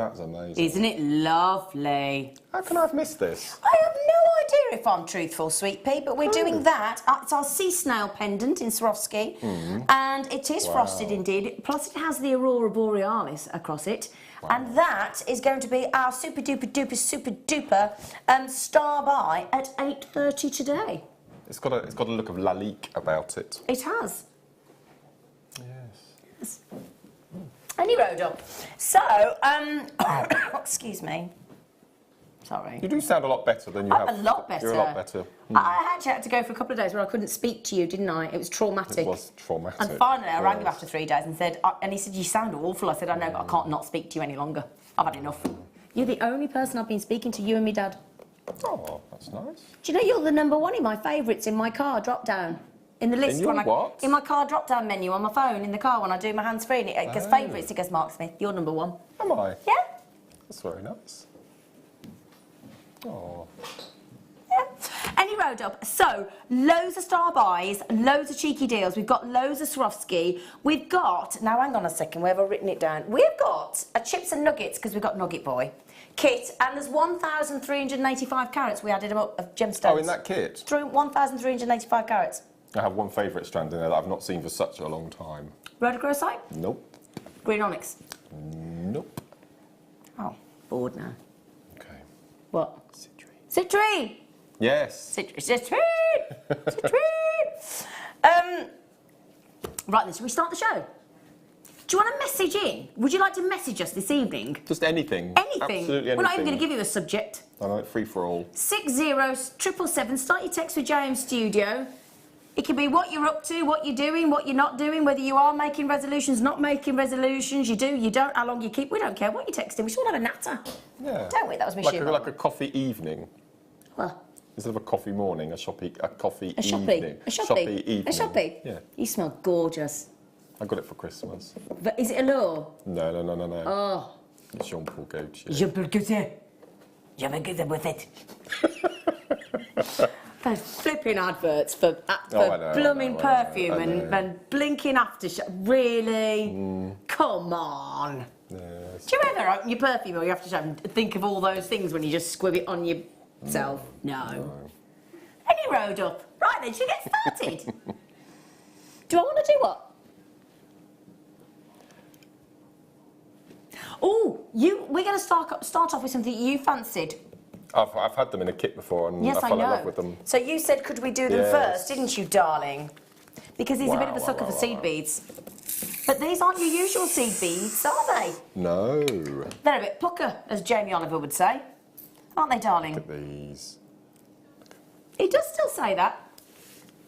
That's amazing. Isn't it lovely? How can I have missed this? I have no idea if I'm truthful, Sweet Pea, but we're doing that. It's our sea snail pendant in Swarovski, and it is frosted indeed. Plus, it has the Aurora Borealis across it, and that is going to be our super duper star by at 8:30 today. It's got a look of Lalique about it. It has. Yes. Only rode up. So, excuse me. Sorry. You do sound a lot better than you have. A lot better. You're a lot better. I actually had to go for a couple of days where I couldn't speak to you, didn't I? It was traumatic. It was traumatic. And finally, I rang him after 3 days and said, and he said, you sound awful. I said, I know, but I can't not speak to you any longer. I've had enough. You're the only person I've been speaking to, you and me dad. Oh, that's nice. Do you know you're the #1 in my favourites in my car drop down? In the list in your what? In my car drop down menu on my phone in the car when I do my hands free and it goes favourites, it goes Mark Smith, you're #1. Am I? Yeah. That's very nice. Oh. Yeah. Any road up. So, loads of star buys, loads of cheeky deals. We've got loads of Swarovski. We've got, now hang on a second, where have I written it down? We've got a chips and nuggets, because we've got Nugget Boy kit, and there's 1,385 carats we added up of gemstones. Oh, in that kit? 1,385 carats. I have one favourite strand in there that I've not seen for such a long time. Rhodochrosite? Nope. Green onyx? Nope. Oh, bored now. Okay. What? Citrine. Citrine! Yes. Citrine! Citrine! Right then, shall we start the show? Do you want to message in? Would you like to message us this evening? Just anything. Anything? Absolutely anything. We're not even going to give you a subject. I know, free for all. 60777. Start your text with JM Studio. It can be what you're up to, what you're doing, what you're not doing, whether you are making resolutions, not making resolutions, you do, you don't, how long you keep. We don't care what you're texting. We should all have a natter. Yeah. Don't we? That was my shoe. Like a coffee evening. Well. Instead of a coffee morning, a coffee evening. A shoppy evening. A shoppy. Yeah. You smell gorgeous. I got it for Christmas. But is it a law? No. Oh. It's Jean-Paul Gaultier. Jean-Paul Gaultier. Jean-Paul Gaultier with it. Those flipping adverts for blooming perfume and blinking aftershave. Really? Come on. Yes. Do you ever open your perfume or your aftershave and think of all those things when you just squib it on yourself? No. Any road up. Right then, should we get started? Do I want to do what? Oh, we're going to start off with something you fancied. I've had them in a kit before and I fell in love with them. So you said, could we do them first, didn't you, darling? Because he's a bit of a sucker for seed beads. But these aren't your usual seed beads, are they? No. They're a bit pucker, as Jamie Oliver would say. Aren't they, darling? Look at these. He does still say that.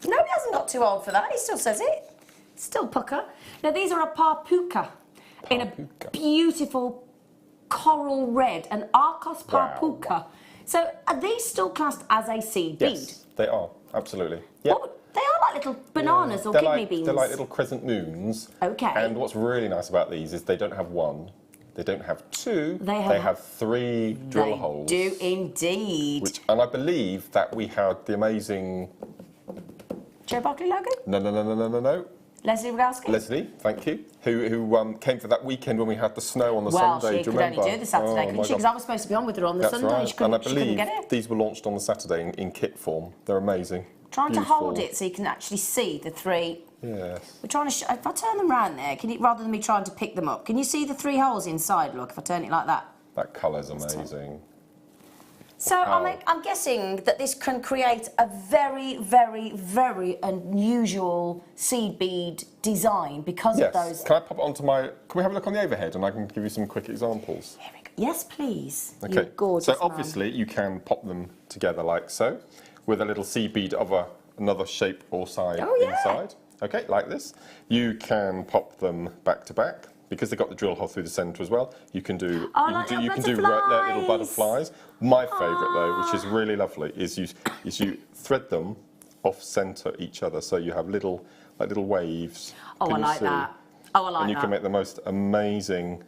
No, he hasn't got too old for that. He still says it. Still pucker. Now, these are a parpuka. In a beautiful coral red, an Arcos parpuka. Wow. So are these still classed as a seed bead? Yes, they are, absolutely. Yep. Well, they are like little bananas or kidney beans. They're like little crescent moons. Okay. And what's really nice about these is they don't have one, they don't have two, they have 3 drill holes. They do indeed. And I believe that we had the amazing... Joe Barkley logo? No. Leslie Rogalski? Leslie, thank you, who came for that weekend when we had the snow on the Sunday. She could only do the Saturday, couldn't she? Because I was supposed to be on with her on the Sunday. Right. She couldn't, and I believe get it. These were launched on the Saturday in kit form. They're amazing. Trying to hold it so you can actually see the 3. Yes. We're trying to. If I turn them round there, rather than me trying to pick them up, can you see the 3 holes inside? Look, if I turn it like that. That colour's amazing. So I'm guessing that this can create a very, very, very unusual seed bead design because of those. Can I pop it onto my... Can we have a look on the overhead and I can give you some quick examples? Here we go. Yes, please. Okay. You gorgeous So obviously you can pop them together like so, with a little seed bead of another shape or size inside. Okay, like this. You can pop them back to back. Because they've got the drill hole through the centre as well, you can do little butterflies. My favourite though, which is really lovely, is you thread them off centre each other, so you have little waves. Oh, I like that. Oh, I like that. And you can make the most amazing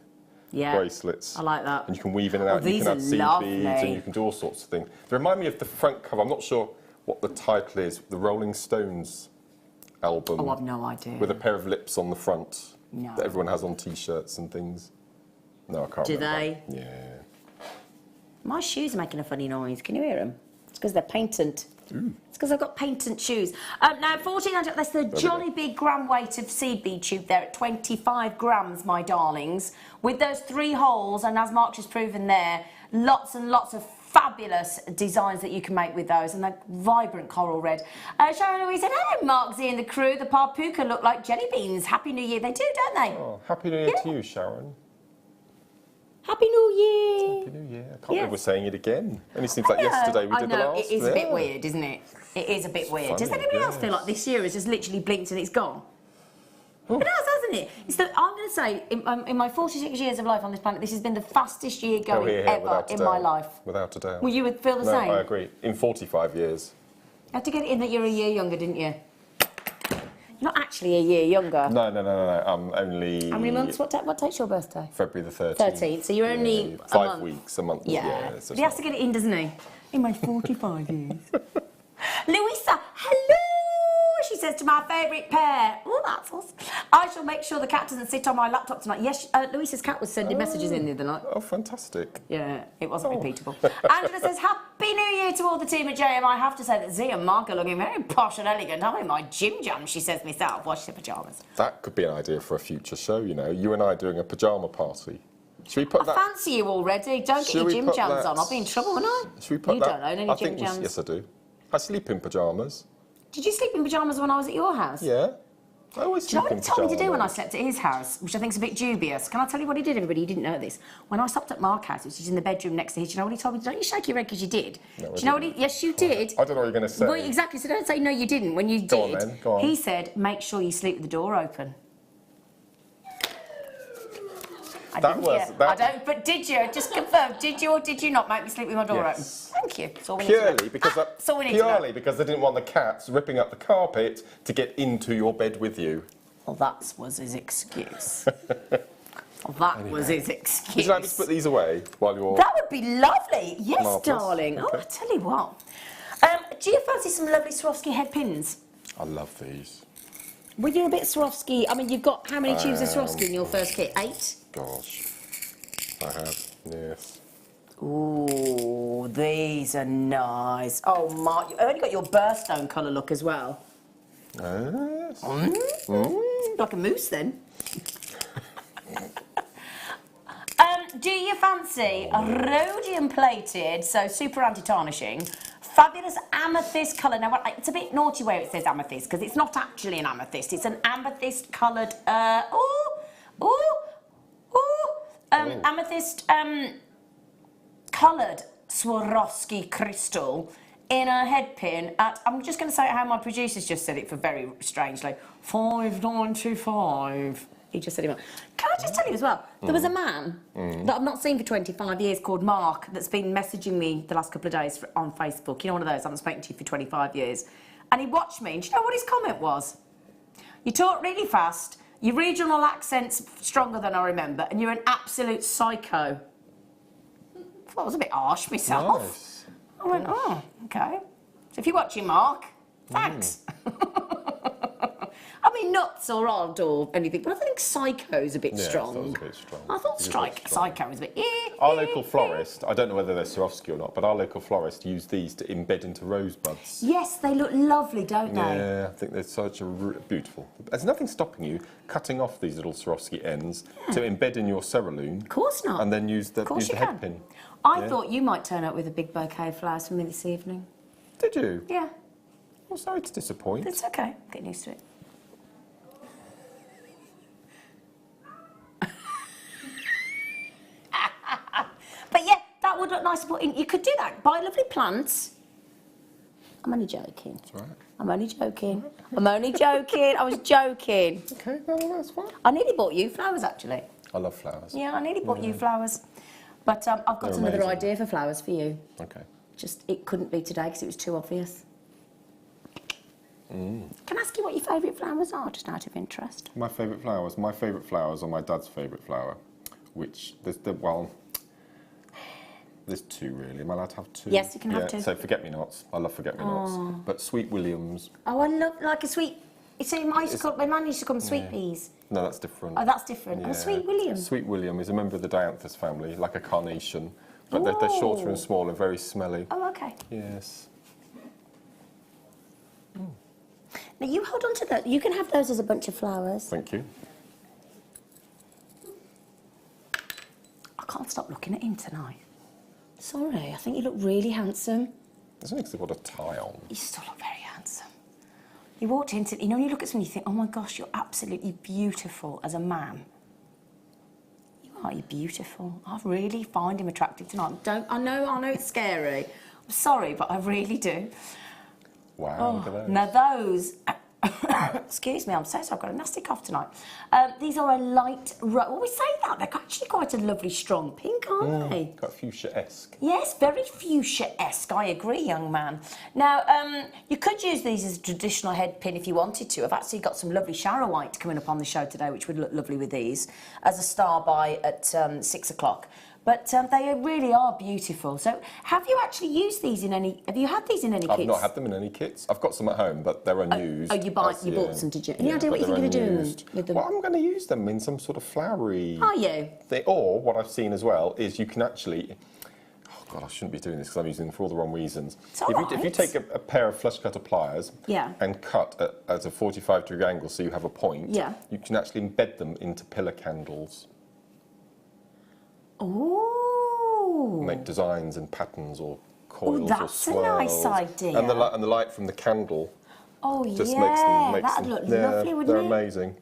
bracelets. I like that. And you can weave in and out. And you can add seed beads, and you can do all sorts of things. They remind me of the front cover. I'm not sure what the title is. The Rolling Stones album. Oh, I've no idea. With a pair of lips on the front. No. That everyone has on T-shirts and things. No, I can't Do remember. they? Yeah. My shoes are making a funny noise. Can you hear them? It's because they're patent. It's because I've got patent shoes. Now, 1400, that's the jolly big gram weight of seed bead tube there at 25 grams, my darlings. With those 3 holes, and as Mark has proven there, lots and lots of fabulous designs that you can make with those, and they're vibrant coral red. Sharon Louise said, hello, Mark Z and the crew. The Parpuka look like jelly beans. Happy New Year. They do, don't they? Oh, Happy New Year to you, Sharon. Happy New Year. Happy New Year. I can't believe we're saying it again. Only seems like yesterday we did the last. It is a bit weird, isn't it? It is a bit weird. Funny, Does anybody else feel like this year has just literally blinked and it's gone? It has, hasn't it? I'm going to say, in my 46 years of life on this planet, this has been the fastest year going ever in my life. Without a doubt. Well, you would feel the same? I agree. In 45 years. You had to get it in that you're a year younger, didn't you? You're not actually a year younger. No. I'm only... How many months? What date's your birthday? February the 13th. 13th, so you're only a 5 month. weeks, a month. Yeah. So But he has to get it in, doesn't he? In my 45 years. Louisa, hello! She says, to my favourite pair. Oh, that's awesome. I shall make sure the cat doesn't sit on my laptop tonight. Yes, Louisa's cat was sending messages in the other night. Oh, fantastic. Yeah, it wasn't repeatable. Angela says, Happy New Year to all the team at JM. I have to say that Z and Mark are looking very posh and elegant. I'm in my gym jam, she says myself. Wash your pyjamas. That could be an idea for a future show, you know. You and I doing a pyjama party. Should we put I that... fancy you already. Don't get your gym jams on. I'll be in trouble, won't I? Should we put you that... don't own any gym jams. Yes, I do. I sleep in pyjamas. Did you sleep in pyjamas when I was at your house? Yeah. I always Do you know sleep what in he told me to do when I pyjamas. slept at his house, which I think is a bit dubious? Can I tell you what he did, everybody? You didn't know this. When I stopped at Mark's house, which is in the bedroom next to his, do you know what he told me? Don't you shake your head because you did. No, do you know what he... Yes, you did. I don't know what you're going to say. Well, exactly. So don't say no, you didn't. When you did, Go on, then. Go on. He said, make sure you sleep with the door open. I don't, but did you? Just confirm. Did you or did you not make me sleep with my door Yes. open? Thank you. That's all we need to know. Purely because they didn't want the cats ripping up the carpet to get into your bed with you. Well, that was his excuse. Was his excuse. Would you like me to put these away while you're... That would be lovely. Yes, Marvellous. darling. Okay. Oh, I tell you what. Do you fancy some lovely Swarovski head pins? I love these. Were you a bit Swarovski? I mean, you've got how many tubes of Swarovski in your first kit? 8? Gosh. I have, yes. Ooh, these are nice. Oh, Mark, you've only got your birthstone colour look as well. Yes. Like a moose, then. Do you fancy a rhodium plated, so super anti-tarnishing, fabulous amethyst colour? Now, it's a bit naughty where it says amethyst, because it's not actually an amethyst. It's an amethyst coloured, amethyst coloured Swarovski crystal in a head pin at, I'm just going to say how my producers just said it for very strangely, $5.95. He just said it. Can I just tell you as well, there was a man that I've not seen for 25 years called Mark that's been messaging me the last couple of days on Facebook. You know, one of those, I haven't spoken to you for 25 years. And he watched me, and do you know what his comment was? You talk really fast, your regional accent's stronger than I remember, and you're an absolute psycho. I thought it was a bit harsh myself. Nice. I went, oh, okay. So if you're watching, Mark, thanks. I mean, nuts or odd or anything, but I think psycho's a bit strong. Yeah, I thought it was a bit strong. I thought psycho was a bit... Our local florist, I don't know whether they're Swarovski or not, but our local florist used these to embed into rosebuds. Yes, they look lovely, don't they? Yeah, I think they're such a beautiful. There's nothing stopping you cutting off these little Swarovski ends to embed in your cerulean. Of course not. And then use the head can. pin. I thought you might turn up with a big bouquet of flowers for me this evening. Did you? Yeah. Well, sorry to disappoint. It's okay. Getting used to it. But yeah, that would look nice to put in. You could do that. Buy lovely plants. I'm only joking. That's right. I'm only joking. I'm only joking. I was joking. Okay, well, that's fine. I nearly bought you flowers, actually. I love flowers. Yeah, I nearly bought you flowers. But I've got They're another amazing. idea for flowers for you. Okay. Just, it couldn't be today because it was too obvious. Can I ask you what your favourite flowers are, just out of interest? My favourite flowers are my dad's favourite flower, which there's two really. Am I allowed to have two? Yes, you can have two. So forget-me-nots. I love forget-me-nots. But Sweet Williams. Oh, I love, like a sweet It's my man used to call them sweet peas. No, that's different. Oh, that's different. Yeah. Oh, Sweet William. Sweet William is a member of the dianthus family, like a carnation. But they're shorter and smaller, very smelly. Oh, okay. Yes. Now you hold on to that. You can have those as a bunch of flowers. Thank you. I can't stop looking at him tonight. Sorry, I think you look really handsome. It's only because they've got a tie on. You still look very handsome. You walked into, you know, when you look at someone, you think, oh my gosh, you're absolutely beautiful as a man. You are, you're beautiful. I really find him attractive tonight. I know it's scary. I'm sorry, but I really do. Wow, look at those. Now those, excuse me, I'm so sorry, I've got a nasty cough tonight. These are a light, well, we say that, they're actually quite a lovely strong pink, aren't they? Quite fuchsia-esque. Yes, very fuchsia-esque, I agree, young man. Now, you could use these as a traditional head pin if you wanted to. I've actually got some lovely Charoite coming up on the show today, which would look lovely with these, as a star by at 6 o'clock. But they really are beautiful. So, have you actually used these in any? Have you had these in any kits? I've not had them in any kits. I've got some at home, but they're unused. You bought some, did you? Any idea what you think of doing with them? Well, I'm going to use them in some sort of flowery. Are you? Or what I've seen as well is you can actually. Oh God, I shouldn't be doing this because I'm using them for all the wrong reasons. It's all right. If you take a pair of flush cutter pliers and cut at a 45-degree angle, so you have a point. Yeah. You can actually embed them into pillar candles. Oh. Make designs and patterns or coils or that's swirls. a nice idea. And the light from the candle just yeah, makes that'd them look lovely, wouldn't they're it? amazing.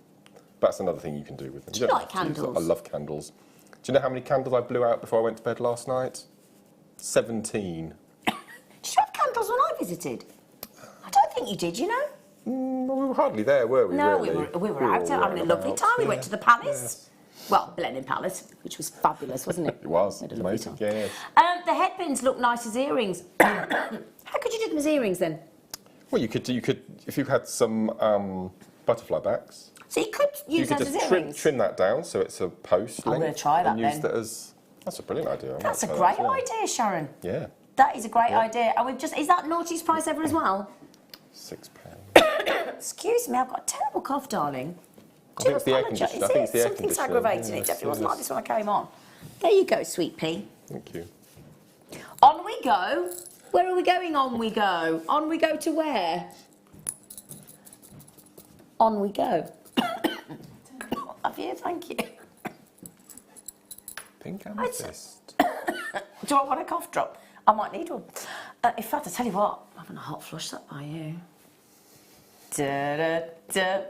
That's another thing you can do with them. Do you like candles? I love candles. Do you know how many candles I blew out before I went to bed last night? 17. Did you have candles when I visited? I don't think you did, you know? Well, we were hardly there, were we? No, really? we were out having a lovely time. We went to the palace. Well, Blenheim Palace, which was fabulous, wasn't it? It was. We had a It was lovely amazing. time. Yes. The headpins look nice as earrings. How could you do them as earrings then? Well, you could if you had some butterfly backs. So you could use You those could as just earrings. trim that down so it's a post. I'm length gonna try that and use then. that as. That's a brilliant idea. That's a great idea, Sharon. Yeah. That is a great idea. And is that naughtiest price ever as well? £6. Excuse me, I've got a terrible cough, darling. I think it's the air conditioner. I think it's the air Something's conditioner. aggravating it. Yes, Definitely wasn't yes. like this when I came on. There you go, sweet pea. Thank you. On we go. Where are we going? On we go. On we go to where? On we go. Love you, thank you. Pink amethyst. Do I want a cough drop? I might need one. In fact, I tell you what, I'm having a hot flush that by you. Da, da, da.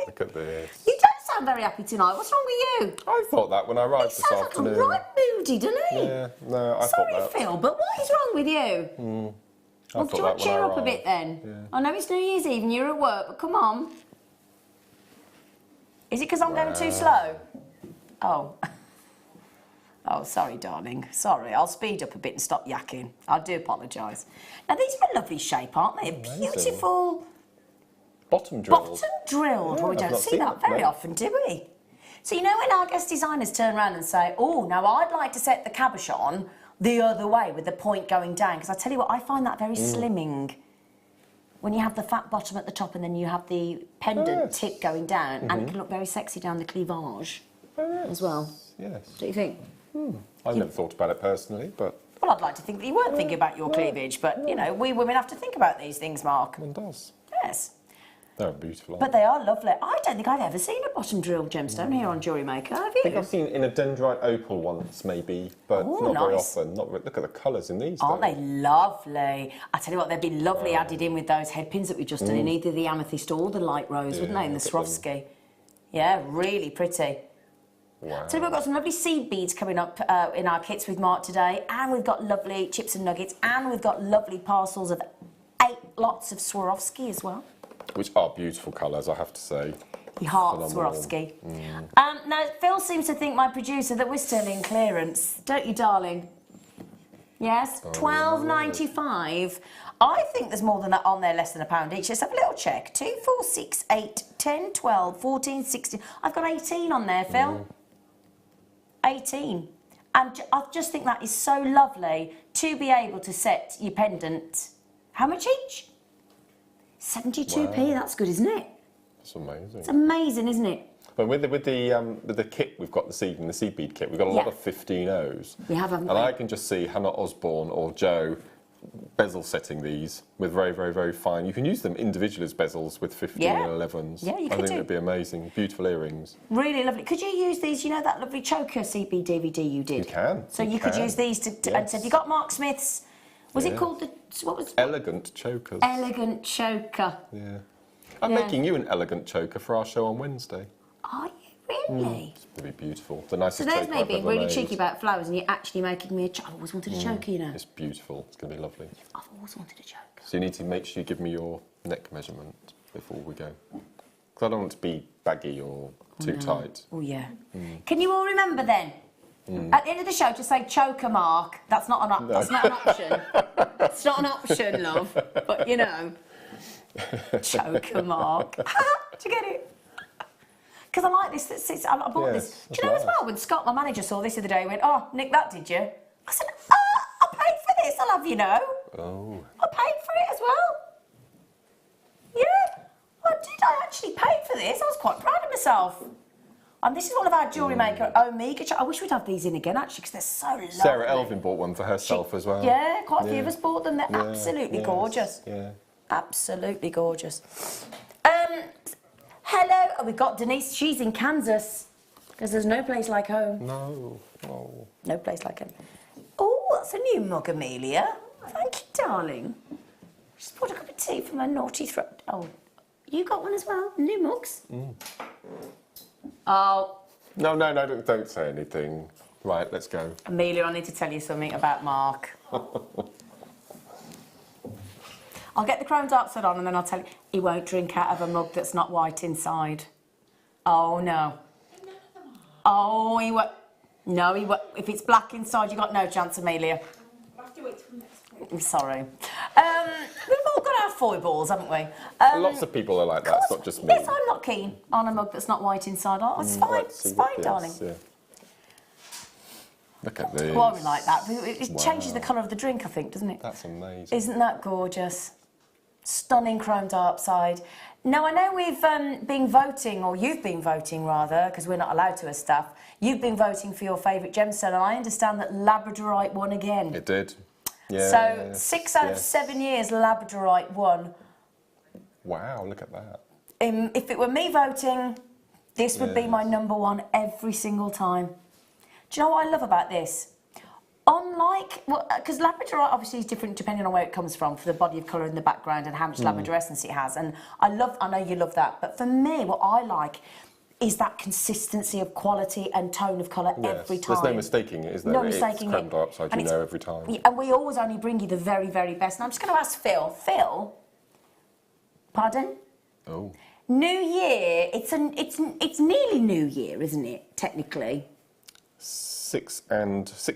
Look at this. You don't sound very happy tonight. What's wrong with you? I thought that when I arrived He this sounds afternoon. like a right moody, doesn't he? Yeah, no, I Sorry, thought that. Phil, but what is wrong with you? I Well, thought do you want that to when I cheer up a arrived. bit then? Yeah. I know it's New Year's Eve and you're at work, but come on. Is it because I'm going too slow? Oh. Oh, sorry, darling. Sorry, I'll speed up a bit and stop yakking. I do apologise. Now, these are a lovely shape, aren't they? Amazing. Beautiful Bottom drilled. bottom drilled. Yeah, Well, we I've don't not see seen that it, very no. often, do we? So, you know when our guest designers turn around and say, oh, now I'd like to set the cabochon the other way with the point going down, because I tell you what, I find that very slimming. When you have the fat bottom at the top and then you have the pendant tip going down, and it can look very sexy down the cleavage as well. Yes. Don't you think? I've never thought about it personally, but Well, I'd like to think that you weren't thinking about your cleavage, but, you know, we women have to think about these things, Mark. one does. Yes. They're beautiful. But they are lovely. I don't think I've ever seen a bottom drilled gemstone here on Jewellery Maker, have you? I think I've seen in a dendrite opal once, maybe, but Ooh, not very nice. often. Look at the colours in these. Aren't though. they lovely? I tell you what, they'd be lovely added in with those headpins that we've just done in either the amethyst or the light rose, wouldn't they, in the look at them. Swarovski? Yeah, really pretty. Wow. So we've got some lovely seed beads coming up in our kits with Mark today, and we've got lovely chips and nuggets, and we've got lovely parcels of 8 lots of Swarovski as well. Which are beautiful colours, I have to say. Your heart Phenomenal. Swarovski. Now, Phil seems to think, my producer, that we're still in clearance. Don't you, darling? Yes? $12.95. I think there's more than that on there, less than £1 each. Let's have a little check. 2, 4, 6, 8, 10, 12, 14, 16. I've got 18 on there, Phil. 18. And I just think that is so lovely to be able to set your pendant. How much each? 72p, Wow. that's good, isn't it? That's amazing. It's amazing, isn't it? But with the kit we've got this evening, the seed bead kit, we've got a lot of 15Os. We have, haven't and we? I can just see Hannah Osborne or Joe bezel setting these with very, very, very fine. You can use them individually as bezels with 15 and 11s. Yeah, you I could think do. it'd be amazing. Beautiful earrings. Really lovely. Could you use these, you know that lovely choker CB DVD you did? You can. So you could use these to and so have you got Mark Smith's, was it called the, what was Elegant chokers. Elegant choker. Yeah. I'm making you an elegant choker for our show on Wednesday. Are you really? It's going to be beautiful. The nicest So there's choker me I've being ever really made. cheeky about flowers and you're actually making me a choker. I've always wanted a choker, you know. It's beautiful. It's going to be lovely. I've always wanted a choker. So you need to make sure you give me your neck measurement before we go. Because I don't want it to be baggy or too tight. Oh yeah. Can you all remember then? At the end of the show, to say choker mark. That's not an that's not an option. It's not an option, love. But you know, choker mark. Do you get it? Because I like this. I bought this. Do you know as well? When Scott, my manager, saw this the other day, he went, "Oh, Nick, that did you?" I said, "I paid for this. I'll have you know. Oh. I paid for it as well. Yeah, I did. I actually paid for this. I was quite proud of myself." And this is one of our Jewellery Maker Omega. I wish we'd have these in again, actually, because they're so lovely. Sarah Elvin bought one for herself as well. Yeah, quite a few of us bought them. They're absolutely yes, gorgeous. Yeah. Absolutely gorgeous. Hello. Oh, we've got Denise. She's in Kansas, because there's no place like home. No. Oh. No place like home. Oh, that's a new mug, Amelia. Thank you, darling. Just bought a cup of tea for my naughty throat. Oh, you got one as well? New mugs? Oh. No, don't say anything. Right, let's go. Amelia, I need to tell you something about Mark. I'll get the chrome diopside on and then I'll tell you, he won't drink out of a mug that's not white inside. Oh, no. Oh, he won't. No, he won't. If it's black inside, you've got no chance, Amelia. I'm sorry. We've all got our foibles, haven't we? Lots of people are like that, it's not just me. Yes, I'm not keen on a mug that's not white inside. Oh, it's fine, Let's it's see what fine, this, darling. yeah. Look at this. Why we like that? It changes the colour of the drink, I think, doesn't it? That's amazing. Isn't that gorgeous? Stunning chrome diopside. Now, I know we've been voting, or you've been voting rather, because we're not allowed to as staff. You've been voting for your favourite gemstone, and I understand that Labradorite won again. It did. Yeah. So 6 out of 7 years, Labradorite won. Wow, look at that. If it were me voting, this would be my number one every single time. Do you know what I love about this? Unlike, because Labradorite obviously is different depending on where it comes from, for the body of colour in the background and how much labradorescence it has. And I know you love that. But for me, what I like is that consistency of quality and tone of colour every time. There's no mistaking it, is there? No mistaking it's it. chrome diopside, you know every time. And we always only bring you the very, very best. And I'm just going to ask Phil. Phil, pardon? Oh. New Year. It's nearly New Year, isn't it? Technically. 6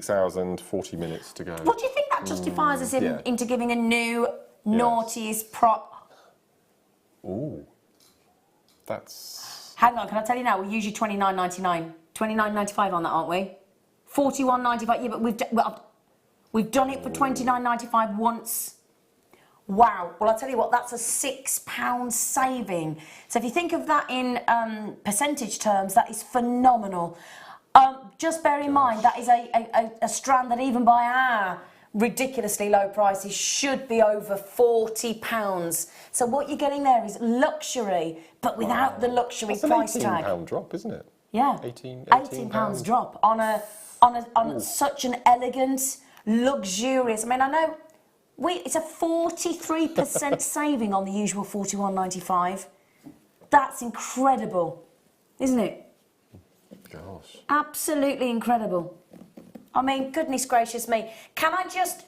hours and 40 minutes to go. What do you think that justifies us into giving a new naughtiest prop? Ooh. That's... Hang on, can I tell you now? We'll use you $29.99. $29.95 on that, aren't we? $41.95. Yeah, but we've done it for $29.95 once. Wow. Well, I'll tell you what, that's a £6 saving. So if you think of that in percentage terms, that is phenomenal. Just bear in mind, that is a strand that even by our ridiculously low prices should be over £40. So what you're getting there is luxury, but without the luxury price tag. That's an £18 drop, isn't it? Yeah. £18 drop on such an elegant, luxurious. I mean, I know it's a 43% saving on the usual $41.95. That's incredible, isn't it? Gosh. Absolutely incredible. I mean, goodness gracious me. Can I just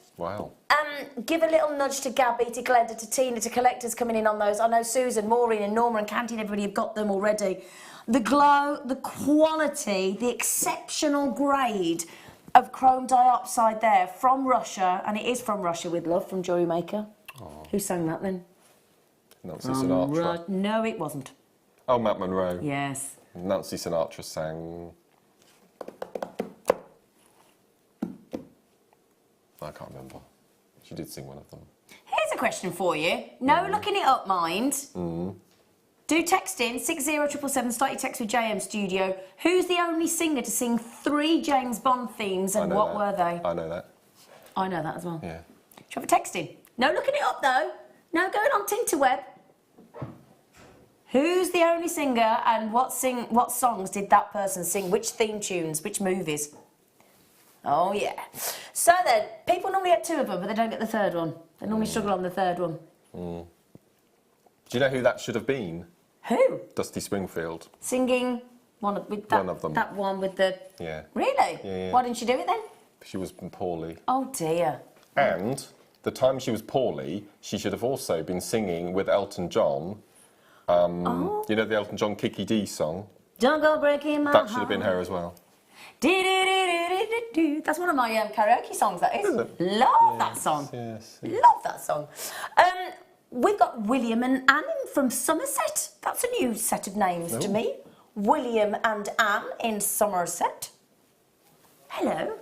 give a little nudge to Gabby, to Glenda, to Tina, to collectors coming in on those? I know Susan, Maureen and Norma and Candy and everybody have got them already. The glow, the quality, the exceptional grade of chrome diopside there from Russia, and it is from Russia with love, from Jewellery Maker. Oh. Who sang that then? Nancy Sinatra. No, it wasn't. Oh, Matt Monro. Yes. Nancy Sinatra sang... I can't remember. She did sing one of them. Here's a question for you. No looking it up, mind. Do text in 60777, start your text with JM Studio. Who's the only singer to sing 3 James Bond themes and what were they? I know that. I know that as well. Yeah. Should we have a text in? No looking it up though. No going on Tinterweb. Who's the only singer and what songs did that person sing? Which theme tunes? Which movies? Oh yeah. So then, people normally get 2 of them, but they don't get the 3rd one. They normally struggle on the 3rd one. Do you know who that should have been? Who? Dusty Springfield. Singing one of them. That one with the... Yeah. Really? Yeah. Why didn't she do it then? She was poorly. Oh dear. And the time she was poorly, she should have also been singing with Elton John. You know the Elton John Kiki D song? Don't go breaking my heart. That should have been her as well. That's one of my karaoke songs, that is. Love that song. Yes. Love that song. We've got William and Anne from Somerset. That's a new set of names to me. William and Anne in Somerset. Hello.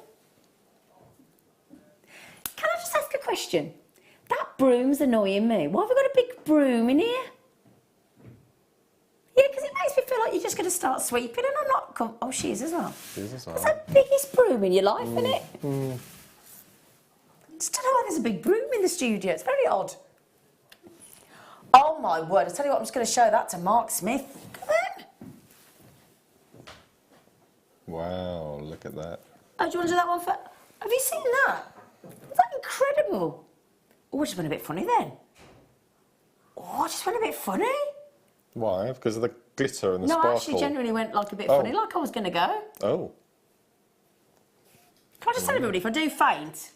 Can I just ask a question? That broom's annoying me. Why have we got a big broom in here? Yeah, because it makes me feel like you're just going to start sweeping and I'm not... Oh, she is as well. She is as well. It's the biggest broom in your life, isn't it? Just don't know why there's a big broom in the studio. It's very odd. Oh, my word. I tell you what, I'm just going to show that to Mark Smith. Come on. Wow, look at that. Oh, do you want to do that one for... Have you seen that? Is that incredible? Oh, I just went a bit funny then. Oh, I just went a bit funny. Why? Because of the glitter and the sparkle? No, I actually genuinely went like a bit funny, like I was going to go. Oh. Can I just tell everybody, if I do faint,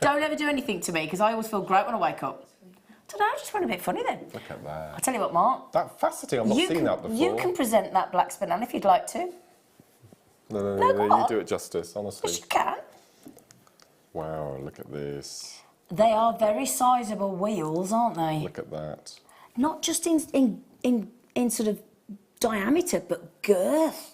don't ever do anything to me, because I always feel great when I wake up. Today I just went a bit funny then. Look at that. I'll tell you what, Mark. That faceting, I've not seen that before. You can present that black spinel if you'd like to. No, you do it justice, honestly. Yes, you can. Wow, look at this. They are very sizable wheels, aren't they? Look at that. Not just in sort of diameter, but girth.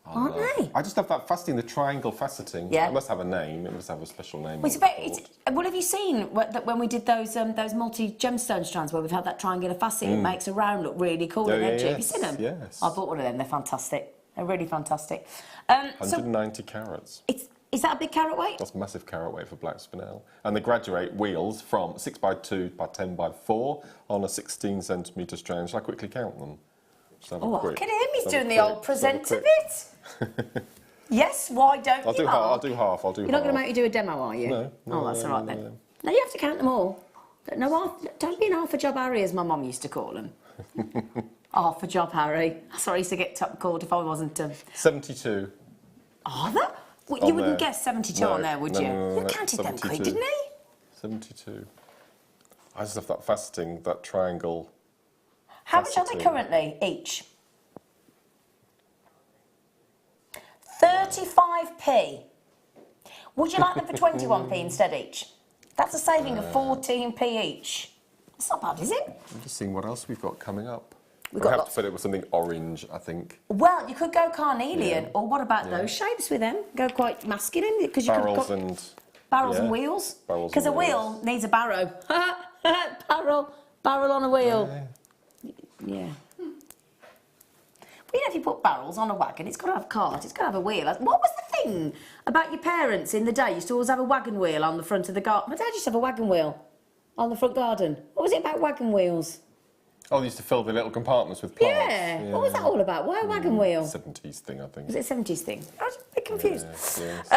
Aren't they? I just love that faceting, the triangle faceting. Yeah. It must have a name. It must have a special name. Well, have you seen when we did those multi-gemstone strands where we've had that triangular faceting? It makes a round look really cool and edgy. Have you seen them? Yes. I bought one of them. They're fantastic. They're really fantastic. 190 carats. Is that a big carat weight? That's massive carat weight for black spinel. And they graduate wheels from 6x2 by 10 by 4 on a 16 centimetre strand. Shall I quickly count them? Oh, look at him. He's doing the old presenter bit. Yes, why don't you? I'll do half. You're not going to make me do a demo, are you? No. Oh, that's all right then. No, you have to count them all. Don't be an half a job Harry, as my mum used to call them. Half a job Harry. Sorry, I used to get called if I wasn't... 72. Are there? Well, you wouldn't guess 72 on there, would you? You counted them quick, didn't he? 72. I just love that faceting, that triangle. How much are they currently each? 35p. Would you like them for 21p instead each? That's a saving of 14p each. That's not bad, is it? I'm just seeing what else we've got coming up. We've have to fill it with something orange, I think. Well, you could go carnelian, or what about those shapes with them? Go quite masculine, because you barrels could and wheels. Because a wheel needs a barrow. barrel on a wheel. Yeah. Well, you know, if you put barrels on a wagon, it's got to have a cart, it's got to have a wheel. What was the thing about your parents in the day? You used to always have a wagon wheel on the front of the garden. My dad used to have a wagon wheel on the front garden. What was it about wagon wheels? Oh, they used to fill the little compartments with plants. Yeah. What was that all about? Why a wagon wheel? 70s thing, I think. Was it a 70s thing? I was a bit confused. Yes.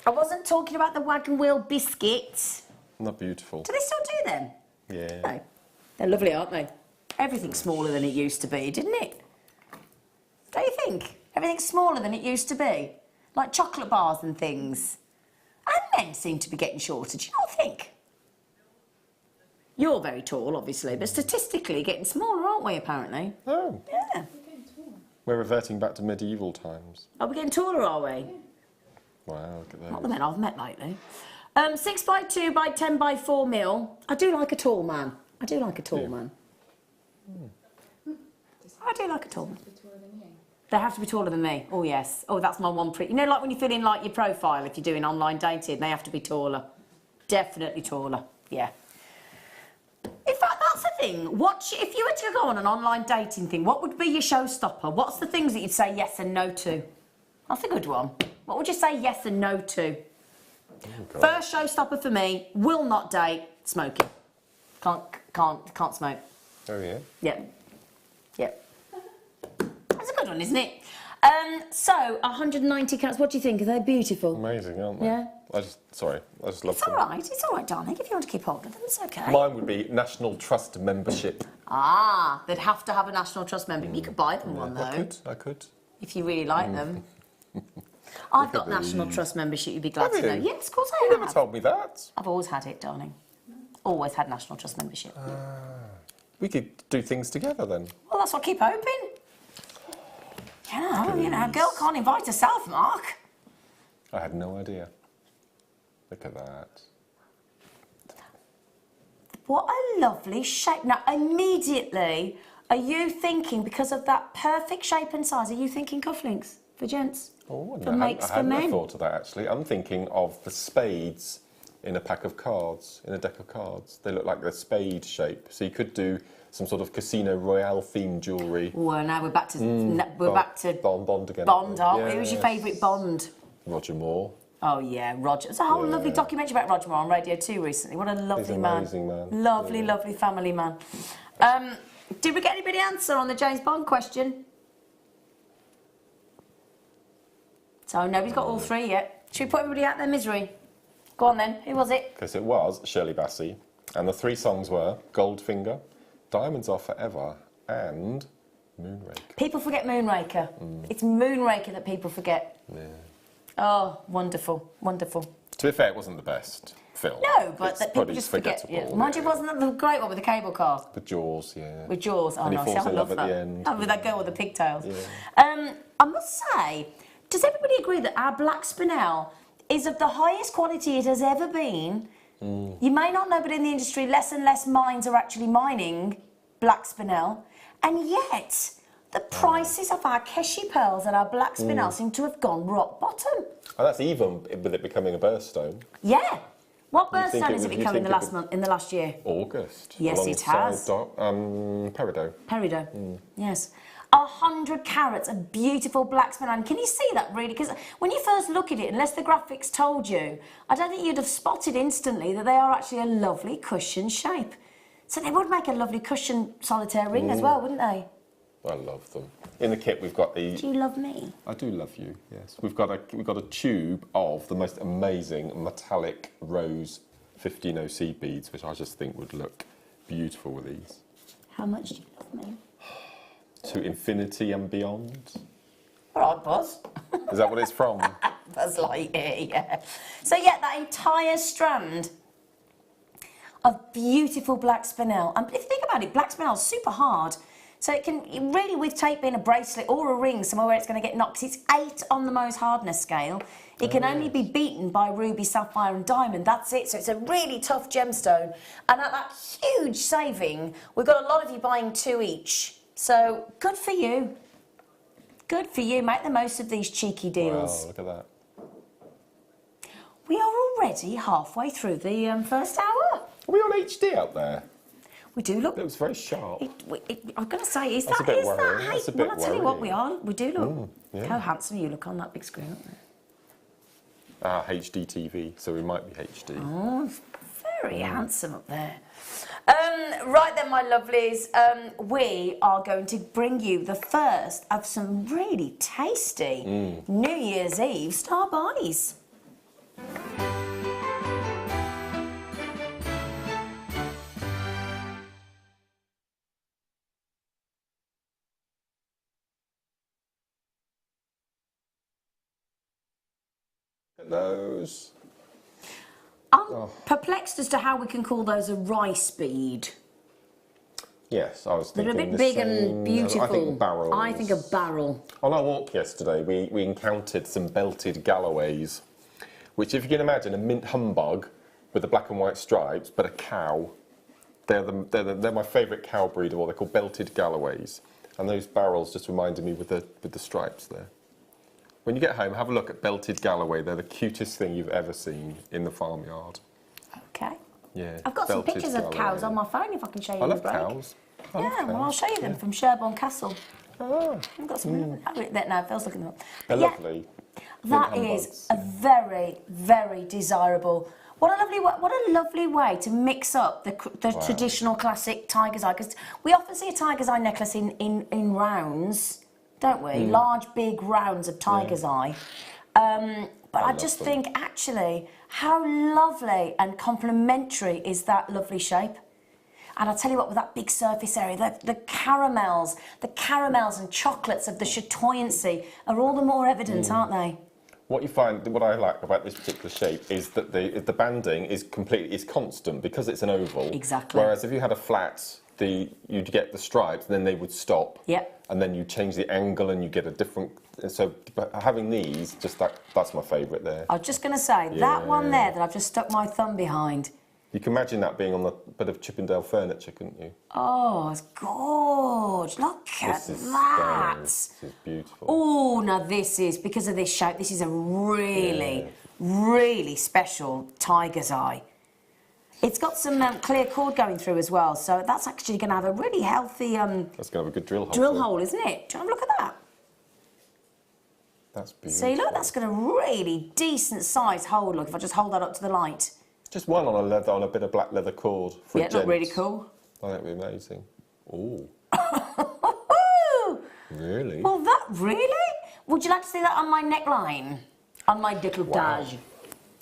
I wasn't talking about the wagon wheel biscuits. Not beautiful. Do they still do them? Yeah. No. They're lovely, aren't they? Everything's smaller than it used to be, didn't it? Don't you think? Everything's smaller than it used to be. Like chocolate bars and things. And men seem to be getting shorter, do you not think? You're very tall, obviously, but statistically getting smaller, aren't we, apparently? Oh. Yeah. We're reverting back to medieval times. Are we getting taller, are we? Wow, look at that. Not the men I've met lately. 6x2 by 10 by 4 mil. I do like a tall man. I do like a tall man. I do like a tall man. They have to be taller than me. Oh, yes. Oh, that's my one pretty... You know, like when you're filling like your profile, if you're doing online dating, they have to be taller. Definitely taller, yeah. In fact, that's the thing. If you were to go on an online dating thing, what would be your showstopper? What's the things that you'd say yes and no to? That's a good one. What would you say yes and no to? Oh, First showstopper for me, will not date, smoking. Can't smoke. Oh, yeah? Yeah. Yeah. That's a good one, isn't it? So, 190 carats, what do you think? Are they beautiful? Amazing, aren't they? Yeah. I just love It's them. all right, darling. If you want to keep hold of them, it's okay. Mine would be National Trust membership. Ah, they'd have to have a National Trust membership. You could buy them one, though. I could. If you really like them. I've got National Trust membership, you'd be glad to know. you? Yes, of course I You have. never told me that. I've always had it, darling. Always had National Trust membership. We could do things together then. Well, that's what I keep hoping. A girl can't invite herself, Mark. I had no idea. Look at that. What a lovely shape. Now, immediately, are you thinking, because of that perfect shape and size, are you thinking cufflinks for gents? Oh, For no, mates I for men? hadn't thought of that actually. I'm thinking of the spades in a pack of cards, in a deck of cards. They look like the spade shape. So you could do some sort of Casino Royale themed jewellery. Well, now we're back to Bond again. Bond, aren't we? Who's your Yes. favourite Bond? Roger Moore. Oh yeah, Roger. There's a whole lovely documentary about Roger Moore on Radio 2 recently. What a lovely He's an amazing man. Lovely, lovely family man. Did we get anybody answer on the James Bond question? So nobody's got all three yet. Should we put everybody out their misery? Go on then. Who was it? Because it was Shirley Bassey. And the three songs were Goldfinger, Diamonds Are Forever, and Moonraker. People forget Moonraker. It's Moonraker that people forget. Yeah. Oh, wonderful, wonderful. To be fair, it wasn't the best film. No, but It's that people probably just forget. forgettable, Yeah. Mind you, wasn't that the great one with the cable car? With Jaws, yeah. With Jaws. Oh, And he no, falls see, I in love love that. at the end. Oh, with that girl with the pigtails. Yeah. I must say, does everybody agree that our black spinel is of the highest quality it has ever been? You may not know, but in the industry, less and less mines are actually mining black spinel, and yet the prices of our Keshi pearls and our black spinel seem to have gone rock bottom. And that's even with it becoming a birthstone. Yeah. What You'd think birthstone it has it would- become in you'd the think last month, in the last year? August. Yes, it has. Peridot. Peridot, yes. 100 carats of beautiful black spinel. And can you see that really? Because when you first look at it, unless the graphics told you, I don't think you'd have spotted instantly that they are actually a lovely cushion shape. So they would make a lovely cushion solitaire ring as well, wouldn't they? I love them. In the kit, we've got the. Do you love me? I do love you. Yes, we've got a tube of the most amazing metallic rose 15 OC beads, which I just think would look beautiful with these. How much do you love me? To infinity and beyond. All right, Buzz. Is that what it's from? Buzz Lightyear, yeah. So yeah, that entire strand of beautiful black spinel. And if you think about it, black spinel is super hard. So it can really, with tape in a bracelet or a ring somewhere where it's going to get knocked, 'cause it's 8 on the Mohs hardness scale. It can only be beaten by ruby, sapphire and diamond. That's it. So it's a really tough gemstone. And at that huge saving, we've got a lot of you buying 2 each. So good for you. Good for you. Make the most of these cheeky deals. Wow, look at that. We are already halfway through the first hour. Are we on HD out there? We do look. It was very sharp. I'm going to say, is That's that, a bit is that, worrying. hey, That's a well, bit I'll tell you what we worrying. are. We do look. yeah. How handsome you look on that big screen, aren't they? HD TV, so we might be HD. Oh, very handsome up there. Right then, my lovelies, we are going to bring you the first of some really tasty New Year's Eve star buys. Look at those. I'm perplexed as to how we can call those a rice bead. Yes, I was They're thinking a bit the big same. and beautiful. I think barrels. I think a barrel. On our walk yesterday, we encountered some belted Galloways, which, if you can imagine, a mint humbug with the black and white stripes, but a cow. They're my favourite cow breed of all. They're called belted Galloways, and those barrels just reminded me with the stripes there. When you get home, have a look at belted Galloway. They're the cutest thing you've ever seen in the farmyard. Okay. Yeah. I've got some belted pictures of jewellery. cows on my phone if I can show you. I in the love break. cows. I love Yeah, well, I'll cows. show you them from Sherborne Castle. Oh, I've got some. No, Phil's looking them up. they're But yeah, lovely. that Mint is handbags, a very, very desirable. What a lovely way to mix up the traditional classic tiger's eye. Because we often see a tiger's eye necklace in rounds, don't we? Large, big rounds of tiger's eye. But I just think, actually, how lovely and complementary is that lovely shape? And I'll tell you what, with that big surface area, the caramels and chocolates of the chatoyancy are all the more evident, aren't they? What you find, what I like about this particular shape is that the banding is constant because it's an oval. Exactly. Whereas if you had a flat, you'd get the stripes, and then they would stop. Yep. And then you change the angle, and you get a different. So having these, that's my favourite there. I was just going to say that one there that I've just stuck my thumb behind. You can imagine that being on a bit of Chippendale furniture, couldn't you? Oh, it's gorgeous. Look at that. This is beautiful. Oh, now this is, because of this shape, this is a really, really special tiger's eye. It's got some clear cord going through as well, so that's actually going to have a really healthy... That's going to have a good drill hole. Drill hole, isn't it? Do you want to look at that? That's beautiful. See, look, that's got a really decent size hole. Look, if I just hold that up to the light. Just one on a bit of black leather cord for a Yeah, gent. look really cool. Oh, that'd be amazing. Ooh. Really? Well, that really? Would you like to see that on my neckline? On my décolletage?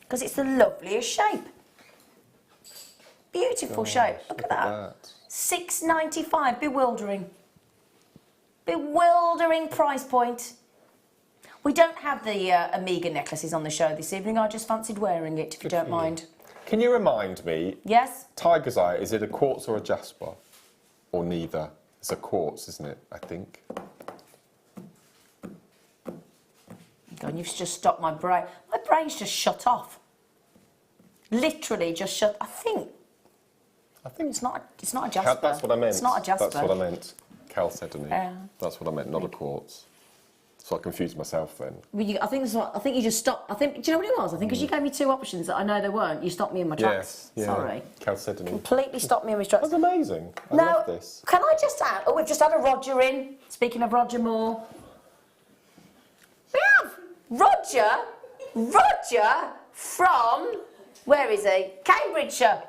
Because it's the loveliest shape. Beautiful shape. Look at that. $6.95. Bewildering. Bewildering price point. We don't have the Omega necklaces on the show this evening. I just fancied wearing it, if you don't mind. Can you remind me? Yes? Tiger's eye, is it a quartz or a jasper? Or neither? It's a quartz, isn't it? I think. God, you've just stopped my brain. My brain's just shut off. Literally just shut. I think it's not a jasper. That's what I meant. It's not a jasper. That's what I meant. Cal said to me. Yeah. That's what I meant, not a quartz. So I confused myself then. I think you just stopped. Do you know what it was? I think because you gave me two options that I know there weren't, you stopped me in my tracks. Yes, yeah. Sorry. Cal said to me. Completely stopped me in my tracks. That's amazing. I love this. Can I just add? Oh, we've just had a Roger in. Speaking of Roger Moore. We have Roger from, where is he? Cambridgeshire.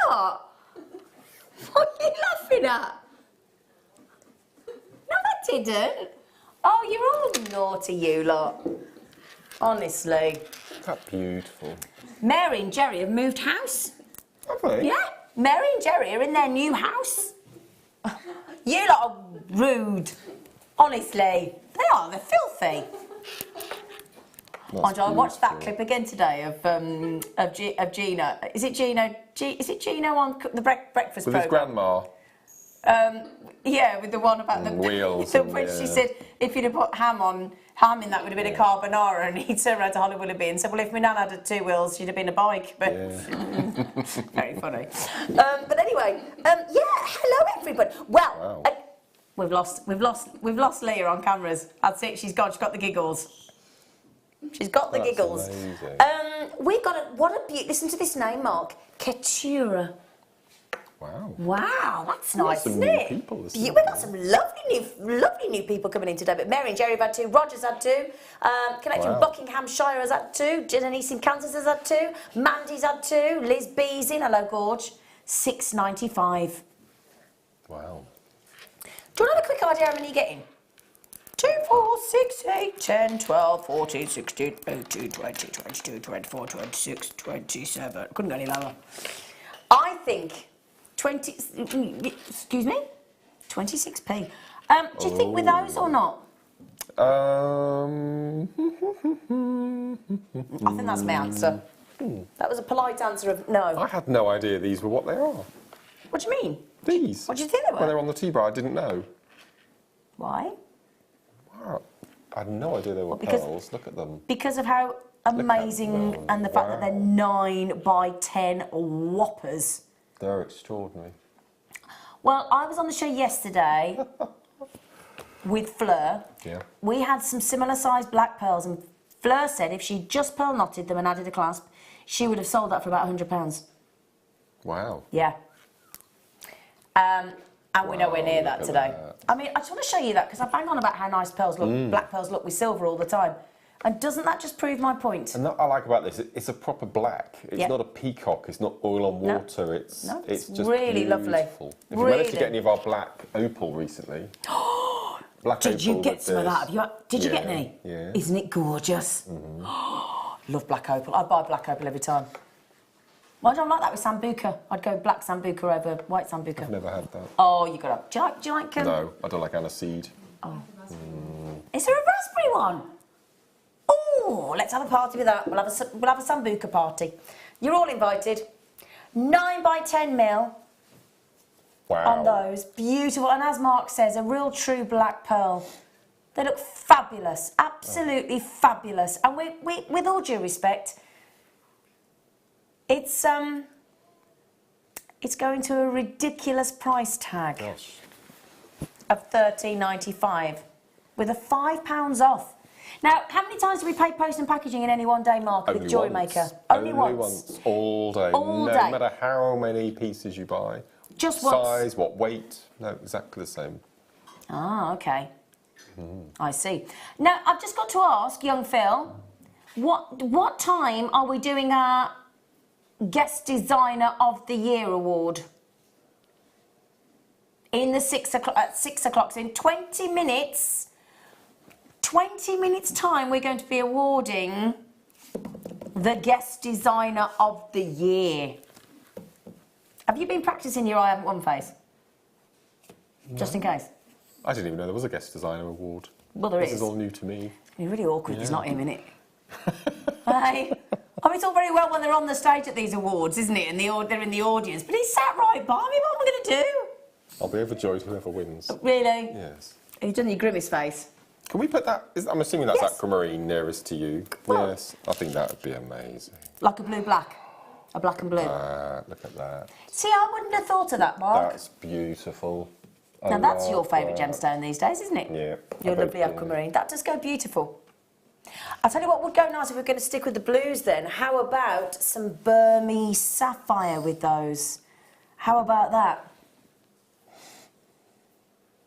What? What are you laughing at? No, I didn't. Oh, you're all naughty, you lot. Honestly. Isn't that beautiful? Mary and Jerry have moved house. Have they? Yeah, Mary and Jerry are in their new house. You lot are rude. Honestly. They're filthy. I watched that clip again today of Gina. Is it Gino? Is it Gino on the breakfast With programme? his grandma. Yeah, with the one about the wheels. When she said if you'd have put ham in that would have been a carbonara, and he turned around to Holly Willoughby and said, well, if my nan had 2 wheels, she'd have been a bike. But very funny. But anyway, hello everybody. Well, Wow. we've lost Leah on cameras. That's it. She's gone. She's got the giggles. She's got the giggles. Amazing. We've got what a beauty. Listen to this name, Mark. Ketura. Wow. Wow, that's nice, some isn't new it? people this We've evening. got some lovely new people coming in today. But Mary and Jerry have had 2, Roger's had 2, Connected from Wow. Buckinghamshire has had 2, Denise in Kansas has had 2, Mandy's had 2, Liz B's in, hello Gorge, $6.95. Wow. Do you want to have a quick idea how many you're getting? 2, 4, 6, 8, 10, 12, 14, 16, 18, 20, 22, 24, 26, 27. Couldn't go any lower. I think 26p. Do you think with those or not? I think that's my answer. That was a polite answer of no. I had no idea these were what they are. What do you mean? These. What do you think they were? When they're on the T-bar, I didn't know. Why? Wow. I had no idea they were because- pearls. Look at them. Because of how amazing them. and the fact that they're 9 by 10 whoppers. They're extraordinary. Well, I was on the show yesterday with Fleur. Yeah. We had some similar sized black pearls, and Fleur said if she just pearl knotted them and added a clasp, she would have sold that for about £100. Wow. Yeah. And we're nowhere near that look at today. that. I mean, I just want to show you that because I bang on about how nice pearls look, black pearls look with silver all the time. And doesn't that just prove my point? And what I like about this, it's a proper black. It's not a peacock. It's not oil on water. It's just really beautiful. lovely. If you managed to get any of our black opal recently, black Did opal you get with some of this. that? Did you get any? Yeah. Isn't it gorgeous? Love black opal. I buy black opal every time. Well, I don't like that with sambuca. I'd go black sambuca over white sambuca. I've never had that. Oh, you got to. Do you like? No, I don't like aniseed. Oh. Is there a raspberry one? Oh, let's have a party with that. We'll have a sambuca party. You're all invited. 9 by 10 mil. Wow. On those. Beautiful. And as Mark says, a real true black pearl. They look fabulous. Absolutely fabulous. And we, with all due respect, it's going to a ridiculous price tag of £13.95 with a £5 off. Now, how many times do we pay post and packaging in any one day, Mark, with Jewellery Maker? Only once. All day. All no day. matter how many pieces you buy. Just once. Size, what weight? No, exactly the same. Ah, okay. I see. Now, I've just got to ask, young Phil, what time are we doing our Guest Designer of the Year award? In the 6 o'clock, at 6 o'clock, so in 20 minutes. 20 minutes time, we're going to be awarding the Guest Designer of the Year. Have you been practicing your I haven't won face? No. Just in case. I didn't even know there was a Guest Designer award. Well, there is. This is all new to me. It's really awkward. There's not him in it. Hey, I mean, it's all very well when they're on the stage at these awards, isn't it? And they're in the audience, but he's sat right by me. What am I going to do? I'll be overjoyed whoever wins. Really? Yes. Have you done your grimace face? Can we put that? I'm assuming that's Yes. Aquamarine nearest to you. Well, yes, I think that would be amazing. Like a blue-black? A black and blue? Look at that. See, I wouldn't have thought of that, Mark. That's beautiful. Now, that's your favourite gemstone these days, isn't it? Yeah. Your lovely aquamarine. That does go beautiful. I'll tell you what would go nice if we're going to stick with the blues then. How about some Burmese sapphire with those? How about that?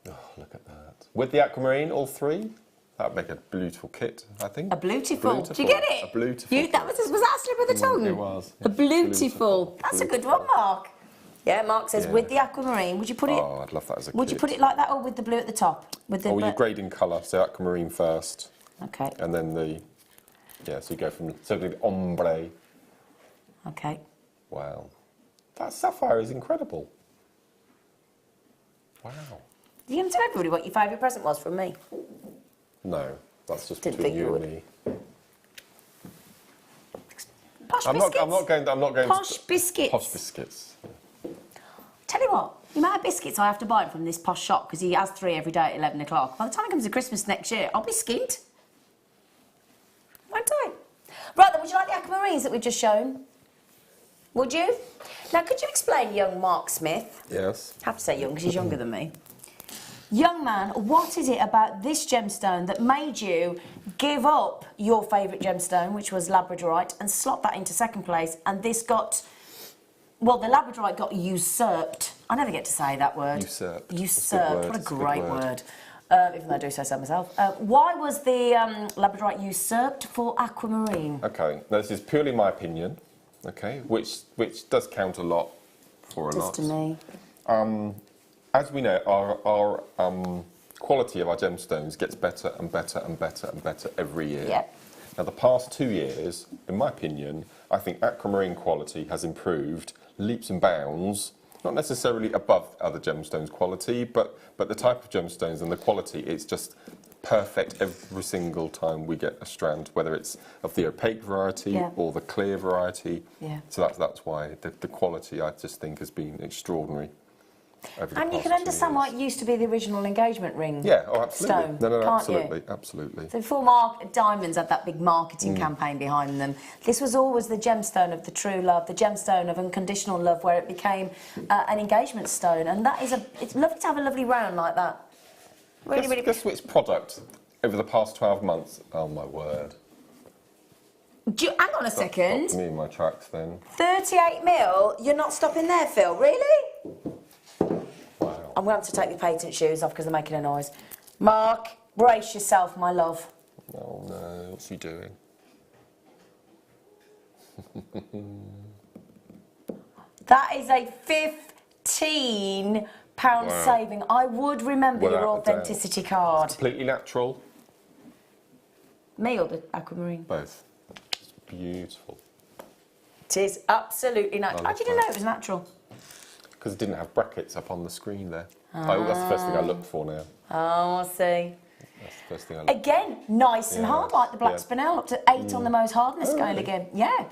Oh, look at that. With the aquamarine, all three? That would make a beautiful kit, I think. A beautiful. Do you get it? A beautiful. That was that a slip of the tongue? It was. A beautiful. That's a good one, Mark. Yeah, Mark says with the aquamarine. Would you put it? Oh, I'd love that as a kit. Would you put it like that or with the blue at the top? With the you grade in colour, so aquamarine first. Okay. And then so you go from the ombre. Okay. Wow. That sapphire is incredible. Wow. You going to tell everybody what your favourite present was from me? No, that's just Didn't between think you you would. and me. Posh I'm biscuits. not going Posh to... biscuits. Posh biscuits. Tell you what, the amount of biscuits I have to buy from this posh shop, because he has 3 every day at 11 o'clock. By the time it comes to Christmas next year, I'll be skint. Won't I? Right then, would you like the aquamarines that we've just shown? Would you? Now, could you explain young Mark Smith? Yes. I have to say young, because he's younger than me. Young man, what is it about this gemstone that made you give up your favourite gemstone, which was Labradorite, and slot that into second place, and this got... Well, the Labradorite got usurped. I never get to say that word. Usurped. Usurped. What a great word. Even though I do say so myself. Why was the Labradorite usurped for aquamarine? Okay, now this is purely my opinion, okay, which does count a lot for a lot. Just to me. As we know, our quality of our gemstones gets better and better and better and better every year. Yeah. Now, the past 2 years, in my opinion, I think aquamarine quality has improved leaps and bounds, not necessarily above other gemstones quality, but the type of gemstones and the quality, it's just perfect every single time we get a strand, whether it's of the opaque variety or the clear variety. Yeah. So that's why the quality, I just think, has been extraordinary. And you can understand why it used to be the original engagement ring. Yeah, oh, absolutely. Stone, No, can't absolutely, you? absolutely. So before Diamonds had that big marketing campaign behind them, this was always the gemstone of the true love, the gemstone of unconditional love, where it became an engagement stone. And that is it's lovely to have a lovely round like that. Really, really. Guess which product over the past 12 months? Oh my word. Hang on a second. Stop me in my tracks then. 38 mil, you're not stopping there, Phil, really? Wow. I'm going to have to take my patent shoes off because they're making a noise. Mark, brace yourself, my love. Oh no, what's he doing? That is a £15 saving. I would remember your authenticity card. Completely natural. Me or the aquamarine? Both. It's beautiful. It is absolutely natural. How did you know it was natural? Because it didn't have brackets up on the screen there. Oh, that's the first thing I look for now. Oh, I see. That's the first thing I look Again, nice and hard, like the black spinel, up to 8 on the most hardness scale again. Yeah.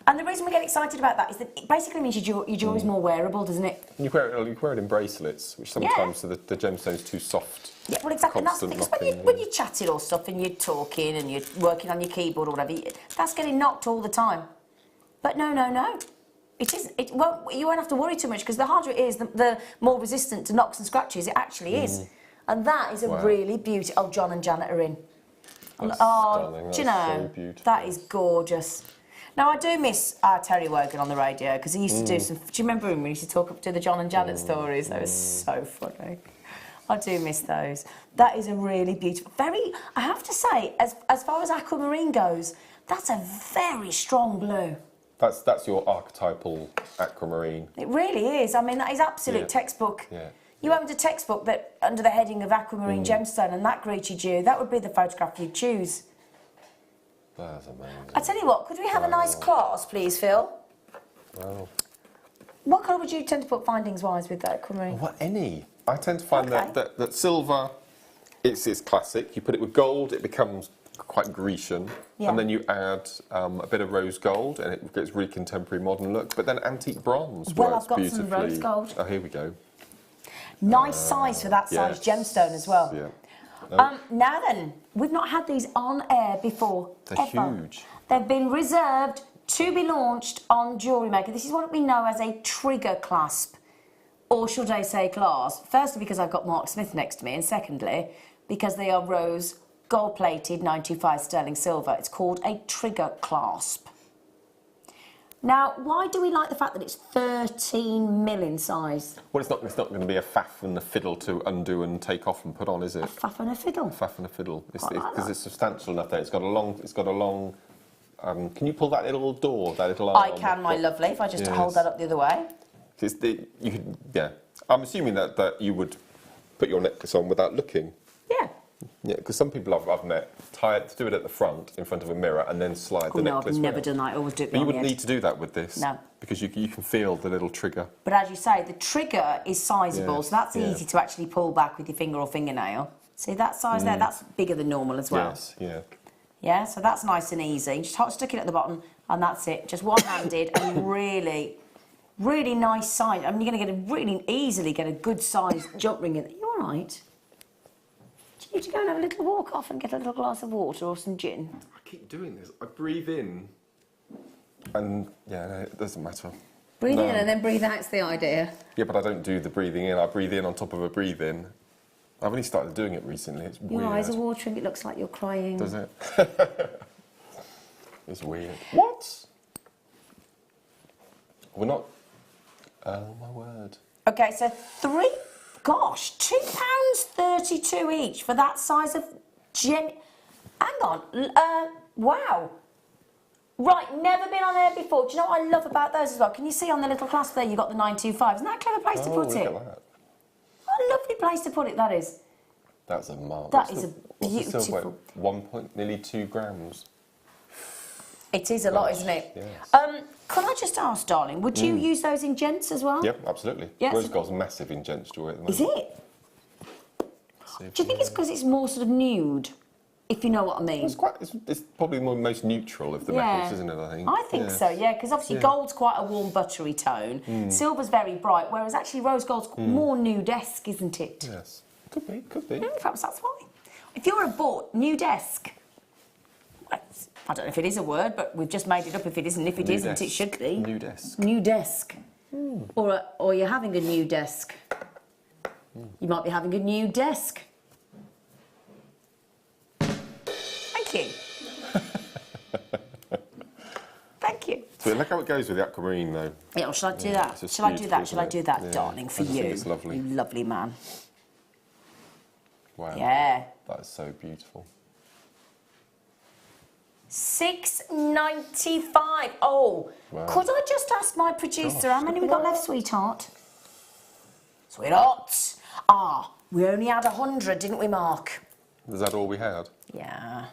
And the reason we get excited about that is that it basically means your jewellery's more wearable, doesn't it? You wear it in bracelets, which sometimes the gemstone's too soft. Yeah, well, exactly. And that's the thing. 'Cause when you're chatting or stuff and you're talking and you're working on your keyboard or whatever, that's getting knocked all the time. But no. It isn't. It won't. You won't have to worry too much because the harder it is, the more resistant to knocks and scratches it actually is. And that is a really beautiful. Oh, John and Janet are in. That's stunning. Do you know? So beautiful. That is gorgeous. Now, I do miss Terry Wogan on the radio because he used to do some... Do you remember him when he used to talk up to the John and Janet stories? That was so funny. I do miss those. That is a really beautiful... I have to say, as far as aquamarine goes, that's a very strong blue. That's your archetypal aquamarine. It really is. I mean, that is absolute textbook. Yeah. You opened a textbook that under the heading of aquamarine gemstone and that greeted you. That would be the photograph you'd choose. That's amazing. I tell you what, could we have a nice clasp, please, Phil? Wow. What colour would you tend to put findings-wise with that aquamarine? What, any? I tend to find that silver, it's classic. You put it with gold, it becomes quite Grecian. Yeah. And then you add a bit of rose gold, and it gets really contemporary modern look. But then antique bronze works beautifully. I've got some rose gold. Oh, here we go. Nice size for that size gemstone as well. Yeah. Now then, we've not had these on air before. They're huge. They've been reserved to be launched on Jewellery Maker. This is what we know as a trigger clasp, or should I say clasp. Firstly, because I've got Mark Smith next to me, and secondly, because they are rose gold-plated 925 sterling silver. It's called a trigger clasp. Now, why do we like the fact that it's 13 mil in size? Well, it's not going to be a faff and a fiddle to undo and take off and put on, is it? A faff and a fiddle. A faff and a fiddle. Because it's substantial enough there. It's got a long. Can you pull that little door? That little arm? I can, my lovely. If I just hold that up the other way. I'm assuming that you would put your necklace on without looking. Yeah. Yeah, because some people I've met do it at the front in front of a mirror and then slide the necklace. No, I've never round. done that. I always do it. But you wouldn't need to do that with this. No. Because you can feel the little trigger. But as you say, the trigger is sizable, so that's easy to actually pull back with your finger or fingernail. See that size there? That's bigger than normal as well. Yes, yeah. Yeah, so that's nice and easy. Just stick it at the bottom and that's it. Just one-handed and really, really nice size. I mean, you're going to really easily get a good size jump ring in there. You all right? Do you need to go and have a little walk off and get a little glass of water or some gin? I keep doing this. I breathe in and, no, it doesn't matter. Breathe in and then breathe out's the idea. Yeah, but I don't do the breathing in. I breathe in on top of a breathe in. I've only started doing it recently. It's weird. Your eyes are watering. It looks like you're crying. Does it? It's weird. What? We're not... Oh, my word. Okay, so £2.32 each for that size of Hang on. Wow. Right, never been on air before. Do you know what I love about those as well? Can you see on the little clasp there you've got the 925? Isn't that a clever place to put it? Look at that. What a lovely place to put it that is. That's a mark. That is a beautiful... Nearly 2 grams. It is a lot, isn't it? Yes. Can I just ask, darling, would you use those in gents as well? Yep, absolutely. Yes. Rose gold's massive in gents jewellery at the moment. Is it? Do you think it's because it's more sort of nude, if you know what I mean? It's probably the most neutral of the metals, isn't it, I think? I think so, yeah, because obviously gold's quite a warm, buttery tone. Silver's very bright, whereas actually rose gold's more nude-esque, isn't it? Yes. Could be, could be. Perhaps that's why. If you're a bought nude-esque, I don't know if it is a word, but we've just made it up if it isn't. If it isn't, it should be. Nude-esque. Nude-esque. Or you're having a new desk. You might be having a new desk. Thank you. So look how it goes with the Aquamarine, though. Yeah, well, shall I do that? Shall I do that? Shall I do that, darling, for you? It's lovely. You lovely man. Wow. Yeah. That is so beautiful. $6.95. Oh, wow. Could I just ask my producer how many we got left, sweetheart? Sweetheart. Ah, we only had 100, didn't we, Mark? Is that all we had? Yeah.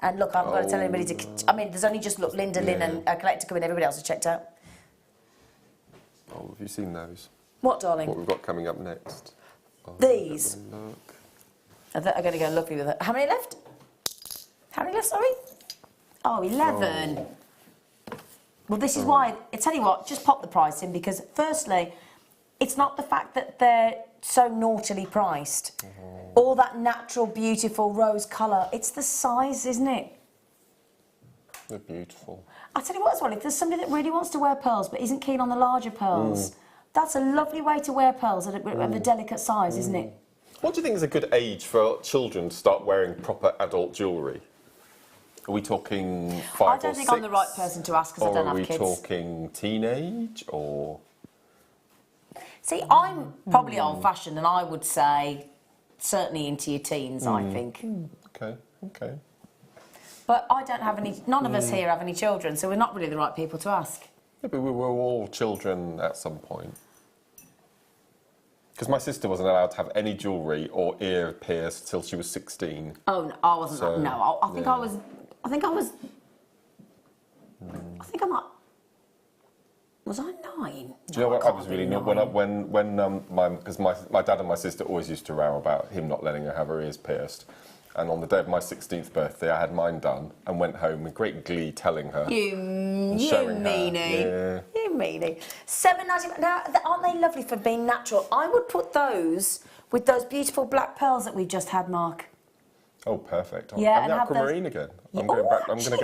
And look, I haven't got to tell anybody to... I mean, there's only just, look, Linda, Lynn and a collector come in. Everybody else has checked out. Oh, have you seen those? What, darling? What we've got coming up next? Oh, these. Look. I'm going to go lovely with it. How many left? How many left, sorry? Oh, 11. Oh. Well, this is why... I tell you what, just pop the price in because, firstly, it's not the fact that they're so naughtily priced. All that natural, beautiful rose colour. It's the size, isn't it? They're beautiful. I'll tell you what as well, if there's somebody that really wants to wear pearls but isn't keen on the larger pearls, that's a lovely way to wear pearls of a delicate size, isn't it? What do you think is a good age for children to start wearing proper adult jewellery? Are we talking 5 or 6? I don't think I'm the right person to ask because I don't have kids. Or are we talking teenage or...? See, I'm probably old-fashioned and I would say certainly into your teens, I think. Okay, okay. But I don't have any... None of us here have any children, so we're not really the right people to ask. Yeah, but we were all children at some point. Because my sister wasn't allowed to have any jewellery or ear pierced till she was 16. Oh, no, I wasn't. So, no, I think I was... I think I'm like... Was I 9? Do you know what? I was really not because my dad and my sister always used to row about him not letting her have her ears pierced. And on the day of my 16th birthday, I had mine done and went home with great glee telling her. You meanie. Yeah. You meanie. $7.95. Now, aren't they lovely for being natural? I would put those with those beautiful black pearls that we just had, Mark. Oh, perfect. Yeah, and the Aquamarine again. I'm going to go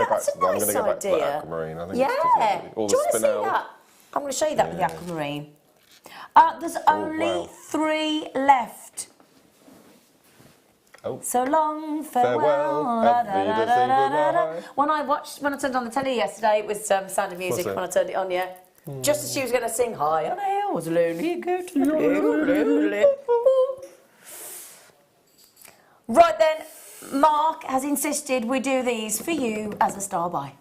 back to the Aquamarine. I think yeah. Or Do you want to the see that? I'm going to show you that with the Aquamarine. There's only 3 left. Oh. So long, farewell. When I turned on the telly yesterday, it was Sound of Music when I turned it on, yeah. Just as she was going to sing High on a Hill was lonely, go to the Right then, Mark has insisted we do these for you as a star buy.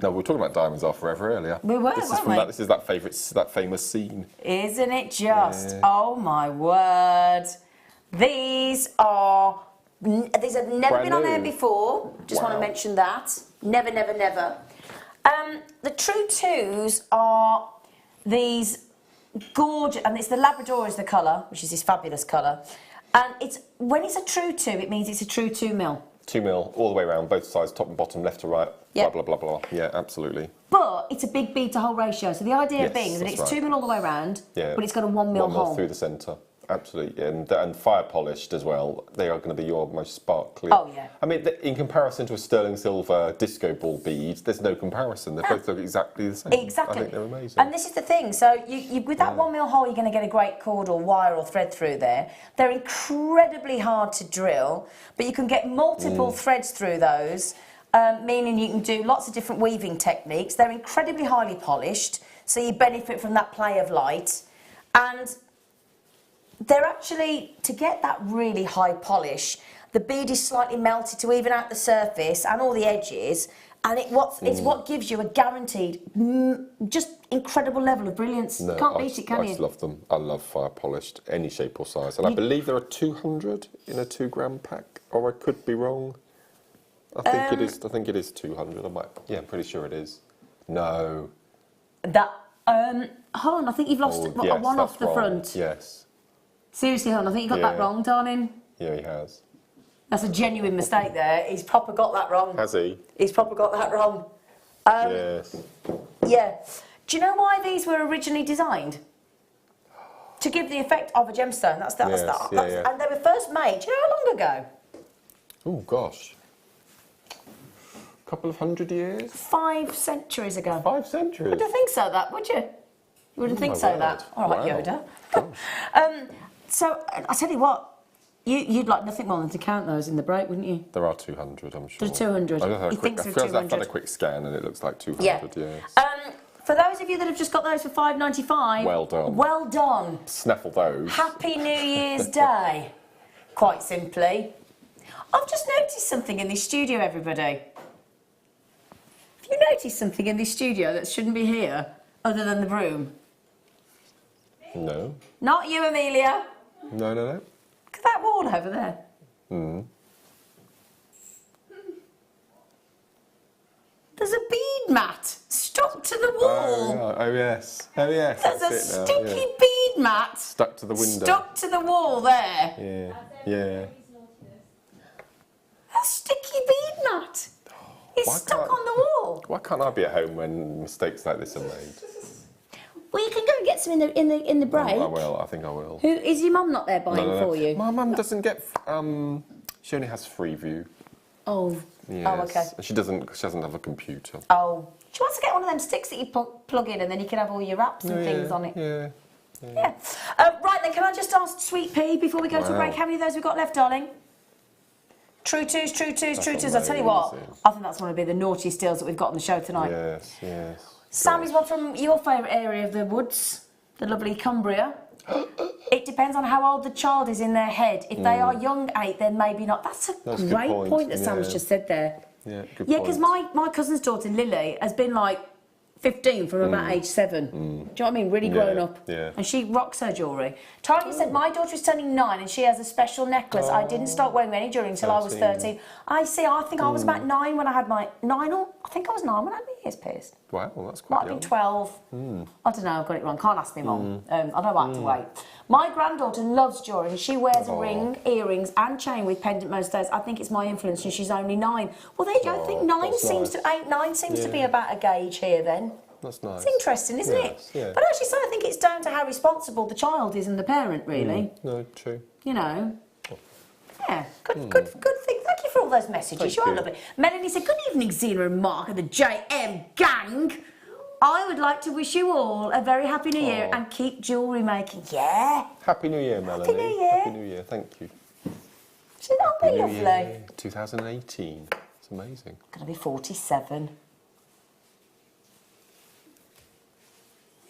No, we were talking about diamonds are forever earlier. We were, weren't we? This is that famous scene. Isn't it just? Yeah. Oh my word! These have never been on air before. Just want to mention that. Never, never, never. The True Twos are these gorgeous, and it's the Labrador is the colour, which is this fabulous colour. And when it's a True Two, it means it's a True 2 mil. 2 mil all the way around, both sides, top and bottom, left to right, blah, blah, blah, blah. Yeah, absolutely. But it's a big bead to hole ratio. So the idea being that it's 2 mil all the way around, but it's got a 1 mil hole. 1 mil through the centre. Absolutely, and fire polished as well. They are going to be your most sparkly. Oh yeah. I mean, in comparison to a sterling silver disco ball bead, there's no comparison. They both look exactly the same. Exactly. I think they're amazing. And this is the thing. So you with that 1 mil hole, you're going to get a great cord or wire or thread through there. They're incredibly hard to drill, but you can get multiple threads through those, meaning you can do lots of different weaving techniques. They're incredibly highly polished, so you benefit from that play of light, and they're actually, to get that really high polish, the bead is slightly melted to even out the surface and all the edges, and it's what gives you a guaranteed, just incredible level of brilliance. No, Can't beat it, can you? I just love them. I love fire polished, any shape or size. And I believe there are 200 in a 2-gram pack, or I could be wrong. I think it is. I think it is 200. I'm pretty sure it is. No. Hold on, I think you've lost one off the front. Yes. Seriously, hon, I think you got that wrong, darling. Yeah, he has. That's a genuine mistake there. He's proper got that wrong. Has he? He's proper got that wrong. Yes. Yeah. Do you know why these were originally designed? To give the effect of a gemstone. That's and they were first made, do you know how long ago? Oh, gosh. couple of 100 years? 5 centuries ago. 5 centuries? Wouldn't think so, that, would you? You wouldn't think so, word. that. All right, Wow. Yoda. So, I tell you what, you'd like nothing more than to count those in the break, wouldn't you? There are 200, I'm sure. There's 200. I He thinks feel there's as I've had 200. a quick scan and it looks like 200, Yeah. yes. For those of you that have just got those for $5.95, Well done. Well done. Snaffle those. Happy New Year's Day. Quite simply. I've just noticed something in this studio, everybody. Have you noticed something in this studio that shouldn't be here, other than the broom? No. Not you, Amelia. No. Look at that wall over there. There's a bead mat stuck to the wall. Oh yes. There's There's a sticky bead mat stuck to the window. stuck to the wall there. Yeah. A sticky bead mat. It's Why stuck can't- on the wall. Why can't I be at home when mistakes like this are made? Well, you can go and get some in the break. I will. I think I will. Who is your mum not there buying for you? My mum doesn't get. She only has Freeview. Oh. Yes. Oh, okay. And she doesn't have a computer. Oh. She wants to get one of them sticks that you plug in and then you can have all your wraps and things on it. Yeah. Yeah. Right then, can I just ask Sweet Pea before we go to a break, how many of those we've got left, darling? True twos. I tell you what, amazing. I think that's one of the naughtiest deals that we've got on the show tonight. Yes. Sammy's one from your favourite area of the woods, the lovely Cumbria. It depends on how old the child is in their head. If they are young 8, then maybe not. That's a great point that Sam's just said there. Yeah, good Yeah, because my cousin's daughter Lily has been like 15 from about age 7. Do you know what I mean? Really grown up. Yeah. And she rocks her jewellery. Tanya said, my daughter is turning 9 and she has a special necklace. I didn't start wearing any jewellery until I was 13. I see, I think I was about 9 when I had my... 9 or... I think I was 9 when I had my ears pierced. Wow, that's Might quite have young. been 12. I don't know, I've got it wrong. Can't ask me, Mum. I don't know, I have to wait. My granddaughter loves jewellery. She wears a ring, earrings and chain with pendant most days. I think it's my influence and she's only 9. Well, there you go. I think 9 seems to... 8, 9 seems to be about a gauge here then. That's nice. It's interesting, isn't it? Yeah. But actually, so I think it's down to how responsible the child is and the parent, really. No, true. You know. Yeah, good thing. Thank you for all those messages. You are lovely. Melanie said, good evening, Zena and Mark and the JM gang. I would like to wish you all a very happy new year and keep jewellery making. Yeah. Happy New Year, Melanie. New Year. Happy New Year, thank you. Isn't that New lovely? Year 2018. It's amazing. Going to be 47.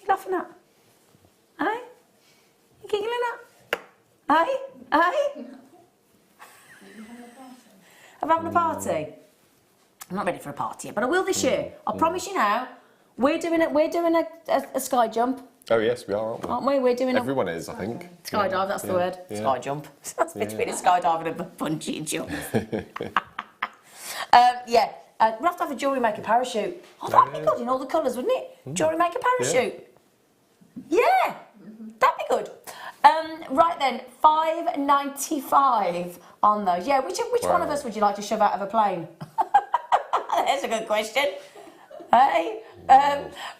Laughing at? Aye? You giggling at? Aye? Aye? I'm having a party. I'm not ready for a party yet, but I will this year. I promise you now. We're doing a sky jump, Oh yes, we are, aren't we? aren't we? We're doing Everyone is, I think. a skydive. That's the word. Yeah. Sky jump. That's between a skydive and a bungee jump. Yeah. We'll have to have a Jewellery Maker parachute. Oh, that'd be good in all the colours, wouldn't it? Jewellery Maker parachute. Yeah, that'd be good. Right then, $5.95 on those. Yeah, which one of us would you like to shove out of a plane? That's a good question. Hey,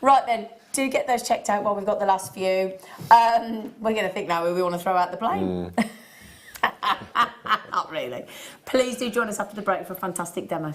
right then, do get those checked out while we've got the last few. We're going to think now we want to throw out the plane. Not really. Please do join us after the break for a fantastic demo.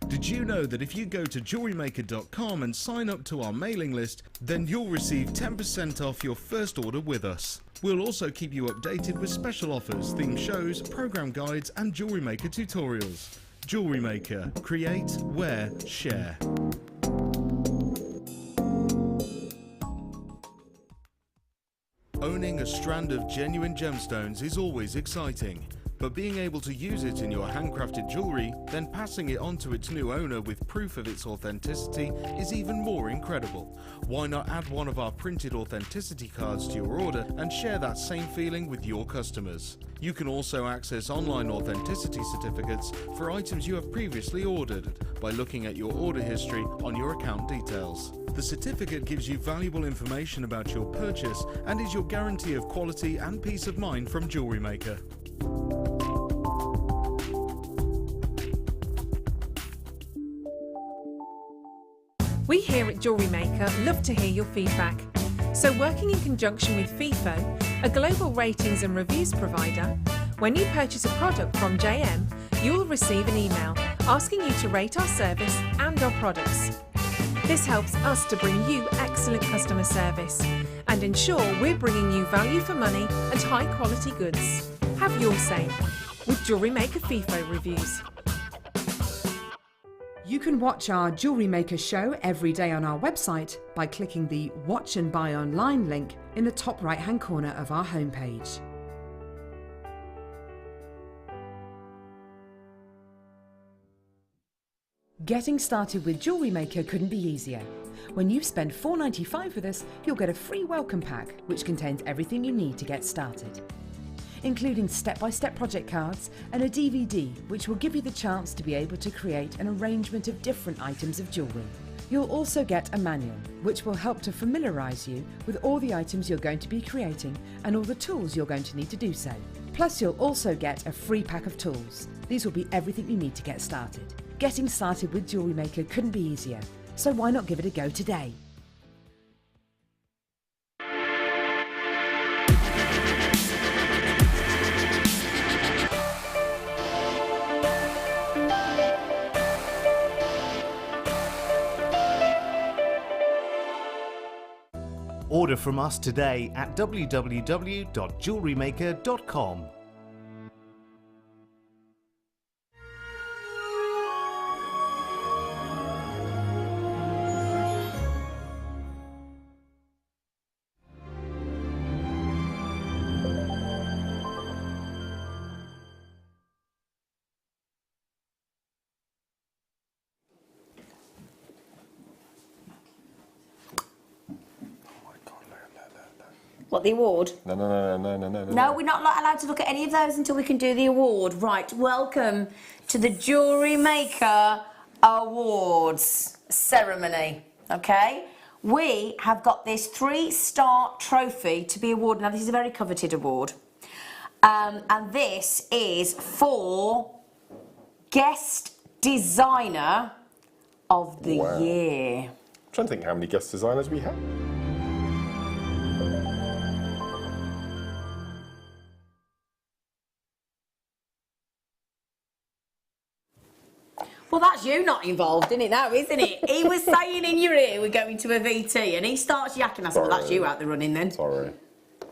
Did you know that if you go to JewelleryMaker.com and sign up to our mailing list, then you'll receive 10% off your first order with us. We'll also keep you updated with special offers, theme shows, program guides and Jewellery Maker tutorials. Jewellery Maker. Create, wear, share. Owning a strand of genuine gemstones is always exciting. But being able to use it in your handcrafted jewellery, then passing it on to its new owner with proof of its authenticity is even more incredible. Why not add one of our printed authenticity cards to your order and share that same feeling with your customers? You can also access online authenticity certificates for items you have previously ordered by looking at your order history on your account details. The certificate gives you valuable information about your purchase and is your guarantee of quality and peace of mind from Jewellery Maker. We here at Jewellery Maker love to hear your feedback. So working in conjunction with FIFO, A global ratings and reviews provider, when you purchase a product from JM, you will receive an email asking you to rate our service and our products. This helps us to bring you excellent customer service and ensure we're bringing you value for money and high quality goods. Have your say with Jewellery Maker FIFO reviews. You can watch our Jewellery Maker show every day on our website by clicking the Watch and Buy Online link in the top right-hand corner of our homepage. Getting started with Jewellery Maker couldn't be easier. When you spend $4.95 with us, you'll get a free welcome pack which contains everything you need to get started, including step-by-step project cards and a DVD which will give you the chance to be able to create an arrangement of different items of jewellery. You'll also get a manual which will help to familiarise you with all the items you're going to be creating and all the tools you're going to need to do so. Plus you'll also get a free pack of tools. These will be everything you need to get started. Getting started with Jewellery Maker couldn't be easier, so why not give it a go today? Order from us today at www.jewellerymaker.com. What, the award? No. No, we're not allowed to look at any of those until we can do the award. Right, welcome to the Jewellery Maker Awards ceremony, okay? We have got this 3-star trophy to be awarded. Now, this is a very coveted award. And this is for Guest Designer of the Year. I'm trying to think how many guest designers we have. Well, that's you not involved in it now, isn't it? He was saying in your ear we're going to a VT and he starts yakking. I said, well, that's you out the running then. Sorry.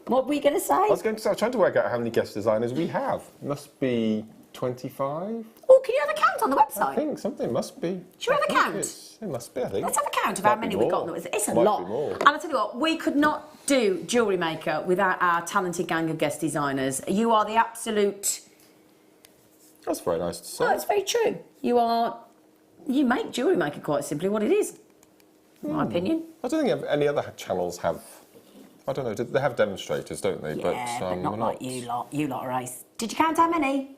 What were you going to say? I was trying to work out how many guest designers we have. Must be 25? Oh, can you have a count on the website? I think something must be. Should we have a count? It must be, I think. Let's have a count of how many we've got. It's a Might lot. be more. And I'll tell you what, we could not do Jewellery Maker without our talented gang of guest designers. You are the absolute... That's very nice to say. No, it's very true. You make Jewellery Maker quite simply what it is, in my opinion. I don't think any other channels have... I don't know, they have demonstrators, don't they? Yeah, but not we're like you lot. You lot are ace. Did you count how many?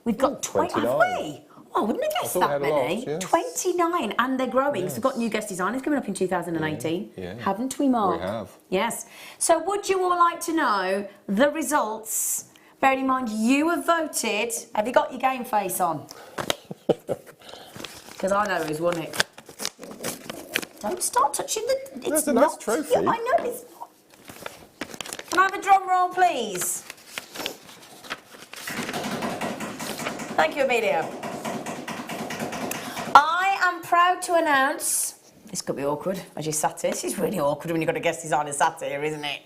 We've got 29. Have we? Oh, I wouldn't have guessed that many. Yes. 29, and they're growing. Yes. So we've got new guest designers coming up in 2018. Yeah. Haven't we, Mark? We have. Yes. So would you all like to know the results? Bearing in mind you have voted. Have you got your game face on? Because I know who's won it. Don't start touching the... That's a nice trophy. Yeah, I know it's not. Can I have a drum roll, please? Thank you, Emilio. I am proud to announce... This could be awkward, as you sat here. This is really awkward when you've got a guest designer sat here, isn't it?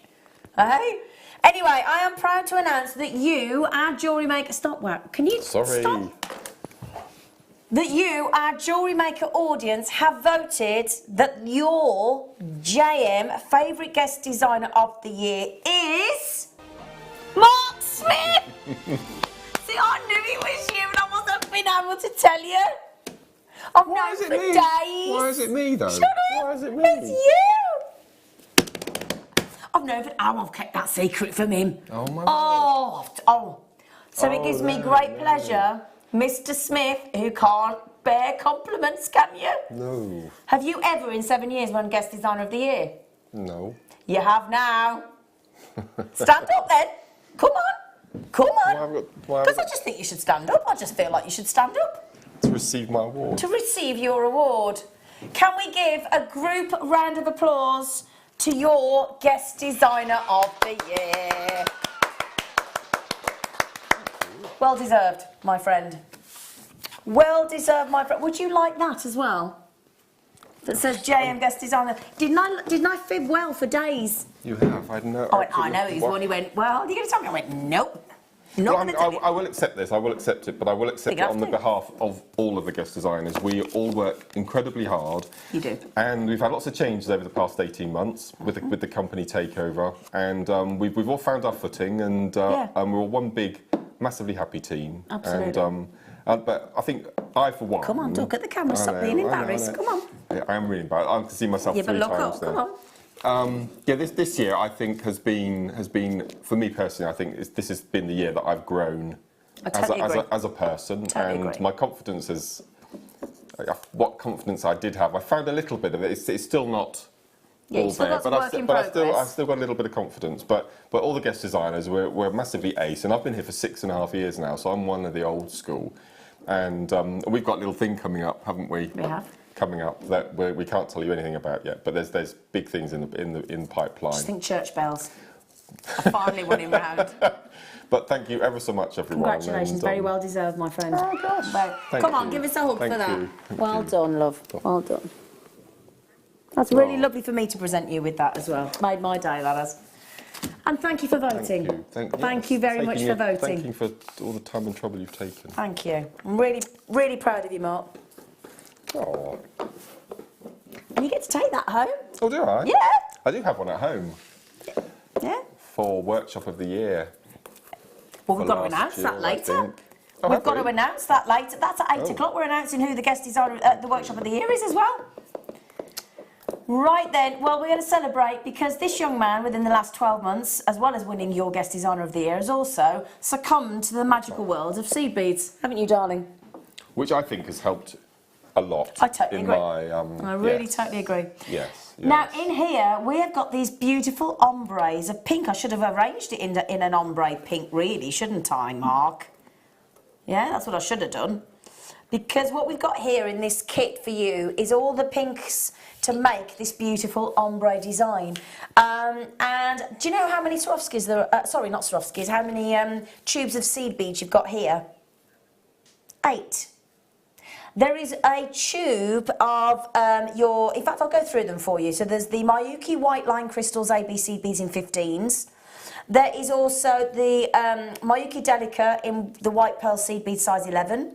Hey? Anyway, I am proud to announce that you, our Jewellery Maker... Stop, work. Can you stop? That you, our Jewellery Maker audience, have voted that your JM favourite guest designer of the year is... Mark Smith! See, I knew it was you and I wasn't being able to tell you. I've known for days. Why is it me, though? Shut up! Why is it me? It's you! I've known for... Oh, I've kept that secret from him. Oh, my Oh. So it gives me great pleasure... Mr. Smith, who can't bear compliments, can you? No. Have you ever in 7 years won Guest Designer of the Year? No. You have now. Stand up then. Come on. Come on. Because I just think you should stand up. I just feel like you should stand up. To receive my award. To receive your award. Can we give a group round of applause to your guest designer of the year. Well deserved, my friend. Well deserved, my friend. Would you like that as well? That says JM guest designer. Didn't I fib well for days? You have. I know. I know. He's one who went, well, you're going to tell me? I went, nope. I will accept this. I will accept it, but I will accept it on the behalf of all of the guest designers. We all work incredibly hard. You do. And we've had lots of changes over the past 18 months with the company takeover, and we've all found our footing, and we're all one big, massively happy team. Absolutely. But I think I, for one... Come on, look at the camera. Stop being embarrassed. Come on. I am really embarrassed. I can see myself 3 times Yeah, but look up. now. Come on. This year I think has been for me personally. I think this has been the year that I've grown as a person, and my confidence is what confidence I did have. I found a little bit of it. It's still not all there, but I've still got a little bit of confidence. But all the guest designers we're massively ace, and I've been here for 6.5 years now, so I'm one of the old school, and we've got a little thing coming up, haven't we? We have. Coming up that we can't tell you anything about yet, but there's big things in the pipeline. Just think church bells. I finally won him round. But thank you ever so much, everyone. Congratulations, and, very well deserved, my friend. Oh gosh. Come on, give us a hug for that. Thank Well you. done, love. Well done. That's really lovely for me to present you with that as well. Made my day, that has. And thank you for voting. Thank you very much for voting. Thank you for all the time and trouble you've taken. Thank you. I'm really, really proud of you, Mark. Oh. And you get to take that home. Oh, do I? Yeah. I do have one at home. Yeah. For Workshop of the Year. Well, we've got to announce that later. We've got to announce that later. That's at 8 o'clock. We're announcing who the guest designer at the Workshop of the Year is as well. Right then, well, we're going to celebrate because this young man, within the last 12 months, as well as winning your guest designer of the year, has also succumbed to the magical world of seed beads, haven't you, darling? Which I think has helped a lot. I totally agree. I really yes. totally agree. Yes. Now, in here, we have got these beautiful ombres of pink. I should have arranged it in an ombre pink, really, shouldn't I, Mark? Yeah, that's what I should have done. Because what we've got here in this kit for you is all the pinks to make this beautiful ombre design. And do you know how many Swarovskis there are? Sorry, not Swarovskis. How many tubes of seed beads you've got here? 8. There is a tube of in fact, I'll go through them for you. So there's the Miyuki White Line Crystals ABC beads in 15s. There is also the Miyuki Delica in the White Pearl Seed Bead size 11.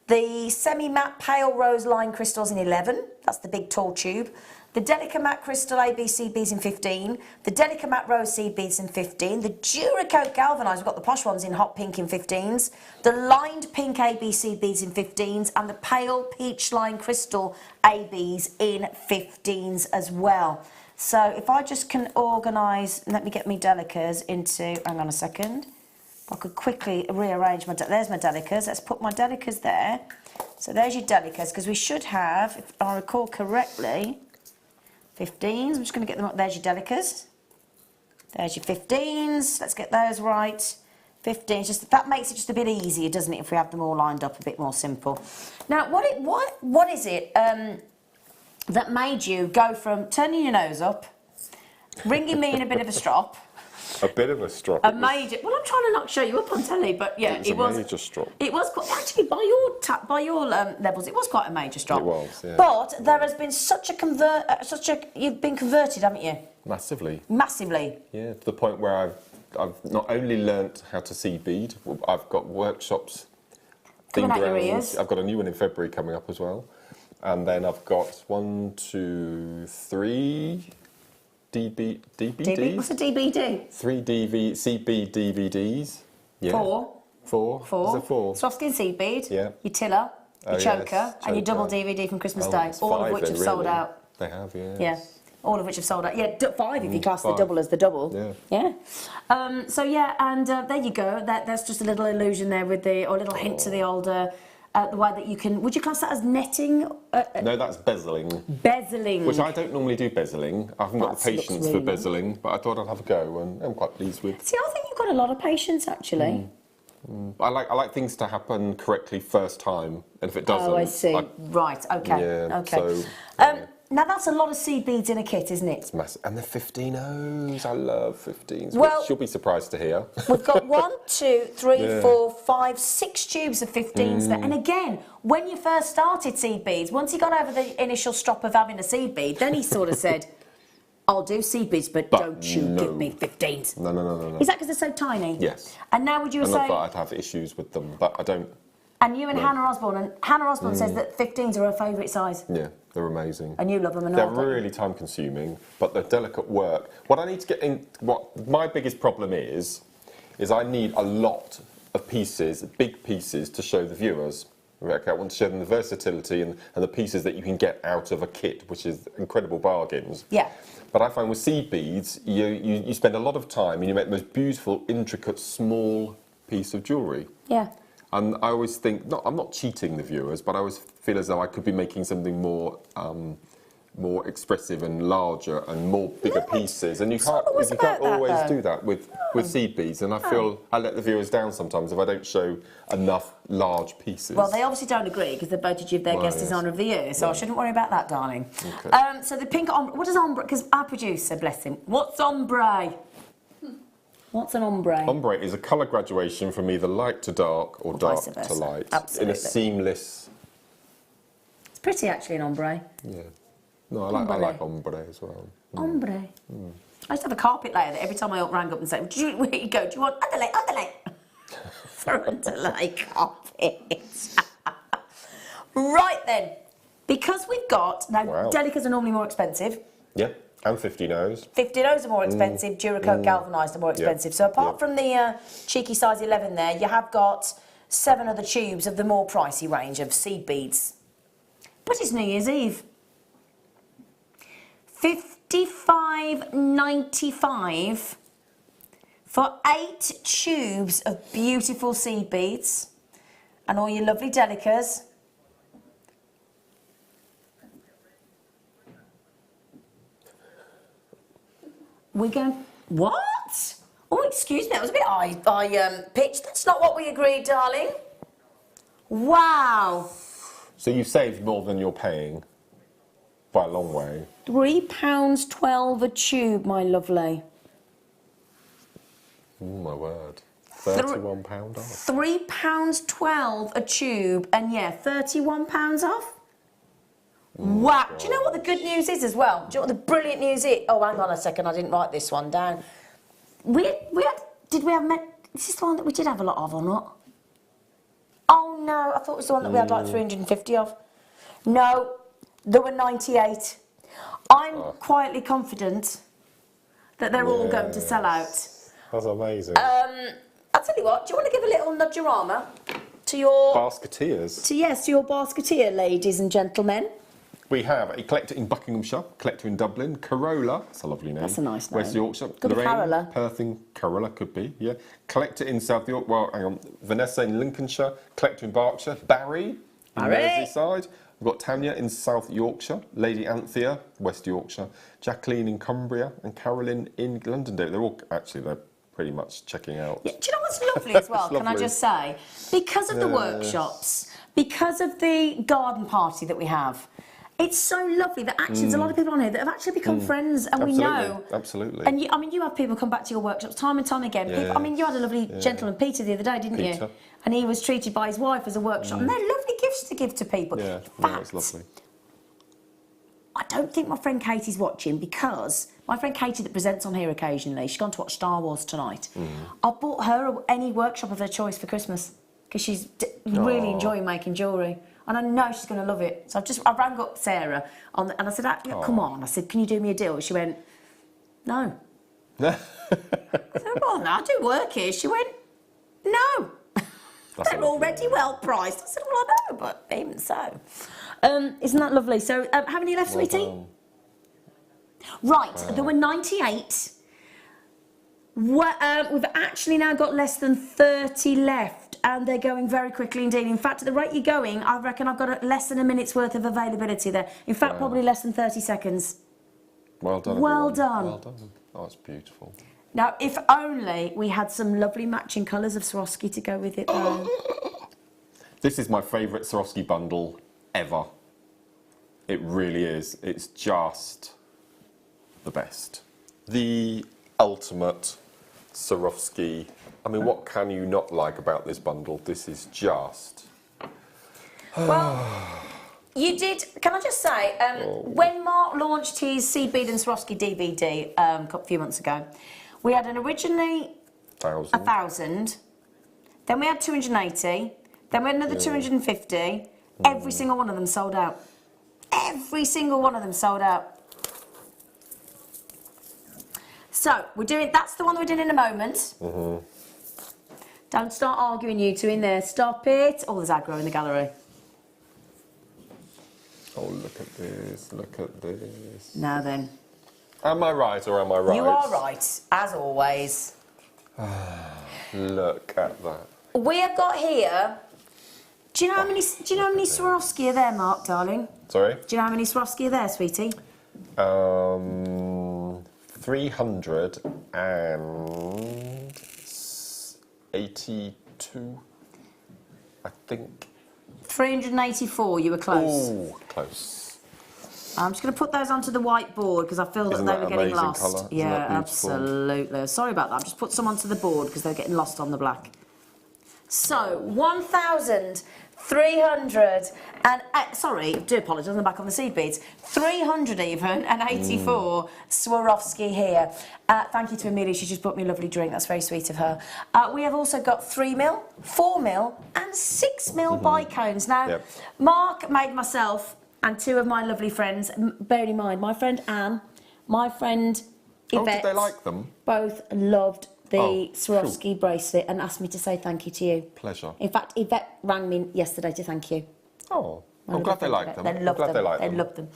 The Semi-Matte Pale Rose Line Crystals in 11. That's the big tall tube. The Delica Matte Crystal ABC beads in 15, the Delica Matte Rose Seed beads in 15, the Duracoat Galvanised, we've got the posh ones in hot pink in 15s, the Lined Pink ABC beads in 15s, and the Pale Peach Line Crystal ABs in 15s as well. So if I just can organise, let me get me Delicas into, hang on a second, if I could quickly rearrange my, there's my Delicas, let's put my Delicas there. So there's your Delicas, because we should have, if I recall correctly, 15s, I'm just going to get them up. There's your Delicas. There's your 15s. Let's get those right. 15s. Just that makes it just a bit easier, doesn't it? If we have them all lined up, a bit more simple. Now, what is it that made you go from turning your nose up, ringing me in a bit of a strop? A bit of a strop. A major. Well, I'm trying to not show you up on telly, but yeah, it was a major strop. It was quite, actually by your levels, it was quite a major strop. It was, yeah. But there has been you've been converted, haven't you? Massively. Massively. Yeah, to the point where I've not only learnt how to seed bead, I've got workshops coming themed out your around. ears. I've got a new one in February coming up as well, and then I've got 1, 2, 3. DVDs? What's a DVD? 3 seed bead DVDs. Yeah. 4. Is it 4? Swarovski and seed bead. Yeah. Your tiller, your choker, and your double DVD from Christmas Day. All of which have sold out. They have, yeah. Yeah. All of which have sold out. Yeah, 5 if you class the double as the double. Yeah. Yeah. So yeah, and there you go. That's just a little illusion there with or a little hint to the older. The way that you can, would you class that as netting? No, that's bezeling. Bezeling. Which I don't normally do bezeling. I haven't got the patience really for bezeling, but I thought I'd have a go, and I'm quite pleased with. See, I think you've got a lot of patience, actually. I like things to happen correctly first time, and if it doesn't... Oh, I see. right, okay. Yeah, okay. So, Now that's a lot of seed beads in a kit, isn't it? It's massive. And the 15Os. I love 15s. Well- which you'll be surprised to hear. We've got 1, 2, 3, Yeah. 4, 5, 6 tubes of 15s there. And again, when you first started seed beads, once he got over the initial strop of having a seed bead, then he sort of said, I'll do seed beads, but don't you give me 15s. No, no, no, no, no. Is that because they're so tiny? Yes. And now would you And say... not that I'd have issues with them, but I don't... And you and Hannah Osborne says that 15s are her favourite size. Yeah, they're amazing. And you love them and They're all, don't you? really time consuming, but they're delicate work. What I need to get in, what my biggest problem is I need a lot of pieces, big pieces, to show the viewers. Okay, I want to show them the versatility and the pieces that you can get out of a kit, which is incredible bargains. Yeah. But I find with seed beads, you spend a lot of time and you make the most beautiful, intricate, small piece of jewellery. Yeah. And I always think, I'm not cheating the viewers, but I always feel as though I could be making something more more expressive and larger and more bigger pieces. And you can't always do that with seed beads. And I feel I let the viewers down sometimes if I don't show enough large pieces. Well, they obviously don't agree because they're voted you their guest designer of the year, so I shouldn't worry about that, darling. Okay. So the pink ombre, what is ombre? Because our producer, bless him, what's ombre? What's an ombre? Ombre is a colour graduation from either light to dark or dark vice versa. to light. Absolutely. In a seamless... It's pretty, actually, an ombre. Yeah. No, I like ombre as well. Ombre. I used to have a carpet layer that every time I rang up and said, where you go? Do you want underlay? For underlay carpet. Right then. Because we've got... Now, Wow. Delicas are normally more expensive. Yeah, and 15Os. 15Os are more expensive, Duracoat galvanised are more expensive. So apart from the cheeky size 11 there, you have got 7 other tubes of the more pricey range of seed beads. But it's New Year's Eve. $55.95 for 8 tubes of beautiful seed beads and all your lovely Delicas. We're going, what? Oh, excuse me, that was a bit high pitched. That's not what we agreed, darling. Wow. So you've saved more than you're paying by a long way. £3.12 a tube, my lovely. Oh my word. £31 off. £3.12 a tube, and yeah, £31 off. Wow. Do you know what the good news is as well? Do you know what the brilliant news is? Oh, hang on a second, I didn't write this one down. Did we have, is this the one that we did have a lot of or not? Oh no, I thought it was the one that we had like 350 of. No, there were 98. I'm quietly confident that they're all going to sell out. That's amazing. I'll tell you what, do you want to give a little nudgerama to your... Basketeers. to your basketeer, ladies and gentlemen? We have a collector in Buckinghamshire, collector in Dublin, Corolla, that's a lovely name. That's a nice name. West Yorkshire, Could be Carolla. Perthing, Corolla could be, yeah. Collector in South York, well, hang on, Vanessa in Lincolnshire, collector in Berkshire, Barry in Merseyside. We've got Tanya in South Yorkshire, Lady Anthea, West Yorkshire, Jacqueline in Cumbria, and Carolyn in Londonderry. They're pretty much checking out. Yeah, do you know what's lovely as well, can I lovely. just say? Because of the workshops, because of the garden party that we have, it's so lovely that actually there's a lot of people on here that have actually become friends, and we know. Absolutely. And you have people come back to your workshops time and time again. Yeah. People, you had a lovely gentleman, Peter, the other day, didn't you? Peter. And he was treated by his wife as a workshop, and they're lovely gifts to give to people. Yeah, In no, fact, it's lovely. I don't think my friend Katie's watching, because my friend Katie that presents on here occasionally, she's gone to watch Star Wars tonight. I bought her any workshop of her choice for Christmas because she's really enjoying making jewellery. And I know she's going to love it. So I rang up Sarah and I said, come on. I said, can you do me a deal? She went, no. I said, well, no, I do work here. She went, no. They're already well priced. I said, well, I know, but even so. Isn't that lovely? So how many left, sweetie? Right, there were 98. We've actually now got less than 30 left, and they're going very quickly indeed. In fact, at the rate you're going, I reckon I've got less than a minute's worth of availability there. In fact, probably less than 30 seconds. Well done, Well everyone. done. Well done. Oh, it's beautiful. Now, if only we had some lovely matching colours of Swarovski to go with it, though. This is my favourite Swarovski bundle ever. It really is. It's just the best. The ultimate Swarovski. I mean, what can you not like about this bundle? This is just... Well, you did, can I just say, when Mark launched his Seed Bead and Swarovski DVD a few months ago, we had an originally 1,000, then we had 280, then we had another 250. Every single one of them sold out. Every single one of them sold out. So, we're doing, that's the one we're doing in a moment. Don't start arguing, you two in there. Stop it. Oh, there's aggro in the gallery. Oh, look at this, look at this. Now then. Am I right or am I right? You are right, as always. Look at that. We have got here. Do you know how many Swarovski are there, Mark, darling? Sorry? Do you know how many Swarovski are there, sweetie? 382, I think. 384, you were close. Oh, close. I'm just going to put those onto the whiteboard because I feel that they were getting lost. Colour? Yeah, absolutely. Sorry about that. I've just put some onto the board because they're getting lost on the black. So, 1,300 and... sorry, I do apologise, I'm back on the seed beads. 300 even and 84 Swarovski here. Thank you to Amelia, she just brought me a lovely drink. That's very sweet of her. We have also got 3mm, 4mm and 6mm bicones. Now, Mark made myself and two of my lovely friends, bearing in mind, my friend Anne, my friend Yvette. Oh, did they like them? Both loved the Swarovski bracelet and asked me to say thank you to you. Pleasure. In fact, Yvette rang me yesterday to thank you. Oh, I'm glad they liked them. They loved them. They loved them.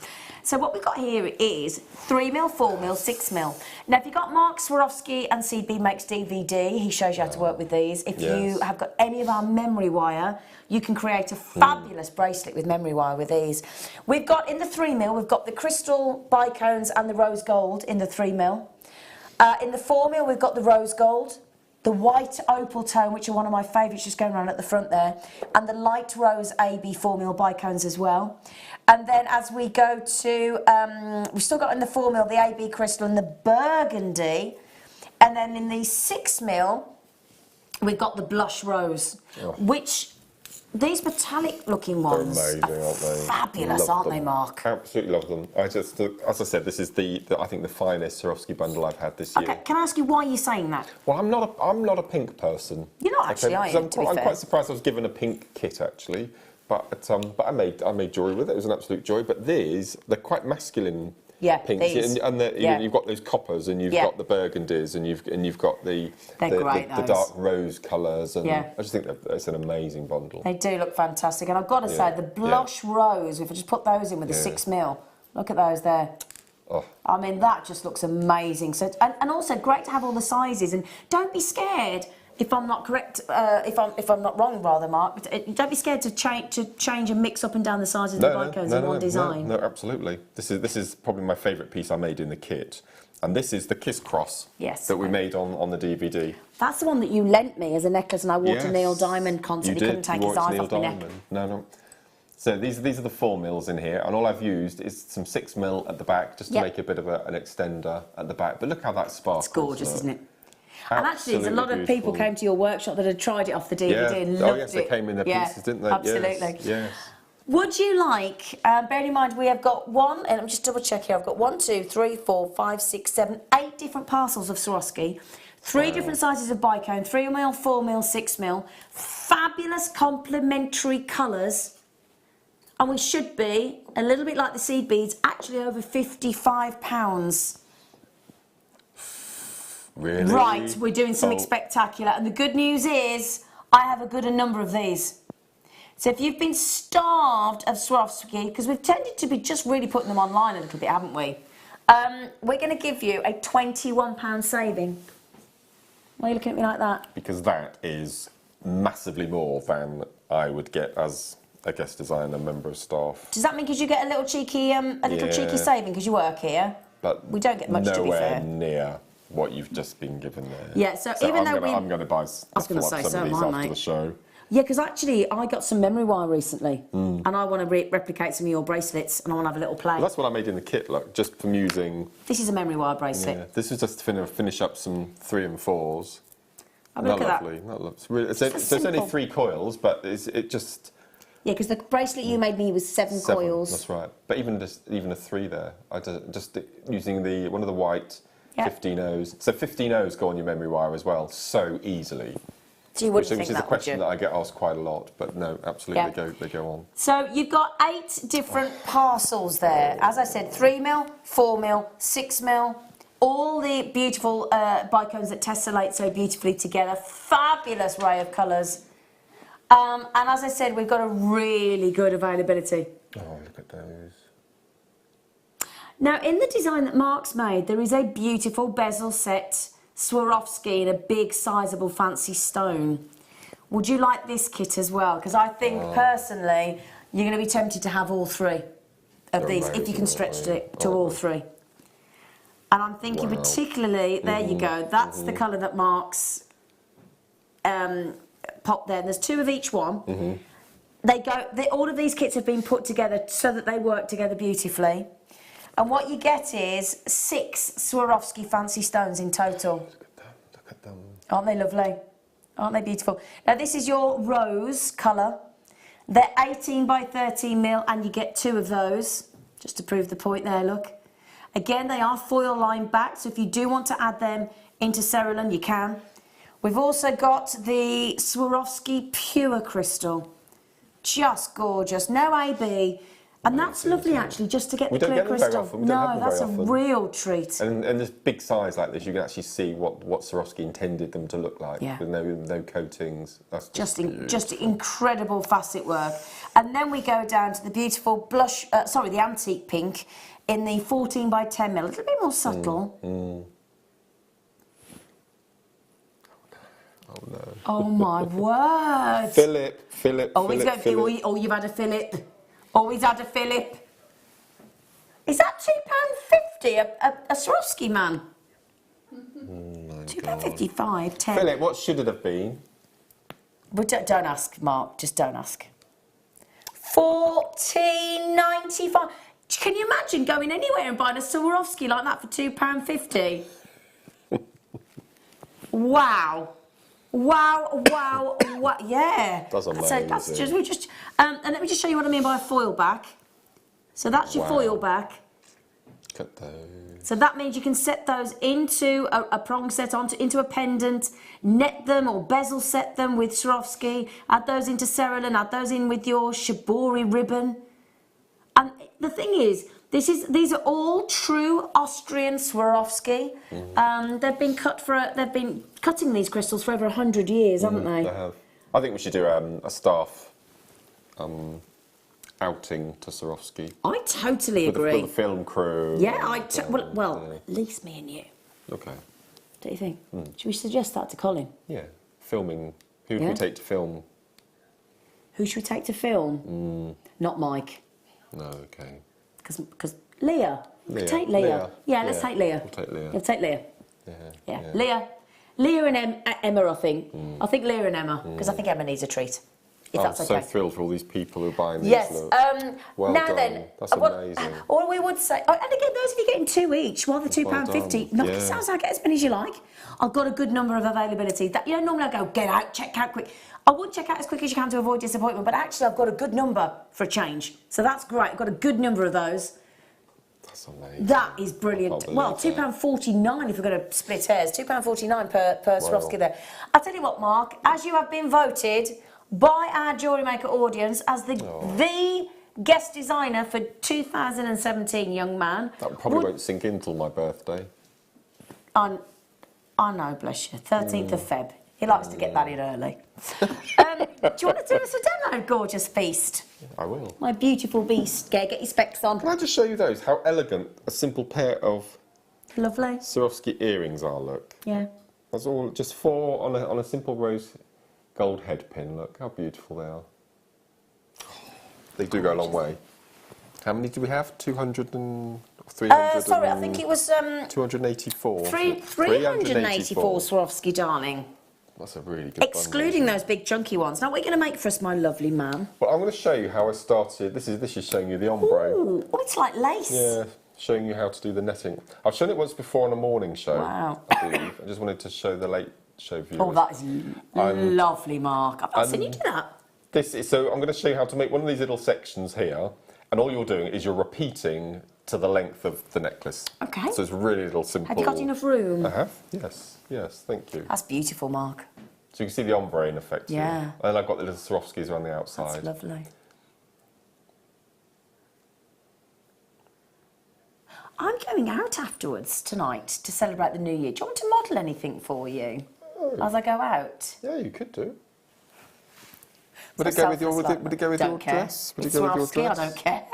So what we've got here is 3mm, 4mm, 6mm. Now, if you've got Mark Swarovski and Seed Bead Makes DVD, he shows you how to work with these. If you have got any of our memory wire, you can create a fabulous bracelet with memory wire with these. We've got, in the 3mm, we've got the crystal bicones and the rose gold in the 3mm. In the 4mm, we've got the rose gold, the white opal tone, which are one of my favourites, just going around at the front there, and the light rose AB 4mm bicones as well. And then as we go to, we've still got in the 4mm the AB crystal and the burgundy, and then in the 6mm, we've got the blush rose, which... These metallic looking ones amazing, aren't they? Fabulous, aren't they, Mark? Absolutely love them. I just, as I said, this is I think the finest Swarovski bundle I've had this year. Okay, can I ask you why you're saying that? Well, I'm not a pink person. You're not actually, are you? I'm quite surprised I was given a pink kit actually, but I made jewellery with it. It was an absolute joy. But these, they're quite masculine. Yeah, pinks. And you've got those coppers, and you've got the burgundies, and you've got the dark rose colours, and I just think it's an amazing bundle. They do look fantastic, and I've got to say the blush rose. If I just put those in with the 6mm, look at those there. Oh. I mean, that just looks amazing. So and also great to have all the sizes, and don't be scared. If I'm not correct, if I'm not wrong, rather, Mark, don't be scared to change and mix up and down the sizes of the bicones in one design. No, absolutely. This is probably my favourite piece I made in the kit, and this is the Kiss Cross that we made on the DVD. That's the one that you lent me as a necklace, and I wore to Neil Diamond concert. He couldn't take his eyes off my neck. No. So these are the 4mm in here, and all I've used is some 6mm at the back just to make a bit of an extender at the back. But look how that sparkles. It's gorgeous, isn't it? And actually, there's a lot of people came to your workshop that had tried it off the DVD and loved it. They came in their pieces, didn't they? Absolutely. Yes. Would you like, bearing in mind we have got one, and I'm just double check here, I've got 1, 2, 3, 4, 5, 6, 7, 8 different parcels of Swarovski, 3 different sizes of bicone, 3mm, 4mm, 6mm, fabulous complementary colours, and we should be, a little bit like the seed beads, actually over £55. Really? Right, we're doing something spectacular. And the good news is, I have a good number of these. So if you've been starved of Swarovski, because we've tended to be just really putting them online a little bit, haven't we? We're going to give you a £21 saving. Why are you looking at me like that? Because that is massively more than I would get as a guest designer, member of staff. Does that mean because you get a little cheeky saving because you work here? But we don't get much, to be fair. Nowhere near what you've just been given there. Yeah, so even though I'm going to buy some of these after the show. Yeah, because actually I got some memory wire recently, and I want to replicate some of your bracelets, and I want to have a little play. Well, that's what I made in the kit, look, just from using... This is a memory wire bracelet. Yeah, this is just to finish up some 3 and 4s. Have a look at lovely. that. That looks really... So Just it's only simple. 3 coils, but it just... Yeah, because the bracelet you made me was 7 coils. That's right. But even a 3 there. I just using one of the white 15 O's. So 15 O's go on your memory wire as well, so easily. So you wouldn't Which think is that, a question would that you? I get asked quite a lot, but no, absolutely they go on. So you've got 8 different parcels there. As I said, 3mm, 4mm, 6mm, all the beautiful bicones that tessellate so beautifully together. Fabulous array of colours. And as I said, we've got a really good availability. Oh, look at those. Now, in the design that Mark's made, there is a beautiful bezel set Swarovski in a big, sizable, fancy stone. Would you like this kit as well? Because I think, personally, you're going to be tempted to have all 3 of these, if you can stretch it to all 3. And I'm thinking particularly, there you go, that's the colour that Mark's popped there. And there's 2 of each one. All of these kits have been put together so that they work together beautifully. And what you get is 6 Swarovski fancy stones in total. Look at them. Aren't they lovely? Aren't they beautiful? Now this is your rose colour. They're 18 by 13 mil, and you get 2 of those, just to prove the point there, look. Again, they are foil lined back, so if you do want to add them into cerulean, you can. We've also got the Swarovski Pure Crystal. Just gorgeous, no AB. And that's lovely, actually, just to get the clear crystal. No, that's a real treat. And this big size like this, you can actually see what Swarovski intended them to look like. Yeah. With no coatings. That's just incredible facet work. And then we go down to the beautiful blush, the antique pink in the 14 by 10 mil, a little bit more subtle. Oh no. Oh my word. Philip. Always go, Philip. oh, you've had a Philip. Always had a Philip. Is that £2.50 a Swarovski man? £2.55, 10. Philip, what should it have been? But don't ask, Mark. Just don't ask. £14.95. Can you imagine going anywhere and buying a Swarovski like that for £2.50? Wow. Wow, yeah. That's amazing. So that's just, and let me just show you what I mean by a foil back. So that's your foil back. Look at those. So that means you can set those into a prong set, into a pendant, net them or bezel set them with Swarovski, add those into cerulean, add those in with your shibori ribbon. And the thing is, these are all true Austrian Swarovski. They've been cutting these crystals for over 100 years, haven't they? They have. I think we should do a staff outing to Swarovski. I totally agree. With the film crew. Yeah, at least me and you. Okay. Don't you think? Should we suggest that to Colin? Yeah. Filming. Who can we take to film? Who should we take to film? Not Mike. No, okay. Because Leah. Take Leah. Yeah, let's take Leah. We'll take Leah. We'll take Leah. Yeah. Leah and Emma, I think. I think Leah and Emma, because I think Emma needs a treat. If that's okay. I'm so thrilled for all these people who are buying these. Yes. Well now done. then, That's amazing. All we would say, and again, those of you getting 2 each, well, the £2.50, knock yourselves out, get as many as you like. I've got a good number of availability. That normally I go, get out, check out quick. I would check out as quick as you can to avoid disappointment, but actually I've got a good number for a change. So that's great. I've got a good number of those. That's amazing. That is brilliant. Well, £2.49 if we're going to split hairs. £2.49 per Swarovski there. I'll tell you what, Mark, as you have been voted by our Jewellery Maker audience as the guest designer for 2017, young man. That probably won't sink in till my birthday. I know, bless you. 13th of Feb. He likes to get that in early. Do you want to do us a demo, gorgeous beast? I will. My beautiful beast. Get your specs on. Can I just show you those? How elegant a simple pair of Lovely. Swarovski earrings are, look. Yeah. That's all, just 4 on a simple rose gold head pin. Look how beautiful they are. They do go a long way. How many do we have? 200 and 300? Sorry, I think it was 284. 384 Swarovski, darling. That's a really good Excluding bundle. those big chunky ones. Now, what are you going to make for us, my lovely man? Well, I'm going to show you how I started. This is showing you the ombre. Ooh, oh, it's like lace. Yeah, showing you how to do the netting. I've shown it once before on a morning show. Wow. I believe. I just wanted to show the late show viewers. Oh, that is lovely, Mark. I've not seen you do that. So I'm going to show you how to make one of these little sections here, and all you're doing is you're repeating to the length of the necklace. Okay. So it's really little simple. Have you got enough room? I have. Yes, thank you. That's beautiful, Mark. So you can see the ombre in effect. Yeah. Here. And I've got the little Swarovskis around the outside. That's lovely. I'm going out afterwards tonight to celebrate the new year. Do you want me to model anything for you as I go out? Yeah, you could do. Would it go with your dress? Would it go with your dress? I don't care.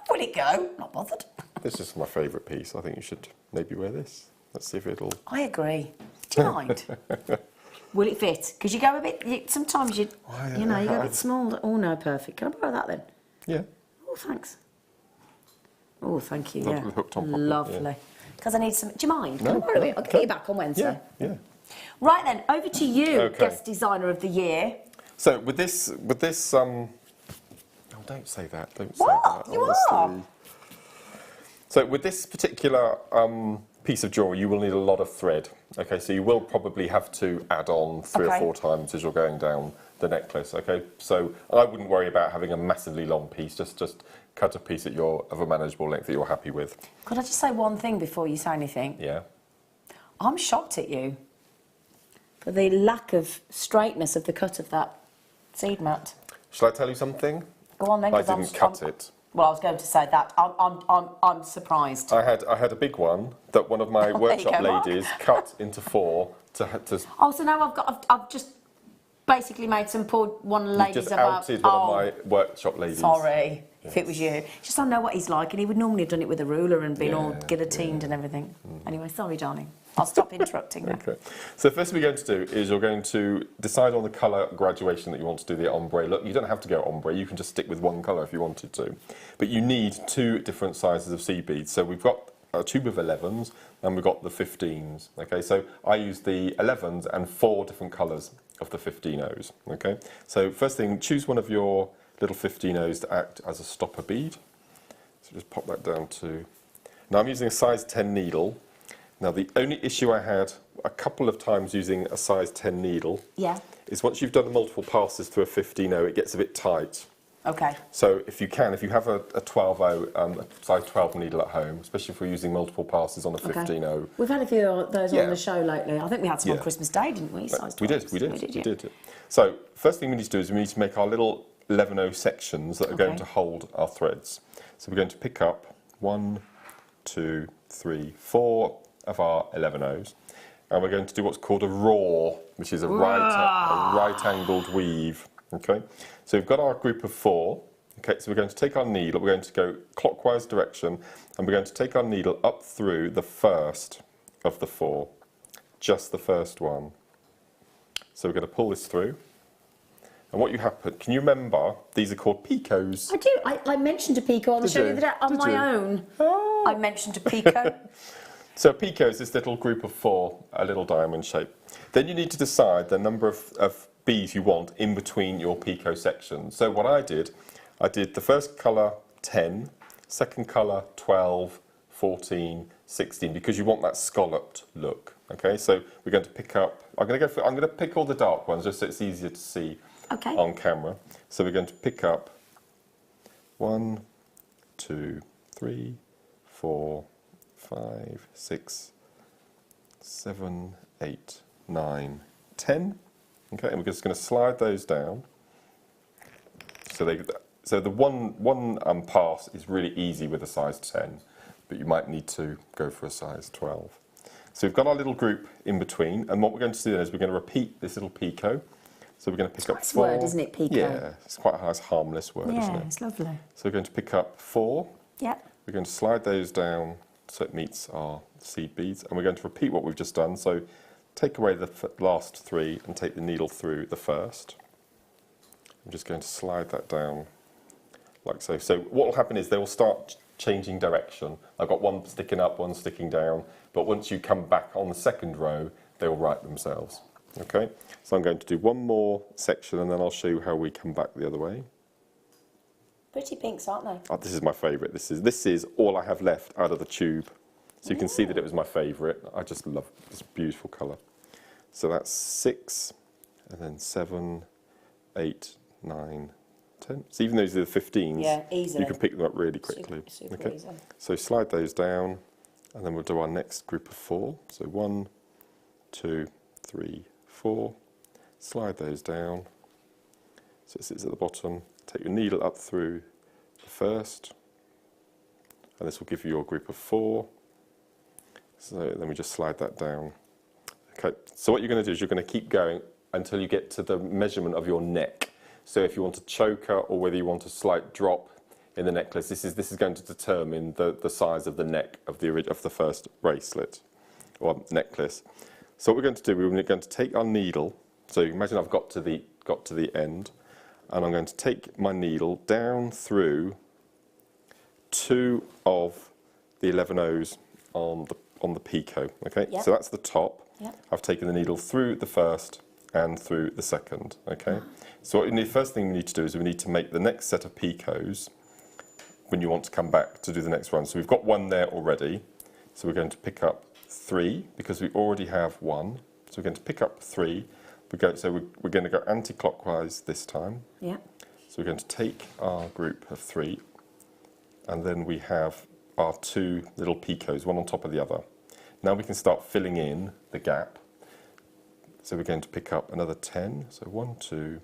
Will it go? Not bothered. This is my favourite piece. I think you should maybe wear this. Let's see if it'll... I agree. Do you mind? Will it fit? Because you go a bit... sometimes you go a bit small. Oh, no, perfect. Can I borrow that then? Yeah. Oh, thanks. Oh, thank you, Not yeah. hooked on properly, Lovely. Because I need some... Do you mind? No, Can I borrow it? I'll get you back on Wednesday. Yeah. Right then, over to you, Okay. guest designer of the year. So with this, oh, don't say that. Don't say What? that. You honestly. So with this particular piece of jewellery, you will need a lot of thread. Okay, so you will probably have to add on 3 or 4 times as you're going down the necklace. Okay, so I wouldn't worry about having a massively long piece. Just cut a piece of a manageable length that you're happy with. Could I just say one thing before you say anything? Yeah. I'm shocked at you for the lack of straightness of the cut of that seed mat. Shall I tell you something? Go on then. I 'cause didn't cut it. Well, I was going to say that. I'm surprised. I had a big one that one of my workshop go, Mark. ladies cut into 4 to Oh, so now I've just basically made some poor one lady's just about. outed one of my workshop ladies. Sorry, if it was you. It's just I know what he's like, and he would normally have done it with a ruler and been all Yeah, guillotined and everything. Anyway, sorry, darling. I'll stop interrupting now. Okay. So first we're going to do is you're going to decide on the colour graduation that you want to do the ombre look. You don't have to go ombre, you can just stick with one colour if you wanted to. But you need 2 different sizes of seed beads. So we've got a tube of 11s and we've got the 15s. Okay, so I use the 11s and 4 different colours of the 15Os. Okay, so first thing, choose one of your little 15Os to act as a stopper bead. So just pop that down to... Now I'm using a size 10 needle. Now the only issue I had a couple of times using a size 10 needle is once you've done multiple passes through a 15O, it gets a bit tight. Okay. So if you have a 12O, a size 12 needle at home, especially if we're using multiple passes on a 15O. We've had a few of those on the show lately. I think we had some on Yeah. Christmas Day, didn't we? Size We 12s. did. We did. So first thing we need to do is we need to make our little 11O sections that are going to hold our threads. So we're going to pick up 1, 2, 3, 4 of our 11Os, and we're going to do what's called a raw, which is a right-angled weave. Okay, so we've got our group of 4. Okay, so we're going to take our needle, we're going to go clockwise direction, and we're going to take our needle up through the first of the 4, just the first one. So we're going to pull this through. And what you happen, can you remember, these are called picos. I do. I mentioned a picot on the show the other day on my own. I mentioned a picot. So a picot is this little group of 4, a little diamond shape. Then you need to decide the number of beads you want in between your picot sections. So what I did the first colour 10, second colour 12, 14, 16, because you want that scalloped look. Okay, so we're going to pick up, I'm going to pick all the dark ones just so it's easier to see on camera. So we're going to pick up 1, 2, 3, 4, 5, 6, 7, 8, 9, 10. Okay, and we're just going to slide those down. So the one pass is really easy with a size 10, but you might need to go for a size 12. So we've got our little group in between, and what we're going to do then is we're going to repeat this little picot. So we're going to pick up 4. Nice word, isn't it, picot? Yeah, it's quite a nice, harmless word, isn't it? Yeah, it's lovely. So we're going to pick up 4. Yeah. We're going to slide those down so it meets our seed beads, and we're going to repeat what we've just done. So take away the last 3 and take the needle through the first. I'm just going to slide that down like so. So what will happen is they will start changing direction. I've got one sticking up, one sticking down, but once you come back on the second row, they will right themselves. Okay, so I'm going to do one more section and then I'll show you how we come back the other way. Pretty pinks, aren't they? Oh, this is my favourite. This is all I have left out of the tube. So you can see that it was my favourite. I just love this beautiful colour. So that's 6, and then 7, 8, 9, 10. So even though these are the 15s, yeah, easily. you can pick them up really quickly. Super easy. So slide those down, and then we'll do our next group of 4. So 1, 2, 3, 4. Slide those down. So it sits at the bottom. Take your needle up through the first, and this will give you your group of 4. So then we just slide that down. Okay, so what you're going to do is you're going to keep going until you get to the measurement of your neck. So if you want a choker or whether you want a slight drop in the necklace, this is going to determine the size of the neck of the first bracelet or necklace. So what we're going to do, we're going to take our needle. So you imagine I've got to the end, and I'm going to take my needle down through 2 of the 11 O's on the picot. Okay, yep. So that's the top. Yep. I've taken the needle through the first and through the second. Okay, so the first thing we need to do is we need to make the next set of picots when you want to come back to do the next one. So we've got one there already. So we're going to pick up 3 because we already have 1. So we're going to pick up 3. We're going to go anti-clockwise this time. Yeah. So we're going to take our group of 3, and then we have our 2 little picots, one on top of the other. Now we can start filling in the gap. So we're going to pick up another 10. So 1, 2,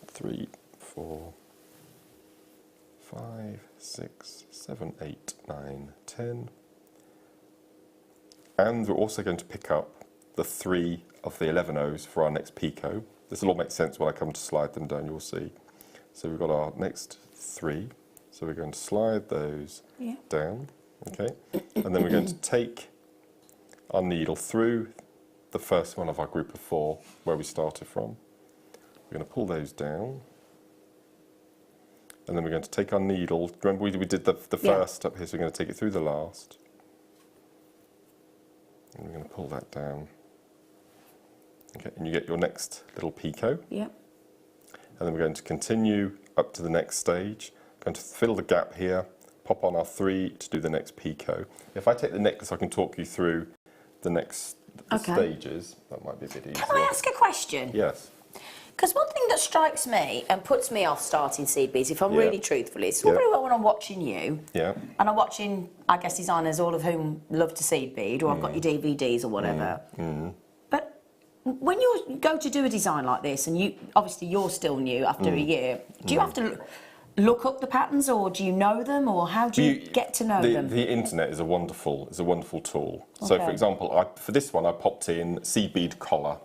3, 4, 5, 6, 7, 8, 9, 10. And we're also going to pick up the 3 of the 11 O's for our next picot. This will all make sense when I come to slide them down, you'll see. So we've got our next 3. So we're going to slide those down, okay? And then we're going to take our needle through the first one of our group of 4, where we started from. We're going to pull those down. And then we're going to take our needle, remember we did the first up here, so we're going to take it through the last. And we're going to pull that down. Okay, and you get your next little picot. Yeah. And then we're going to continue up to the next stage. Going to fill the gap here, pop on our 3 to do the next picot. If I take the necklace, I can talk you through the next stages. That might be a bit easier. Can I ask a question? Yes. Because one thing that strikes me and puts me off starting seed beads, if I'm really truthful, it's all very well when I'm watching you, and I'm watching, I guess, designers, all of whom love to seed bead, or I've got your DVDs or whatever. But when you go to do a design like this, and obviously you're still new after a year, do you have to look up the patterns, or do you know them, or how do you get to know them? The internet is a wonderful tool. So, for example, for this one, I popped in seed bead collar.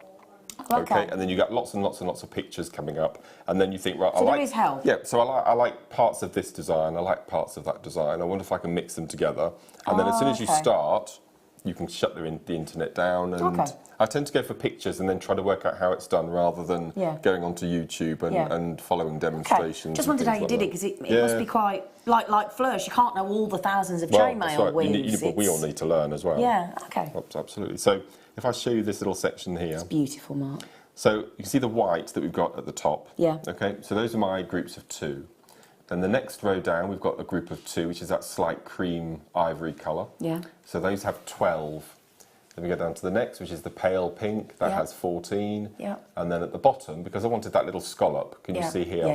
Okay, and then you get lots and lots and lots of pictures coming up, and then you think, right, so there is help. Yeah, so I like parts of this design, I like parts of that design. I wonder if I can mix them together, and then as soon as you start, you can shut the internet down. And I tend to go for pictures and then try to work out how it's done, rather than going onto YouTube and following demonstrations. Just wondered how you did it, because it must be quite like Flourish. You can't know all the thousands of chainmail weaves. But we all need to learn as well. Yeah. Okay. Absolutely. So if I show you this little section here. It's beautiful, Mark. So you can see the white that we've got at the top. Yeah. Okay, so those are my groups of 2. Then the next row down, we've got a group of 2, which is that slight cream ivory colour. Yeah. So those have 12. Then we go down to the next, which is the pale pink, that has 14. Yeah. And then at the bottom, because I wanted that little scallop, can you see here?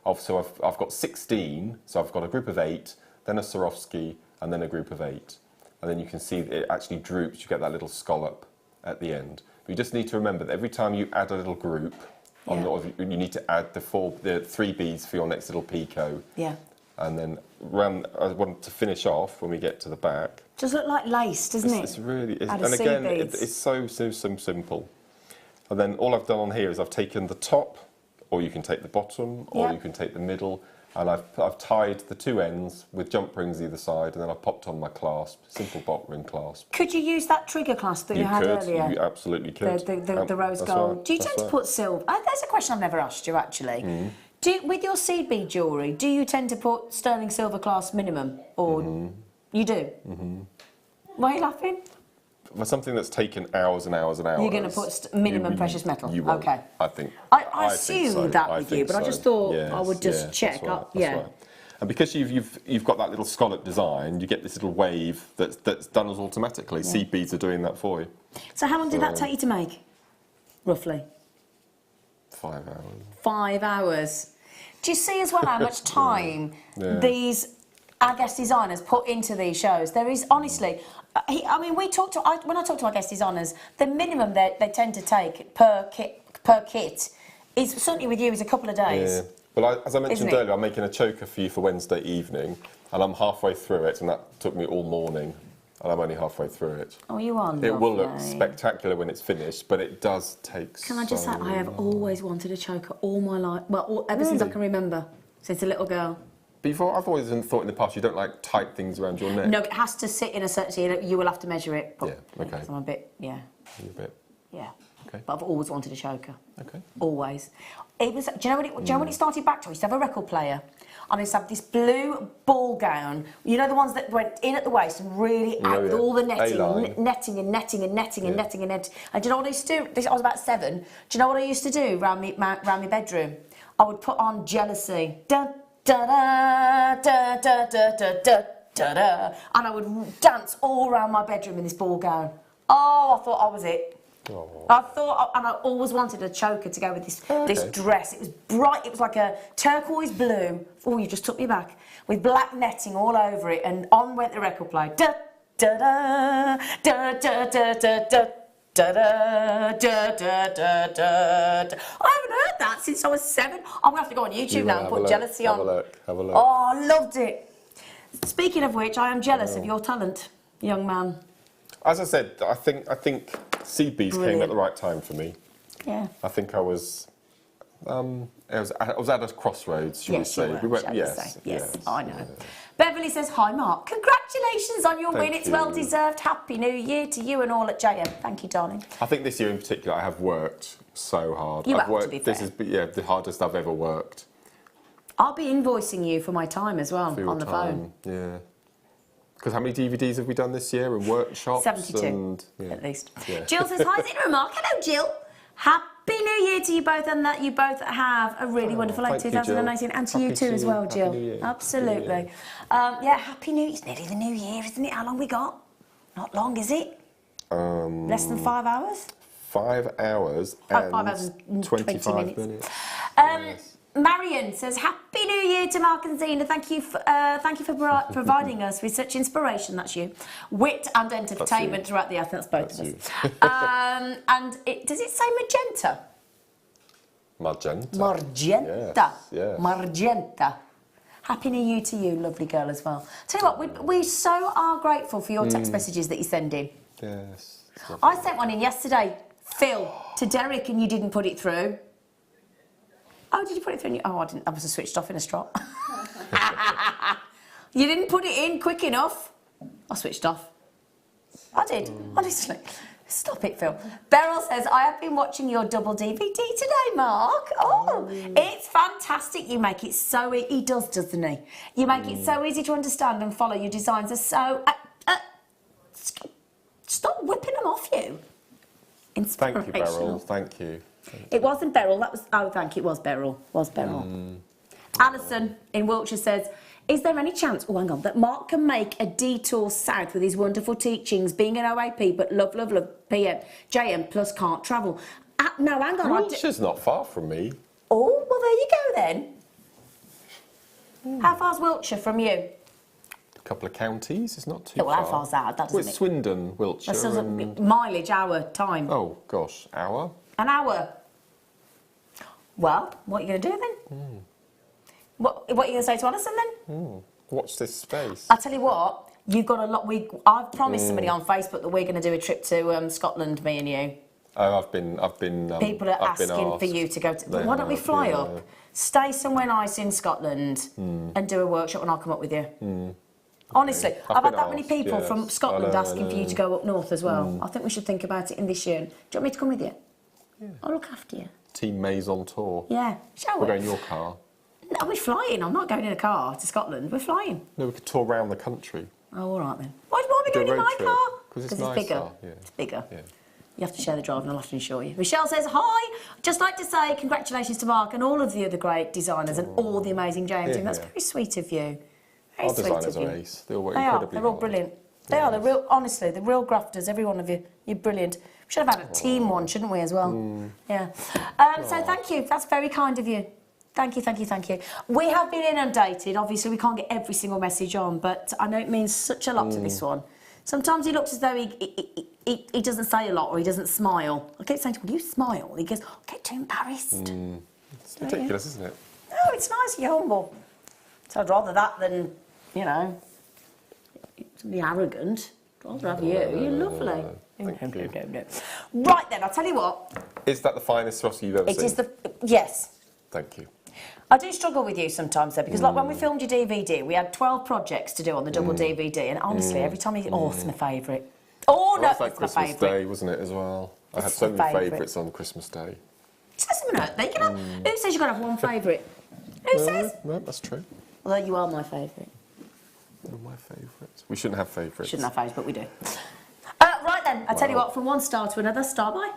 I've got 16, so I've got a group of 8, then a Swarovski, and then a group of 8. And then you can see it actually droops, you get that little scallop at the end. But you just need to remember that every time you add a little group, you need to add the 3 beads for your next little picot. Yeah. And then I want to finish off when we get to the back. Just look like lace, doesn't it? It's really, and again, it's so simple. And then all I've done on here is I've taken the top, or you can take the bottom, or you can take the middle, and I've tied the 2 ends with jump rings either side, and then I've popped on my clasp, simple bolt ring clasp. Could you use that trigger clasp that you had earlier? You absolutely could. The rose gold. Right, do you tend to put silver? There's a question I've never asked you, actually. With your seed bead jewellery, do you tend to put sterling silver clasp minimum, or you do? Why are you laughing? for something that's taken hours and hours and hours. You're going to put minimum precious metal? You won't, okay. I think. I think assumed so. that I with you, think but I so. just thought Yes, I would just yeah, check that's right, up. that's Yeah. right. And because you've got that little scallop design, you get this little wave that's done as automatically. Seed beads are doing that for you. So how long did that take you to make? Roughly? 5 hours. 5 hours. Do you see as well how much time these, our guest designers put into these shows? There is, honestly, I mean, when I talk to our guest designers, the minimum they tend to take per kit is, certainly with you, is a couple of days. Yeah. Well, as I mentioned Isn't it? earlier, I'm making a choker for you for Wednesday evening, and I'm halfway through it, and that took me all morning, and I'm only halfway through it. Oh, you are lovely. It will look spectacular when it's finished, but it does take Can I just say, I have always wanted a choker all my life. Well, ever since I can remember, since a little girl. Before, I've always thought in the past you don't like tight things around your neck. No, it has to sit in a certain. So you will have to measure it. But, Yeah, okay. because I'm a bit, You're a bit. yeah. Okay. But I've always wanted a choker. Okay. Always. It was. Do you know when it started back to? I used to have a record player, and I used to have this blue ball gown. You know the ones that went in at the waist and really out with all the netting, A-line. netting and netting and netting and netting and netting. And do you know what I used to do? I was about 7. Do you know what I used to do round my bedroom? I would put on Jealousy. Da da da da da da da da da da, and I would dance all around my bedroom in this ball gown. Oh, I thought I was it. Oh. I thought, and I always wanted a choker to go with this dress. It was bright. It was like a turquoise blue. Oh, you just took me back, with black netting all over it, and on went the record player. Da da da da da da da da. Da, da, da, da, da, da, da. I haven't heard that since I was 7. I'm going to have to go on YouTube now and put Jealousy on. Have a look. Oh, I loved it. Speaking of which, I am jealous of your talent, young man. As I said, I think seed beads came at the right time for me. Yeah. I think I was at a crossroads, should we say? Yes, I know. Beverly says, hi Mark, congratulations on your win, it's well deserved. Happy New Year to you and all at JM. Thank you, darling. I think this year in particular I have worked so hard. You I've have, worked, to be this fair. is the hardest I've ever worked. I'll be invoicing you for my time as well, For your on the phone. Yeah. Because how many DVDs have we done this year and workshops? 72, and, at least. Yeah. Jill says, hi Zena and Mark. Hello, Jill. Happy New Year to you both, and that you both have a really wonderful thank you, 2019, and to Happy you too to as you. well, Happy Jill. New Year. Absolutely. Happy New Year. Yeah, Happy New Year. It's nearly the New Year, isn't it? How long we got? Not long, is it? Less than 5 hours? 5 hours Oh, and 5 hours and 25 minutes. Yes. Marion says, Happy New Year to Mark and Zena. Thank you for providing us with such inspiration, that's you, wit and entertainment throughout the year. That's both of us. And does it say magenta? Magenta. Magenta. Yes, yes. Magenta. Happy New Year to you, lovely girl, as well. Tell you what, we so are grateful for your text messages that you send in. Yes. I sent one in yesterday, Phil, to Derek, and you didn't put it through. Oh, did you put it through? Oh, I didn't. I must have switched off in a strop. You didn't put it in quick enough. I switched off. I did, honestly. Stop it, Phil. Beryl says, I have been watching your double DVD today, Mark. Oh, it's fantastic. You make it so... He does, doesn't he? You make it so easy to understand and follow. Your designs are so... Stop whipping them off you. Thank you, Beryl. Inspirational. Thank you. It wasn't Beryl, that was... Oh, thank you, it was Beryl. Was Beryl. Alison in Wiltshire says, is there any chance, oh, hang on, that Mark can make a detour south with his wonderful teachings, being an OAP, but love, PM, JM, plus can't travel? No, hang on. Wiltshire's not far from me. Oh, well, there you go then. How far's Wiltshire from you? A couple of counties, it's not too Yeah, well, far. how far's that? That Well, doesn't it's Swindon, Wiltshire. That's and... mileage, hour, time. Oh, gosh, hour? An hour. Well, what are you going to do then? What are you going to say to Alison then? Watch this space. I'll tell you what, you've got a lot. I've promised somebody on Facebook that we're going to do a trip to Scotland, me and you. Oh, I've been. People are I've been asking for asked. you to go to. They Why don't we have, fly yeah. up, stay somewhere nice in Scotland, and do a workshop, and I'll come up with you. Honestly, I've I've had been that many asked, people yes. from Scotland I know, asking for you to go up north as well. I think we should think about it in this year. Do you want me to come with you? Yeah. I'll look after you. Team Maze on tour. Yeah, shall We're we? going in your car. No, we're flying. I'm not going in a car to Scotland. We're flying. No, we could tour around the country. Oh, all right then. Why are we Do a going in road my trip. car? Because it's Because nicer. it's bigger. Yeah. It's bigger. Yeah. You have to share the drive and I'll have to insure you. Michelle says, hi! Just like to say congratulations to Mark and all of the other great designers and all the amazing James team. That's very sweet of you. Very Our sweet designers of you. are ace. They all work They are. incredibly They're all hard. brilliant. They are. They're real, honestly, they're real grafters, every one of you. You're brilliant. We should have had a team one, shouldn't we, as well? Yeah. So thank you. That's very kind of you. Thank you, thank you, thank you. We have been inundated. Obviously, we can't get every single message on, but I know it means such a lot to this one. Sometimes he looks as though he doesn't say a lot or he doesn't smile. I keep saying to him, will you smile? He goes, I get too embarrassed. It's ridiculous, isn't it? No, it's nice, you're humble. So I'd rather that than, you know, be arrogant. I'd rather have you. You're lovely. Thank you. No. Right then, I'll tell you what. Is that the finest Swarovski you've ever seen? It is the... Yes. Thank you. I do struggle with you sometimes though, because like when we filmed your DVD, we had 12 projects to do on the double DVD, and honestly, every time you... Oh, it's my favourite. Oh, no, That's like it's my Christmas favourite. Day, wasn't it, as well? I had It's so my many favourite. favourites on Christmas Day. Says something out there. You can have, who says you've got to have one favourite? Who says? No, that's true. Although you are my favourite. They're my favourites. We shouldn't have favourites. Shouldn't have favourites, but we do. Right then, I tell you what, from one star to another, star by.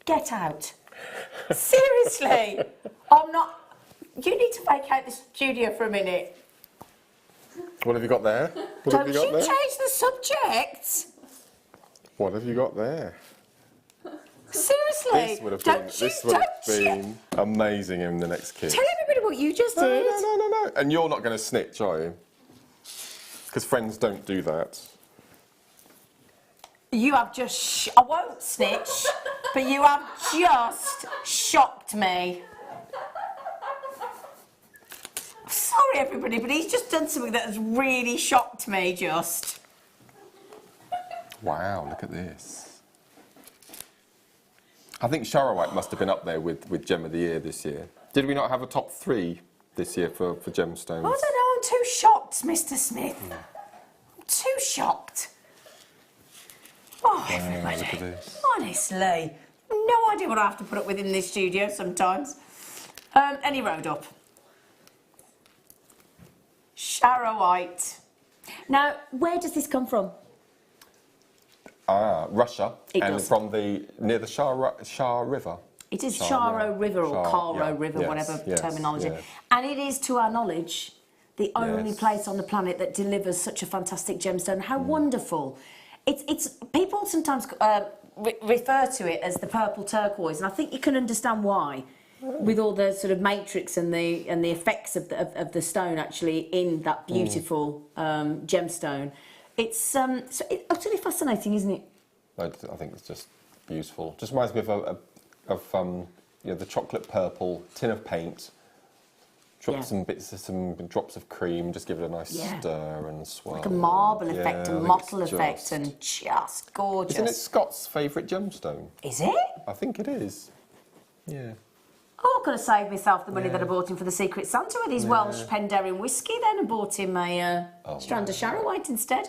Get out. Seriously. I'm not... You need to vacate the studio for a minute. What have you got there? What have Don't you got you there? change the subject. What have you got there? Seriously. This would have Don't been amazing in the next kid. Tell everybody what you just did. No. And you're not going to snitch, are you? Because friends don't do that. You have just... I won't snitch, but you have just shocked me. Sorry, everybody, but he's just done something that has really shocked me, just. Wow, look at this. I think Charoite must have been up there with Gem of the Year this year. Did we not have a top 3 this year for gemstones? I don't know, I'm too shocked, Mr. Smith. I'm too shocked. Oh, everybody. Look at this. Honestly, no idea what I have to put up with in this studio sometimes. Any road up. Charoite. Now, where does this come from? Russia, It and does. from near the Shah River. It is Shah, Charo yeah. River or Shah, Caro yeah. River, Yes, whatever yes, terminology. yeah. And it is, to our knowledge, the only Yes. place on the planet that delivers such a fantastic gemstone. How wonderful. It's people sometimes refer to it as the purple turquoise, and I think you can understand why. With all the sort of matrix and the effects of the stone actually in that beautiful gemstone. It's utterly fascinating, isn't it? I think it's just beautiful. Just reminds me of the chocolate purple tin of paint. Drop some drops of cream, just give it a nice stir and swirl. Like a marble effect, a I think mottle it's effect, just- and just gorgeous. Isn't it Scott's favourite gemstone? Is it? I think it is. Yeah. Oh, I could have saved myself the money that I bought him for the Secret Santa with his Welsh Penderyn whiskey then and bought him a strand of Charoite instead.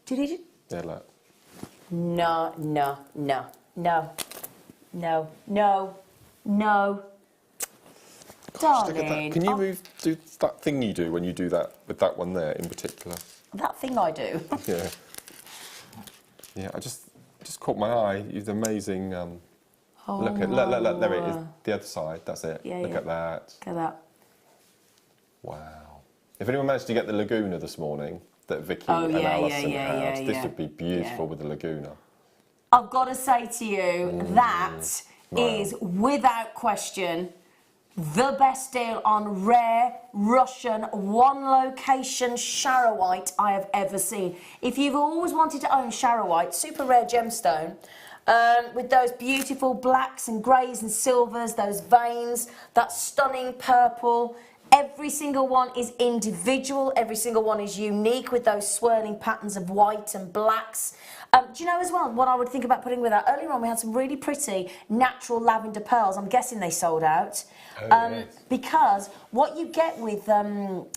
Did he? Yeah, look. No. Gosh, look at that. Darling. Can you do that thing you do when you do that with that one there in particular? That thing I do. Yeah. Yeah, I just caught my eye. It's amazing. Look, there it is. The other side. That's it. Yeah, look yeah. at that. Look at that. Wow. If anyone managed to get the Laguna this morning that Vicky Oh, and yeah, Alison yeah, had, yeah, this yeah. would be beautiful Yeah. with the Laguna. I've got to say to you, that is, without question, the best deal on rare Russian one-location Charoite I have ever seen. If you've always wanted to own Charoite, super rare gemstone, with those beautiful blacks and greys and silvers, those veins, that stunning purple, every single one is individual, every single one is unique with those swirling patterns of white and blacks. Do you know as well what I would think about putting with that? Earlier on we had some really pretty natural lavender pearls. I'm guessing they sold out. Yes. Because what you get with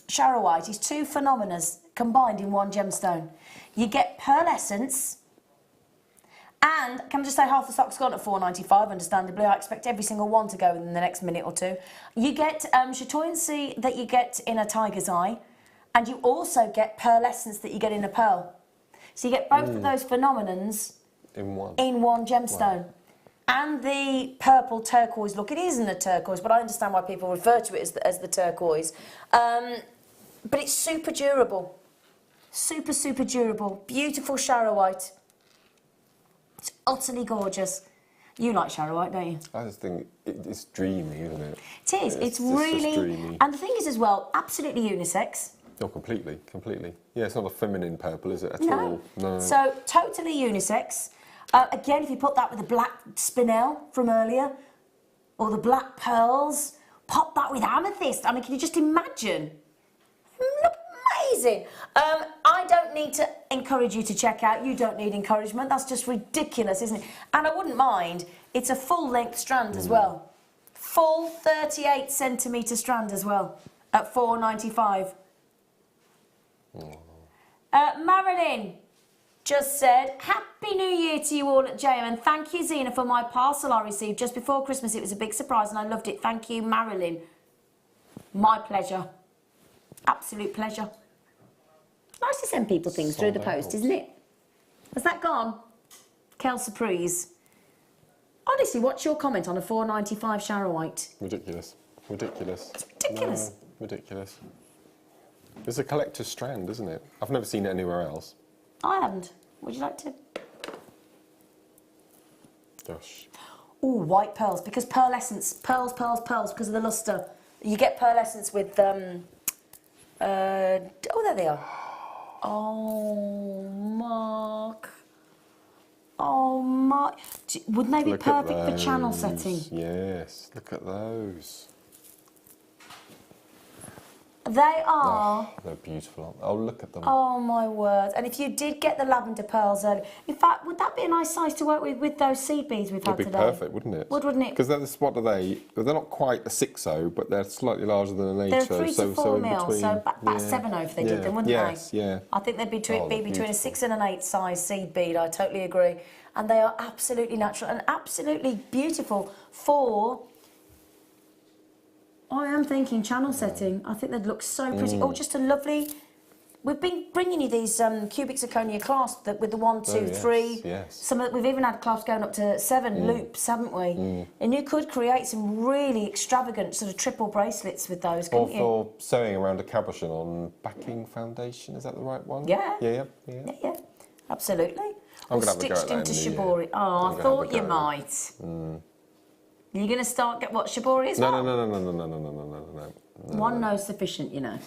Charoite is two phenomena combined in one gemstone. You get pearl essence, and can I just say half the stock's gone at $4.95, understandably. I expect every single one to go in the next minute or two. You get chatoyancy that you get in a tiger's eye, and you also get pearl essence that you get in a pearl. So you get both of those phenomenons in one gemstone. Wow. And the purple turquoise look. It isn't a turquoise, but I understand why people refer to it as the turquoise. But it's super durable. Super, super durable. Beautiful Charoite. It's utterly gorgeous. You like Charoite, don't you? I just think it's dreamy, isn't it? It is. It's really... dreamy. And the thing is as well, absolutely unisex. Oh, completely, completely. Yeah, it's not a feminine purple, is it, at all? No. So, totally unisex. Again, if you put that with the black spinel from earlier, or the black pearls, pop that with amethyst. I mean, can you just imagine? Look amazing. I don't need to encourage you to check out. You don't need encouragement. That's just ridiculous, isn't it? And I wouldn't mind. It's a full-length strand as well. Full 38 centimetre strand as well at $4.95. Marilyn just said, Happy New Year to you all at JM, and thank you, Zena, for my parcel I received just before Christmas. It was a big surprise and I loved it. Thank you, Marilyn. My pleasure. Absolute pleasure. Nice to send people things through the post, isn't it? Has that gone? Kel Surprise. Honestly, what's your comment on a $4.95 Charoite? Ridiculous. Ridiculous. It's ridiculous. No, ridiculous. It's a collector's strand, isn't it? I've never seen it anywhere else. I haven't. Would you like to? Gosh. Oh, white pearls, because pearl essence, pearls, because of the luster. You get pearl essence with, oh, there they are. Oh, Mark. Oh, Mark. Wouldn't they be perfect for channel setting? Yes, look at those. They are... Oh, they're beautiful. Oh, look at them. Oh, my word. And if you did get the lavender pearls early... In fact, would that be a nice size to work with those seed beads we've had today? It'd be perfect, wouldn't it? Wouldn't it? Because what are they? They're not quite a 6.0, but they're slightly larger than an 8.0. They're 3 to 4 mil, so about 7.0 if they did them, wouldn't they? Yes, yeah. I think they'd be between a 6 and an 8 size seed bead, I totally agree. And they are absolutely natural and absolutely beautiful for... I am thinking channel setting. I think they'd look so pretty. Oh, just a lovely... We've been bringing you these cubic zirconia clasps with the 1, 2, 3. Yes. We've even had clasps going up to 7 loops, haven't we? And you could create some really extravagant sort of triple bracelets with those, couldn't you? Or for sewing around a cabochon on backing foundation. Is that the right one? Yeah. Yeah. Absolutely. I'm going to have a go at that into shibori. Oh, I thought you might. Are you going to start shibori as well? No. One no sufficient, you know.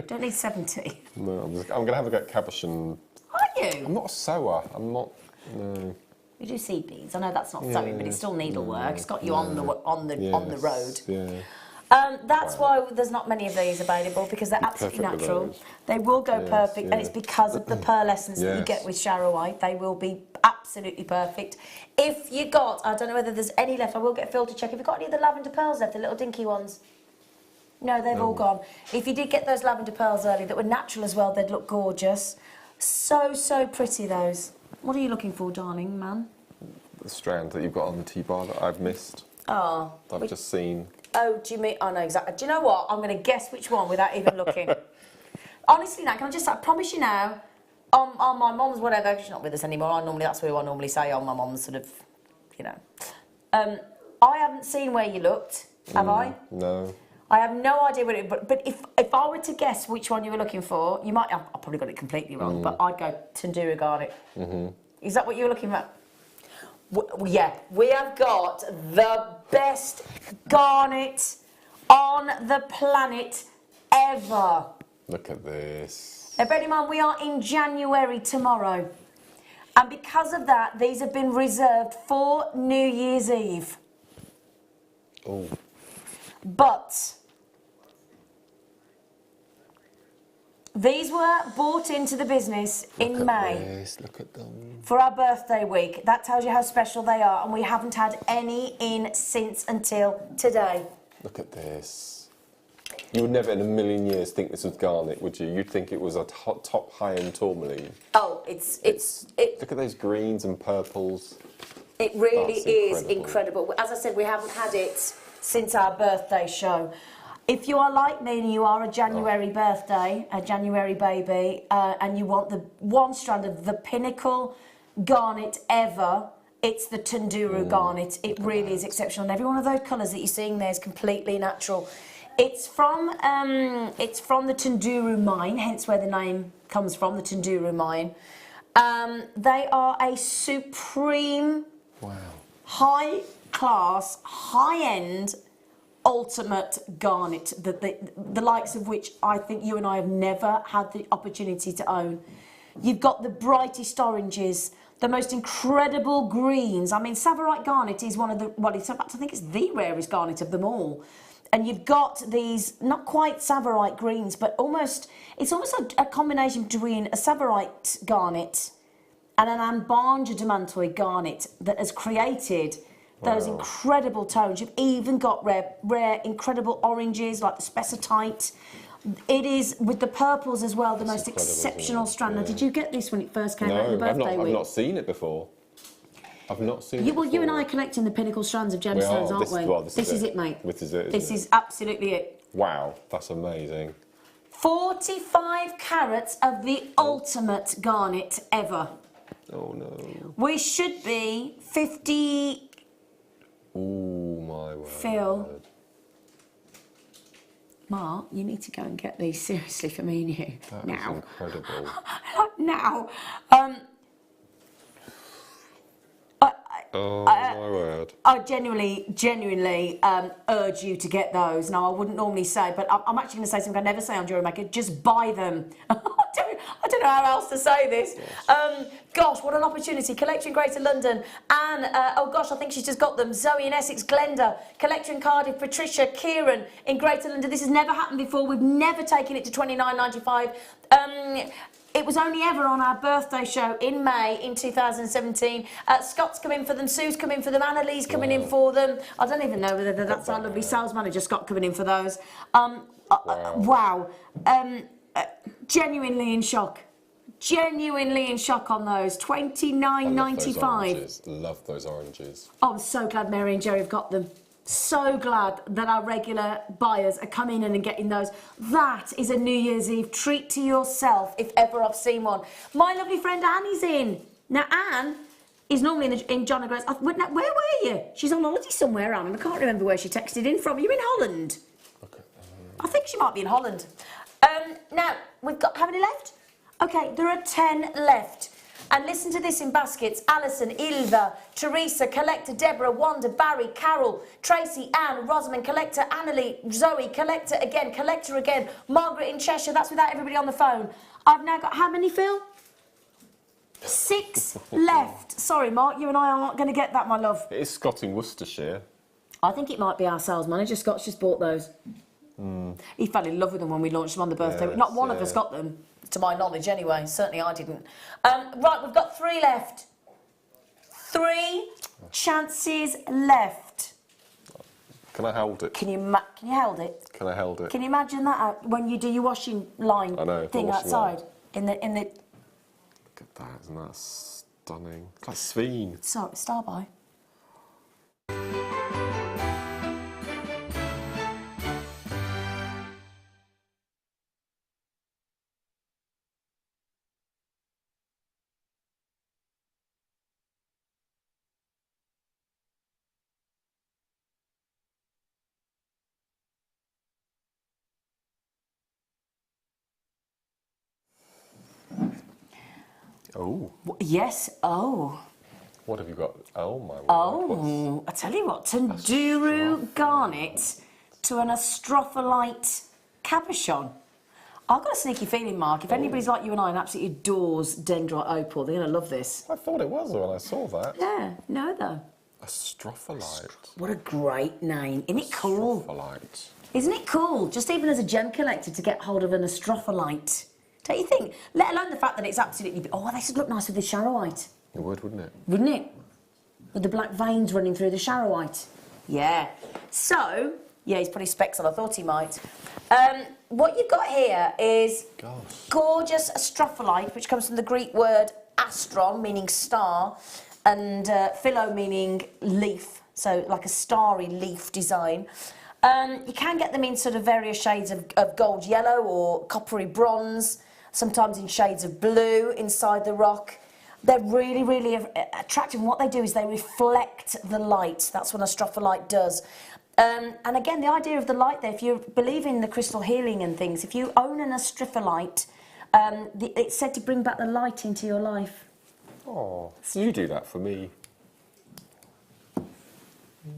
Don't need 70. No, I'm going to have a go at cabochon. Are you? I'm not a sewer. I'm not. No. You do seed beads. I know that's not sewing, but it's still needlework. It's got you on the road. Yeah. That's why there's not many of these available, because they're absolutely natural. They will go perfect, and it's because of the pearl essence that you get with Charoite. They will be absolutely perfect. If you got, I don't know whether there's any left, I will get Phil to check. Have you got any of the lavender pearls left, the little dinky ones? No, they've all gone. If you did get those lavender pearls early that were natural as well, they'd look gorgeous. So pretty, those. What are you looking for, darling man? The strand that you've got on the T-bar that I've missed. Oh. I've just seen. Oh, do you mean... Oh, no, exactly. Do you know what? I'm going to guess which one without even looking. Honestly, now, I promise you now, on my mum's whatever, she's not with us anymore, that's who I normally say on my mum's sort of, you know. I haven't seen where you looked, have I? No. I have no idea what it... But if I were to guess which one you were looking for, you might... I've probably got it completely wrong, but I'd go Tandoori garnet. Is that what you were looking at? Yeah, we have got the best garnet on the planet ever. Look at this. Now, bear in mind, we are in January tomorrow. And because of that, these have been reserved for New Year's Eve. Oh. But these were bought into the business in May. Look at them. For our birthday week. That tells you how special they are, and we haven't had any in since until today. Look at this. You would never in a million years think this was garnet, would you? You'd think it was a top high-end tourmaline. Oh, Look at those greens and purples. It really is incredible. As I said, we haven't had it since our birthday show. If you are like me and you are a January birthday, a January baby, and you want the one strand of the pinnacle garnet ever, it's the Tunduru garnet. It really is exceptional. And every one of those colours that you're seeing there is completely natural. It's from the Tunduru mine, hence where the name comes from, the Tunduru mine. They are a supreme, high-class, high-end, ultimate garnet, the likes of which I think you and I have never had the opportunity to own. You've got the brightest oranges, the most incredible greens. I mean, Savorite garnet is one of the, well, I think it's the rarest garnet of them all. And you've got these, not quite Savorite greens, but it's almost a combination between a Savorite garnet and an Ambanja Demantoid garnet that has created those incredible tones. You've even got rare, incredible oranges like the spessartite. It is, with the purples as well, the most exceptional strand. Now, did you get this when it first came out in the birthday week? I've not seen it before. I've not seen it before. Well, you and I are collecting the pinnacle strands of gemstones, aren't we? Well, this is it, mate. This is it. This is absolutely it. Wow, that's amazing. 45 carats of the ultimate garnet ever. Oh, no. We should be 50... Oh my word. Phil. Mark, you need to go and get these seriously for me and you. That now. is incredible. Now. Oh my word. I genuinely urge you to get those. Now, I wouldn't normally say, but I'm actually going to say something I never say on Jewellery Maker. Just buy them. I don't know how else to say this. Gosh, what an opportunity. Collector in Greater London. Anne, oh gosh, I think she's just got them. Zoe in Essex, Glenda. Collector in Cardiff, Patricia, Kieran in Greater London. This has never happened before. We've never taken it to $29.95. It was only ever on our birthday show in May in 2017. Scott's come in for them, Sue's come in for them, Annalee's coming in for them. I don't even know whether that's our lovely sales manager, Scott, coming in for those. Wow. Genuinely in shock. Genuinely in shock on those. $29.95. Love those oranges. Oh, I'm so glad Mary and Jerry have got them. So glad that our regular buyers are coming in and getting those. That is a New Year's Eve treat to yourself, if ever I've seen one. My lovely friend Annie's in. Now, Anne is normally in John O'Groats. Where were you? She's on holiday somewhere, Anne, and I can't remember where she texted in from. You're in Holland? Okay. I think she might be in Holland. Now, we've got, how many left? Okay, there are 10 left. And listen to this in baskets. Alison, Ilva, Teresa, Collector, Deborah, Wanda, Barry, Carol, Tracy, Anne, Rosamond, Collector, Annalie, Zoe, Collector again, Margaret in Cheshire. That's without everybody on the phone. I've now got, how many, Phil? 6 left. Sorry, Mark, you and I aren't going to get that, my love. It is Scott in Worcestershire. I think it might be our sales manager. Scott's just bought those. He fell in love with them when we launched them on the birthday. Not one of us got them, to my knowledge anyway. Certainly I didn't. Right, we've got 3 left. 3 chances left. Can I hold it? Can you hold it? Can I hold it? Can you imagine that when you do your washing line thing outside? In the... Look at that, isn't that stunning? It's like Sveen. Sorry, star by. Oh. Yes, oh. What have you got? Oh, my word. Oh, I tell you what, Tunduru garnet to an astrophyllite cabochon. I've got a sneaky feeling, Mark, if anybody's like you and I and absolutely adores dendrite opal, they're going to love this. I thought it was when I saw that. Yeah, no though. Astrophyllite. What a great name. Isn't it cool? Astrophyllite. Isn't it cool, just even as a gem collector, to get hold of an astrophyllite? Don't you think? Let alone the fact that it's absolutely... Oh, this would look nice with the Charoite. It would, wouldn't it? Wouldn't it? With the black veins running through the Charoite. Yeah. So, Yeah, he's put his specs on. I thought he might. What you've got here is gorgeous stropholite, which comes from the Greek word astron, meaning star, and philo, meaning leaf, so like a starry leaf design. You can get them in sort of various shades of gold yellow or coppery bronze, sometimes in shades of blue inside the rock. They're really, really attractive. And what they do is they reflect the light. That's what a stropholite does. And again, the idea of the light there, if you believe in the crystal healing and things, if you own an stropholite, it's said to bring back the light into your life. Oh, so you do that for me.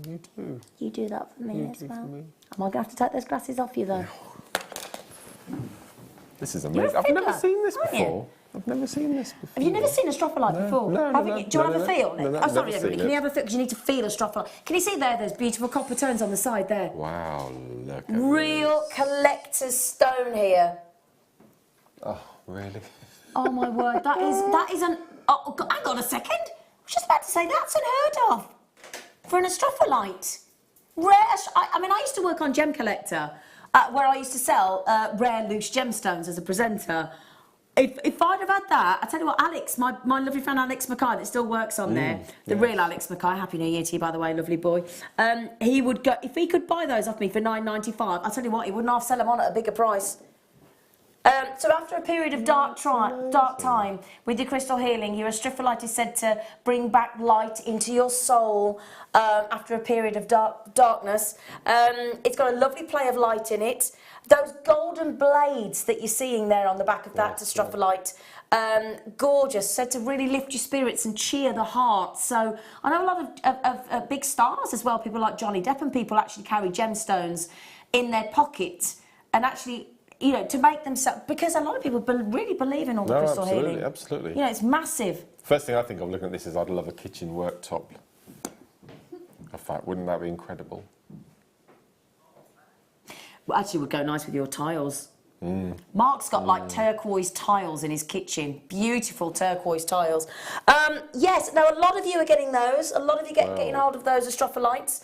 You do. You do that for me You as do well. for me. Am I going to have to take those glasses off you, though? This is You're a amazing. I've never fiddler, seen this aren't you? before. I've never seen this before. Have you never seen a stropholite before? No, Haven't you? Do you want to have a feel? No, Oh, sorry, never everybody. seen Can you it. have a feel? Because you need to feel a stropholite. Can you see there? There's beautiful copper tones on the side there. Wow, look at Real this. collector's stone here. Oh, really? Oh my word, that is an. Oh, hang on a second. I was just about to say that's unheard of for an stropholite. Rare. I mean, I used to work on Gem Collector, where I used to sell rare loose gemstones as a presenter. If I'd have had that, I tell you what, Alex, my lovely friend Alex Mackay that still works on there, the real Alex Mackay, Happy New Year to you, by the way, lovely boy. He would go, if he could buy those off me for $9.95, I tell you what, he wouldn't half sell them on at a bigger price. So after a period of dark time with your crystal healing, your stropholite is said to bring back light into your soul after a period of darkness. It's got a lovely play of light in it. Those golden blades that you're seeing there on the back of that stropholite, gorgeous, said to really lift your spirits and cheer the heart. So I know a lot of big stars as well, people like Johnny Depp and people actually carry gemstones in their pocket and actually, you know, to make themselves, because a lot of people really believe in all the crystal healing. Absolutely. You know, it's massive. First thing I think of looking at this is I'd love a kitchen worktop. In fact, wouldn't that be incredible? Well, actually, would go nice with your tiles. Mark's got like turquoise tiles in his kitchen. Beautiful turquoise tiles. Yes, now a lot of you are getting those. A lot of you getting hold of those stropholites.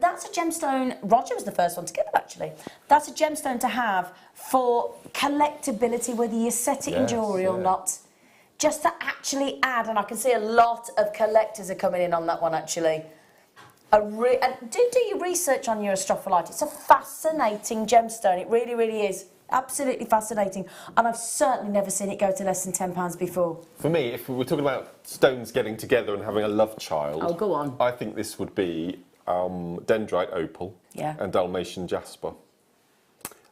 That's a gemstone. Roger was the first one to get them, actually. That's a gemstone to have for collectability, whether you set it in jewellery or not. Just to actually add, and I can see a lot of collectors are coming in on that one, actually. Do your research on your stropholite. It's a fascinating gemstone. It really, really is. Absolutely fascinating. And I've certainly never seen it go to less than £10 before. For me, if we were talking about stones getting together and having a love child... Oh, go on. I think this would be dendrite opal and Dalmatian jasper.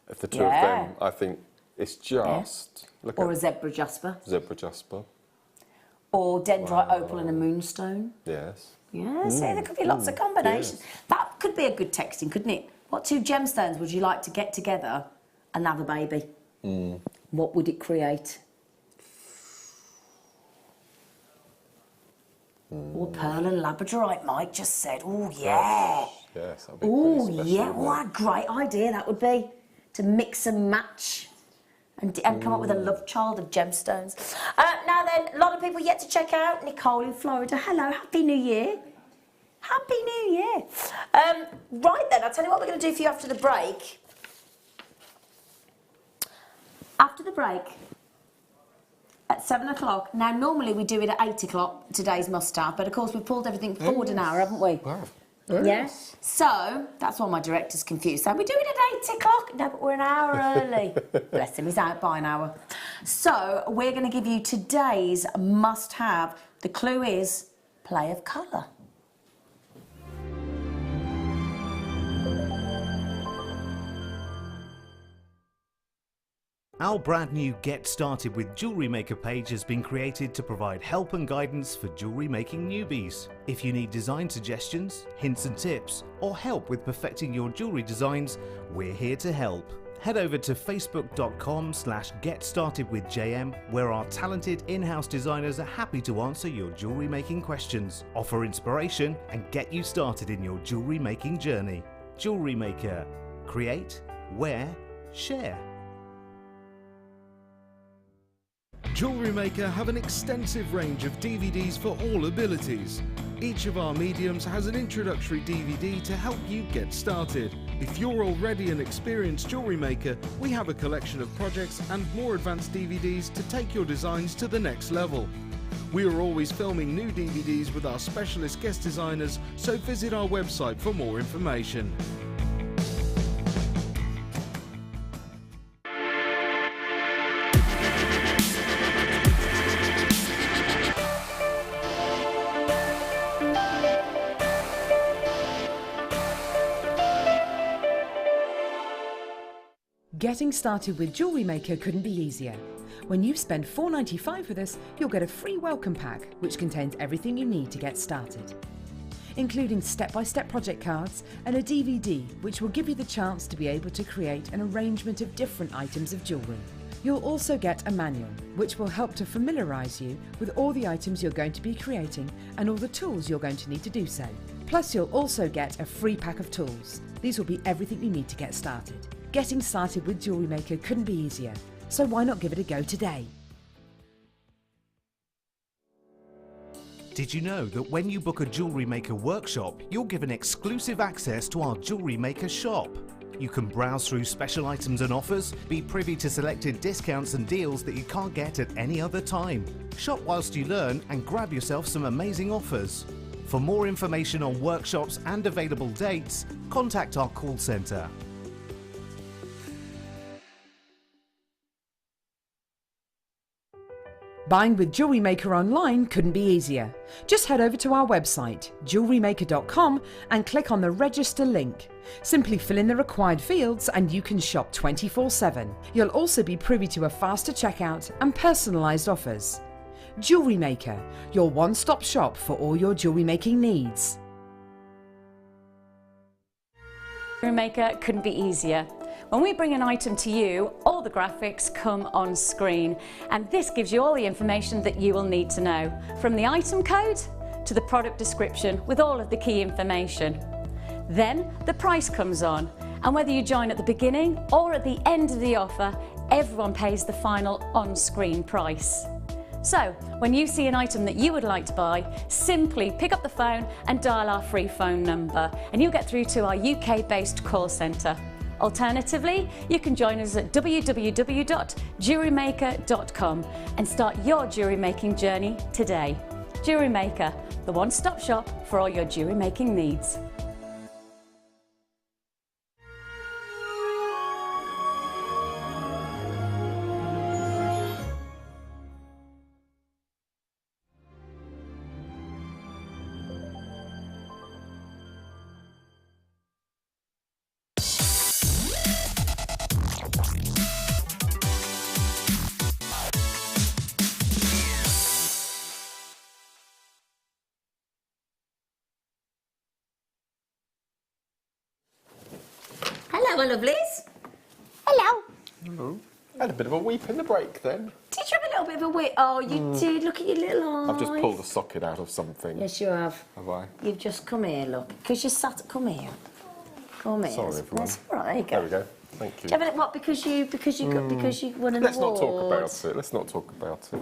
If the two of them, I think it's just... Look or at a zebra jasper. Zebra jasper. Or dendrite opal and a moonstone. Yes. Yeah, see, there could be lots of combinations. Yes. That could be a good texting, couldn't it? What two gemstones would you like to get together and have a baby? What would it create? Or pearl and labradorite, Mike just said. Oh, yeah. Yes, that'd be Oh, pretty special, yeah. wouldn't What a great idea that would be. To mix and match and come up with a love child of gemstones. Now then, a lot of people yet to check out. Nicole in Florida. Hello, Happy New Year. Happy New Year. Right then, I'll tell you what we're going to do for you after the break. After the break, at 7 o'clock. Now, normally we do it at 8 o'clock, today's must-have, but of course we've pulled everything forward an hour, haven't we? Wow. Yes. So, that's why my director's confused. So, we're doing it at 8 o'clock. No, but we're an hour early. Bless him, he's out by an hour. So, we're going to give you today's must-have. The clue is play of colour. Our brand new Get Started with Jewellery Maker page has been created to provide help and guidance for jewellery making newbies. If you need design suggestions, hints and tips, or help with perfecting your jewellery designs, we're here to help. Head over to facebook.com/getstartedwithjm, where our talented in-house designers are happy to answer your jewellery making questions, offer inspiration, and get you started in your jewellery making journey. Jewellery Maker. Create, wear, share. Jewellery Maker have an extensive range of DVDs for all abilities. Each of our mediums has an introductory DVD to help you get started. If you're already an experienced jewellery maker, we have a collection of projects and more advanced DVDs to take your designs to the next level. We are always filming new DVDs with our specialist guest designers, so visit our website for more information. Getting started with Jewellery Maker couldn't be easier. When you spend $4.95 with us, you'll get a free welcome pack which contains everything you need to get started, including step-by-step project cards and a DVD which will give you the chance to be able to create an arrangement of different items of jewellery. You'll also get a manual which will help to familiarise you with all the items you're going to be creating and all the tools you're going to need to do so. Plus you'll also get a free pack of tools. These will be everything you need to get started. Getting started with Jewellery Maker couldn't be easier, so why not give it a go today? Did you know that when you book a Jewellery Maker workshop, you're given exclusive access to our Jewellery Maker shop? You can browse through special items and offers, be privy to selected discounts and deals that you can't get at any other time. Shop whilst you learn and grab yourself some amazing offers. For more information on workshops and available dates, contact our call centre. Buying with Jewellery Maker online couldn't be easier. Just head over to our website, JewelleryMaker.com, and click on the register link. Simply fill in the required fields and you can shop 24/7. You'll also be privy to a faster checkout and personalised offers. Jewellery Maker, your one-stop shop for all your jewellery making needs. Jewellery Maker couldn't be easier. When we bring an item to you, all the graphics come on screen, and this gives you all the information that you will need to know, from the item code to the product description with all of the key information. Then the price comes on, and whether you join at the beginning or at the end of the offer, everyone pays the final on-screen price. So, when you see an item that you would like to buy, simply pick up the phone and dial our free phone number, and you'll get through to our UK-based call centre. Alternatively, you can join us at www.JewelleryMaker.com and start your jewellery making journey today. Jewellery Maker, the one-stop shop for all your jewellery making needs. Hello, my lovelies. Hello. Hello. I had a bit of a weep in the break then. Did you have a little bit of a weep? Oh, you did. Look at your little eyes. I've just pulled a socket out of something. Yes, you have. Have I? You've just come here, look. Because you sat... Come here. Come here. Sorry, everyone. That's all right, there you go. There we go. Thank you. Do you have it, what, because you won an Let's not award? talk about it. Let's not talk about it.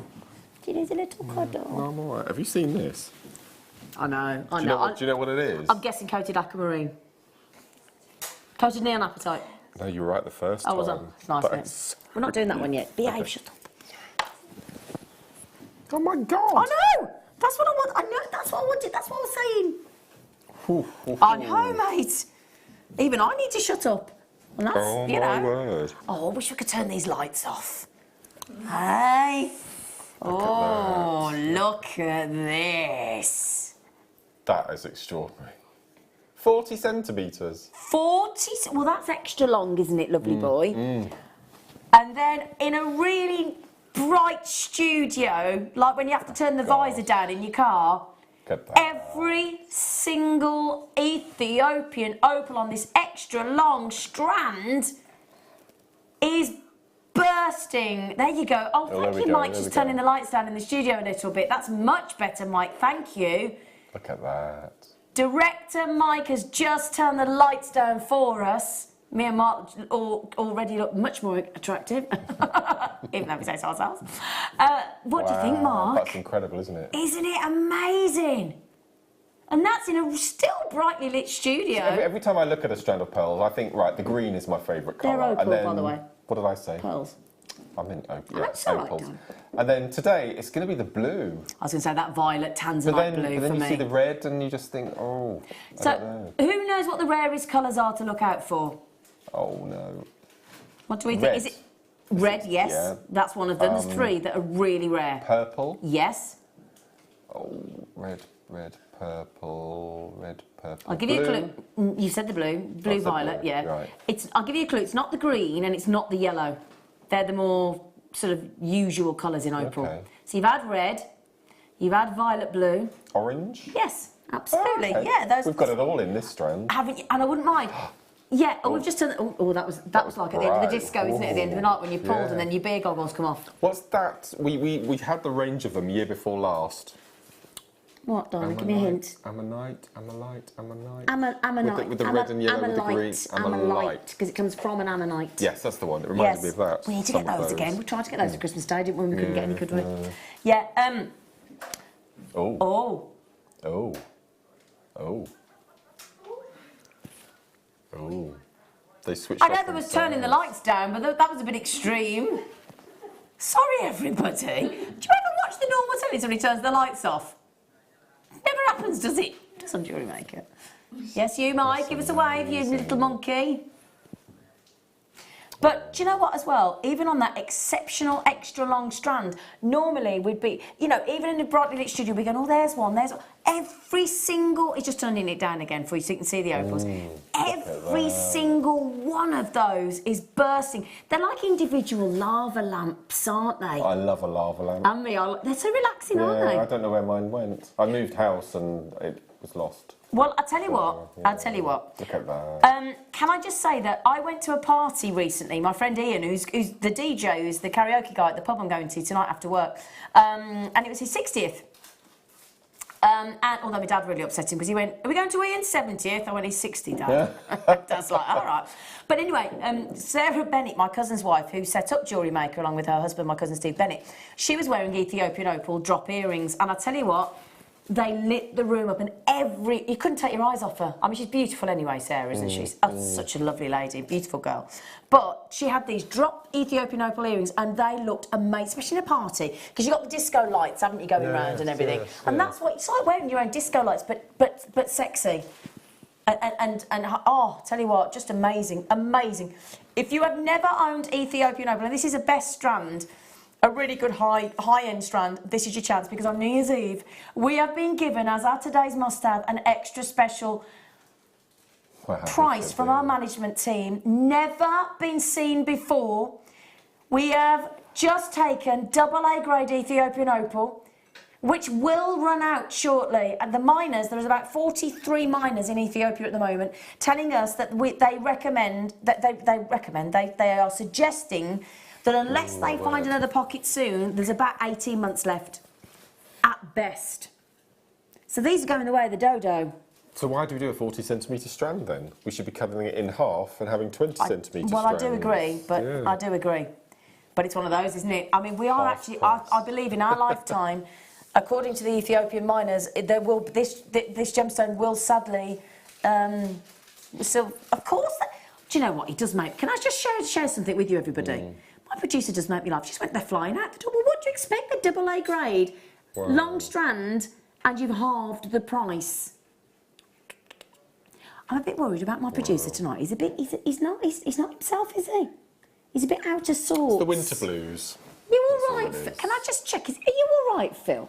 Do you need a little cuddle? No, I'm all right. Have you seen this? I know. Do you know what it is? I'm guessing coated aquamarine. Coated neon apatite. No, you were right the first time. Oh, was I? It's nice, isn't it? We're not doing that one yet. Behave, Okay. shut up. Oh my God! I know! That's what I want. I know, that's what I wanted. That's what I was saying. I know, mate. Even I need to shut up. And that's, Oh you my know. word! Oh, I wish we could turn these lights off. Hey. Oh, look at this. That is extraordinary. 40 centimetres. 40, well that's extra long, isn't it, lovely boy? And then in a really bright studio, like when you have to turn the visor down in your car, Get that. every single Ethiopian opal on this extra long strand is bursting. There you go. Oh, there thank we you, go, Mike, there just we go. turning the lights down in the studio a little bit. That's much better, Mike, thank you. Look at that. Director Mike has just turned the lights down for us. Me and Mark already look much more attractive, even though we say so ourselves. What do you think, Mark? That's incredible, isn't it? Isn't it amazing? And that's in a still brightly lit studio. Every time I look at a strand of pearls, I think, right, the green is my favourite colour. They're opal, and then, by the way. What did I say? Pearls. I meant opal. Oh, Yeah, that's all right, opals. darling. And then today, it's going to be the blue. I was going to say that violet But tanzanite blue then for you me. see the red and you just think, oh, I don't know. So, who knows what the rarest colours are to look out for? Oh, no. What do we Red. think? Is it red? Yes, Yeah. that's one of them. There's 3 that are really rare. Purple. Yes. Oh, red, purple. I'll give you a clue. You said the blue, I said violet. blue, Yeah. right. I'll give you a clue. It's not the green and it's not the yellow. They're the more sort of usual colours in opal. Okay. So you've had red, you've had violet blue. Orange. Yes, absolutely. Oh, okay. Yeah, those. We've got it all in this strand. Haven't you? And I wouldn't mind. Yeah. Oh, we've just done. Oh, that was like at the end of the bright. disco, isn't it? At the end of the night when you pulled Yeah. and then your beer goggles come off. What's that? We had the range of them year before last. What, darling? Give me a hint. Ammonite. Ammonite. With the red and yellow with the green. Ammonite, because it comes from an ammonite. Yes, that's the one. It reminds me of that. We need to Some get of those again. We tried to get those for Christmas Day, didn't we? We couldn't get any, could we? no. Yeah. Oh. Oh. Oh. They switched I off know there was turning the lights down, but that was a bit extreme. Sorry, everybody. Do you ever watch the normal telly when he turns the lights off? Never happens, does it? Just on Jewellery Maker. Yes, you, Mike. Give us a wave, you little monkey. But do you know what as well? Even on that exceptional extra long strand, normally we'd be, you know, even in the brightly lit studio, we're going, oh, there's one. Every single, he's just turning it down again for you so you can see the opals. Every single one of those is bursting. They're like individual lava lamps, aren't they? I love a lava lamp. And they're so relaxing, aren't they? I don't know where mine went. I moved house and it was lost. Well, I'll tell you what. Look at that. Can I just say that I went to a party recently. My friend Ian, who's the DJ, who's the karaoke guy at the pub I'm going to tonight after work, and it was his 60th. And although my dad really upset him because he went, "Are we going to Ian's 70th?" I went, "He's 60, Dad." Dad's like, "All right." But anyway, Sarah Bennett, my cousin's wife, who set up Jewellery Maker along with her husband, my cousin Steve Bennett, she was wearing Ethiopian opal drop earrings, and I tell you what. They lit the room up, and you couldn't take your eyes off her. I mean, she's beautiful anyway, Sarah, isn't she? Such a lovely lady, beautiful girl. But she had these drop Ethiopian opal earrings, and they looked amazing, especially in a party, because you got the disco lights, haven't you, going around and everything. And that's what it's like, wearing your own disco lights, but sexy. And oh, tell you what, just amazing, amazing. If you have never owned Ethiopian opal, and this is a best strand. A really good high-end strand, this is your chance, because on New Year's Eve, we have been given, as our today's must-have, an extra special price from our management team. Never been seen before. We have just taken AA grade Ethiopian opal, which will run out shortly. And the miners, there's about 43 miners in Ethiopia at the moment, telling us that they are suggesting that unless they find another pocket soon, there's about 18 months left, at best. So these are going the way of the dodo. So why do we do a 40 centimetre strand then? We should be cutting it in half and having 20 centimetre strands. Well, I do agree, but I do agree. But it's one of those, isn't it? I mean, we are actually, I believe in our lifetime, according to the Ethiopian miners, this gemstone will sadly, so of course, do you know what? It does make, can I just share something with you, everybody? My producer does make me laugh. She just went, they're flying out the door. Well, what do you expect? The AA grade, long strand, and you've halved the price. I'm a bit worried about my producer tonight. He's a bit, he's not himself, is he? He's a bit out of sorts. It's the winter blues. You all right, Phil? Can I just check? Are you all right, Phil?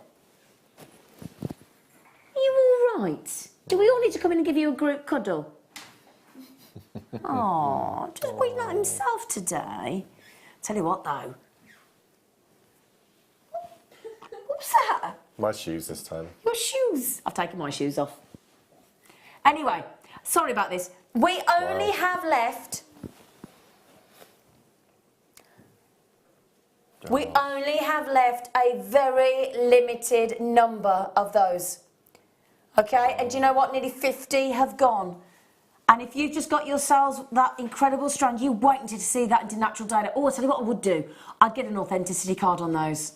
Are you all right? Do we all need to come in and give you a group cuddle? Oh, he's not himself today. Tell you what, though. What's that? My shoes this time. Your shoes. I've taken my shoes off. Anyway, sorry about this. We only have left... We only have left a very limited number of those. Okay? And do you know what? Nearly 50 have gone. And if you've just got yourselves that incredible strand, you waiting to see that into natural data. Oh, I'll tell you what I would do. I'd get an authenticity card on those.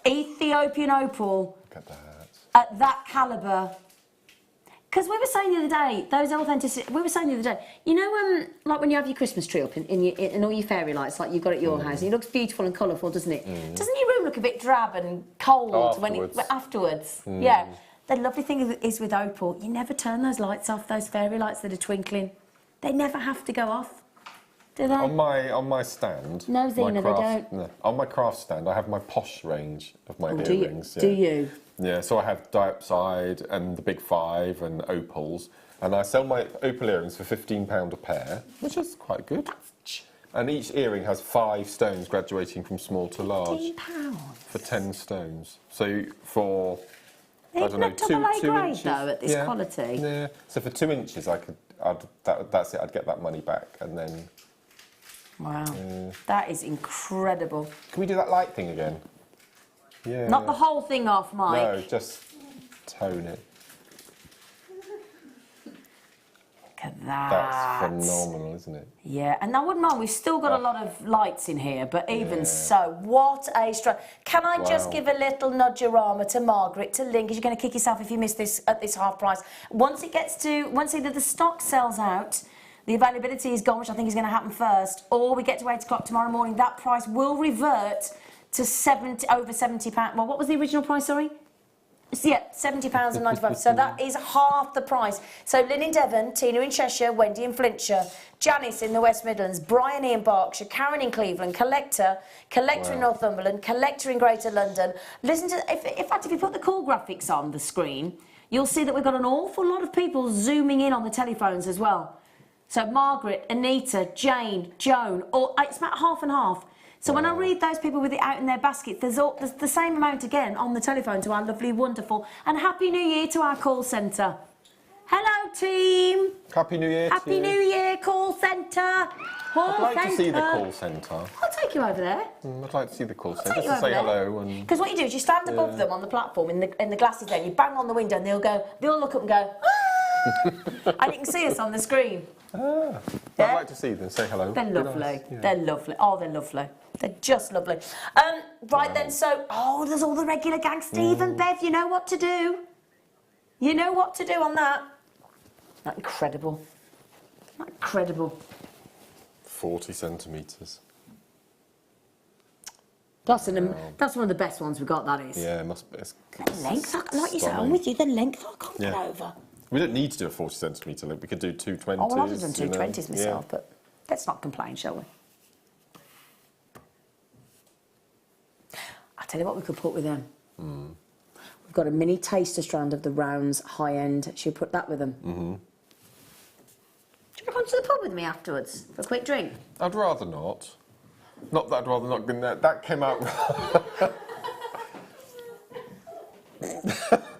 Ethiopian opal Look at that. at that calibre Because we were saying the other day, those authenticity. We were saying the other day, you know, like when you have your Christmas tree up in all your fairy lights, like you've got at your house, and it looks beautiful and colourful, doesn't it? Doesn't your room look a bit drab and cold afterwards? Yeah. The lovely thing is with Opal, you never turn those lights off. Those fairy lights that are twinkling, they never have to go off, do they? On my stand. No, Zena, they don't. No, on my craft stand, I have my posh range of my earrings. Do you? Yeah, so I have diopside and the big 5 and opals, and I sell my opal earrings for £15 a pair, which is quite good. And each earring has 5 stones graduating from small to large. £15 for 10 stones. So for Even I don't know, at double A 2 grade inches. though at this quality. Yeah. So for 2 inches, that's it. I'd get that money back, and then. Wow, that is incredible. Can we do that light thing again? Yeah. Not the whole thing off, Mike. No, just tone it. Look at that. That's phenomenal, isn't it? Yeah, and I wouldn't mind, we've still got a lot of lights in here, but even so, what a Can I just give a little nudgerama to Margaret, to Lynn, because you're going to kick yourself if you miss this at this half price. Once either the stock sells out, the availability is gone, which I think is going to happen first, or we get to 8 o'clock tomorrow morning, that price will revert to over £70. Well, what was the original price, sorry? Yeah, £70.95. So that is half the price. So Lynn in Devon, Tina in Cheshire, Wendy in Flintshire, Janice in the West Midlands, Brian in Berkshire, Karen in Cleveland, Collector in Northumberland, Collector in Greater London. Listen to, in fact, if you put the call graphics on the screen, you'll see that we've got an awful lot of people zooming in on the telephones as well. So Margaret, Anita, Jane, Joan, it's about half and half. So when I read those people with it out in their basket, there's the same amount again on the telephone to our lovely, wonderful, and Happy New Year to our call centre. Hello, team. Happy New Year Happy New Year, call centre. I'd like to see the call centre. I'll take you over there. I'd like to see the call centre, just to say hello. Because what you do is you stand above them on the platform in the glasses there, and you bang on the window, and they'll look up and go, ah! And you can see us on the screen. I'd like to see them, say hello. They're lovely. Nice. Yeah. They're lovely. Oh, they're lovely. They're just lovely. Right then, so, there's all the regular gang. Steve and Bev, you know what to do. You know what to do on that. That's incredible. That's incredible. 40 centimetres. That's one of the best ones we've got, that is. Yeah, it must be. The length, like you said, I'm with you, the length I can't get over. We don't need to do a 40 centimetre link, we could do 220s. Oh, I've done 220s myself, but let's not complain, shall we? I'll tell you what we could put with them. We've got a mini taster strand of the Rounds high end. Should we put that with them? Do you want to come to the pub with me afterwards for a quick drink? I'd rather not. Not that I'd rather not been there. That came out.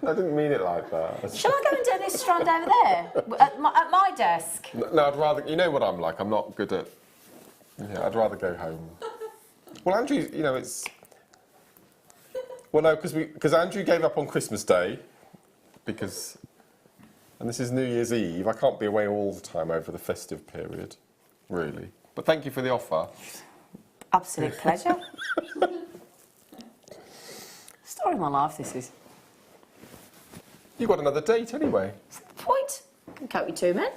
I didn't mean it like that. Shall I go and do this strand over there at my desk? No, I'd rather. You know what I'm like. I'm not good at. Yeah, I'd rather go home. Well, Andrew, you know, it's. Well, no, because Andrew gave up on Christmas Day, and this is New Year's Eve. I can't be away all the time over the festive period, really. But thank you for the offer. Absolute pleasure. Story of my life, this is. You got another date anyway. Point. I can cope with 2 men.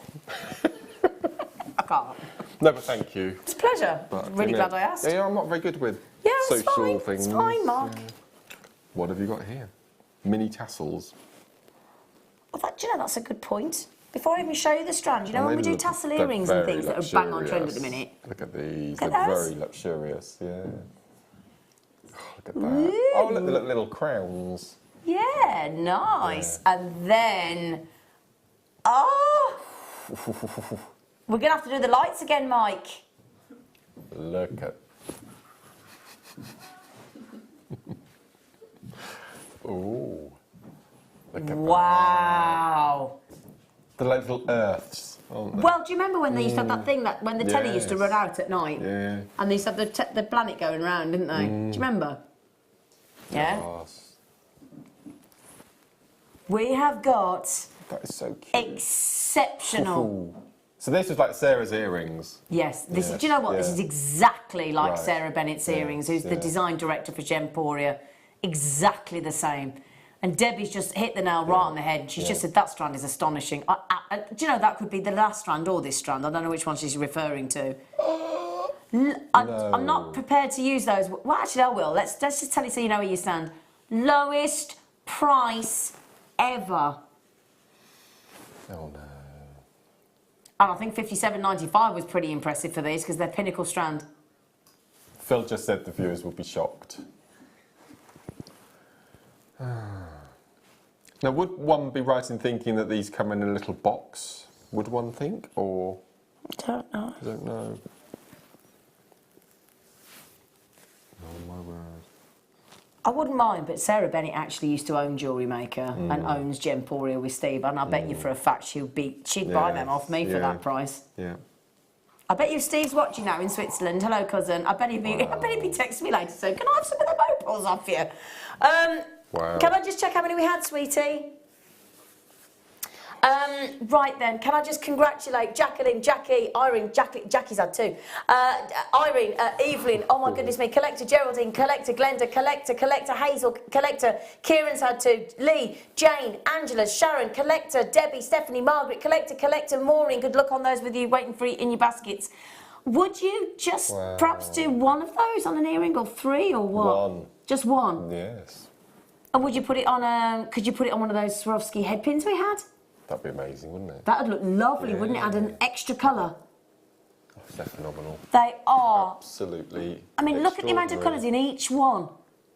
I can't. No, but thank you. It's a pleasure. But, really glad I asked. Yeah, I'm not very good with it's social fine. things. It's fine, Mark. Yeah. What have you got here? Mini tassels. Well, do you know, that's a good point. Before I even show you the strand, you know, when we do tassel earrings and things that are bang on trend at the minute. Look at these. Look at They're those. very luxurious. Yeah. Oh, look at that. Oh, look, the little crowns. Yeah, nice. Yeah. And then, we're going to have to do the lights again, Mike. Look at. Ooh. Look at wow. The little earths, aren't they? Well, do you remember when they used to have that thing, that when the telly used to run out at night? Yeah. And they used to have the planet going round, didn't they? Do you remember? Yeah. Yes. We have got... That is so cute. Exceptional. Ooh. So this was like Sarah's earrings. Yes. Do you know what? This is exactly like Sarah Bennett's earrings, who's the design director for Gemporia. Exactly the same. And Debbie's just hit the nail right on the head. She's just said, that strand is astonishing. Do you know, that could be the last strand or this strand. I don't know which one she's referring to. I'm not prepared to use those. Well, actually, I will. Let's just tell you so you know where you stand. Lowest price ever. Oh, no. And I think £57.95 was pretty impressive for these because they're pinnacle strand. Phil just said the viewers will be shocked. Now, would one be right in thinking that these come in a little box? Would one think, or? I don't know. I don't know. Oh, my word. I wouldn't mind, but Sarah Bennett actually used to own Jewellery Maker and owns Gemporia with Steve, and I bet you for a fact she'd buy them off me for that price. Yeah. I bet you Steve's watching now in Switzerland. Hello, cousin. I bet he'd be texting me later saying, "Can I have some of them opals off you?" Wow. Can I just check how many we had, sweetie? Right then, can I just congratulate Jacqueline, Jackie, Irene, Jackie's had two. Irene, Evelyn, oh my goodness me, Collector Geraldine, Collector Glenda, Collector Hazel, Collector Kieran's had two, Lee, Jane, Angela, Sharon, Collector Debbie, Stephanie, Margaret, Collector Maureen, good luck on those with you waiting for you in your baskets. Would you just perhaps do one of those on an earring or three or what? One. Just one? Yes. And would you put it on could you put it on one of those Swarovski head pins we had? That'd be amazing, wouldn't it? That'd look lovely, wouldn't it? Add an extra colour. Oh, they're phenomenal. They are. Absolutely. I mean, look at the amount of colours in each one.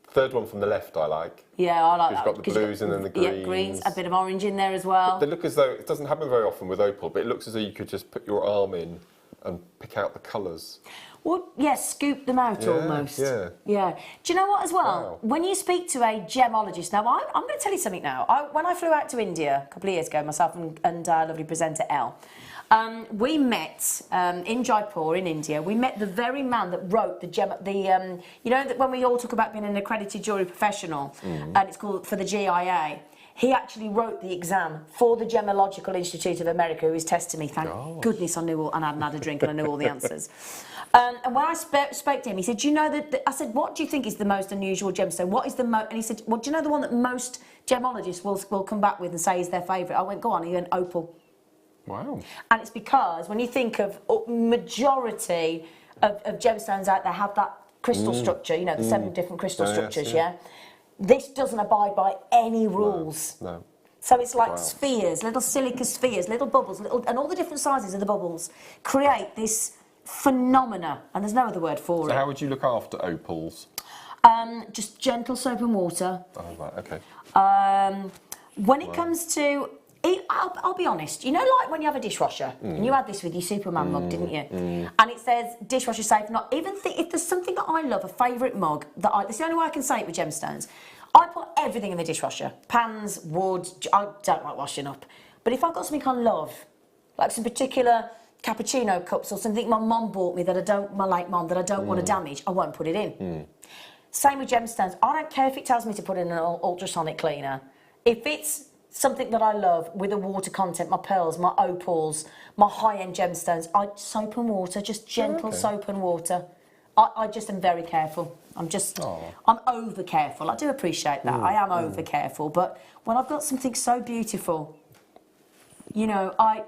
Third one from the left I like. Yeah, I like that. It's got the blues and then the greens. Yeah, greens, a bit of orange in there as well. They look as though, it doesn't happen very often with opal, but it looks as though you could just put your arm in and pick out the colours. Well, yeah, scoop them out almost. Yeah. Yeah. Do you know what as well? Wow. When you speak to a gemologist, now I'm going to tell you something now. When I flew out to India a couple of years ago, myself and our lovely presenter Elle, we met in Jaipur in India. We met the very man that wrote you know that when we all talk about being an accredited jewellery professional, and it's called for the GIA. He actually wrote the exam for the Gemological Institute of America, who is testing me. Thank goodness I knew all, and I hadn't had a drink and I knew all the answers. And when I spoke to him, he said, "Do you know that?" I said, "What do you think is the most unusual gemstone? What is the most?" And he said, "Well, do you know the one that most gemologists will come back with and say is their favourite?" I went, "Go on." He went, "Opal." Wow. And it's because when you think of majority of gemstones out there have that crystal structure, you know, the 7 different crystal structures, yeah. This doesn't abide by any rules. No. So it's like spheres, little silica spheres, little bubbles, and all the different sizes of the bubbles create this phenomena, and there's no other word for it. So how would you look after opals? Just gentle soap and water. Oh, right, okay. When it comes to, I'll be honest, you know, like when you have a dishwasher, and you had this with your Superman mug, didn't you? And it says dishwasher safe. Not even if there's something that I love, a favourite mug this is the only way I can say it with gemstones. I put everything in the dishwasher: pans, wood. I don't like washing up, but if I've got something I love, like some particular cappuccino cups or something my mum bought me that I don't want to damage, I won't put it in. Same with gemstones. I don't care if it tells me to put in an ultrasonic cleaner. If it's something that I love with a water content, my pearls, my opals, my high-end gemstones, soap and water, just gentle soap and water. I just am very careful. I'm over careful. I do appreciate that. I am over careful, but when I've got something so beautiful, you know, I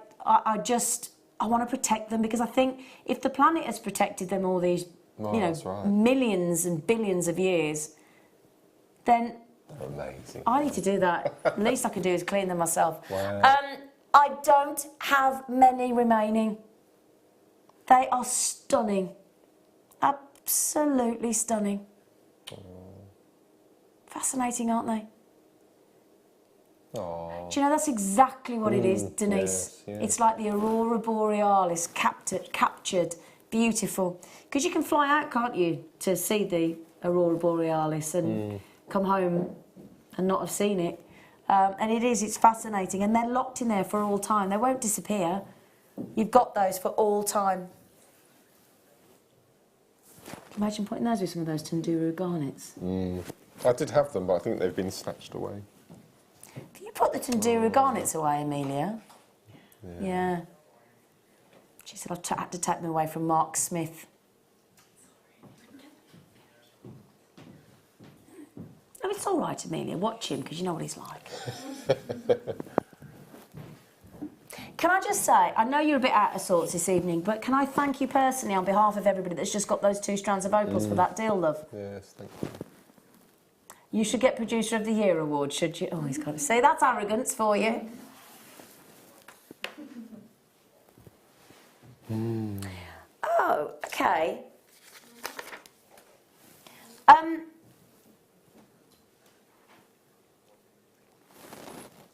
want to protect them, because I think if the planet has protected them all these, millions and billions of years, then amazing. I need to do that. The least I can do is clean them myself. Wow. I don't have many remaining. They are stunning. Absolutely stunning. Fascinating, aren't they? Oh. Do you know that's exactly what it is, Denise? Yes, yes. It's like the aurora borealis captured, beautiful. Because you can fly out, can't you, to see the aurora borealis and come home and not have seen it. And it's fascinating. And they're locked in there for all time. They won't disappear. You've got those for all time. Imagine putting those with some of those Tunduru garnets. I did have them, but I think they've been snatched away. Have you put the Tunduru garnets away, Amelia? Yeah. She said I had to take them away from Mark Smith. I mean, That's all right, Amelia. Watch him, because you know what he's like. Can I just say, I know you're a bit out of sorts this evening, but can I thank you personally on behalf of everybody that's just got those 2 strands of opals for that deal, love? Yes, thank you. You should get Producer of the Year award, should you? Oh, he's got to say that's arrogance for you. Oh, okay.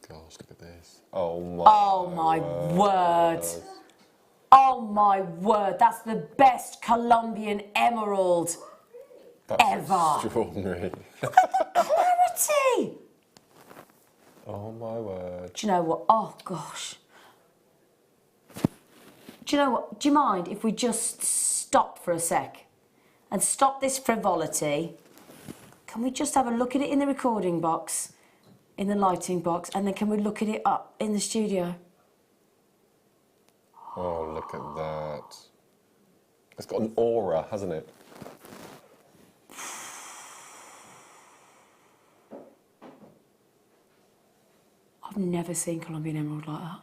Gosh, look at this. Oh my word. Oh my word, that's the best Colombian emerald ever. Extraordinary. Look at the clarity. Oh my word. Do you know what? Oh gosh. Do you know what? Do you mind if we just stop for a sec and stop this frivolity? Can we just have a look at it in the recording box, in the lighting box, and then can we look at it up in the studio? Oh, look at that. It's got an aura, hasn't it? I've never seen Colombian emerald like that.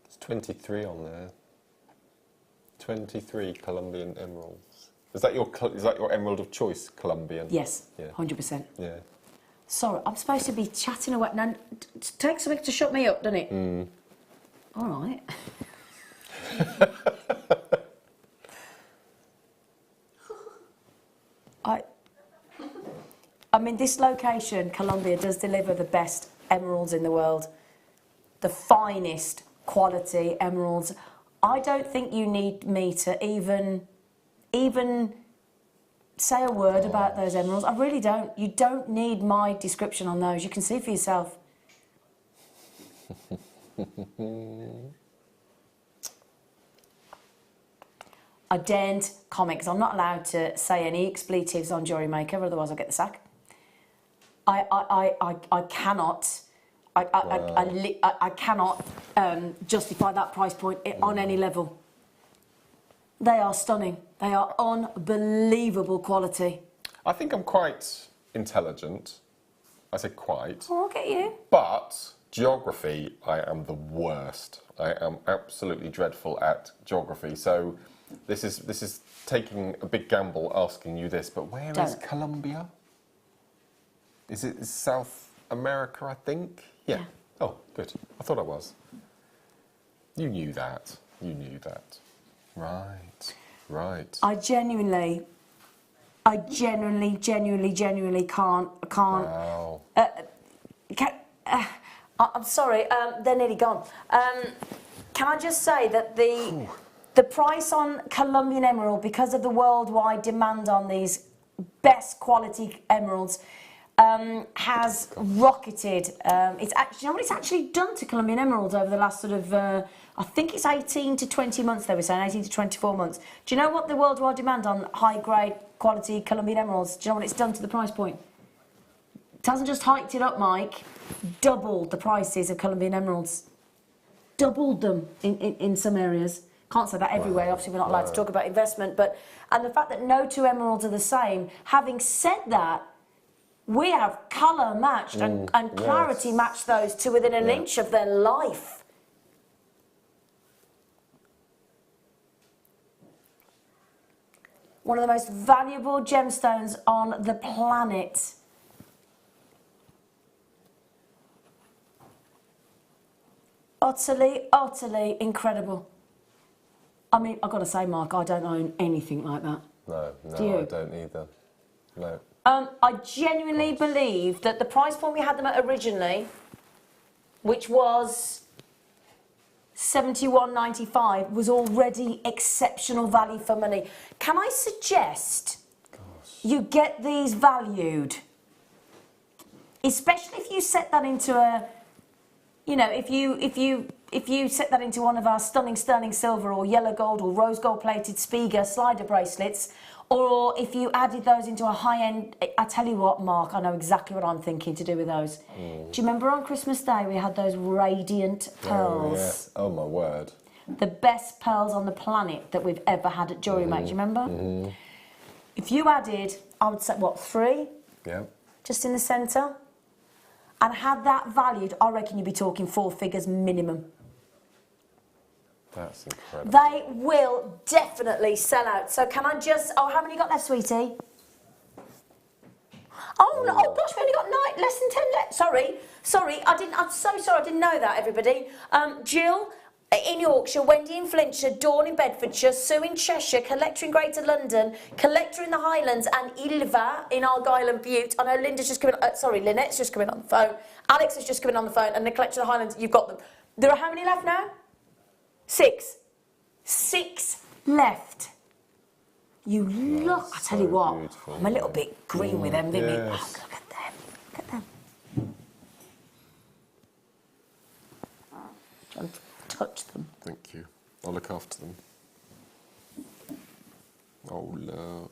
There's 23 on there. 23 Colombian emeralds. Is that your emerald of choice, Colombian? Yes, Yeah. 100%. Yeah. Sorry, I'm supposed to be chatting away. Now, take something to shut me up, doesn't it? All right. I mean, this location, Colombia, does deliver the best emeralds in the world. The finest quality emeralds. I don't think you need me to even say a word about those emeralds. I really don't. You don't need my description on those. You can see for yourself. I daren't comment because I'm not allowed to say any expletives on Jewellery Maker, otherwise I'll get the sack. I cannot. I cannot justify that price point on any level. They are stunning. They are unbelievable quality. I think I'm quite intelligent. I say quite. Oh, I'll get you. But geography, I am the worst. I am absolutely dreadful at geography. So this is taking a big gamble asking you this, but where is Colombia? Is it South America, I think? Yeah. Oh, good. I thought I was. You knew that. You knew that. Right. Right. I genuinely can't. Wow. I'm sorry, they're nearly gone. Can I just say that the price on Colombian emerald, because of the worldwide demand on these best quality emeralds, has rocketed. It's actually, you know what it's actually done to Colombian emeralds over the last sort of, I think it's 18 to 20 months, they were saying, 18 to 24 months. Do you know what the worldwide demand on high-grade quality Colombian emeralds, do you know what it's done to the price point? It hasn't just hiked it up, Mike, doubled the prices of Colombian emeralds. Doubled them in some areas. Can't say that everywhere, obviously we're not allowed to talk about investment, and the fact that no two emeralds are the same. Having said that, we have colour matched and clarity matched those to within an inch of their life. One of the most valuable gemstones on the planet. Utterly, utterly incredible. I mean, I've got to say, Mark, I don't own anything like that. No, Do you? I don't either. No. I genuinely believe that the price point we had them at originally, which was $71.95, was already exceptional value for money. Can I suggest you get these valued, especially if you set that into a, you know, if you set that into one of our stunning sterling silver or yellow gold or rose gold plated Spiga slider bracelets, or if you added those into a high-end, I tell you what, Mark, I know exactly what I'm thinking to do with those. Do you remember on Christmas Day we had those radiant pearls? Oh, yes. Oh, my word. The best pearls on the planet that we've ever had at Jewellery Maker, do you remember? If you added, I would say, what, 3? Yeah. just in the centre, and had that valued, I reckon you'd be talking 4 figures minimum. That's incredible. They will definitely sell out. So can I just... Oh, how many you got left, sweetie? Oh, no, oh gosh, we only got 9, less than 10 left. Sorry, I'm so sorry, I didn't know that, everybody. Jill in Yorkshire, Wendy in Flintshire, Dawn in Bedfordshire, Sue in Cheshire, Collector in Greater London, Collector in the Highlands, and Ilva in Argyll and Bute. I know Linda's just coming sorry, Lynette's just coming on the phone. Alex is just coming on the phone, and the Collector in the Highlands, you've got them. There are how many left now? 6. 6 left. You look, I tell you what, beautiful, I'm a little bit green with them, didn't you? yes. Oh, look at them, look at them. Don't touch them. Thank you. I'll look after them. Oh, look.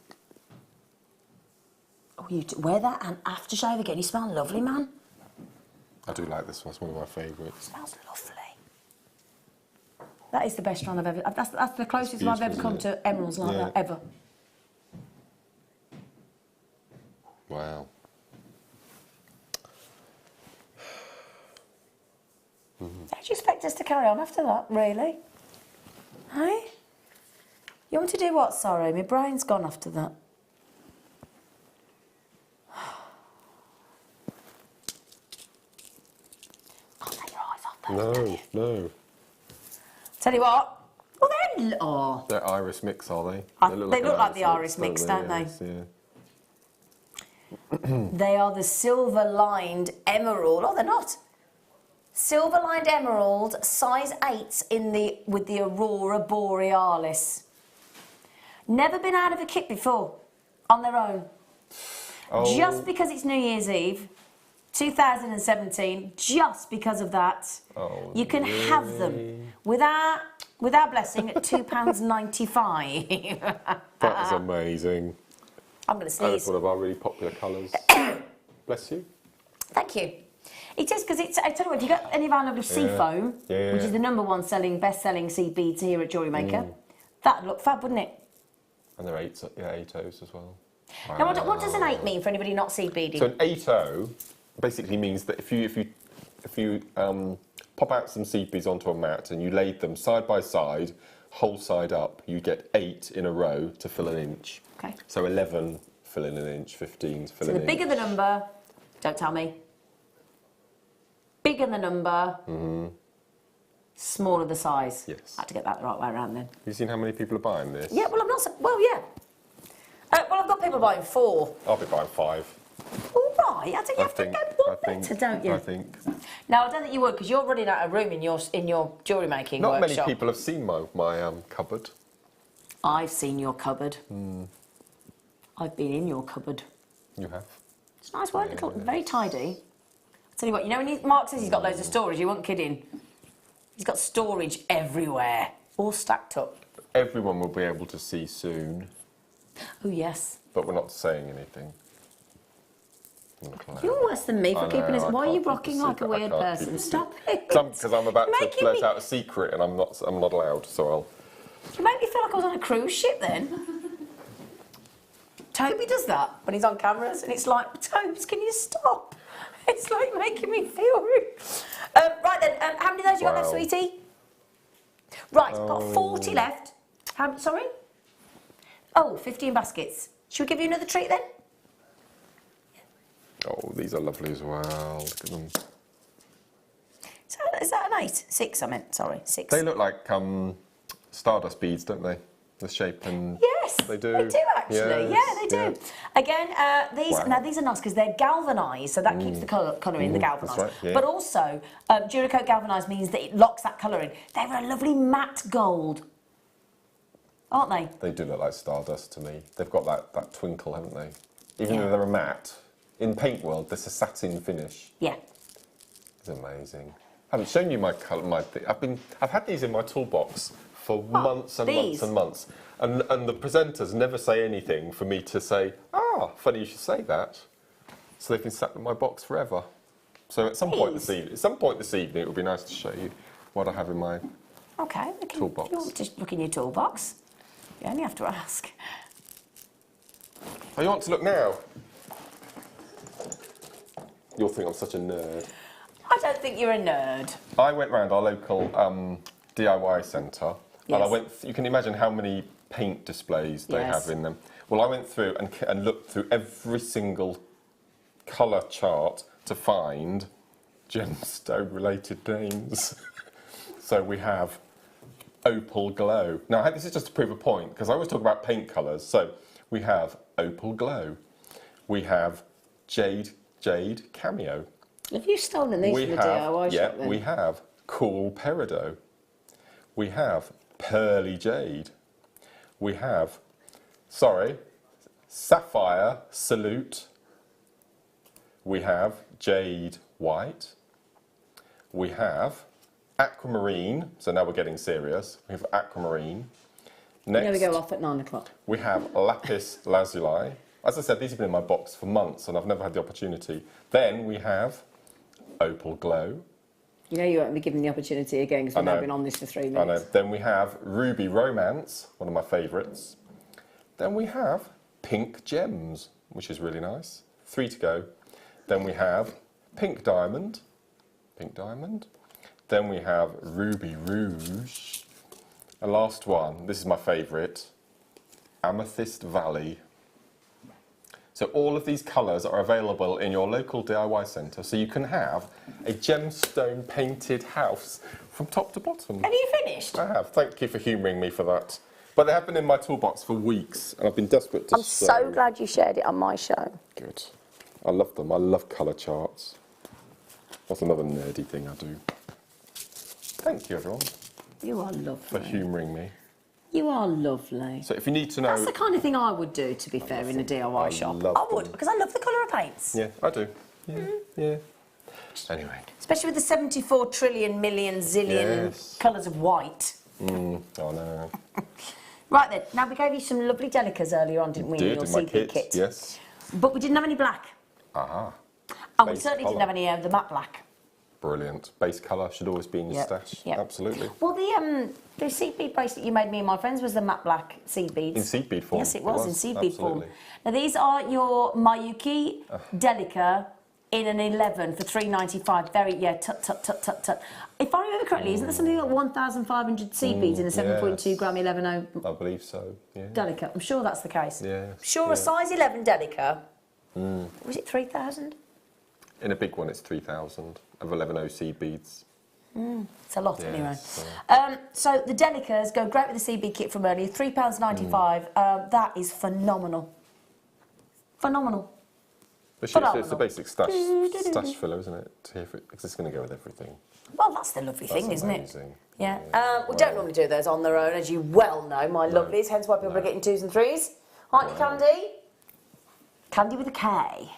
Oh, you wear that and aftershave again, you smell lovely, man. I do like this one, it's one of my favourites. Smells lovely. That is the best one I've ever... That's the closest I've ever come to emeralds like that, ever. Wow. How do you expect us to carry on after that, really? Hey? You want to do what, sorry? My brain's gone after that. Can't take your eyes off those, can you? No. Tell you what. Oh, they're... Oh. They're iris mix, are they? They look like the iris mix, don't they? Yes, yeah. They are the silver-lined emerald. Oh, they're not. Silver-lined emerald, size 8 with the Aurora Borealis. Never been out of a kit before, on their own. Oh. Just because it's New Year's Eve, 2017, just because of that, you can have them with our blessing at £2.95. That is amazing. I'm going to sneeze. That's one of our really popular colours. Bless you. Thank you. It is, because it's, I tell you what, if you got any of our lovely sea foam, which is the #1 best-selling sea beads here at Jewellery Maker, that'd look fab, wouldn't it? And they're 8-0s as well. Now, what does an 8 mean for anybody not seed beading? So an 8-0 basically means that if you pop out some seed beads onto a mat and you laid them side by side, whole side up, you get 8 in a row to fill an inch. Okay. So 11 fill in an inch, 15 fill in an inch. So the bigger the number, don't tell me. Bigger the number, smaller the size. Yes. I had to get that the right way around then. Have you seen how many people are buying this? Yeah, well, I'm not. Well, yeah. Well, I've got people buying 4. I'll be buying 5. All right. I think you have to go one better, don't you? I think. No, I don't think you would, because you're running out of room in your jewellery making Not workshop. many people have seen my cupboard. I've seen your cupboard. I've been in your cupboard. You have. It's nice work, it's very tidy. I'll tell you what, you know when Mark says he's got loads of storage, you weren't kidding. He's got storage everywhere, all stacked up. Everyone will be able to see soon. Oh, yes. But we're not saying anything. You're worse than me for keeping us... Why are you rocking like a weird person? Stop it. Because I'm about to blurt out a secret and I'm not allowed, so I'll... You make me feel like I was on a cruise ship then. Toby does that when he's on cameras and it's like, Tobes, can you stop? It's like making me feel rude. Right then, how many of those you got left, sweetie? Right, I've got 40 left. Sorry? Oh, 15 baskets. Should we give you another treat then? Oh, these are lovely as well. Look at them. Is that an 8? 6, I meant. Sorry, 6. They look like stardust beads, don't they? The shape and... Yes, they do. They do actually. Yes, yeah, they do. yeah. Again, these are nice because they're galvanised, so that keeps the colour in the galvanised. That's right, yeah. But also, Duracoat galvanised means that it locks that colour in. They're a lovely matte gold, aren't they? They do look like stardust to me. They've got that twinkle, haven't they? Even though they're a matte. In paint world, there's a satin finish. Yeah. It's amazing. I haven't shown you my colour. I've had these in my toolbox for months and months and months, and the presenters never say anything for me to say, funny you should say that. So they've been sat in my box forever. So at some point this evening, it would be nice to show you what I have in my toolbox. If you want to look in your toolbox, you only have to ask. Oh, you want to look now? You'll think I'm such a nerd. I don't think you're a nerd. I went round our local DIY centre, and I Yes. went. You can imagine how many paint displays they Yes. have in them. Well, I went through and looked through every single colour chart to find gemstone-related names. So we have Opal Glow. Now, this is just to prove a point, because I always talk about paint colours. So we have Opal Glow. We have Jade Cameo. Have you stolen these from the DIY shop then? We have Cool Peridot. We have Pearly Jade. We have, Sapphire Salute. We have Jade White. We have Aquamarine. So now we're getting serious. We have Aquamarine. Next, we go off at 9 o'clock. we have Lapis Lazuli. As I said, these have been in my box for months and I've never had the opportunity. Then we have Opal Glow. You know you won't be given the opportunity again because we've now been on this for 3 minutes. I know. Then we have Ruby Romance, one of my favourites. Then we have Pink Gems, which is really nice. 3 to go. Then we have Pink Diamond. Then we have Ruby Rouge. And last one, this is my favourite, Amethyst Valley. So all of these colours are available in your local DIY centre, so you can have a gemstone painted house from top to bottom. Have you finished? I have. Thank you for humouring me for that. But they have been in my toolbox for weeks, and I've been desperate to I'm so glad you shared it on my show. Good. I love them. I love colour charts. That's another nerdy thing I do. Thank you, everyone, You are for lovely. humouring me. You are lovely. So if you need to know... That's the kind of thing I would do, to be fair, in a DIY shop. love I would, them. because I love the colour of paints. Yeah, I do. Yeah, yeah. Anyway. Especially with the 74 trillion, million, zillion Yes. colours of white. Oh, no. Right then, now we gave you some lovely delicas earlier on, didn't we, in Did your in my CP kit, yes. But we didn't have any black. Aha. And we Base certainly didn't colour. have any of the matte black. Brilliant. Base colour should always be in your Yep, stash. yep. Absolutely. Well, the seed bead bracelet you made me and my friends was the matte black seed beads. In seed bead form. Yes, it was in seed bead form. Absolutely. Now these are your Mayuki Delica in an 11 for $3.95. Very, tut, tut, tut, tut, tut. If I remember correctly, isn't there something like 1,500 seed beads in a 7.2 yes. gram 11.0 I believe so, yeah. Delica? I'm sure that's the case. Yeah, Sure, yeah. a size 11 Delica. Was it 3,000? In a big one, it's 3,000 of 11.0 seed beads. It's a lot Yes, anyway. So the Delicas go great with the CB kit from earlier, £3.95. That is phenomenal. Phenomenal. But it's Phenomenal. the basic stash filler, isn't it? Because it's going to go with everything. Well, that's the lovely thing, That's isn't it? amazing. Yeah. We don't normally do those on their own, as you well know, my lovelies, hence why people are getting 2s and 3s. Aren't you, Candy? Candy with a K.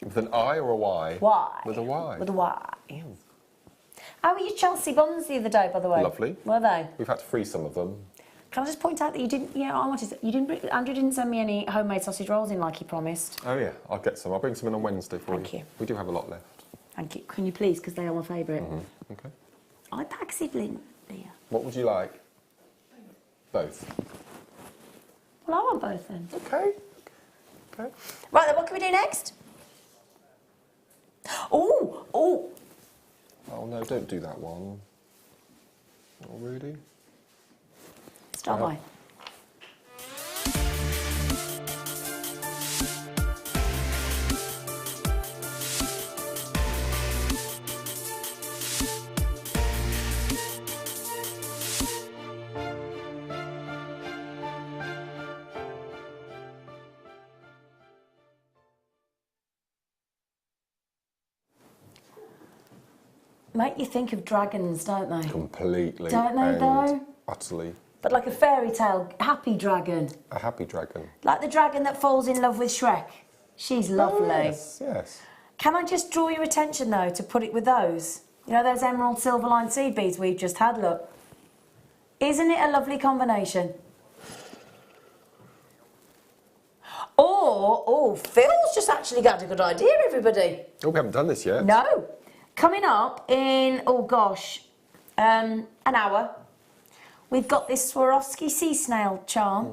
With an I or a Y? Y. With a Y. With a Y. How were your Chelsea buns the other day, by the way? Lovely. Were they? We've had to freeze some of them. Can I just point out that you didn't? Yeah, I wanted. You didn't. Andrew didn't send me any homemade sausage rolls in like he promised. Oh yeah, I'll get some. I'll bring some in on Wednesday for Thank you. We do have a lot left. Thank you. Can you please? Because they are my favourite. Okay. I pack sibling beer. What would you like? Both. Well, I want both then. Okay. Okay. Right then, what can we do next? Oh. Oh no, don't do that one. Oh really? Start by. Make you think of dragons, don't they? Completely. Don't they, and though? Utterly. But like a fairy tale, happy dragon. A happy dragon. Like the dragon that falls in love with Shrek. She's lovely. Yes, yes. Can I just draw your attention, though, to put it with those? You know those emerald silver line seed beads we've just had, look? Isn't it a lovely combination? Phil's just actually got a good idea, everybody. Oh, we haven't done this yet. No. Coming up in, an hour, we've got this Swarovski sea snail charm.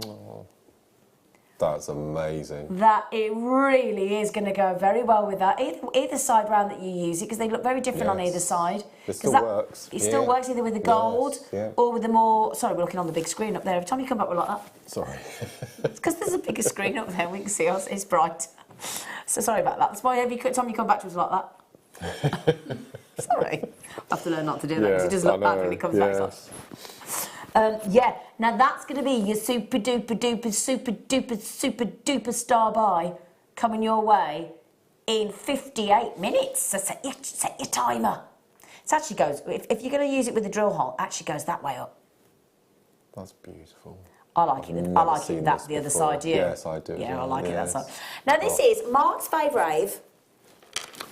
That's amazing. That it really is going to go very well with that. Either side round that you use it, because they look very different on either side. It still works. It still works either with the gold or with the more... Sorry, we're looking on the big screen up there. Every time you come back, we're like that. Sorry. It's because there's a bigger screen up there. We can see us. It's bright. So sorry about that. That's why every time you come back to us like that. Sorry. I have to learn not to do that because it does look bad when it comes back to us. Yeah, now that's going to be your super duper duper super duper super duper star buy coming your way in 58 minutes. So set your timer. It actually goes, if you're going to use it with the drill hole, it actually goes that way up. That's beautiful. I like it. I like it that the other side. Do you? Yes, I do. Yeah, I like it that side. Now this is Mark's favourite.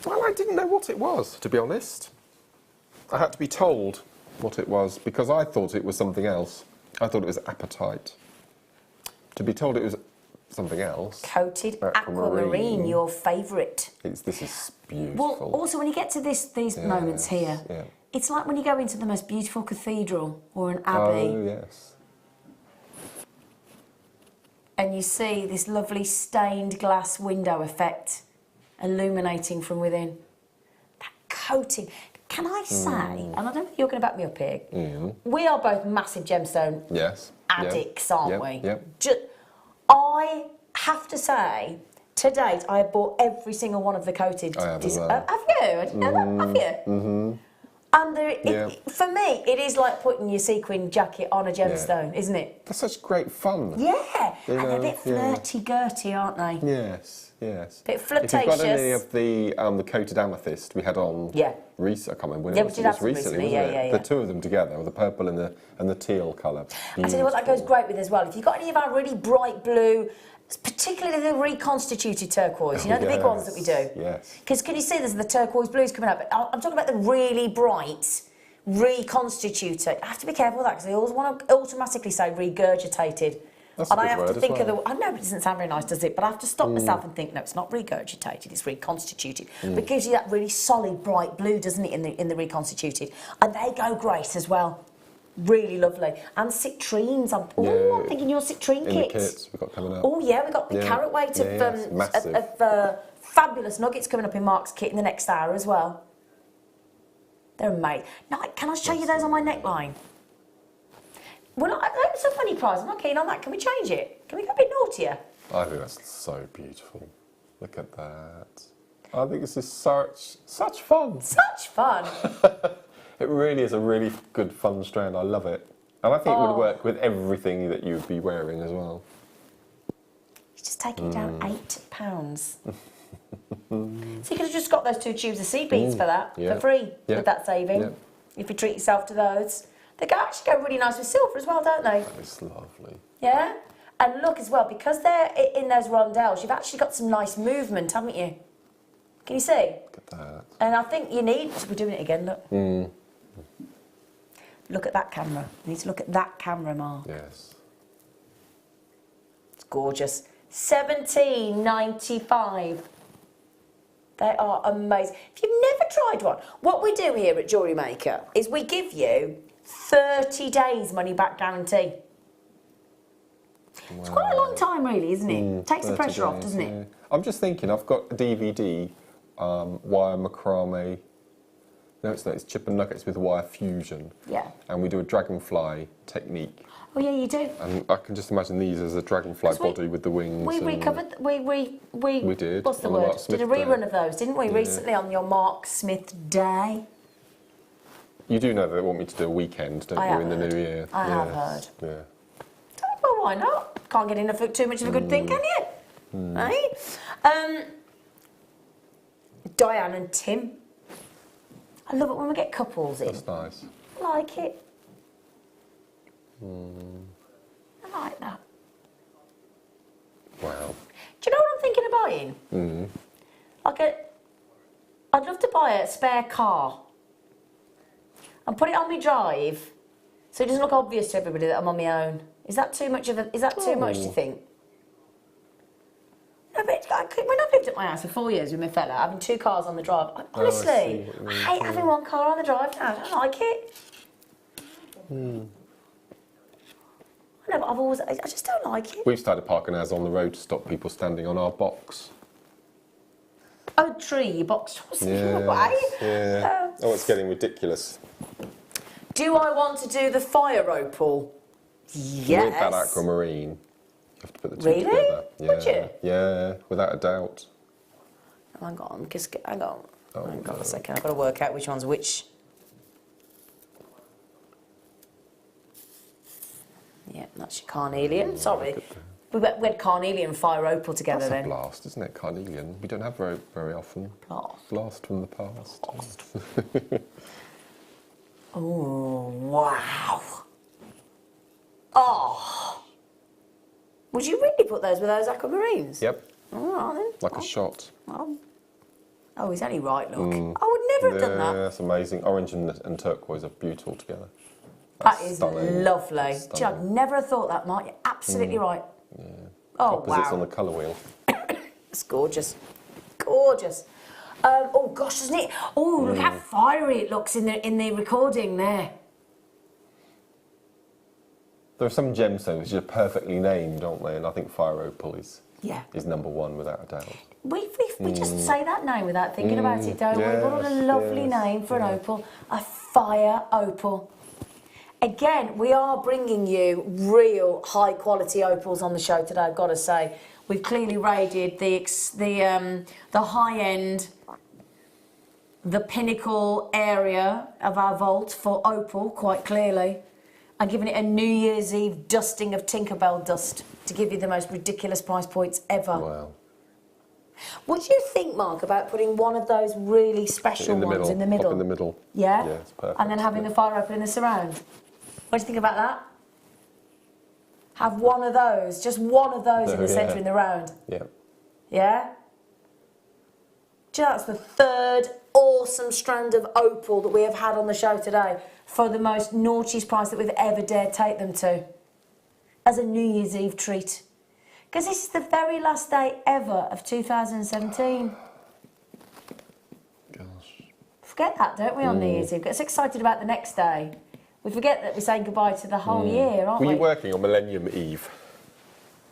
Well, I didn't know what it was, to be honest. I had to be told what it was because I thought it was something else. I thought it was apatite. To be told it was something else. Coated aquamarine, your favourite. This is beautiful. Well, also when you get to these moments here, it's like when you go into the most beautiful cathedral or an abbey. Oh, yes. And you see this lovely stained glass window effect illuminating from within. That coating. Can I say, and I don't know if you're going to back me up here, we are both massive gemstone addicts, aren't we? Yep. I have to say, to date, I have bought every single one of the coated. I have as well. Have you? I didn't know that. Have you? Mm-hmm. And for me, it is like putting your sequin jacket on a gemstone, isn't it? That's such great fun. Yeah, and they're a bit flirty-gurty, aren't they? Yes, yes. Bit flirtatious. If you've got any of the coated amethyst we had on, I can't remember when it was recently, wasn't it? The two of them together, the purple and the teal colour. I tell you what, that goes great with as well. If you've got any of our really bright blue, particularly the reconstituted turquoise, you know, the big ones that we do. Yes. Because can you see there's the turquoise blues coming up? But I'm talking about the really bright, reconstituted. I have to be careful with that because they always want to automatically say regurgitated. That's and a I good have word to think as well. of the. I know it doesn't sound very nice, does it? But I have to stop myself and think, no, it's not regurgitated, it's reconstituted. But it gives you that really solid, bright blue, doesn't it, in the reconstituted? And they go great as well. Really lovely. And citrines. I'm thinking your citrine in kits. The kits we've got coming up. Oh yeah, we've got the carat weight of fabulous nuggets coming up in Mark's kit in the next hour as well. They're amazing. Now, can I show you those on my neckline? Well, it's a funny prize. I'm not keen on that. Can we change it? Can we go a bit naughtier? I think that's so beautiful. Look at that. I think this is such fun. Such fun. It really is a really good, fun strand. I love it. And I think it would work with everything that you'd be wearing as well. It's just taking it down £8. So you could have just got those 2 tubes of seed beads for that, for free, with that saving, if you treat yourself to those. They actually go really nice with silver as well, don't they? It's lovely. Yeah? And look as well, because they're in those rondelles, you've actually got some nice movement, haven't you? Can you see? Look at that. And I think you need... We're doing it again, look. Look at that camera. You need to look at that camera, Mark. Yes. It's gorgeous. $17.95. They are amazing. If you've never tried one, what we do here at Jewellery Maker is we give you 30 days money back guarantee. Wow. It's quite a long time, really, isn't it? Takes the pressure off, doesn't it? I'm just thinking, I've got a DVD, wire macrame. No, it's not. It's chip and nuggets with wire fusion. Yeah. And we do a dragonfly technique. Oh yeah, you do. And I can just imagine these as a dragonfly body with the wings. We recovered. We did. What's the on word? Mark Smith Did a rerun Day. of those, didn't we? Recently on your Mark Smith Day. You do know they want me to do a weekend, don't you, in the new year? I have heard. Yeah. Well, why not? Can't get enough of too much of a good thing, can you? Right? Diane and Tim. I love it when we get couples in. That's nice. I like it. I like that. Wow. Do you know what I'm thinking of buying? I'd love to buy a spare car and put it on my drive so it doesn't look obvious to everybody that I'm on my own. Is that too much, do you think? No, but when I've lived at my house for 4 years with my fella, having 2 cars on the drive, honestly, I hate having 1 car on the drive now. I don't like it. I know, but I just don't like it. We've started parking ours on the road to stop people standing on our box. Oh, tree, box was away. Yeah. Oh, it's getting ridiculous. Do I want to do the fire opal? Yes. With that aquamarine, you have to put the two Really? together. Yeah. Would you? Yeah, without a doubt. Hang on, hang on. Oh, Hang on a second, I've got to work out which one's which. Yeah, that's your carnelian. Sorry. We had carnelian and fire opal together That's then. a blast, isn't it? Carnelian. We don't have very often. Blast from the past. Oh, wow. Oh. Would you really put those with those aquamarines? Yep. All right then. Like a shot. Oh, he's only right, look. I would never have done that. Yeah, that's amazing. Orange and turquoise are beautiful together. That is stunning. lovely. Stunning. I'd never have thought that, Mark. You're absolutely right. Yeah. Oh, Opposites wow. on the colour wheel. It's gorgeous. Gorgeous. Oh, gosh, doesn't it? Oh, look how fiery it looks in the recording there. There are some gemstones which are perfectly named, aren't they? And I think fire opal is number one without a doubt. We just say that name without thinking about it, don't we? What a lovely name for an opal. A fire opal. Again, we are bringing you real high quality opals on the show today, I've got to say. We've clearly raided the high end, the pinnacle area of our vault for opal, quite clearly, and giving it a New Year's Eve dusting of Tinkerbell dust to give you the most ridiculous price points ever. Wow. What do you think, Mark, about putting one of those really special ones in the middle? Top in the middle. Yeah? Yeah, it's perfect. And then having the fire opal in the surround? What do you think about that? Have one of those, just one of those in the centre in the round. Yeah. Yeah? That's the third awesome strand of opal that we have had on the show today for the most naughtiest price that we've ever dared take them to. As a New Year's Eve treat. Because this is the very last day ever of 2017. Gosh. Forget that, don't we, on New Year's Eve? Get so excited about the next day. We forget that we're saying goodbye to the whole year, aren't we? Were you working on Millennium Eve?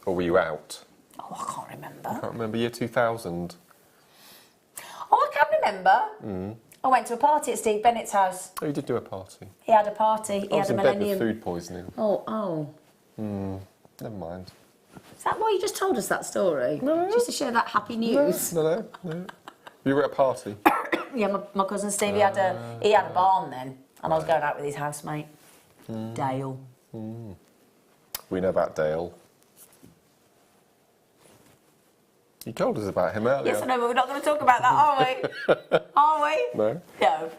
Or were you out? Oh, I can't remember. I can't remember. Year 2000. Oh, I can remember. I went to a party at Steve Bennett's house. Oh, you did do a party. He had a party. He I had was a in bed Millennium. with food poisoning. Oh. Never mind. Is that why you just told us that story? No. Just to share that happy news? No. You were at a party. Yeah, my cousin Steve, he had a barn then, and I was going out with his housemate, Dale. We know about Dale. You told us about him earlier. Yes, I know, but we're not going to talk about that, are we? Are we? No. No.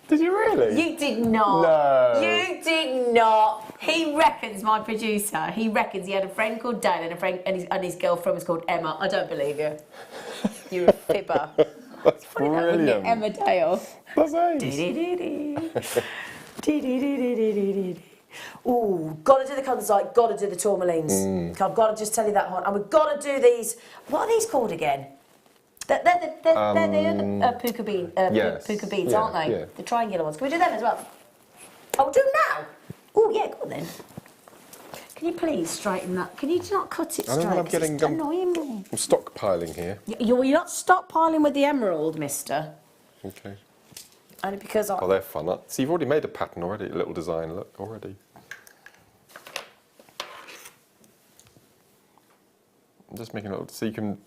Did you really? You did not. No. You did not. He reckons, my producer, he reckons he had a friend called Dale and his girlfriend was called Emma. I don't believe you. You're a fibber. That's Funny that, wouldn't it? brilliant. Emma Dale. That's ace. Ooh, got to do the Conzite, got to do the tourmalines. I've got to just tell you that one. And we've got to do these. What are these called again? They're the puka beads, Yeah, aren't they? yeah. The triangular ones. Can we do them as well? Oh, we'll do them now. Oh, yeah, go on then. Can you please straighten that? Can you not cut it I know straight? what I'm 'Cause getting. it's annoying me. I'm stockpiling here. You're not stockpiling with the emerald, mister. Okay. Only because Oh, they're fun. See, you've already made a pattern already, a little design, look, already. I'm just making a little, so you can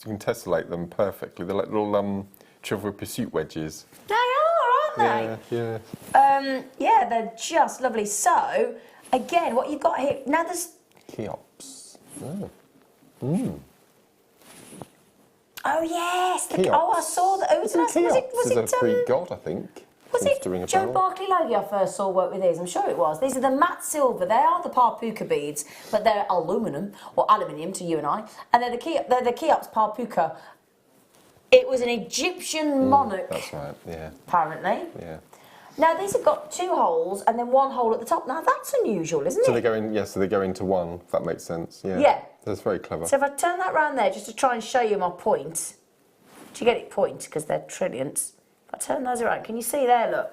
tessellate them perfectly. They're like little Trivial Pursuit wedges. They are, aren't they? Yeah. Yeah, they're just lovely. So, again, what you've got here, now there's... Cheops. Oh, yes. Cheops. Oh, I saw that. Oh, was Cheops is a Greek god, I think. Was Seems it to ring a Joe bell. Barclay Logie I first saw work with these? I'm sure it was. These are the matte silver. They are the Parpuka beads, but they're aluminium, or aluminium to you and I. And they're the Cheops Parpuka. It was an Egyptian monarch, That's right, yeah. apparently. Yeah. Now, these have got 2 holes and then 1 hole at the top. Now, that's unusual, isn't So it? they go in, so they go into one, if that makes sense. Yeah. Yeah. That's very clever. So if I turn that round there just to try and show you my point, do you get it point? Because they're trillions. If I turn those around, can you see there, look?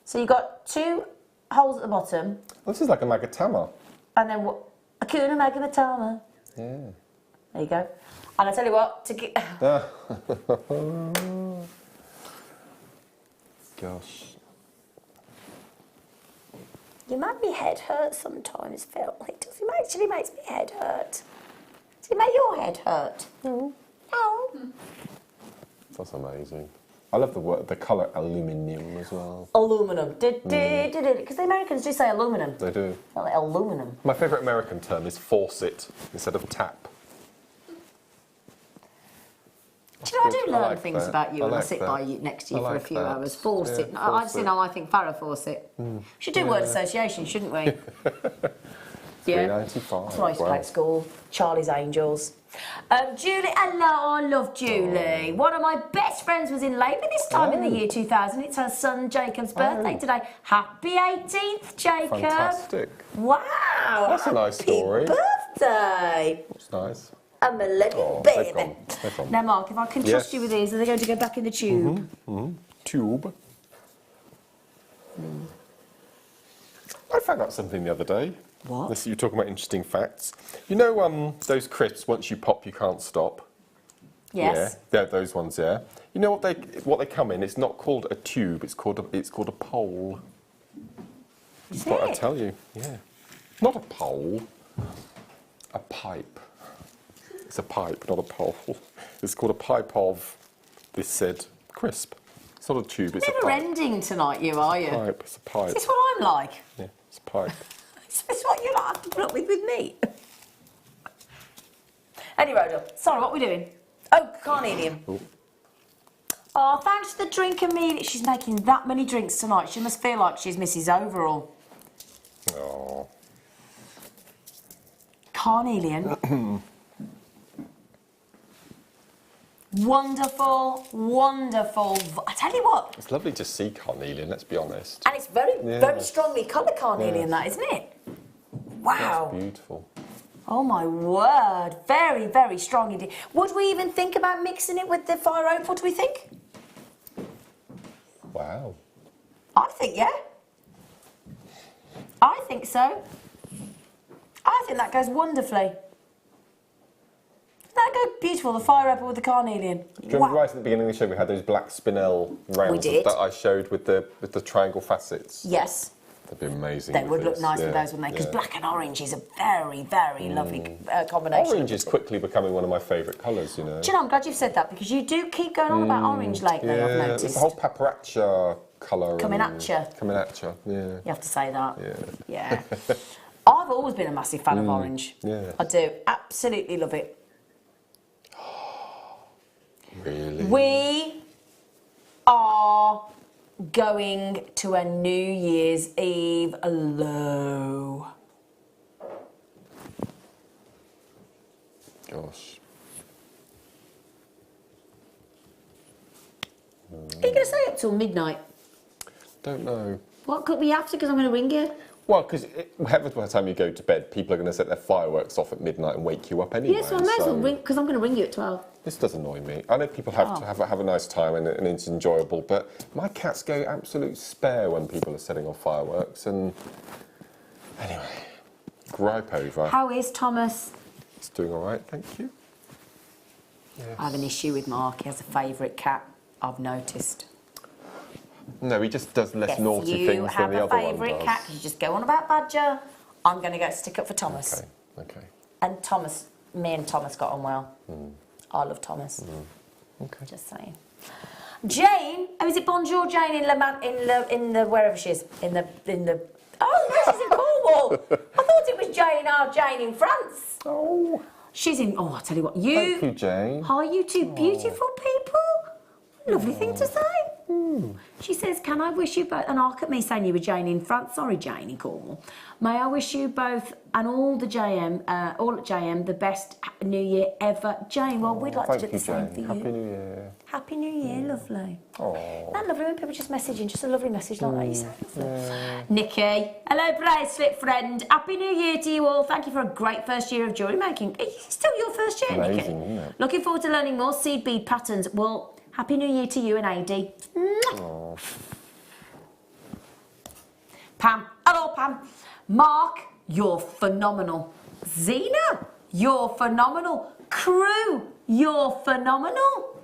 So you've got 2 holes at the bottom. This is like a magatama. And then what? Hakuna Matata. Yeah. There you go. And I tell you what, to get... Gosh. You make me head hurt sometimes, Phil. It does. It actually makes me head hurt. Does it make your head hurt? No. No. That's amazing. I love the colour aluminium as well. Aluminum. Because the Americans do say aluminum. They do. Well, like aluminum. My favourite American term is faucet instead of tap. Do you know, I do learn like things that. about you I when I like sit that. by you next to you I for a like few that. hours. Faucet. Yeah, I faucet. I think Farrah Fawcett. Should do word association, shouldn't we? Yeah. $3.95. That's what I used to Wow. play at school. Charlie's Angels. Julie, hello, I love Julie. One of my best friends was in labour this time in the year 2000. It's her son Jacob's birthday today. Happy 18th, Jacob. Fantastic. Wow. That's a nice story. Happy birthday. That's nice. I'm a living Oh, baby. they've gone. They've gone. Now, Mark, if I can trust Yes. you with these, are they going to go back in the tube? Tube. I found out something the other day. What? This, you're talking about interesting facts. You know those crisps, once you pop, you can't stop? Yes. Yeah, those ones, yeah. You know what they come in? It's not called a tube, it's called a pole. Is What I it? tell you, yeah. Not a pole, a pipe. It's a pipe, not a pole. It's called a pipe of, this said, crisp. It's not a tube, it's a Never pipe. ending tonight, you are you? Pipe, it's a pipe. Is this what I'm like? Yeah, it's a pipe. Is this what you like have to put up with me? Anyway, Rhoda, sorry, what are we doing? Oh, carnelian. Ooh. Oh, thanks for the drink, Amelia. She's making that many drinks tonight. She must feel like she's Mrs. Overall. Oh. Carnelian. Wonderful, wonderful. I tell you what, It's lovely to see carnelian, let's be honest. and it's very, Yeah. very strongly coloured carnelian, Yes. that, isn't it? Wow. That's beautiful. Oh my word. Very, very strong indeed. Would we even think about mixing it with the fire opal, do we think? Wow. I think, yeah. I think so. I think that goes wonderfully. That goes beautiful, the fire opal with the carnelian. Do you remember right at the beginning of the show we had those black spinel rounds did. that I showed with the triangle facets? Yes. That'd be amazing. They with would look this. nice with Yeah, those, wouldn't they? Because yeah. black and orange is a very, very lovely combination. Orange is quickly becoming one of my favourite colours, you know. Do you know, I'm glad you've said that because you do keep going on about orange lately, I've Yeah, noticed. it's the whole paparazzi colour. Coming at ya. Coming at ya, yeah. You have to say that. Yeah. Yeah. I've always been a massive fan of orange. yeah. I do. Absolutely love it. Really? We are going to a New Year's Eve low. Gosh. Are you going to stay up till midnight? Don't know. What could we have to? Because I'm going to ring you. Well, because by the time you go to bed, people are going to set their fireworks off at midnight and wake you up anyway. Yes, well, I may as well so ring because I'm going to ring you at 12. This does annoy me. I know people have to have a nice time and it's enjoyable, but my cats go absolute spare when people are setting off fireworks. And anyway, gripe over. How is Thomas? It's doing all right, thank you. Yes. I have an issue with Mark. He has a favourite cat, I've noticed. No, he just does less Yes, naughty you things have than the a other one favourite does. cat because you just go on about Badger. I'm going to go stick up for Thomas. Okay, okay. And Thomas, me and Thomas got on well. I love Thomas. Okay. Just saying. Jane, oh, is it Bonjour Jane in the wherever she is in the oh no, she's in Cornwall. I thought it was Jane, our Jane in France. Oh, She's in. Oh, I tell you what, thank you, Jane. Are you two beautiful people? Lovely thing to say. She says, can I wish you both, and arc at me saying you were Jane in France, sorry Jane in Cornwall. May I wish you both and all the JM, all at JM, the best New Year ever. Jane, well, we'd like to do the same for you. Happy New Year. Happy New Year, lovely. Oh. Isn't that lovely when people just messaging, just a lovely message like that, you say lovely. Nikki, hello bracelet friend, Happy New Year to you all. Thank you for a great first year of jewellery making. It's still your first year, Amazing, Nikki. isn't it? Looking forward to learning more seed bead patterns. Well, Happy New Year to you and AD. Oh. Pam, hello Pam. Mark, you're phenomenal. Zena, you're phenomenal. Crew, you're phenomenal.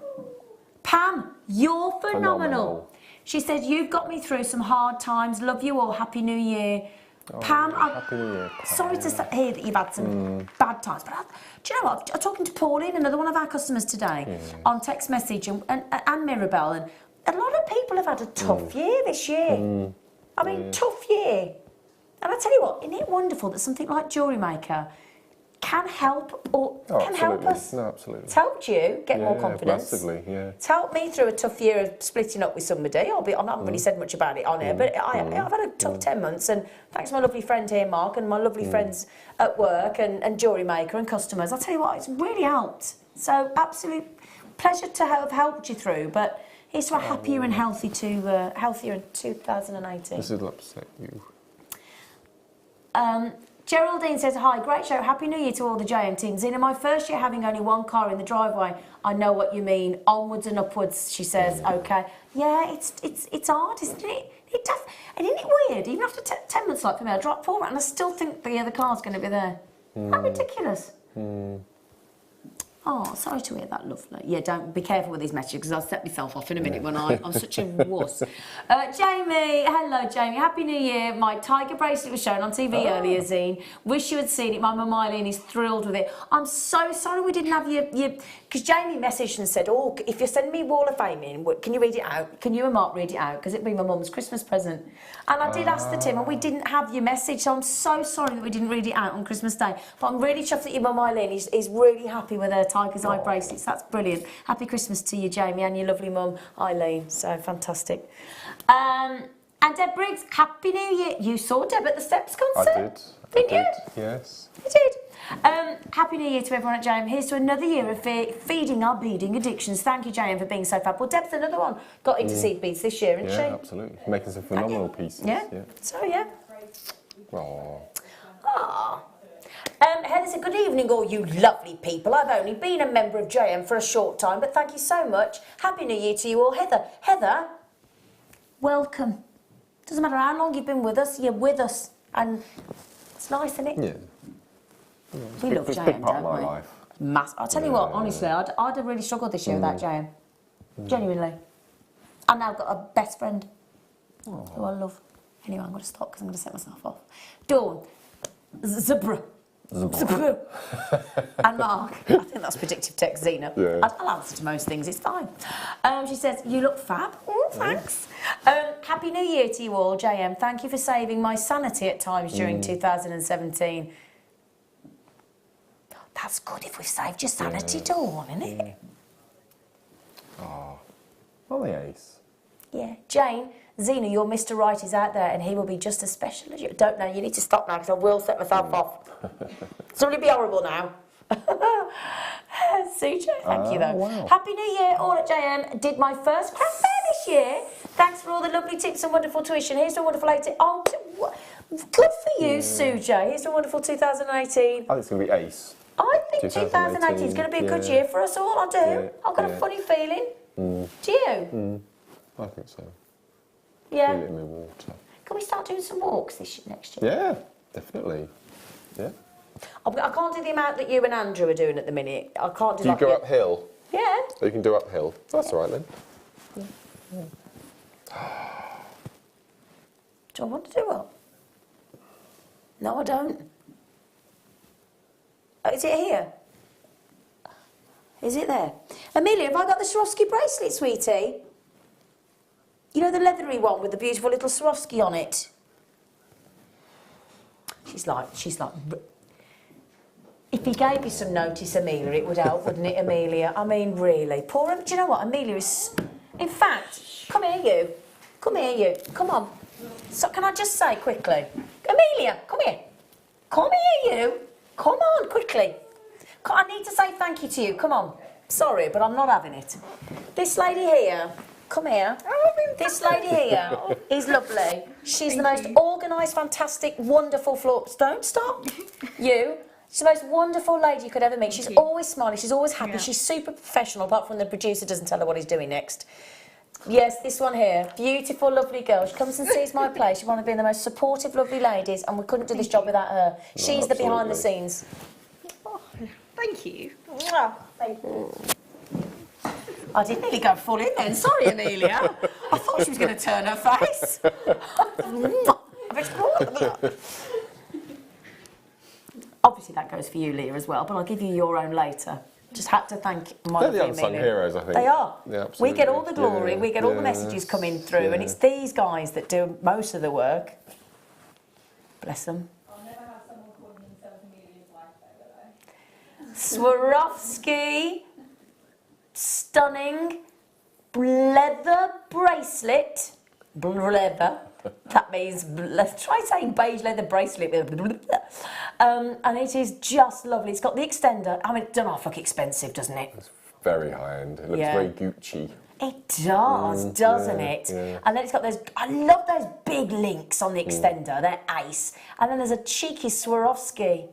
Pam, you're phenomenal. She said, you've got me through some hard times. Love you all. Happy New Year. Oh, Pam, Happy New Year, Pam. Sorry to hear that you've had some bad times. But do you know what? I'm talking to Pauline, another one of our customers today, on text message, and Mirabelle. And a lot of people have had a tough year this year. I mean, tough year. And I tell you what, isn't it wonderful that something like Jewellery Maker can help help us. No, absolutely. It's helped you get more confidence. Massively, yeah. It's helped me through a tough year of splitting up with somebody. I haven't really said much about it on here, but I've had a tough 10 months, and thanks to my lovely friend here, Mark, and my lovely friends at work and Jewellery Maker and customers. I'll tell you what, it's really helped. So absolute pleasure to have helped you through, but here's to a happier and healthier in 2018. This will upset you. Geraldine says, hi, great show. Happy New Year to all the JM teams. In my first year having only one car in the driveway, I know what you mean. Onwards and upwards, she says. Okay. Yeah, it's hard, isn't it? And isn't it weird? Even after 10 months like for me, I dropped forward and I still think the other car's going to be there. How ridiculous. Oh, sorry to hear that, lovely. Yeah, don't be careful with these messages because I'll set myself off in a minute when I'm such a wuss. Jamie, hello Jamie, Happy New Year. My tiger bracelet was shown on TV earlier, Zine. Wish you had seen it. My mum Eileen is thrilled with it. I'm so sorry we didn't have your because Jamie messaged and said, oh, if you send me Wall of Fame in, can you read it out? Can you and Mark read it out? Because it'd be my mum's Christmas present. And I did ask the team and we didn't have your message, so I'm so sorry that we didn't read it out on Christmas Day. But I'm really chuffed that your mum Eileen is really happy with her tiger's eye bracelets. That's brilliant. Happy Christmas to you, Jamie, and your lovely mum Eileen. So fantastic. And Deb Briggs, Happy New Year. You saw Deb at the Steps concert? I did. Didn't you? Yes. You did. Happy New Year to everyone at JM. Here's to another year of feeding our beading addictions. Thank you, JM, for being so fab. Well, Deb's another one. Got into seed beads this year, isn't she? Yeah, absolutely. Making some phenomenal pieces. Yeah. So, yeah. Aww. Ah. Heather said, good evening, all you lovely people. I've only been a member of JM for a short time, but thank you so much. Happy New Year to you all. Heather, welcome. Doesn't matter how long you've been with us, you're with us. And it's nice, isn't it? Yeah. We love JM, It's a big part of don't my we? life. I'll tell you what, honestly, I'd have really struggled this year without JM. Genuinely. And now I've got a best friend who I love. Anyway, I'm going to stop because I'm going to set myself off. Dawn. Zebra. And Mark, I think that's predictive text, Zena. Yeah. I'll answer to most things, it's fine. She says, you look fab. Oh, thanks. Happy New Year to you all, JM. Thank you for saving my sanity at times during 2017. That's good if we've saved your sanity, Dawn, isn't it? Oh, well, the ace. Yeah. Jane, Zena, your Mr. Right is out there and he will be just as special as you. Don't know, you need to stop now because I will set myself off. Somebody be horrible now. Suja, thank you though. Wow. Happy New Year, all at JM. Did my first craft fair this year. Thanks for all the lovely tips and wonderful tuition. Here's to a wonderful 18. Oh, good for you, Suja. Here's to a wonderful 2018. I think it's going to be ace. I think 2018 is going to be a good year for us all. I do. Yeah, I've got a funny feeling. Do you? I think so. Yeah. Feel it in my water. Can we start doing some walks next year? Yeah, definitely. Yeah. I can't do the amount that you and Andrew are doing at the minute. I can't do. Do you go uphill? Yeah. Oh, you can do uphill. That's all right then. Do I want to do what? No, I don't. Oh, is it here? Is it there? Amelia, have I got the Swarovski bracelet, sweetie? You know the leathery one with the beautiful little Swarovski on it? She's like, if he gave you some notice, Amelia, it would help, wouldn't it, Amelia? I mean, really. Poor, do you know what? Amelia is... In fact, come here, you. Come here, you. Come on. So, can I just say quickly? Amelia, come here. Come here, you. Come on, quickly. I need to say thank you to you. Come on. Sorry, but I'm not having it. This lady here... Come here. This lady here is lovely. She's the most organised, fantastic, wonderful floor... Don't stop. You. She's the most wonderful lady you could ever meet. She's always smiling. She's always happy. Yeah. She's super professional, apart from the producer doesn't tell her what he's doing next. Yes, this one here. Beautiful, lovely girl. She comes and sees my place. She's one of being the most supportive, lovely ladies, and we couldn't do this job without her. She's the behind the scenes. Oh, thank you. Thank you. I did nearly go full in then. Sorry, Amelia. I thought she was going to turn her face. Obviously, that goes for you, Leah, as well, but I'll give you your own later. Just had to thank my They're the unsung heroes, I think. They are. Yeah, absolutely. We get all the glory, we get all the messages coming through, and it's these guys that do most of the work. Bless them. I'll never have someone calling themselves Amelia's wife, though, will I? Swarovski, stunning leather bracelet. Leather. That means, let's try saying beige leather bracelet. And it is just lovely. It's got the extender. I mean, it doesn't look expensive, doesn't it? It's very high end. It looks very Gucci. It does, doesn't it? Yeah. And then it's got those, I love those big links on the extender. They're ace. And then there's a cheeky Swarovski.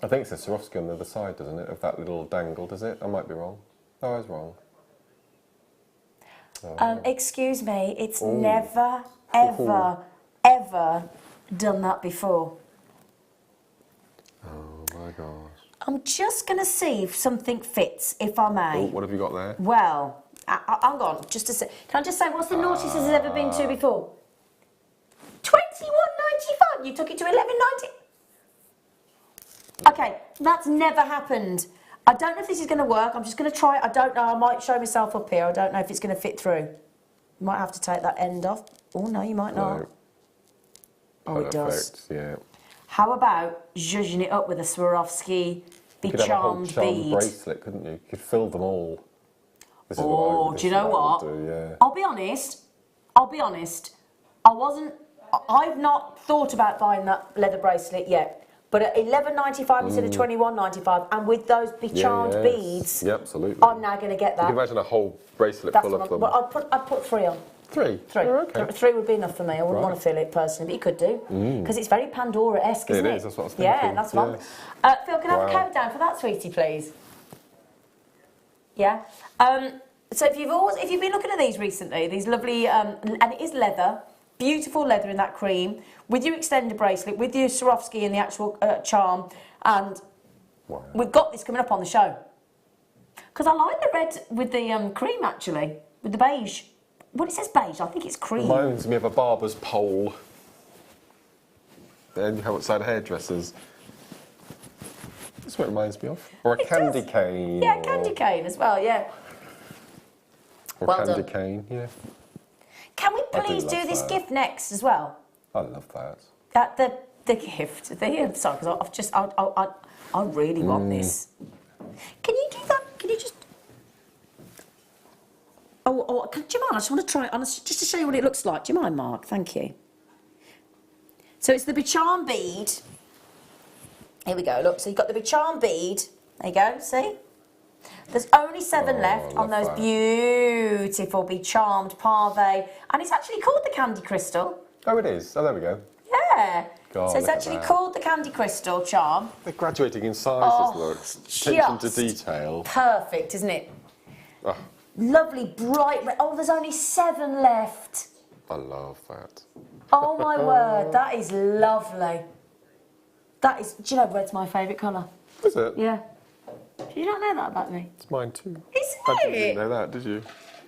I think it's a Swarovski on the other side, doesn't it? Of that little dangle, does it? I might be wrong. Oh, I was wrong. Excuse me, it's never, ever, ever done that before. Oh my gosh. I'm just going to see if something fits, if I may. Oh, what have you got there? Well, hang on, just a sec. Can I just say, what's the naughtiest it's ever been to before? £21.95. You took it to £11.90. Okay, that's never happened. I don't know if this is going to work. I'm just going to try it. I don't know. I might show myself up here. I don't know if it's going to fit through. You might have to take that end off. Oh, no, you might not. No. Oh, it does. Yeah. How about zhuzhing it up with a Swarovski You could have a whole Becharmed charm bead? bracelet, couldn't you? You could fill them all. This is Oh, do you know what? Do, yeah. I'll be honest. I've not thought about buying that leather bracelet yet. But at $11.95 instead of $21.95, and with those Becharmed beads, yeah, absolutely. I'm now going to get that. You can imagine a whole bracelet That's full what of them. Well, I'd put 3 on. Three? Three. Oh, okay. 3 would be enough for me. I wouldn't want to fill it personally, but you could do. Because it's very Pandora-esque, isn't it? It is, that's what I was thinking. Yeah, that's one. Phil, can I have a code down for that, sweetie, please? Yeah. So if you've been looking at these recently, these lovely, and it is leather, beautiful leather in that cream, with your extender bracelet, with your Swarovski and the actual charm, and we've got this coming up on the show. Because I like the red with the cream, actually, with the beige. Well, it says beige, I think it's cream. Reminds me of a barber's pole. Then you have outside hairdressers. That's what it reminds me of. Or a candy cane. Yeah, candy cane as well, yeah. Or Well candy done. cane, yeah. Can we I do please do love this that. gift next as well? I love that. The gift. Sorry, because I really want this. Can you do that? Can you just? Do you mind? I just want to try it on, just to show you what it looks like. Do you mind, Mark? Thank you. So it's the Becharmed bead. Here we go. Look, so you've got the Becharmed bead. There you go. See? There's only 7 left on those beautiful Becharmed Parve, and it's actually called the Candy Crystal. Oh, it is. Oh, there we go. Yeah. God, so it's look at actually that. called the Candy Crystal charm. They're graduating in sizes, look. Attention to just detail. Perfect, isn't it? Oh, Lovely, bright red. Oh, there's only 7 left. I love that. Oh my word, that is lovely. That is, do you know red's my favourite colour? Is it? Yeah. Did you not know that about me? It's mine too. Is I it? didn't know that, did you?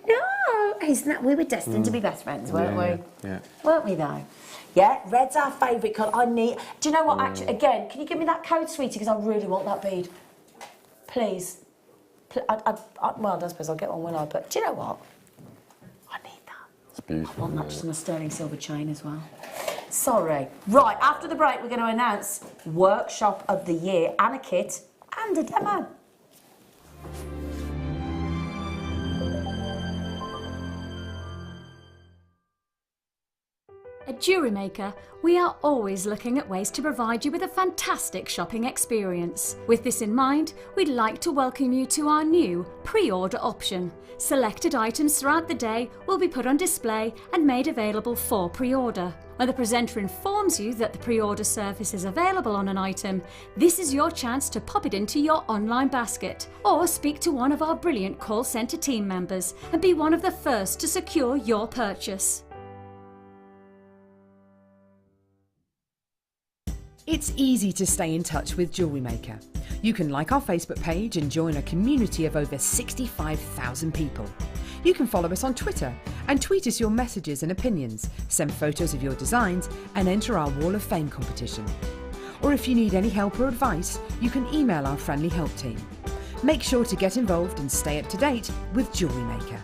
No, isn't that, we were destined to be best friends, weren't we? Yeah. Weren't we though? Yeah, red's our favourite colour. Do you know what, actually, again, can you give me that code, sweetie, because I really want that bead. Please. Well, I suppose I'll get one, will I? But do you know what? I need that. It's beautiful. I want that just on a sterling silver chain as well. Sorry. Right, after the break, we're going to announce Workshop of the Year and a kit and a demo. At Jewellery Maker, we are always looking at ways to provide you with a fantastic shopping experience. With this in mind, we'd like to welcome you to our new pre-order option. Selected items throughout the day will be put on display and made available for pre-order. When the presenter informs you that the pre-order service is available on an item, this is your chance to pop it into your online basket or speak to one of our brilliant call centre team members and be one of the first to secure your purchase. It's easy to stay in touch with Jewellery Maker. You can like our Facebook page and join a community of over 65,000 people. You can follow us on Twitter and tweet us your messages and opinions, send photos of your designs and enter our Wall of Fame competition. Or if you need any help or advice, you can email our friendly help team. Make sure to get involved and stay up to date with Jewellery Maker.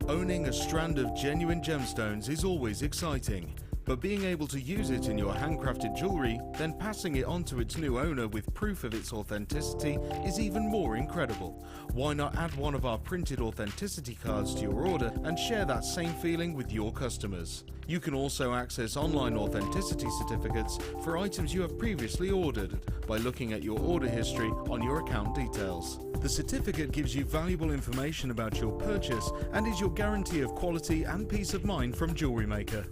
Owning a strand of genuine gemstones is always exciting, but being able to use it in your handcrafted jewellery, then passing it on to its new owner with proof of its authenticity is even more incredible. Why not add one of our printed authenticity cards to your order and share that same feeling with your customers? You can also access online authenticity certificates for items you have previously ordered by looking at your order history on your account details. The certificate gives you valuable information about your purchase and is your guarantee of quality and peace of mind from Jewellery Maker.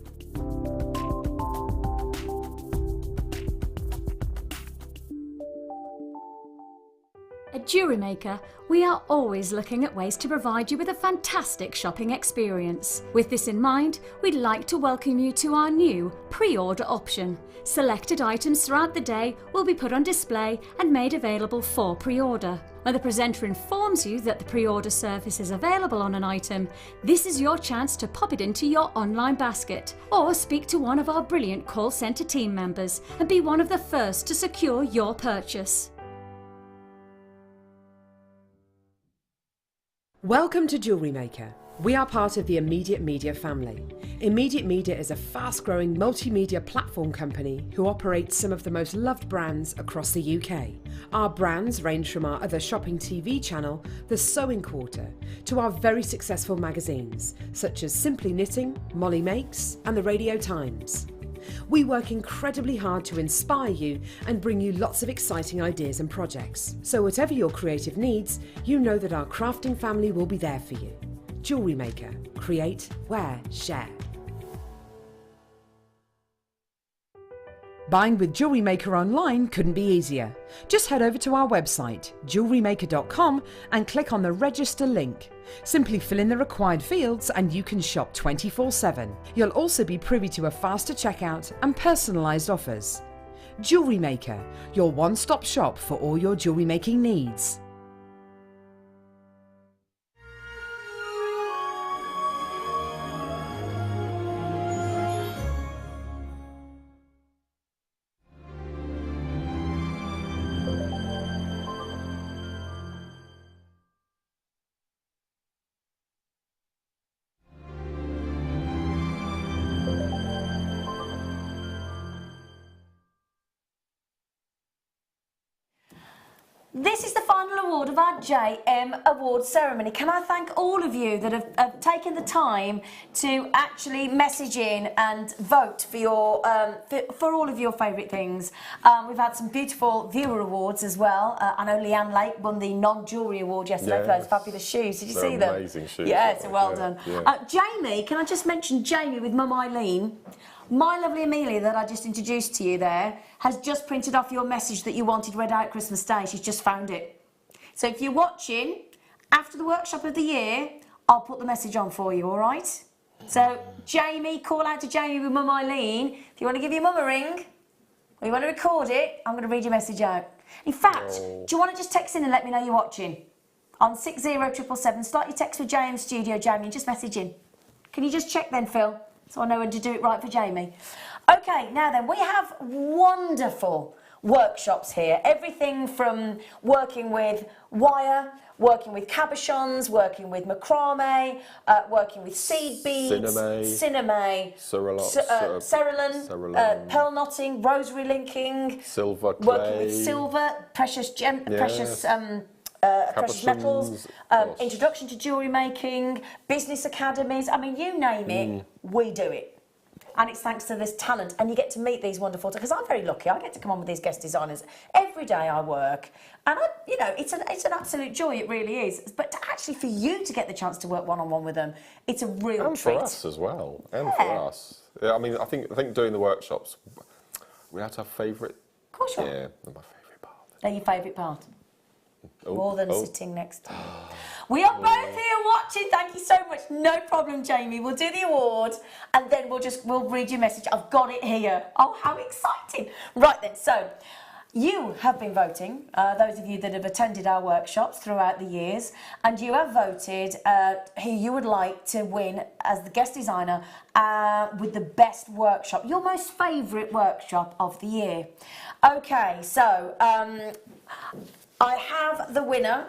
At Jewellery Maker, we are always looking at ways to provide you with a fantastic shopping experience. With this in mind, we'd like to welcome you to our new pre-order option. Selected items throughout the day will be put on display and made available for pre-order. When the presenter informs you that the pre-order service is available on an item, this is your chance to pop it into your online basket or speak to one of our brilliant call centre team members and be one of the first to secure your purchase. Welcome to Jewellery Maker. We are part of the Immediate Media family. Immediate Media is a fast-growing multimedia platform company who operates some of the most loved brands across the UK. Our brands range from our other shopping TV channel, The Sewing Quarter, to our very successful magazines, such as Simply Knitting, Molly Makes, and The Radio Times. We work incredibly hard to inspire you and bring you lots of exciting ideas and projects. So whatever your creative needs, you know that our crafting family will be there for you. Jewellery Maker. Create, wear, share. Buying with Jewellery Maker online couldn't be easier. Just head over to our website, JewelleryMaker.com, and click on the register link. Simply fill in the required fields and you can shop 24/7. You'll also be privy to a faster checkout and personalised offers. Jewellery Maker, your one-stop shop for all your jewellery making needs. This is the final award of our JM Award ceremony. Can I thank all of you that have taken the time to actually message in and vote for your for all of your favourite things. We've had some beautiful viewer awards as well. I know Leanne Lake won the non-jewellery award yesterday for those fabulous shoes. Did you see them? Amazing shoes. Yeah, so well done. Yeah. Jamie, can I just mention Jamie with Mum Eileen? My lovely Amelia that I just introduced to you there has just printed off your message that you wanted read out Christmas Day. She's just found it. So if you're watching, after the workshop of the year, I'll put the message on for you, all right? So, Jamie, call out to Jamie with Mum Eileen. If you want to give your mum a ring, or you want to record it, I'm going to read your message out. In fact, do you want to just text in and let me know you're watching? On 60777, start your text with JM Studio, Jamie, and just message in. Can you just check then, Phil, so I know when to do it right for Jamie? Okay, now then, we have wonderful workshops here. Everything from working with wire, working with cabochons, working with macrame, working with seed beads, cinname, cerulean, pearl knotting, rosary linking, silver clay, working with silver, precious metals, introduction to jewellery making, business academies. I mean, you name it, we do it. And it's thanks to this talent, and you get to meet these wonderful, because I'm very lucky, I get to come on with these guest designers every day I work, and it's an absolute joy, it really is. But actually for you to get the chance to work one-on-one with them, it's a real and treat. for us as well, and for us. Yeah, I mean, I think doing the workshops, we have to have favourite. Of course you are. Yeah, they're my favourite part. They're your favourite part? More than sitting next to me. We are both here watching. Thank you so much. No problem, Jamie. We'll do the award and then we'll read your message. I've got it here. Oh, how exciting. Right then, so you have been voting, those of you that have attended our workshops throughout the years, and you have voted who you would like to win as the guest designer with the best workshop, your most favourite workshop of the year. Okay, so I have the winner.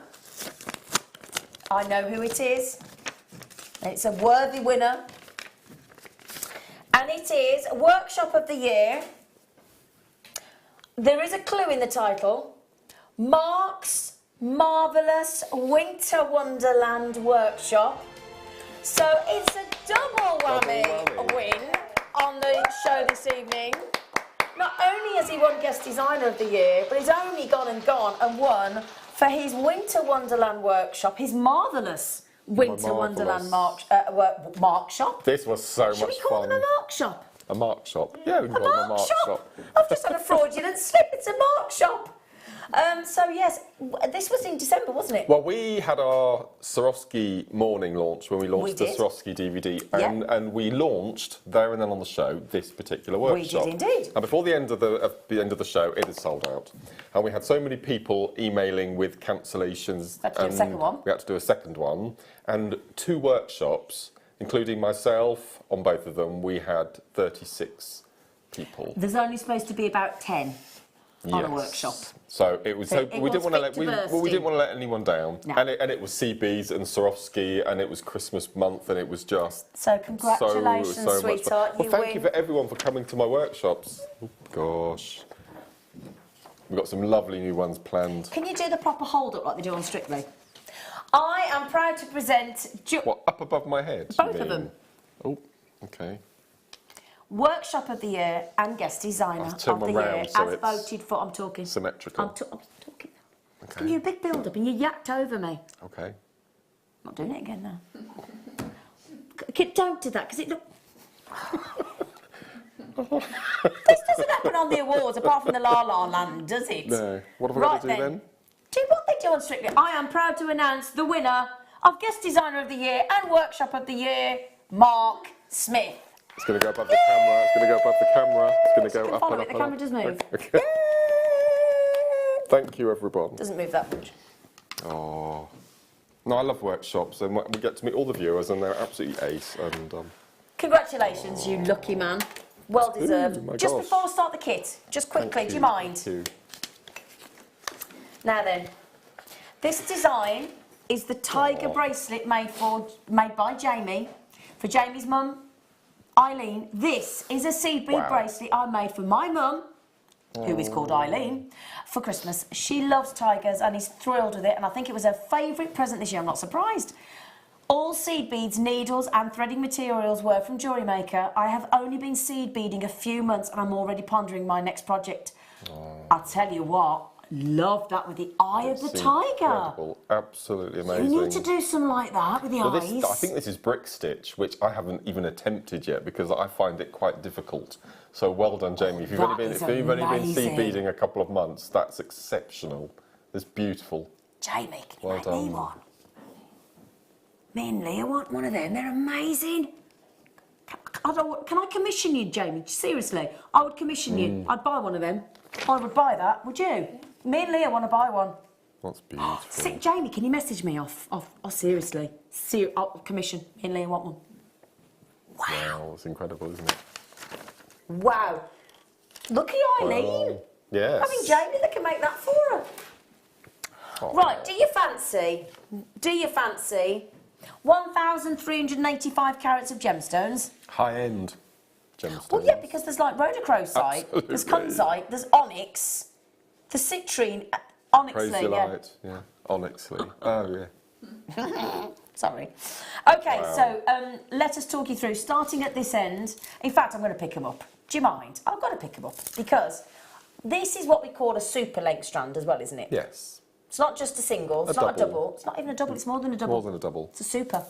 I know who it is. It's a worthy winner. And it is Workshop of the Year. There is a clue in the title. Mark's Marvellous Winter Wonderland Workshop. So it's a double whammy win on the show this evening. Not only has he won Guest Designer of the Year, but he's only gone and won for his Winter Wonderland Workshop, his marvellous Winter Wonderland Mark Shop. This was so much fun. Should we call them a Mark Shop? A Mark Shop? Yeah, we can call them a Mark Shop. I've just had a fraudulent slip. It's a Mark Shop. So yes, this was in December, wasn't it? Well, we had our Swarovski morning launch when we launched the Swarovski DVD, and we launched there and then on the show this particular workshop. We did indeed. And before the end of the show, it is sold out, and we had so many people emailing with cancellations. We had to do a second one. We had to do a second one, and 2 workshops, including myself on both of them. We had 36 people. There's only supposed to be about 10. On a workshop. So it was. We didn't want to let anyone down. No. And it was CB's and Swarovski, and it was Christmas month, and it was just. So congratulations, so sweetheart. Well, thank you for everyone for coming to my workshops. Oh, gosh, we've got some lovely new ones planned. Can you do the proper hold up like they do on Strictly? I am proud to present. What, up above my head? Both of them. Oh, okay. Workshop of the Year and Guest Designer of the Year, so as voted for. I'm talking. Symmetrical. I'm talking. Okay. You're a big build-up and you yacked over me. Okay. Not doing it again now. Don't do that, because it look. This doesn't happen on the awards, apart from the La La Land, does it? No. What have we got to do then? Do what they do on Strictly. I am proud to announce the winner of Guest Designer of the Year and Workshop of the Year, Mark Smith. It's going to go above the camera. It's going to go above the camera. It's going to go up and up. The camera does move. Okay. Thank you, everyone. Doesn't move that much. Oh. No, I love workshops, and we get to meet all the viewers, and they're absolutely ace. And congratulations, you lucky man. Well deserved. Just before I start the kit, just quickly, do you mind? Thank you. Now then, this design is the tiger bracelet made by Jamie, for Jamie's mum, Eileen. This is a seed bead bracelet I made for my mum, who is called Eileen, for Christmas. She loves tigers and is thrilled with it, and I think it was her favourite present this year. I'm not surprised. All seed beads, needles and threading materials were from Jewellery Maker. I have only been seed beading a few months and I'm already pondering my next project. I'll tell you what, love that with the eye of the It's tiger. incredible. Absolutely amazing. You need to do some like that with the So eyes. I think this is brick stitch, which I haven't even attempted yet because I find it quite difficult. So well done, Jamie. If you've only been seed amazing. beading a couple of months, that's exceptional. It's beautiful. Jamie, can you Well make me done. one? Me and Leah want one of them. They're amazing. Can I commission you, Jamie? Seriously, I would commission you. I'd buy one of them. I would buy that. Would you? Me and Leah want to buy one. That's beautiful. Jamie, can you message me off? Oh, seriously. I'll commission. Me and Leah want one. Wow, it's incredible, isn't it? Wow. Lucky Eileen. Well, yes. Having Jamie that can make that for her. Oh. Right, do you fancy 1,385 carats of gemstones? High-end gemstones. Well, yeah, because there's like rhodochrosite, there's Absolutely. kunzite, there's onyx, there's citrine, onyxly, Light, yeah. Onyxly. Oh, yeah. Sorry. Okay, so let us talk you through, starting at this end. In fact, I'm going to pick them up. Do you mind? I've got to pick them up because this is what we call a super length strand as well, isn't it? Yes. It's not just a single, it's not a double. It's not even a double, it's more than a double. More than a double. It's a super.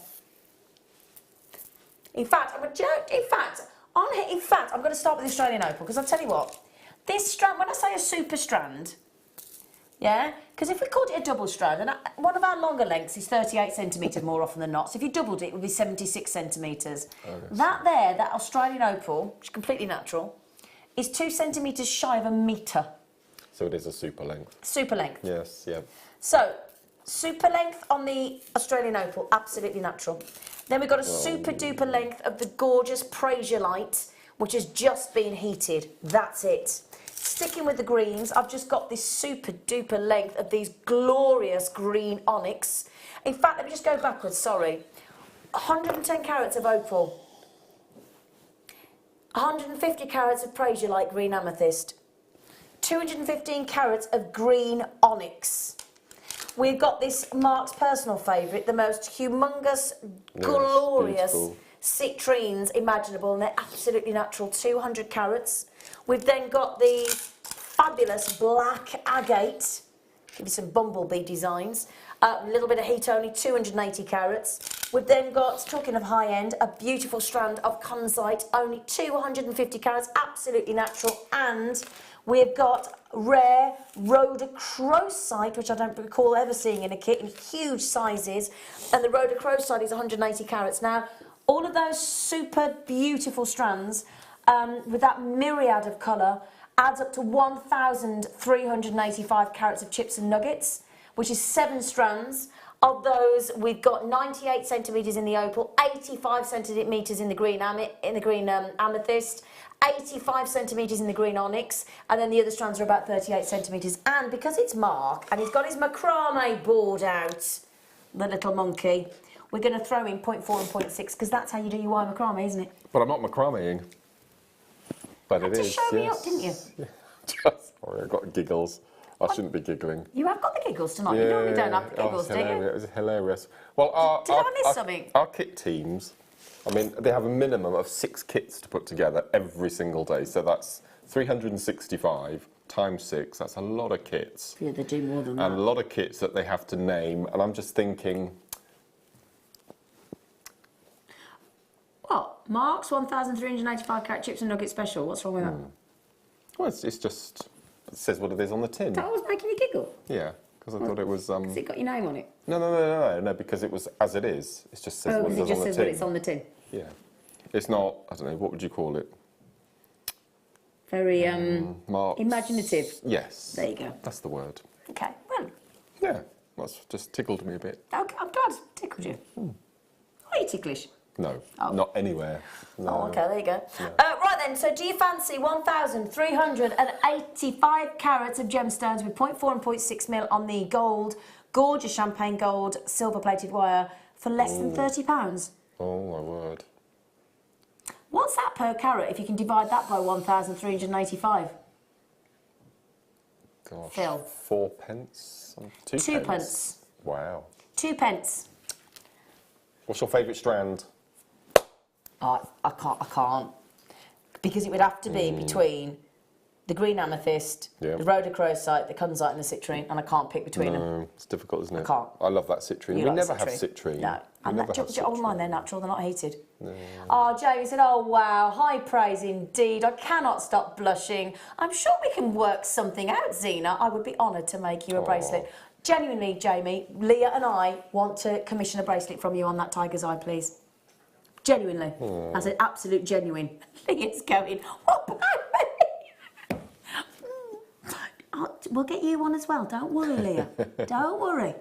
In fact, I'm going to start with the Australian Opal because I'll tell you what, this strand, when I say a super strand, yeah, because if we called it a double strand, and one of our longer lengths is 38 centimetres more often than not, so if you doubled it, it would be 76 centimetres. That Australian Opal, which is completely natural, is 2 centimetres shy of a metre. So it is a super length. Super length. Yes, yeah. So, super length on the Australian Opal, absolutely natural. Then we've got a super duper length of the gorgeous Prasiolite, which has just been heated. That's it. Sticking with the greens, I've just got this super duper length of these glorious green onyx. In fact, let me just go backwards, sorry. 110 carats of opal. 150 carats of Prasiolite green amethyst. 215 carats of green onyx. We've got this Mark's personal favourite, the most humongous, glorious beautiful. citrines imaginable, and they're absolutely natural, 200 carats. We've then got the fabulous black agate, give you some bumblebee designs, a little bit of heat only, 280 carats. We've then got, talking of high end, a beautiful strand of kunzite, only 250 carats, absolutely natural, and we've got rare rhodochrosite, which I don't recall ever seeing in a kit, in huge sizes, and the rhodochrosite is 180 carats. Now, all of those super beautiful strands, with that myriad of colour, adds up to 1,385 carats of chips and nuggets, which is 7 strands. Of those, we've got 98 centimetres in the opal, 85 centimetres in the green amethyst, 85 centimetres in the green onyx, and then the other strands are about 38 centimetres. And because it's Mark, and he's got his macrame board out, the little monkey, we're going to throw in 0.4 and 0.6, because that's how you do your wire macrame, isn't it? But I'm not macrameing. But it is, You had to show me up, didn't you? Yeah. Sorry, I've got giggles. I shouldn't be giggling. You have got the giggles tonight. You normally don't have the giggles, do you? It was hilarious. Well, Did I miss something? Our kit teams, I mean, they have a minimum of 6 kits to put together every single day. So that's 365 times 6. That's a lot of kits. Yeah, they do more than that. And a lot of kits that they have to name. And I'm just thinking... What? Mark's 1,385 carat chips and nuggets special. What's wrong with that? Well, it's just... It says what it is on the tin. That was making you giggle. Yeah, because I thought it was... Has it got your name on it? No, because it was as it is. It just says what it it is just on the says tin. what it's on the tin. Yeah. It's not, I don't know, what would you call it? Very Marks. imaginative. Yes. There you go. That's the word. Okay, well, Yeah, that's just tickled me a bit. okay, I'm glad it tickled you. Are you ticklish? No, Oh. not anywhere. No. Oh, okay, there you go. Right then, so do you fancy 1,385 carats of gemstones with 0.4 and 0.6 mil on the gold, gorgeous champagne gold, silver-plated wire for less than £30? Oh, my word. What's that per carat if you can divide that by 1,385? Gosh. Phil. 4 pence? 2 pence? 2 pence. Wow. 2 pence. What's your favourite strand? I can't. Because it would have to be between the green amethyst, Yeah. the rhodochrosite, the kunzite and the citrine, and I can't pick between them. No, it's difficult, isn't it? I can't. I love that citrine. You We like never have citrine? citrine. No. We And never have oh, mine, citrine. they're natural, they're not heated. Oh, Jamie said, oh wow, high praise indeed. I cannot stop blushing. I'm sure we can work something out, Zena. I would be honoured to make you a bracelet. Genuinely, Jamie, Leah and I want to commission a bracelet from you on that tiger's eye, please. Genuinely. As an absolute genuine. Leah's going, what about me? We'll get you one as well. Don't worry, Leah. Don't worry.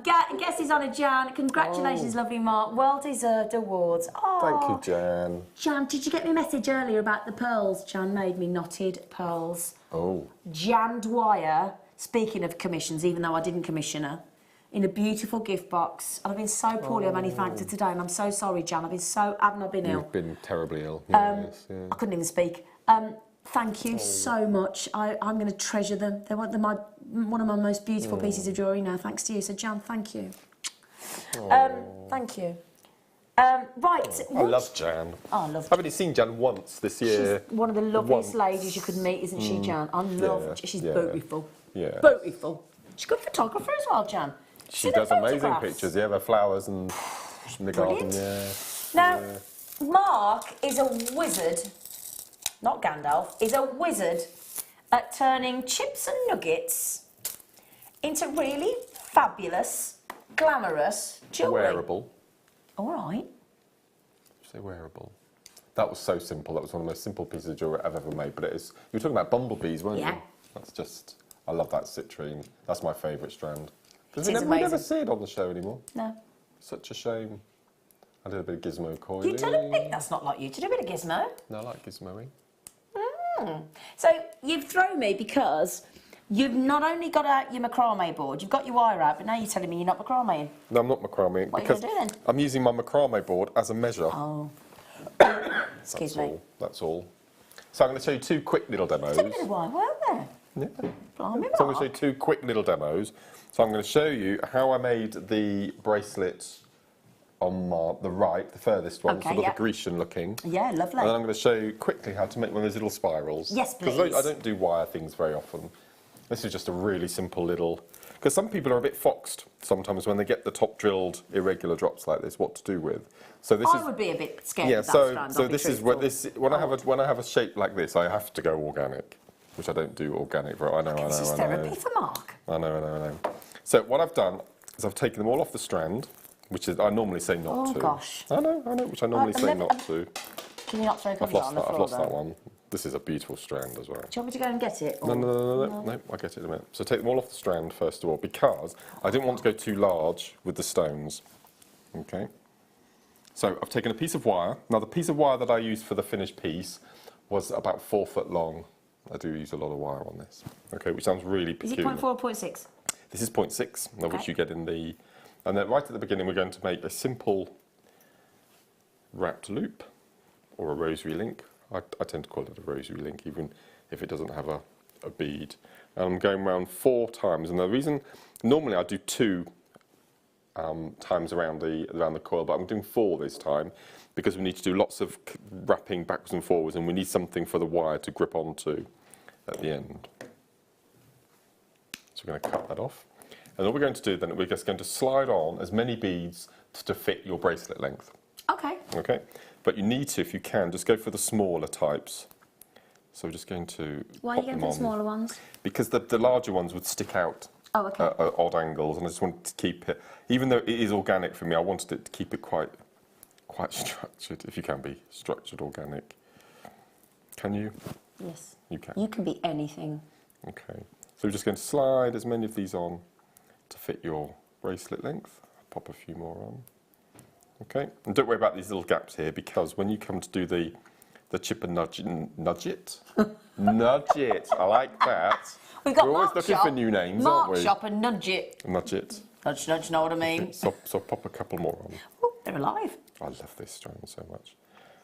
Guess is on a Jan. Congratulations, lovely Mark. Well-deserved awards. Oh, Thank you, Jan. Jan, did you get my message earlier about the pearls? Jan made me knotted pearls. Oh. Jan Dwyer, speaking of commissions, even though I didn't commission her, in a beautiful gift box. And I've been so poorly, I've only thanked her today, and I'm so sorry, Jan. Haven't I been ill? You've been terribly ill. Yes, yeah. I couldn't even speak. Thank you so much. I'm going to treasure them. They're one of my most beautiful pieces of jewellery now, thanks to you. So, Jan, thank you. Thank you. Right. I love Jan. Oh, I love I've only seen Jan once this year. She's one of the loveliest Once. ladies you could meet, isn't she, Jan? I love She's beautiful. Yeah. Beautiful. She's a good photographer as well, Jan. She See the does amazing photographs? pictures, yeah, the flowers and in the garden, Brilliant. yeah. Now, Mark is a wizard, not Gandalf, is a wizard at turning chips and nuggets into really fabulous, glamorous jewellery. Wearable. All right. Say wearable. That was so simple. That was one of the most simple pieces of jewellery I've ever made. But it is. You were talking about bumblebees, weren't Yeah. you? That's just. I love that citrine. That's my favourite strand. Because It we is never amazing. see it on the show anymore. No. Such a shame. I did a bit of gizmo coiling. You did a bit, that's not like you, did a bit of gizmo. No, I like gizmoing. So you've thrown me because you've not only got out your macrame board, you've got your wire out, but now you're telling me you're not macrameing. No, I'm not macrame. What are you because gonna do then? I'm using my macrame board as a measure. Oh. Excuse That's me. all. That's all. So I'm going to show you two quick little demos. There's a bit of wire, weren't there? Yeah. Blimey, So I'm going to show you Mark. two quick little demos. So I'm going to show you how I made the bracelet on the right, the furthest one, Okay, sort of yeah. the Grecian looking. Yeah, lovely. And then I'm going to show you quickly how to make one of those little spirals. Yes, Because please. I don't do wire things very often. This is just a really simple little... Because some people are a bit foxed sometimes when they get the top drilled irregular drops like this, what to do with. So this I is... would be a bit scared Yeah, of that strand, so I'll be this is what truthful. this... When I have a shape like this, I have to go organic, which I don't do organic very... I know. This is therapy for Mark. I know. So what I've done is I've taken them all off the strand, which is I normally say not Oh, to. gosh. I know, which I normally say not to. Can you not throw I've comes lost on the that. floor, I've lost though? that one. This is a beautiful strand as well. Do you want me to go and get it? or- No, I'll get it in a minute. So take them all off the strand first of all, because I didn't want to go too large with the stones. Okay. So I've taken a piece of wire. Now the piece of wire that I used for the finished piece was about 4 foot long. I do use a lot of wire on this. Okay, which sounds really Is it peculiar. 0.4 or 0.6? This is 0.6, Okay. which you get in the... And then right at the beginning we're going to make a simple wrapped loop or a rosary link. I tend to call it a rosary link even if it doesn't have a bead. And I'm going around 4 times, and the reason... Normally I do 2 times around the coil, but I'm doing 4 this time because we need to do lots of wrapping backwards and forwards, and we need something for the wire to grip onto at the end. So we're going to cut that off. And all we're going to do then, we're just going to slide on as many beads to fit your bracelet length. Okay. Okay? But you need to, if you can, just go for the smaller types. So we're just going to Why are pop you going them for the on. smaller ones? Because the larger ones would stick out Oh, okay. at odd angles, and I just wanted to keep it, even though it is organic for me, I wanted it to keep it quite structured, if you can be structured organic. Can you? Yes. You can. You can be anything. Okay. So we're just going to slide as many of these on to fit your bracelet length. Pop a few more on. Okay. And don't worry about these little gaps here, because when you come to do the chip and nudge it. Nudge it. I like that. We've got We're always Mark looking Shop, for new names, Mark aren't we? Shop and Nudge It. Nudge it. Nudge, nudge, know what I mean? So pop a couple more on. Oh, they're alive. I love this strand so much.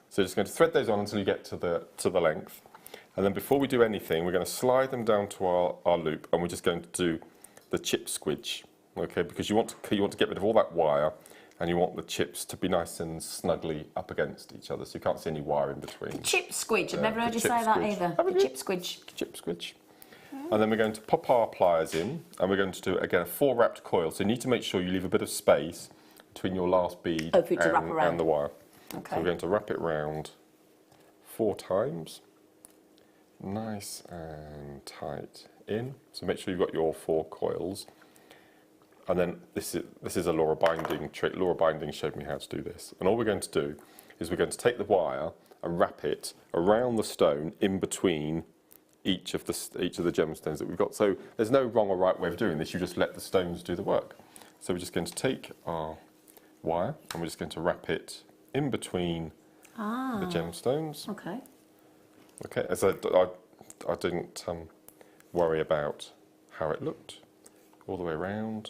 So just going to thread those on until you get to the length. And then before we do anything, we're going to slide them down to our loop, and we're just going to do the chip squidge, okay? Because you want to get rid of all that wire, and you want the chips to be nice and snugly up against each other, so you can't see any wire in between. Chip squidge, I've never heard you say that either. The chip squidge. Chip squidge. And then we're going to pop our pliers in, and we're going to do, again, a 4 wrapped coil, so you need to make sure you leave a bit of space between your last bead for it to wrap around. and the wire. Okay. So we're going to wrap it round 4 times, nice and tight in. So make sure you've got your 4 coils. And then this is a Laura binding trick. Laura Binding showed me how to do this. And all we're going to do is we're going to take the wire and wrap it around the stone in between each of the gemstones that we've got. So there's no wrong or right way of doing this. You just let the stones do the work. So we're just going to take our wire and we're just going to wrap it in between the gemstones. Okay. Okay. As I didn't worry about how it looked. All the way around.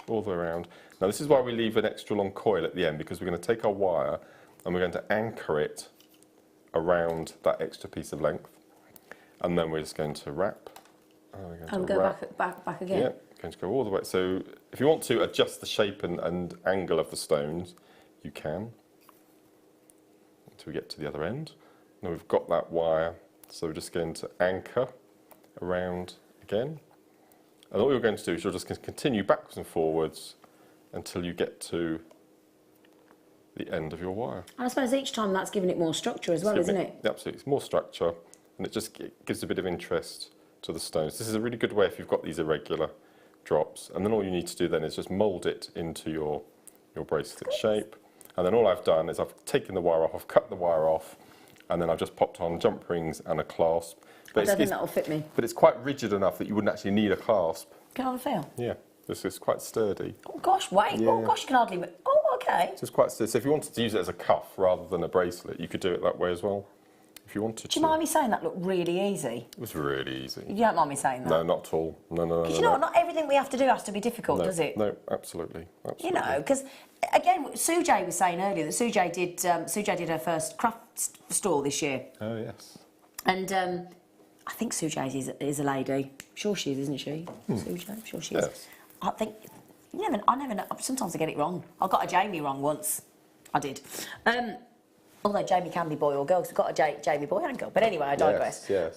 All the way around. Now this is why we leave an extra long coil at the end, because we're going to take our wire and we're going to anchor it around that extra piece of length, and then we're just going to wrap. And go back again. Yeah, going to go all the way. So if you want to adjust the shape and angle of the stones, you can until we get to the other end. Now we've got that wire, so we're just going to anchor around again. And all you're going to do is you're just going to continue backwards and forwards until you get to the end of your wire. And I suppose each time that's giving it more structure as well, isn't it? Absolutely, it's more structure, and it just gives a bit of interest to the stones. This is a really good way if you've got these irregular drops, and then all you need to do then is just mould it into your bracelet shape. And then all I've done is I've taken the wire off, I've cut the wire off, and then I've just popped on jump rings and a clasp. But I don't think that'll fit me. But it's quite rigid enough that you wouldn't actually need a clasp. Can I have a feel? Yeah, this is quite sturdy. Oh gosh, wait. Yeah. Oh gosh, you can hardly... Oh, okay. So it's quite sturdy. So if you wanted to use it as a cuff rather than a bracelet, you could do it that way as well, if you wanted to. Do you mind me saying that looked really easy? It was really easy. You don't mind me saying that? No, not at all. No. Because you know what, not everything we have to do has to be difficult, does it? No, absolutely. You know, because again, Sujay was saying earlier that Sujay did her first craft store this year. Oh yes. And I think Sujay is a lady. Sure she is, isn't she? Sujay, I'm sure she is. Yes. I think I never know. Sometimes I get it wrong. I got a Jamie wrong once. I did. Although Jamie can be boy or girl, because we've got a Jamie boy and girl. But anyway, I digress. Yes.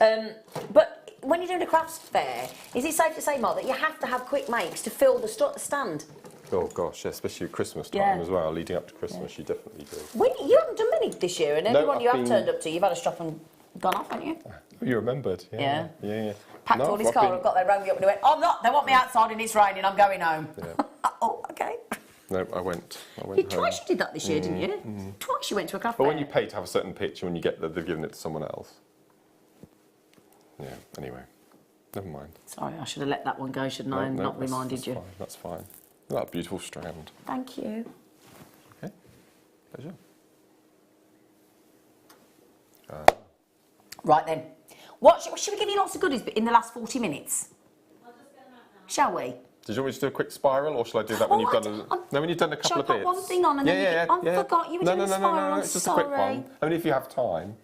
But when you're doing a crafts fair, is it safe to say, Mark, that you have to have quick makes to fill the stand? Oh gosh, yeah, especially Christmas time as well. Leading up to Christmas, you definitely do. You haven't done many this year, and everyone you have been... turned up to, you've had a strop and gone off, haven't you? You remembered, yeah. Packed all his car and got there, rang me up and went, "Oh, I'm not. They want me outside and it's raining. I'm going home." Yeah. Oh, okay. No, I went Twice you did that this year, didn't you? Twice you went to a craft But fair. when you pay to have a certain picture, when you get that, they've given it to someone else. Yeah. Anyway, never mind. Sorry, I should have let that one go, shouldn't I? And not reminded you. Fine, that's fine. That beautiful strand. Thank you. Okay. Pleasure. Right then. Should we give you lots of goodies in the last 40 minutes? I'll just get them out now. Shall we? Did you want me to do a quick spiral, or shall I do that when you've done when you've done a couple of bits? Shall I put one thing on and then I forgot you were doing a spiral. No, I'm it's just sorry. a quick one. I mean, if you have time.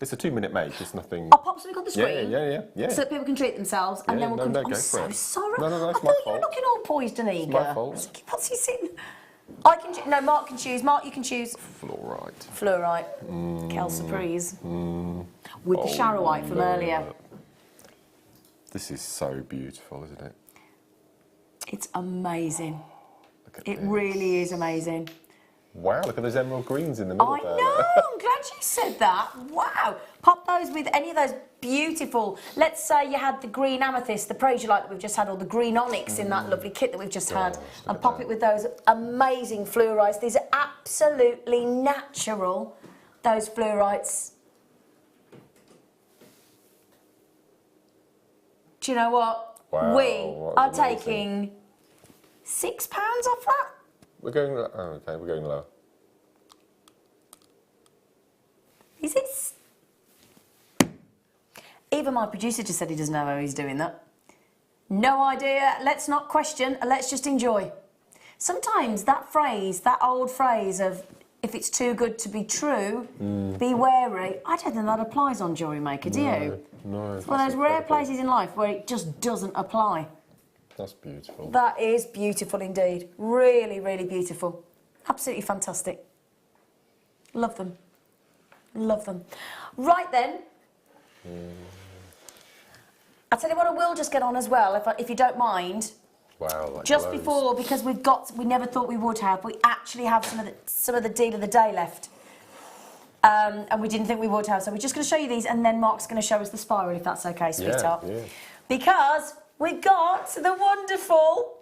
It's a 2-minute make, it's nothing... I'll pop something on the screen. Yeah. So that people can treat themselves, and then we'll come... I'm so sorry. No, I it's thought my you were fault. looking all poised and eager. It's my fault. I was thinking, what's he sitting? I can... No, Mark can choose. Mark, you can choose. Fluorite. Fluorite. Kel Surprise. With the Charoite from earlier. This is so beautiful, isn't it? It's amazing. Look at It this. really is amazing. Wow, look at those emerald greens in the middle I there. know, I'm glad you said that. Wow. Pop those with any of those beautiful, let's say you had the green amethyst, the praisiolite that we've just had, or the green onyx in that lovely kit that we've just had, and pop it with those amazing fluorites. These are absolutely natural, those fluorites. Do you know what? Wow, We are taking £6 off that. We're going... Oh, okay, we're going lower. Is it? Even my producer just said he doesn't know how he's doing that. No idea. Let's not question. Let's just enjoy. Sometimes that phrase, that old phrase of if it's too good to be true, be wary. I don't think that applies on Jewellery Maker, do you? No. It's one of those rare places in life where it just doesn't apply. That's beautiful. That is beautiful indeed. Really, really beautiful. Absolutely fantastic. Love them. Love them. Right then. I'll tell you what I will just get on as well, if you don't mind. Wow, that Just glows. before, because we never thought we would have, we actually have some of the deal of the day left. And we didn't think we would have, so we're just going to show you these, and then Mark's going to show us the spiral, if that's okay, sweetheart. Yeah. Because we got the wonderful,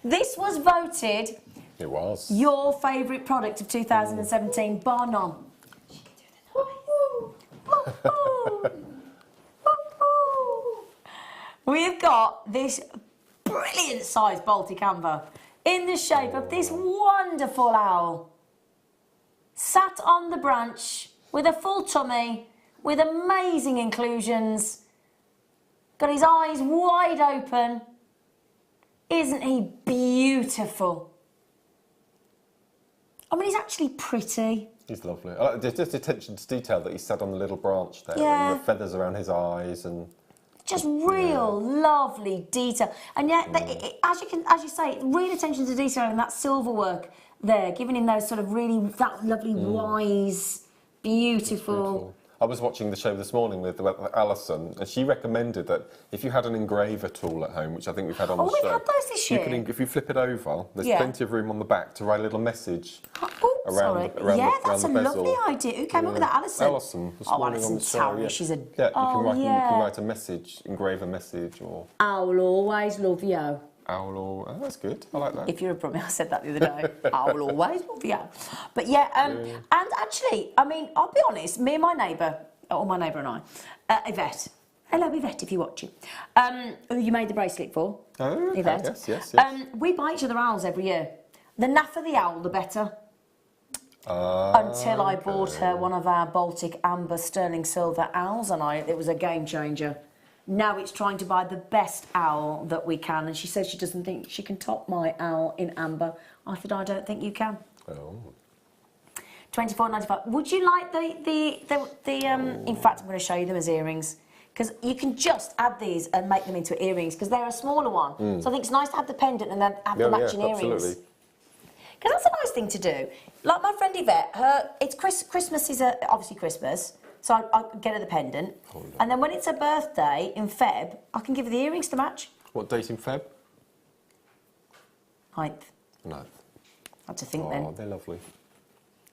this was voted It was. your favourite product of 2017, bar none. We've got this brilliant sized Baltic amber in the shape of this wonderful owl. Sat on the branch with a full tummy, with amazing inclusions. Got his eyes wide open. Isn't he beautiful? I mean, he's actually pretty. He's lovely. I like, there's just attention to detail that he sat on the little branch there, Yeah. and the feathers around his eyes, and Just real lovely detail. And yet, as you say, real attention to detail in that silver work there, giving him those sort of really, that lovely, wise, beautiful. I was watching the show this morning with Alison, and she recommended that if you had an engraver tool at home, which I think we've had on the show. We've had those this you year. can, if you flip it over, there's plenty of room on the back to write a little message around That's the a bezel. lovely idea. Who came up with that, Alison? Alison, this morning on the Alison's show. Harry, Yeah. she's a... Yeah, you can write yeah. a message, engrave a message, or I'll always love you. owl, or oh, that's good. I like that. If you're a Brummie, I said that the other day. I'll always love you. But yeah, and actually, I mean, I'll be honest, me and my neighbour, or my neighbour and I, Yvette. Hello, Yvette, if you're watching. Who you made the bracelet for. Oh, okay. Yvette. Yes. We buy each other owls every year. The naffer the owl, the better. Until I bought her one of our Baltic amber sterling silver owls, and it was a game changer. Now it's trying to buy the best owl that we can, and she says she doesn't think she can top my owl in amber. I said, I don't think you can. Oh. $24.95. Would you like in fact, I'm going to show you them as earrings, because you can just add these and make them into earrings, because they're a smaller one. So I think it's nice to have the pendant and then have the matching earrings. Absolutely. Because that's a nice thing to do. Like my friend Yvette, Christmas is obviously Christmas, so I get her the pendant. And then when it's her birthday in Feb, I can give her the earrings to match. What date in Feb? 9th. No. I have to think Oh, then. they're lovely.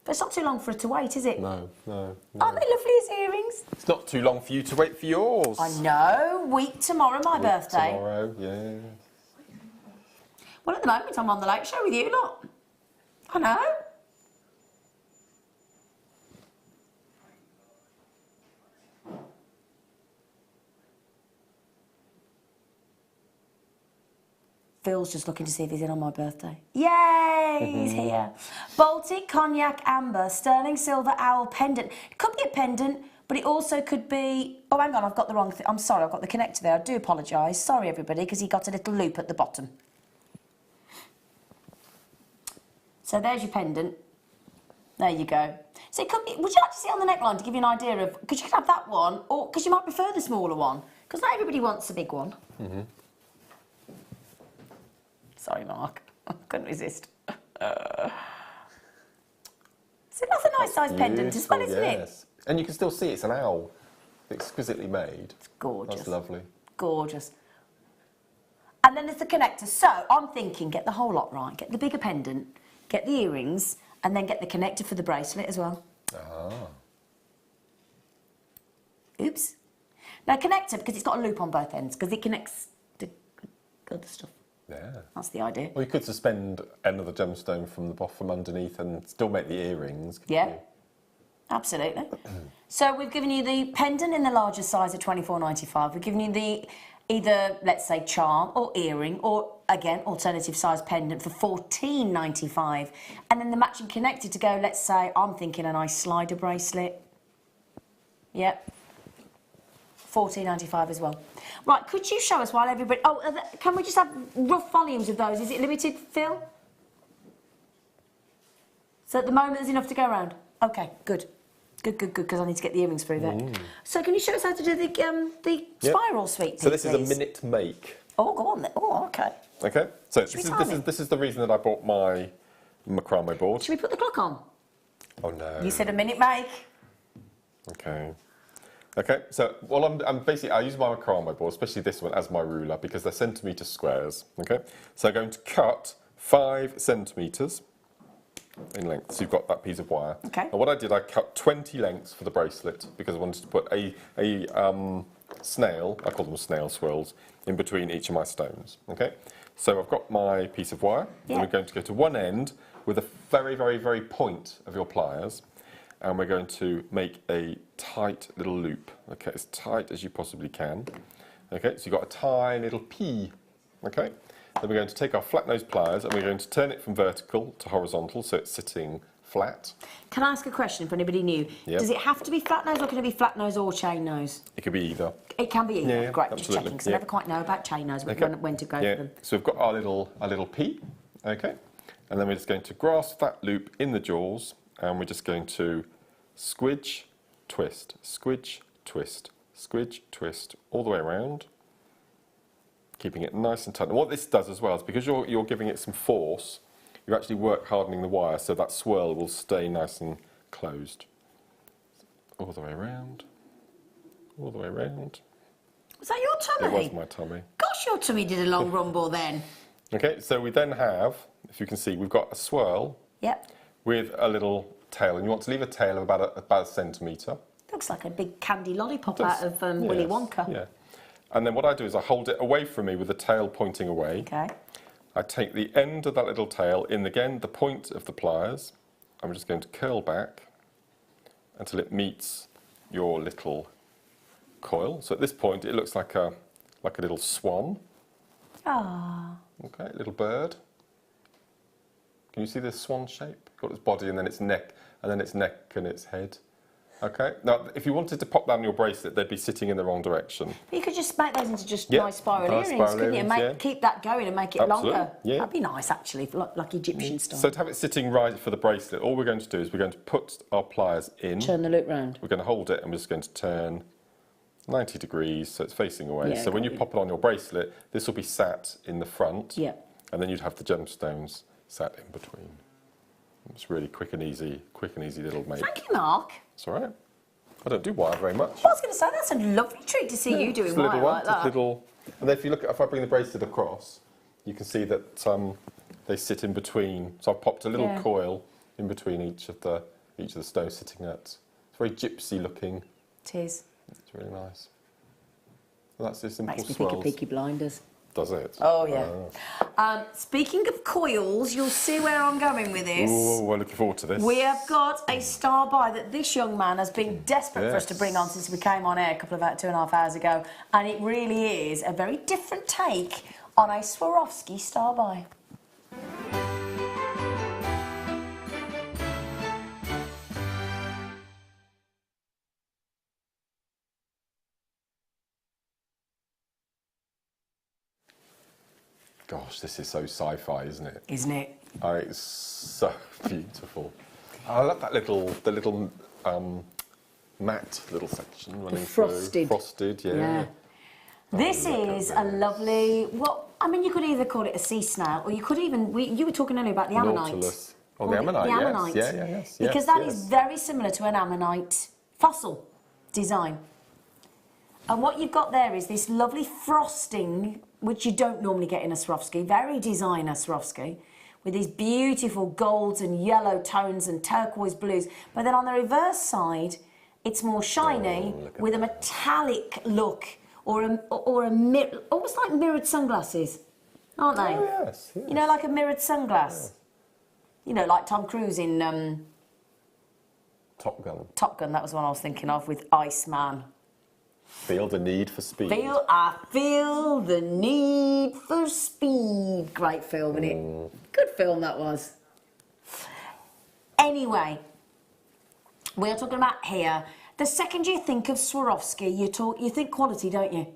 But it's not too long for her to wait, is it? No. Aren't they lovely as earrings? It's not too long for you to wait for yours. I know. Week tomorrow, my birthday. Tomorrow, yeah. Well, at the moment, I'm on the Late Show with you lot. I know. Phil's just looking to see if he's in on my birthday. Yay, he's here. Baltic Cognac Amber Sterling Silver Owl Pendant. It could be a pendant, but it also could be... Oh, hang on, I've got the wrong thing. I'm sorry, I've got the connector there. I do apologise. Sorry, everybody, because he got a little loop at the bottom. So there's your pendant. There you go. So it could be... Would you like to see it on the neckline to give you an idea of... Because you could have that one, or because you might prefer the smaller one. Because not everybody wants a big one. Sorry, Mark. I couldn't resist. So that's a nice size pendant as well, isn't it? And you can still see it's an owl. Exquisitely made. It's gorgeous. That's lovely. Gorgeous. And then there's the connector. So I'm thinking, get the whole lot right. Get the bigger pendant, get the earrings, and then get the connector for the bracelet as well. Ah. Oops. Now, connector, because it's got a loop on both ends, because it connects to other stuff. Yeah. That's the idea. Well, you could suspend another gemstone from underneath and still make the earrings. couldn't Yeah. you? Absolutely. So we've given you the pendant in the larger size of $24.95. We've given you the either, let's say, charm or earring, or again, alternative size pendant for $14.95. And then the matching connector to go, let's say, I'm thinking a nice slider bracelet. Yep. $14.95 as well. Right, could you show us while everybody... Oh, can we just have rough volumes of those? Is it limited, Phil? So at the moment there's enough to go around? Okay, good. Good, because I need to get the earrings through there. So can you show us how to do the spiral sweep, So this please? is a minute make. Oh, go on then. Oh, okay. Okay. So Should we time it? this is the reason that I bought my macrame board. Should we put the clock on? Oh no. You said a minute make. Okay. Okay, so I'm basically, I use my macrame board, especially this one, as my ruler because they're centimetre squares. Okay, so I'm going to cut 5 centimetres in length. So you've got that piece of wire. Okay. And what I did, I cut 20 lengths for the bracelet because I wanted to put a snail, I call them snail swirls, in between each of my stones. Okay, so I've got my piece of wire. Yeah. And we're going to go to one end with a very, very, very point of your pliers. And we're going to make a tight little loop, okay, as tight as you possibly can. Okay, so you've got a tiny little P, okay? Then we're going to take our flat nose pliers and we're going to turn it from vertical to horizontal so it's sitting flat. Can I ask a question for anybody new? Yep. Does it have to be flat nose or can it be flat nose or chain nose? It could be either. It can be either. Yeah, Great, just absolutely. checking because I Yeah. never quite know about chain nose Okay. when to go Yeah. for them. So we've got our little P, okay? And then we're just going to grasp that loop in the jaws and we're just going to squidge, twist, squidge, twist, squidge, twist, all the way around, keeping it nice and tight. And what this does as well is because you're giving it some force, you actually work hardening the wire so that swirl will stay nice and closed. All the way around, all the way around. Was that your tummy? It was my tummy. Gosh, your tummy did a long rumble then. Okay, so we then have, if you can see, we've got a swirl Yep. with a little tail, and you want to leave a tail of about a centimetre. Looks like a big candy lollipop out of Willy Yes, Wonka. Yeah. And then what I do is I hold it away from me with the tail pointing away. Okay. I take the end of that little tail in again, the point of the pliers. I'm just going to curl back until it meets your little coil. So at this point it looks like a little swan. Ah. Okay, little bird. Can you see this swan shape? Got its body and then its neck, and then its neck and its head. Okay. Now, if you wanted to pop down your bracelet, they'd be sitting in the wrong direction. But you could just make those into just Yeah, nice spiral nice earrings, spiral couldn't you? earrings, yeah. Keep that going and make it Absolutely, longer. yeah. That'd be nice, actually, like Egyptian style. So to have it sitting right for the bracelet, all we're going to do is we're going to put our pliers in. Turn the loop round. We're going to hold it and we're just going to turn 90 degrees so it's facing away. Yeah, So when you got it. pop it on your bracelet, this will be sat in the front. Yeah. And then you'd have the gemstones sat in between. It's really quick and easy little make. Thank you, Mark. It's all right. I don't do wire very much. I was going to say, that's a lovely treat to see you doing Just a little wire one, like just that. little. And then if I bring the bracelet across, you can see that they sit in between. So I've popped a little Yeah. coil in between each of the stones sitting at. It's very gypsy looking. It is. It's really nice. Well, that's the simple Makes me swirls. think of Peaky Blinders. Does it? Oh, yeah. Speaking of coils, you'll see where I'm going with this. Oh, we're looking forward to this. We have got a star buy that this young man has been desperate for us to bring on since we came on air a couple of 2.5 hours ago, and it really is a very different take on a Swarovski star buy. Gosh, this is so sci-fi, isn't it? Isn't it? Oh, it's so beautiful. I love that the little matte little section running frosted. through. Frosted, yeah. Yeah. This look at is a this. lovely, well, I mean, you could either call it a sea snail, or you could even, you were talking earlier about the ammonite. Nautilus. Oh, the ammonite, The ammonite. yes. Yeah, yes. Because that is very similar to an ammonite fossil design. And what you've got there is this lovely frosting, which you don't normally get in a Swarovski, very designer Swarovski, with these beautiful golds and yellow tones and turquoise blues. But then on the reverse side, it's more shiny with a metallic look, or a mirror, almost like mirrored sunglasses, aren't they? Oh, yes, yes. You know, like a mirrored sunglass. You know, like Tom Cruise in Top Gun. Top Gun. That was the one I was thinking of with Iceman. Feel the need for speed. I feel the need for speed. Great film, isn't it? Good film that was. Anyway, we're talking about here. The second you think of Swarovski, you think quality, don't you?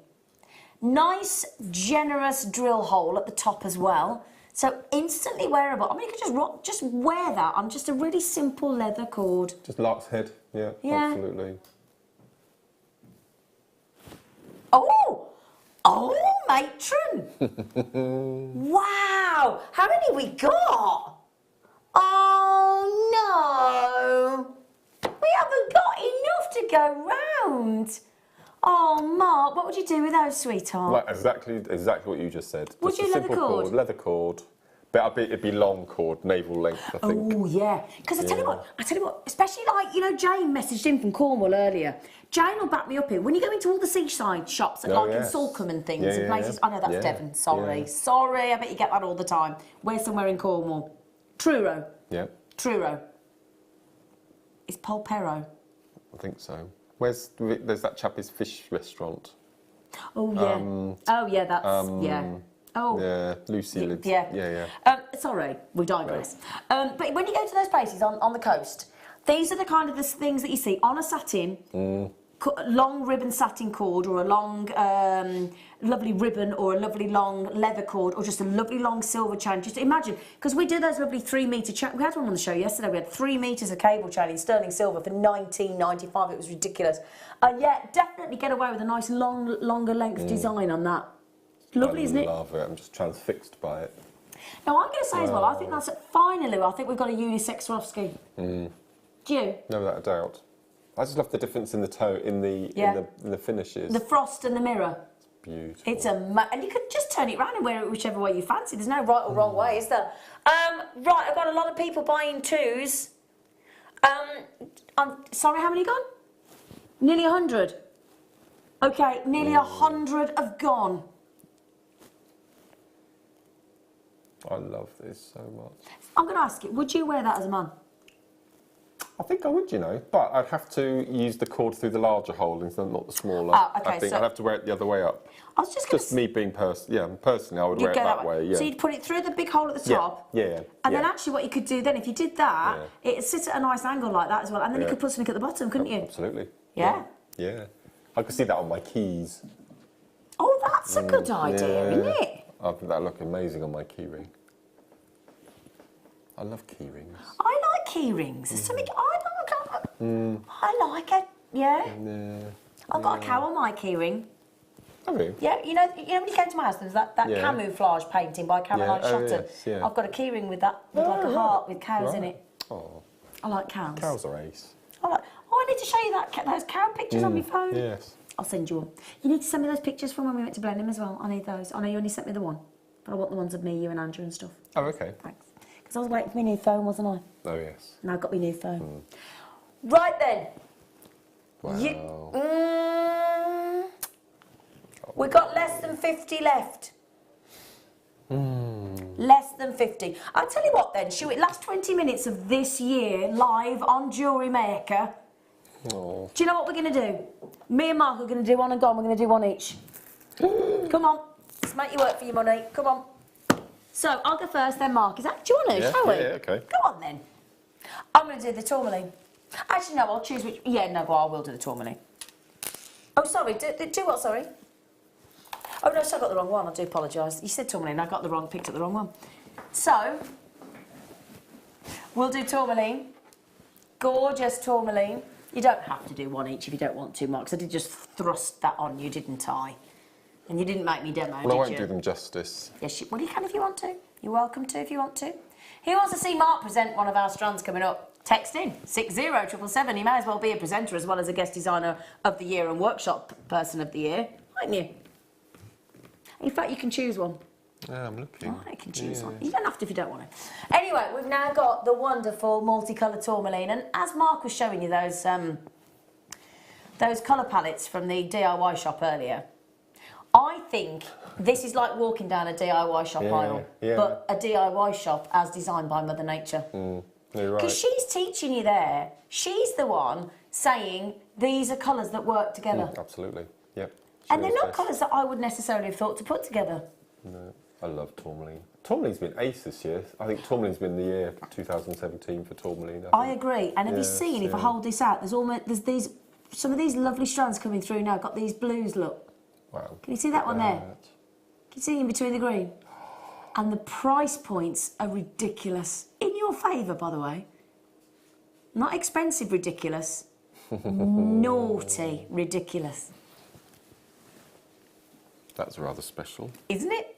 Nice, generous drill hole at the top as well. So instantly wearable. I mean, you could just wear that on just a really simple leather cord. Just lark's head, yeah, Yeah. absolutely. Oh, matron! Wow, how many we got? Oh no! We haven't got enough to go round. Oh, Mark, what would you do with those, sweetheart? Like exactly what you just said. Would Just you a leather simple cord? Leather cord. But it'd be long cord, navel length, I think. Oh yeah, because I tell you what, especially like, you know, Jane messaged in from Cornwall earlier. Jane will back me up here. When you go into all the seaside shops, like in Salcombe and things, and places, I know that's Devon, sorry, I bet you get that all the time. We're somewhere in Cornwall. Truro. Yeah. Truro. It's Polperro. I think so. There's that chappie's fish restaurant. Oh yeah. That's Oh. Yeah, Lucy lives. Yeah. Sorry, we digress. But when you go to those places on the coast, these are the kind of the things that you see on a satin, long ribbon satin cord, or a long, lovely ribbon, or a lovely long leather cord, or just a lovely long silver chain. Just imagine, because we do those lovely 3 metre chain. We had one on the show yesterday. We had 3 metres of cable chain in sterling silver for $19.95. It was ridiculous. And yet, definitely get away with a nice longer length design on that. Lovely, isn't it? I love it. I'm just transfixed by it. Now, I'm going to say as well, I think that's finally, I think we've got a unisex Swarovski. Do you? No, without a doubt. I just love the difference in the tone, in the finishes. The frost and the mirror. It's beautiful. It's and you could just turn it round and wear it whichever way you fancy. There's no right or wrong way, is there? Right, I've got a lot of people buying twos. I'm sorry, how many gone? Nearly 100. Okay, nearly 100 have gone. I love this so much. I'm going to ask you, would you wear that as a man? I think I would, you know, but I'd have to use the cord through the larger hole instead of not the smaller. Okay, I think I'd have to wear it the other way up. I was just going Just me being personally, I would wear it that way. Yeah. So you'd put it through the big hole at the top. Yeah. And then actually what you could do then, if you did that, it'd sit at a nice angle like that as well, and then you could put something at the bottom, couldn't you? Absolutely. Yeah. Yeah. I could see that on my keys. Oh, that's a good idea, isn't it? I think that'd look amazing on my key ring. I love key rings. I like key rings. There's something I like it. Yeah. I've got a cow on my key ring. Have you? Yeah, you know when you came to my house, there was that camouflage painting by Caroline Shatton. Yes, I've got a key ring with that, with like a heart with cows in it. Oh. I like cows. Cows are ace. I need to show you those cow pictures on my phone. Yes. I'll send you one. You need to send me those pictures from when we went to Blenheim as well. I need those. I know you only sent me the one, but I want the ones of me, you and Andrew and stuff. Oh, okay. Thanks. Because I was waiting for my new phone, wasn't I? Oh, yes. And I got my new phone. Right then. Wow. We've got less than 50 left. Less than 50. I'll tell you what then, last 20 minutes of this year live on Jewellery Maker. Oh. Do you know what we're going to do? Me and Mark are going to do one and gone. We're going to do one each. Come on. Let's make you work for your money. Come on. So, I'll go first, then Mark. Do you want to, shall we? Yeah, okay. Go on then. I'm going to do the tourmaline. Actually, no, I'll choose which... Yeah, no, I will do the tourmaline. Oh, sorry. Do what, sorry? Oh, no, so I got the wrong one. I do apologise. You said tourmaline. I picked up the wrong one. So, we'll do tourmaline. Gorgeous tourmaline. You don't have to do one each if you don't want to, Mark, 'cause I did just thrust that on you, didn't I? And you didn't make me demo, did you? Well, I won't do them justice. Yes, well, you can if you want to. You're welcome to if you want to. Who wants to see Mark present one of our strands coming up? Text in 60777. He may as well be a presenter as well as a guest designer of the year and workshop person of the year, mightn't you? In fact, you can choose one. Yeah, I'm looking. Oh, I can choose one. You don't have to if you don't want to. Anyway, we've now got the wonderful multicoloured tourmaline, and as Mark was showing you those colour palettes from the DIY shop earlier, I think this is like walking down a DIY shop aisle, but a DIY shop as designed by Mother Nature. You're right. Because she's teaching you there. She's the one saying these are colours that work together. Absolutely, yep. And they're not colours that I would necessarily have thought to put together. No, I love tourmaline. Tourmaline's been ace this year. I think tourmaline's been the year 2017 for tourmaline. I agree. And have you seen, if I hold this out, there's some of these lovely strands coming through now, got these blues, look. Wow. Can you see that one there? Can you see in between the green? And the price points are ridiculous. In your favour, by the way. Not expensive ridiculous. Naughty ridiculous. That's rather special. Isn't it?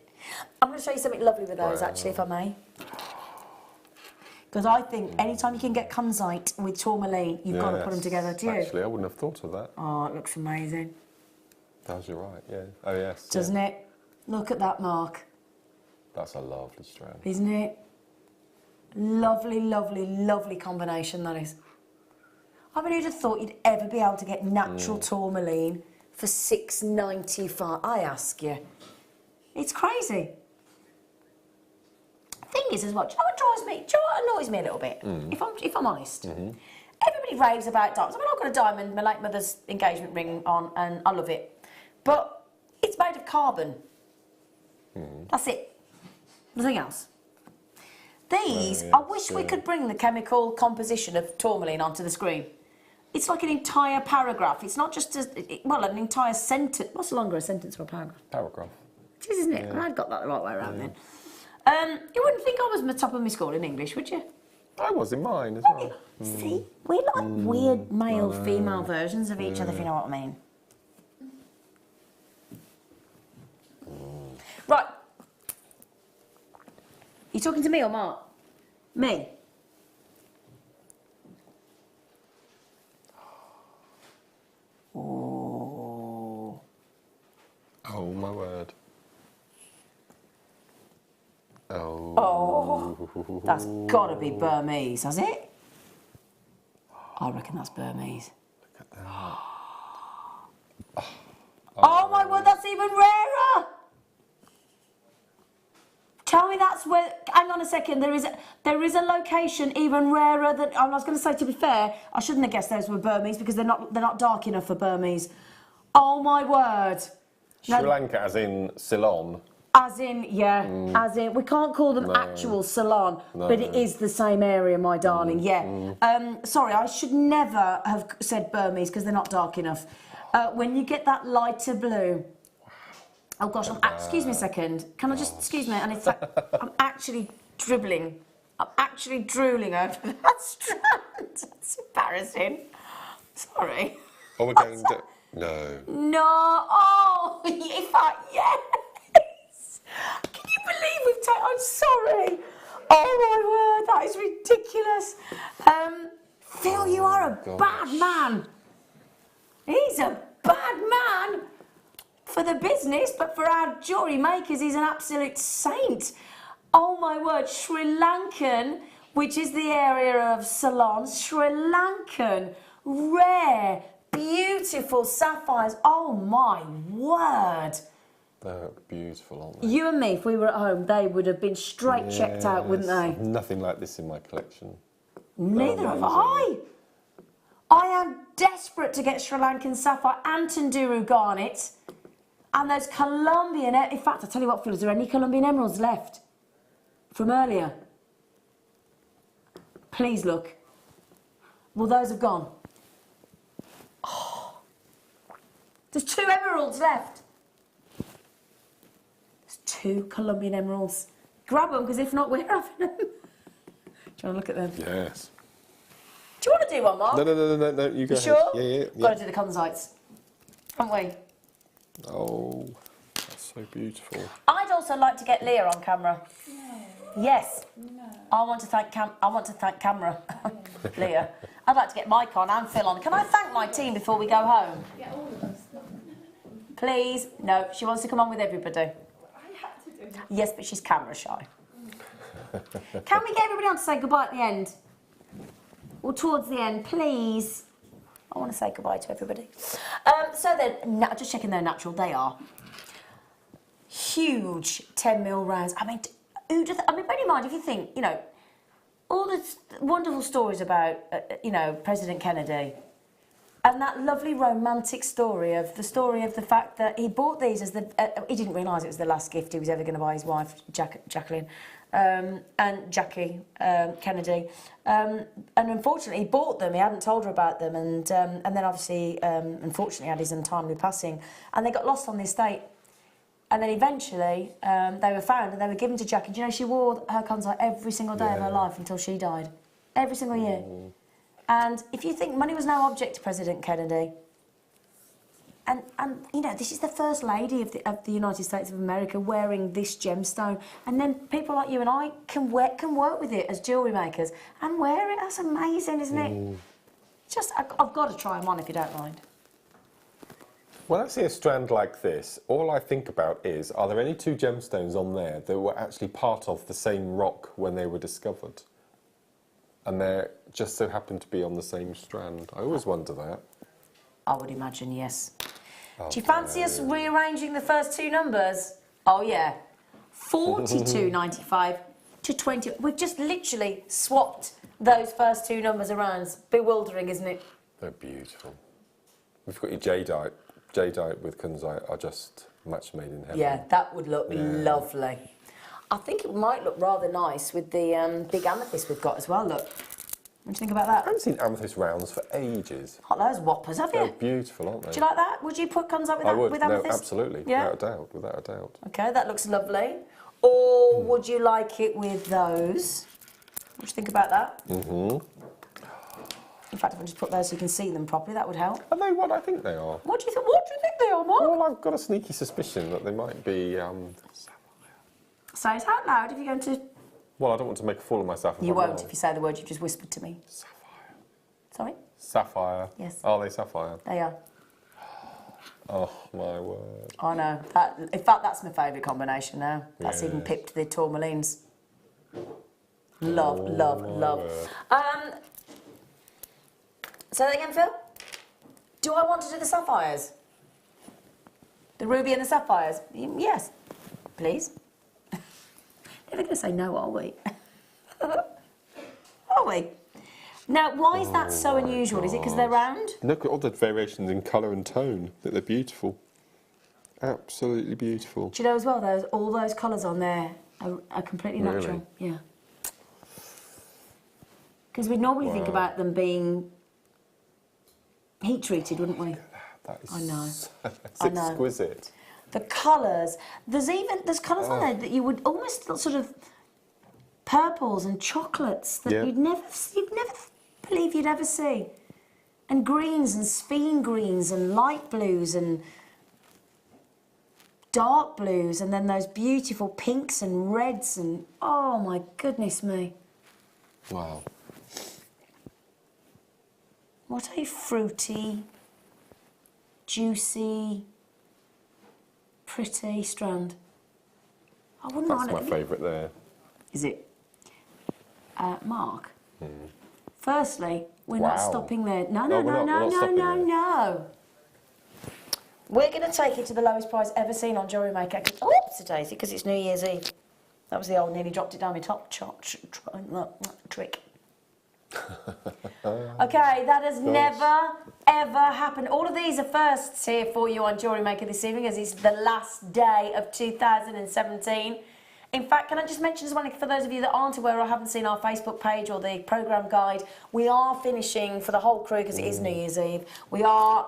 I'm going to show you something lovely with those, actually, if I may. Because I think anytime you can get kunzite with tourmaline, you've got to put them together, do you? Actually, I wouldn't have thought of that. Oh, it looks amazing. You're right, yeah. Oh, yes. Doesn't it? Look at that mark. That's a lovely strand. Isn't it? Lovely, lovely, lovely combination, that is. I mean, who'd have thought you'd ever be able to get natural tourmaline for $6.95? I ask you. It's crazy. Thing is as well, do you know what drives me? Do you know what annoys me a little bit? If I'm honest. Everybody raves about diamonds. I mean, I've got a diamond, my late mother's engagement ring on, and I love it. But it's made of carbon. That's it. Nothing else. These, I wish we could bring the chemical composition of tourmaline onto the screen. It's like an entire paragraph. It's not just an entire sentence. What's longer, a sentence or a paragraph? Paragraph. It is, isn't it? And I'd got that the right way around then. You wouldn't think I was the top of my school in English, would you? I was in mine as well. See, we're like weird male-female versions of each other, if you know what I mean. Right. You talking to me or Mark? Me. Oh. Oh, my word. Oh. Oh. That's got to be Burmese, has it? I reckon that's Burmese. Look at that. Oh my word, that's even rarer! Tell me that's where. Hang on a second. There is a location even rarer than. I was going to say. To be fair, I shouldn't have guessed those were Burmese because they're not dark enough for Burmese. Oh my word. Sri Lanka, as in Ceylon. As in, as in. We can't call them actual Ceylon, but it is the same area, my darling. Sorry, I should never have said Burmese because they're not dark enough. When you get that lighter blue. Oh gosh, excuse me a second. Can I just, excuse me, and it's like, I'm actually dribbling. I'm actually drooling over that strand. That's embarrassing. Sorry. Oh, we're going to, no. No, oh, yes. Can you believe we've taken, I'm sorry. Oh my word, that is ridiculous. Phil, you are a bad man. He's a bad man. For the business, but for our jewellery makers, he's an absolute saint. Oh my word, Sri Lankan, which is the area of Ceylon, Sri Lankan, rare, beautiful sapphires. Oh my word. They look beautiful, aren't they? You and me, if we were at home, they would have been straight checked out, wouldn't they? Nothing like this in my collection. Neither have I. I am desperate to get Sri Lankan sapphire and Tunduru garnet. And those Colombian, in fact, I'll tell you what, Phil, is there any Colombian emeralds left from earlier? Please look. Well, those have gone. Oh, there's 2 emeralds left. There's 2 Colombian emeralds. Grab them, because if not, we're having them. Do you want to look at them? Yes. Do you want to do one, Mark? No, you go ahead. Sure? Yeah. Got to do the kunzites, haven't we? Oh, that's so beautiful. I'd also like to get Leah on camera. No. Yes. No. I want to thank camera. Leah. I'd like to get Mike on and Phil on. Can I thank my team before we go home? Yeah, all of us. Please? No, she wants to come on with everybody. I had to do that. Yes, but she's camera shy. Can we get everybody on to say goodbye at the end? Or towards the end, please? I want to say goodbye to everybody. So then, just checking they're natural. They are. Huge 10mm rounds. I mean, bear in mind, if you think, all the wonderful stories about, President Kennedy, and that lovely romantic story of the fact that he bought these as he didn't realise it was the last gift he was ever going to buy his wife, Jacqueline, and Jackie Kennedy. And unfortunately, he bought them. He hadn't told her about them, and then obviously, unfortunately, had his untimely passing, and they got lost on the estate. And then eventually, they were found and they were given to Jackie. Do you know she wore her kunzite every single day of her life until she died, every single year. And if you think money was no object to President Kennedy, And you know, this is the First Lady of the United States of America wearing this gemstone, and then people like you and I can work with it as jewellery makers and wear it. That's amazing, isn't it? Just, I've got to try them on if you don't mind. When I see a strand like this, all I think about is, are there any two gemstones on there that were actually part of the same rock when they were discovered? And they just so happen to be on the same strand. I always wonder that. I would imagine, yes. Okay. Do you fancy us rearranging the first two numbers? Oh, yeah. 42.95 to 20. We've just literally swapped those first two numbers around. It's bewildering, isn't it? They're beautiful. We've got your jadeite. Jadeite with kunzite are just match made in heaven. Yeah, that would look lovely. I think it might look rather nice with the big amethyst we've got as well, look. What do you think about that? I haven't seen amethyst rounds for ages. Oh, those whoppers, have you? They're beautiful, aren't they? Do you like that? Would you put kunzite with that? I would, with amethyst? no, absolutely, Yeah? without a doubt, without a doubt. Okay, that looks lovely. Or would you like it with those? What do you think about that? In fact, if I just put those so you can see them properly, that would help. Are they what I think they are? What do you think they are, Mark? Well, I've got a sneaky suspicion that they might be sapphire. Say it out loud if you're going to... Well, I don't want to make a fool of myself. You won't if you say the word you've just whispered to me. Sapphire. Sorry? Sapphire. Yes. Are they sapphire? They are. Oh, my word. I know. In fact, that's my favourite combination now. That's even Yes. pipped the tourmalines. Love, love, love. Say that again, Phil? Do I want to do the sapphires? The ruby and the sapphires? Yes. Please. Never going to say no, are we? Are we? Now, why is that so unusual? Is it because they're round? Look at all the variations in colour and tone. They're beautiful. Absolutely beautiful. Do you know as well, all those colours on there are completely natural. Really? Yeah. Because we'd normally think about them being heat treated, wouldn't we? That is I know. It's I know. exquisite. The colours. There's colours on there that you would almost sort of purples and chocolates that you'd never believe you'd ever see, and greens and sphene greens and light blues and dark blues, and then those beautiful pinks and reds and oh my goodness me! Wow. What a fruity, juicy, pretty strand. I wouldn't That's mind my it. favourite there. Is it? Mark? Firstly, we're not stopping there. No. We're going to take it to the lowest price ever seen on Jewellery Maker. Oops, Daisy, because it's New Year's Eve. That was the old nearly dropped it down my top trick. Okay, that has never, ever happened. All of these are firsts here for you on Jewellery Maker this evening, as it's the last day of 2017. In fact, can I just mention as well, for those of you that aren't aware or haven't seen our Facebook page or the programme guide, we are finishing for the whole crew, because it is New Year's Eve, we are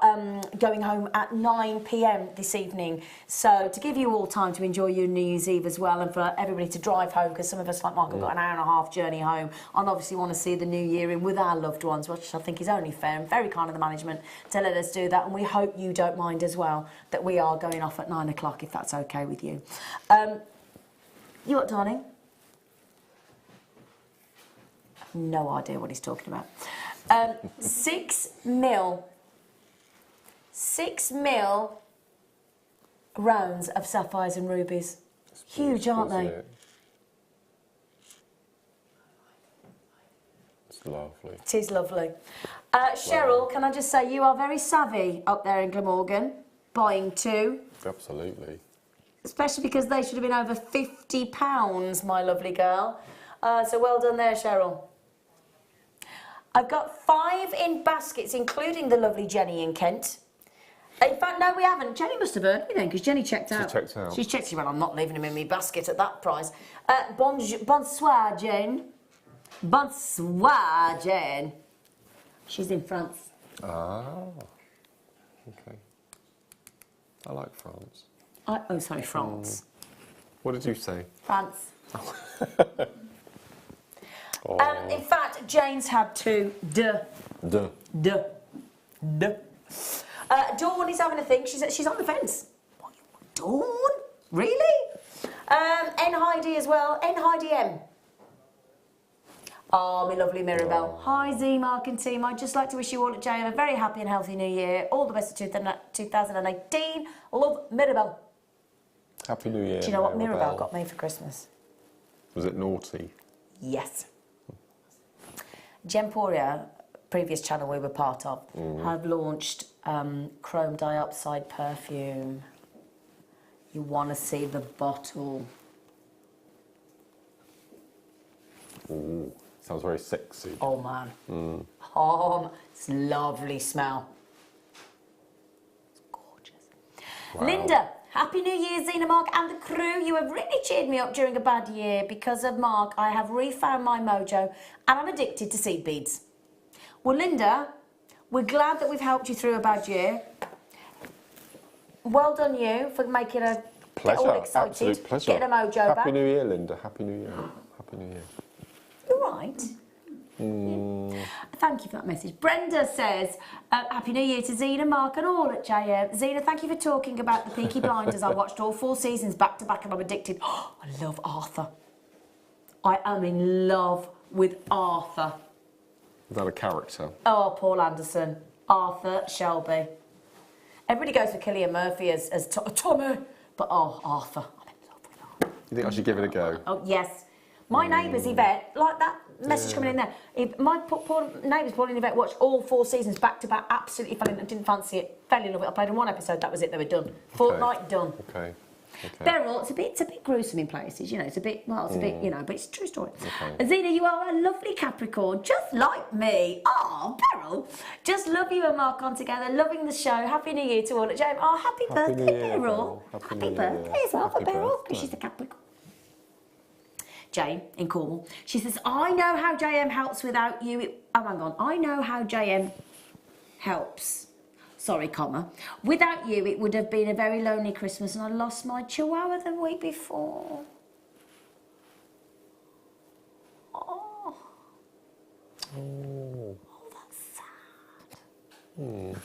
going home at 9 p.m. this evening. So to give you all time to enjoy your New Year's Eve as well, and for everybody to drive home, because some of us, like Mark, have got an hour and a half journey home, and obviously want to see the new year in with our loved ones, which I think is only fair and very kind of the management to let us do that. And we hope you don't mind as well that we are going off at 9 o'clock, if that's okay with you. You what, darling? No idea what he's talking about. 6 mil rounds of sapphires and rubies. Huge, aren't they? It's lovely. It is lovely. Cheryl, can I just say, you are very savvy up there in Glamorgan, buying two. Absolutely. Especially because they should have been over £50, my lovely girl. So well done there, Cheryl. I've got 5 in baskets, including the lovely Jenny in Kent. In fact, no, we haven't. Jenny must have heard me then, because Jenny checked out. She checked out. She's checked. She went, I'm not leaving him in my basket at that price. Bonsoir, Jane. Bonsoir, Jane. She's in France. Ah, okay. I like France. Oh, sorry, France. What did you say? France. In fact, Jane's had 2. Duh. Dawn is having a think. She's on the fence. What, Dawn? Really? N Heidi as well. N Heidi M. Oh, my lovely Mirabelle. Hi, Z, Mark and team. I'd just like to wish you all at JM a very happy and healthy new year. All the best of 2018. Love, Mirabelle. Happy New Year. Do you know what Mirabelle got me for Christmas? Was it naughty? Yes. Gemporia, previous channel we were part of, have launched chrome diopside perfume. You want to see the bottle. Ooh, sounds very sexy. Oh man. Oh, it's lovely smell. It's gorgeous. Wow. Linda, Happy New Year, Zena, Mark and the crew. You have really cheered me up during a bad year. Because of Mark, I have refound my mojo and I'm addicted to seed beads. Well, Linda, we're glad that we've helped you through a bad year. Well done you for making a Pleasure, all excited, absolute pleasure. getting a mojo back. Happy New Year, Linda. Happy New Year. Happy New Year. You're right. Thank you for that message. Brenda says, Happy New Year to Zena, Mark and all at JM. Zena, thank you for talking about the Peaky Blinders. I watched all 4 seasons back to back and I'm addicted. Oh, I love Arthur. I am in love with Arthur. Is that a character? Oh, Paul Anderson. Arthur Shelby. Everybody goes for Cillian Murphy as Tommy, but oh, Arthur. I'm in love with Arthur. You think I should give it a go? Oh, yes. My neighbours, Yvette, like that message coming in there. My poor neighbours, Paul and Yvette, watched all 4 seasons back to back, absolutely didn't fancy it, fell in love with it. I played in 1 episode, that was it, they were done. Fortnight done. Okay. Beryl, it's a bit gruesome in places, you know, it's a bit, you know, but it's a true story. Okay. Zena, you are a lovely Capricorn, just like me. Oh, Beryl, just love you and Mark on together, loving the show. Happy New Year to all at JM. Oh, happy birthday, Beryl. Happy birthday as well for Beryl, because she's a Capricorn. Jane in Cornwall. She says, I know how JM helps without you. Oh, hang on. I know how JM helps. Sorry, comma. Without you, it would have been a very lonely Christmas and I lost my chihuahua the week before. Oh. Oh, that's sad.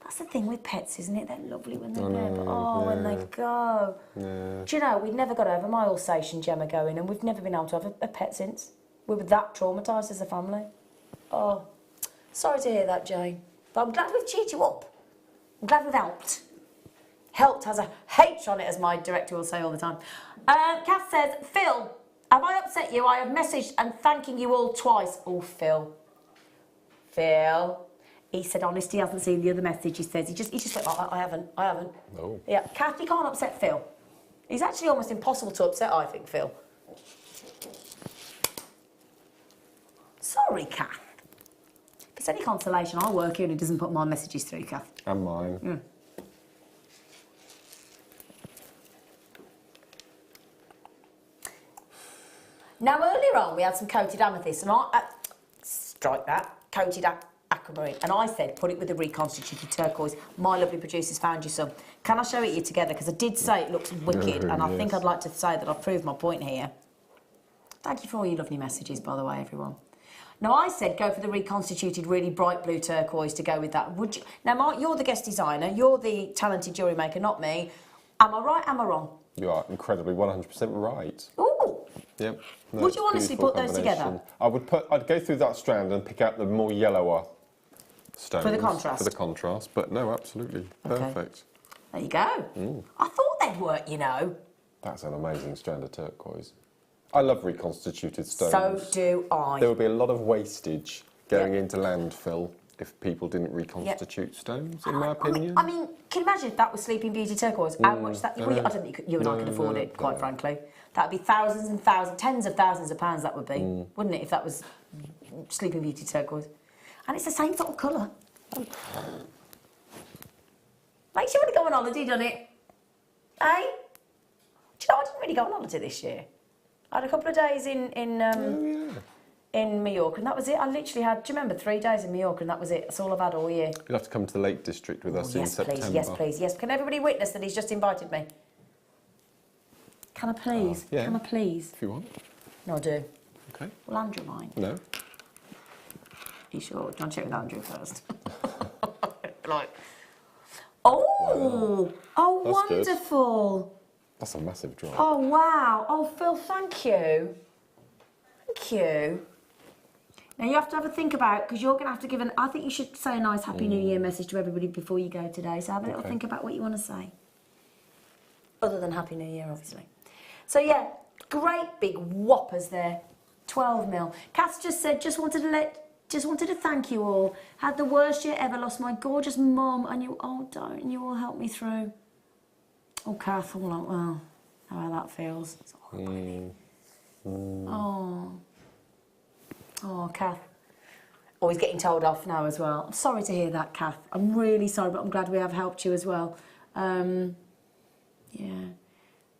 That's the thing with pets, isn't it? They're lovely when they're there, but oh, when they go. Yeah. Do you know, we've never got over my Alsatian Gemma going and we've never been able to have a pet since. We were that traumatised as a family. Oh, sorry to hear that, Jane. But I'm glad we've cheered you up. I'm glad we've helped. Helped has a H on it, as my director will say all the time. Kath says, Phil, have I upset you? I have messaged and thanking you all twice. Oh, Phil. Phil. He said, honest, he hasn't seen the other message. He says, he just went, I haven't. No. Yeah, Kath, you can't upset Phil. He's actually almost impossible to upset, I think, Phil. Sorry, Kath. If it's any consolation, I work here and he doesn't put my messages through, Kath. And mine. Now, earlier on, we had some coated amethyst, and strike that, coated aquamarine, and I said, put it with the reconstituted turquoise. My lovely producers found you some. Can I show it you together? Because I did say it looks wicked, and I think I'd like to say that I've proved my point here. Thank you for all your lovely messages, by the way, everyone. Now, I said go for the reconstituted, really bright blue turquoise to go with that. Would you? Now, Mark, you're the guest designer. You're the talented jewellery maker, not me. Am I right? Am I wrong? You are incredibly 100% right. Ooh. Yep. No, Would you honestly put those together? I'd go through that strand and pick out the more yellower stones. For the contrast? For the contrast, but no, absolutely. Perfect. There you go. I thought they'd work, you know. That's an amazing strand of turquoise. I love reconstituted stones. So do I. There would be a lot of wastage going into landfill if people didn't reconstitute stones, in my opinion. I mean, can you imagine if that was Sleeping Beauty turquoise? How much that? I don't think you and I could afford it, quite frankly. That would be thousands and thousands, tens of thousands of pounds. That would be, wouldn't it? If that was Sleeping Beauty turquoise, and it's the same sort of colour. Makes you want to go on holiday, doesn't it? Hey? Do you know I didn't really go on holiday this year? I had a couple of days in Mallorca, and that was it. I literally had, do you remember, 3 days in Mallorca, and that was it. That's all I've had all year. You'll have to come to the Lake District with us in September. Yes, please, yes. Can everybody witness that he's just invited me? Can I please? Yeah. Can I please? If you want. No, I do. Okay. Will Andrew mind? No. You sure? Do you want to check with Andrew first? Like, Oh, oh, That's good. wonderful. That's a massive drop. Oh, wow. Oh, Phil, thank you. Thank you. Now, you have to have a think about, because you're going to have to give I think you should say a nice Happy New Year message to everybody before you go today. So have a little think about what you want to say. Other than Happy New Year, obviously. So, yeah, great big whoppers there. 12 mil. Kath just said, just wanted to thank you all. Had the worst year ever, lost my gorgeous mum, and you all don't, and you all helped me through. Oh, Kath, I'm like, well, how that feels. It's horrible. Oh. Oh, Kath. Always getting told off now as well. I'm sorry to hear that, Kath. I'm really sorry, but I'm glad we have helped you as well. Yeah.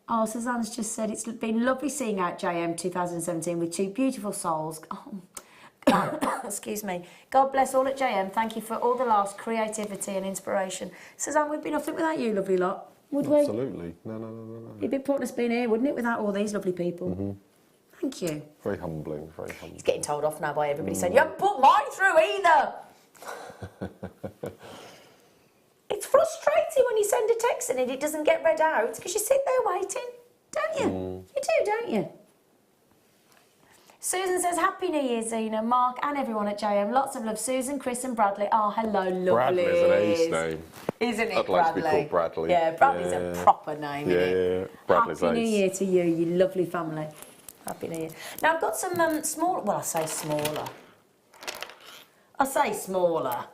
Oh, Suzanne's just said, it's been lovely seeing out JM 2017 with two beautiful souls. Oh. Excuse me. God bless all at JM. Thank you for all the laughs, creativity and inspiration. Suzanne, we'd be nothing without you, lovely lot. Would we? Absolutely. No. It'd be pointless being here, wouldn't it, without all these lovely people? Mm-hmm. Thank you. Very humbling, very humbling. He's getting told off now by everybody saying, you haven't put mine through either. It's frustrating when you send a text and it doesn't get read out because you sit there waiting, don't you? You do, don't you? Susan says, Happy New Year, Zena, Mark and everyone at JM. Lots of love. Susan, Chris and Bradley. Oh, hello, lovely. Bradley's an ace name. Isn't it, I'd Bradley? like to be called Bradley. Yeah, Bradley's a proper name, isn't it? Yeah, Bradley's Happy New ace. Year to you, you lovely family. Happy New Year. Now, I've got some small... Well, I say smaller. I say smaller.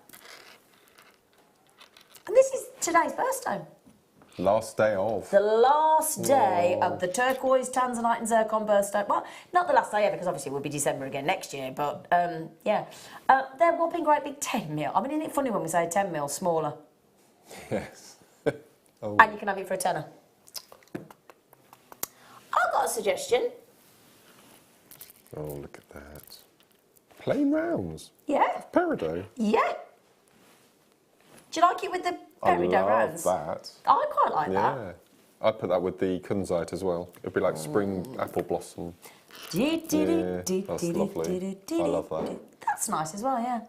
And this is today's birthday. Last day of. The last day of the turquoise, tanzanite and zircon birthstone. Well, not the last day ever, because obviously it will be December again next year, but yeah. They're whopping great big 10 mil. I mean, isn't it funny when we say 10 mil smaller? Yes. Oh. And you can have it for a tenner. I've got a suggestion. Oh, look at that. Plain rounds. Yeah. Peridot. Yeah. Do you like it with the peridot rounds? I love that. I quite like that. Yeah. I'd put that with the kunzite as well. It'd be like spring apple blossom. Yeah, that's lovely. I love that. That's nice as well, yeah.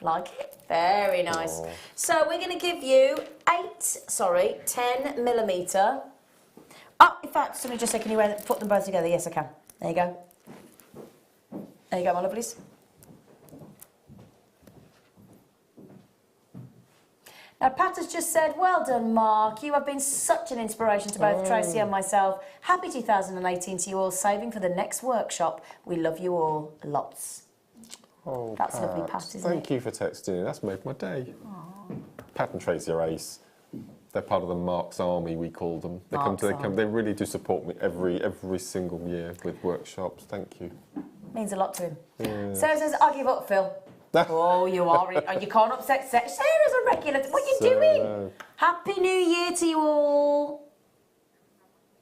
Like it? Very nice. So we're going to give you 10 millimetre. Oh, in fact, somebody just said, can you put them both together? Yes, I can. There you go. There you go, my lovelies. Now, Pat has just said, well done, Mark. You have been such an inspiration to both Tracy and myself. Happy 2018 to you all, saving for the next workshop. We love you all lots. Oh, That's lovely, Pat, isn't it? Thank you for texting. That's made my day. Aww. Pat and Tracy are ace. They're part of the Mark's Army, we call them. They really do support me every single year with workshops. Thank you. Means a lot to him. Yeah. Sarah says, I give up, Phil. Oh, you are. You can't upset Sarah. Sarah's a regular. What are you doing? Happy New Year to you all.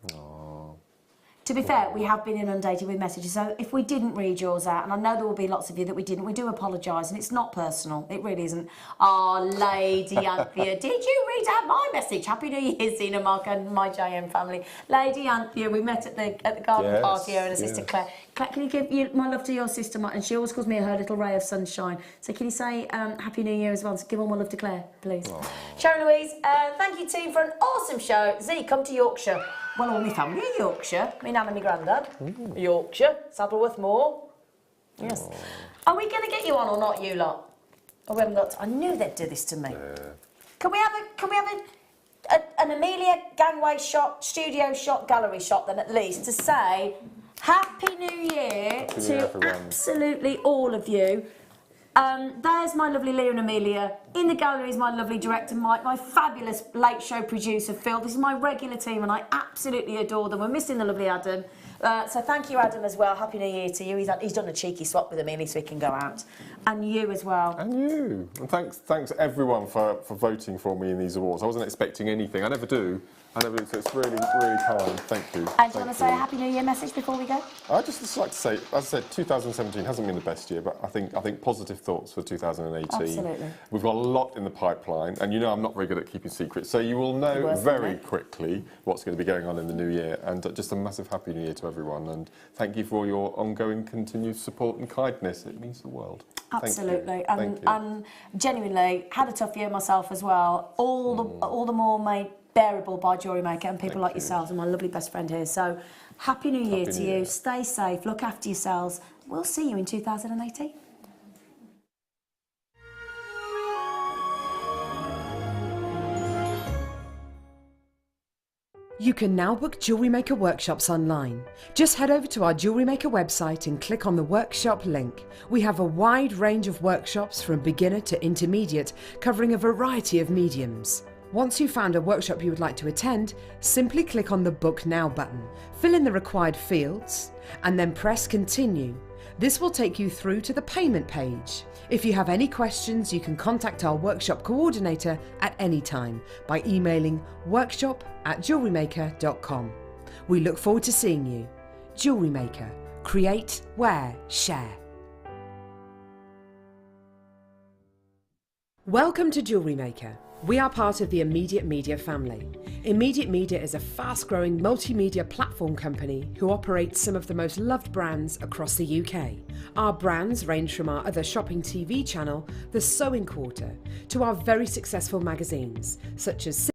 Aww. To be fair, we have been inundated with messages, so if we didn't read yours out, and I know there will be lots of you that we didn't, we do apologise, and it's not personal. It really isn't. Oh, Lady Anthea, did you read out my message? Happy New Year, Zena, Mark, and my JM family. Lady Anthea, we met at the garden party, her and her sister Claire. Claire, can you give my love to your sister, and she always calls me her little ray of sunshine. So can you say Happy New Year as well? So give all my love to Claire, please. Sharon Louise, thank you team for an awesome show. Z, come to Yorkshire. Well, all my family are Yorkshire. My nan and my granddad. Yorkshire, Saddleworth Moor. Yes. Are we going to get you on or not, you lot? Oh, we haven't got. I knew they'd do this to me. Can we have an Amelia gangway shot, studio shot, gallery shot then at least to say Happy New Year to absolutely all of you. There's my lovely Leah and Amelia. In the gallery is my lovely director Mike, my fabulous late show producer Phil. This is my regular team and I absolutely adore them. We're missing the lovely Adam. So thank you, Adam, as well. Happy New Year to you. He's done a cheeky swap with Amelia so he can go out. And you as well. And you. And thanks everyone for voting for me in these awards. I wasn't expecting anything. I never do. And everything, so it's really, really kind. Thank you. And do you want to say a Happy New Year message before we go? I'd just like to say, as I said, 2017 hasn't been the best year, but I think positive thoughts for 2018. Absolutely. We've got a lot in the pipeline, and you know I'm not very good at keeping secrets, so you will know very quickly what's going to be going on in the new year. And just a massive Happy New Year to everyone, and thank you for all your ongoing continued support and kindness. It means the world. Absolutely. Thank you. And genuinely, had a tough year myself as well. All the more made bearable by Jewellery Maker and people like yourselves and my lovely best friend here. So, Happy New Year to you. Stay safe, look after yourselves. We'll see you in 2018. You can now book Jewellery Maker workshops online. Just head over to our Jewellery Maker website and click on the workshop link. We have a wide range of workshops from beginner to intermediate, covering a variety of mediums. Once you've found a workshop you would like to attend, simply click on the Book Now button, fill in the required fields, and then press Continue. This will take you through to the payment page. If you have any questions, you can contact our workshop coordinator at any time by emailing workshop@jewellerymaker.com. We look forward to seeing you. Jewellery Maker. Create, wear, share. Welcome to Jewellery Maker. We are part of the Immediate Media family. Immediate Media is a fast-growing multimedia platform company who operates some of the most loved brands across the UK. Our brands range from our other shopping TV channel, The Sewing Quarter, to our very successful magazines, such as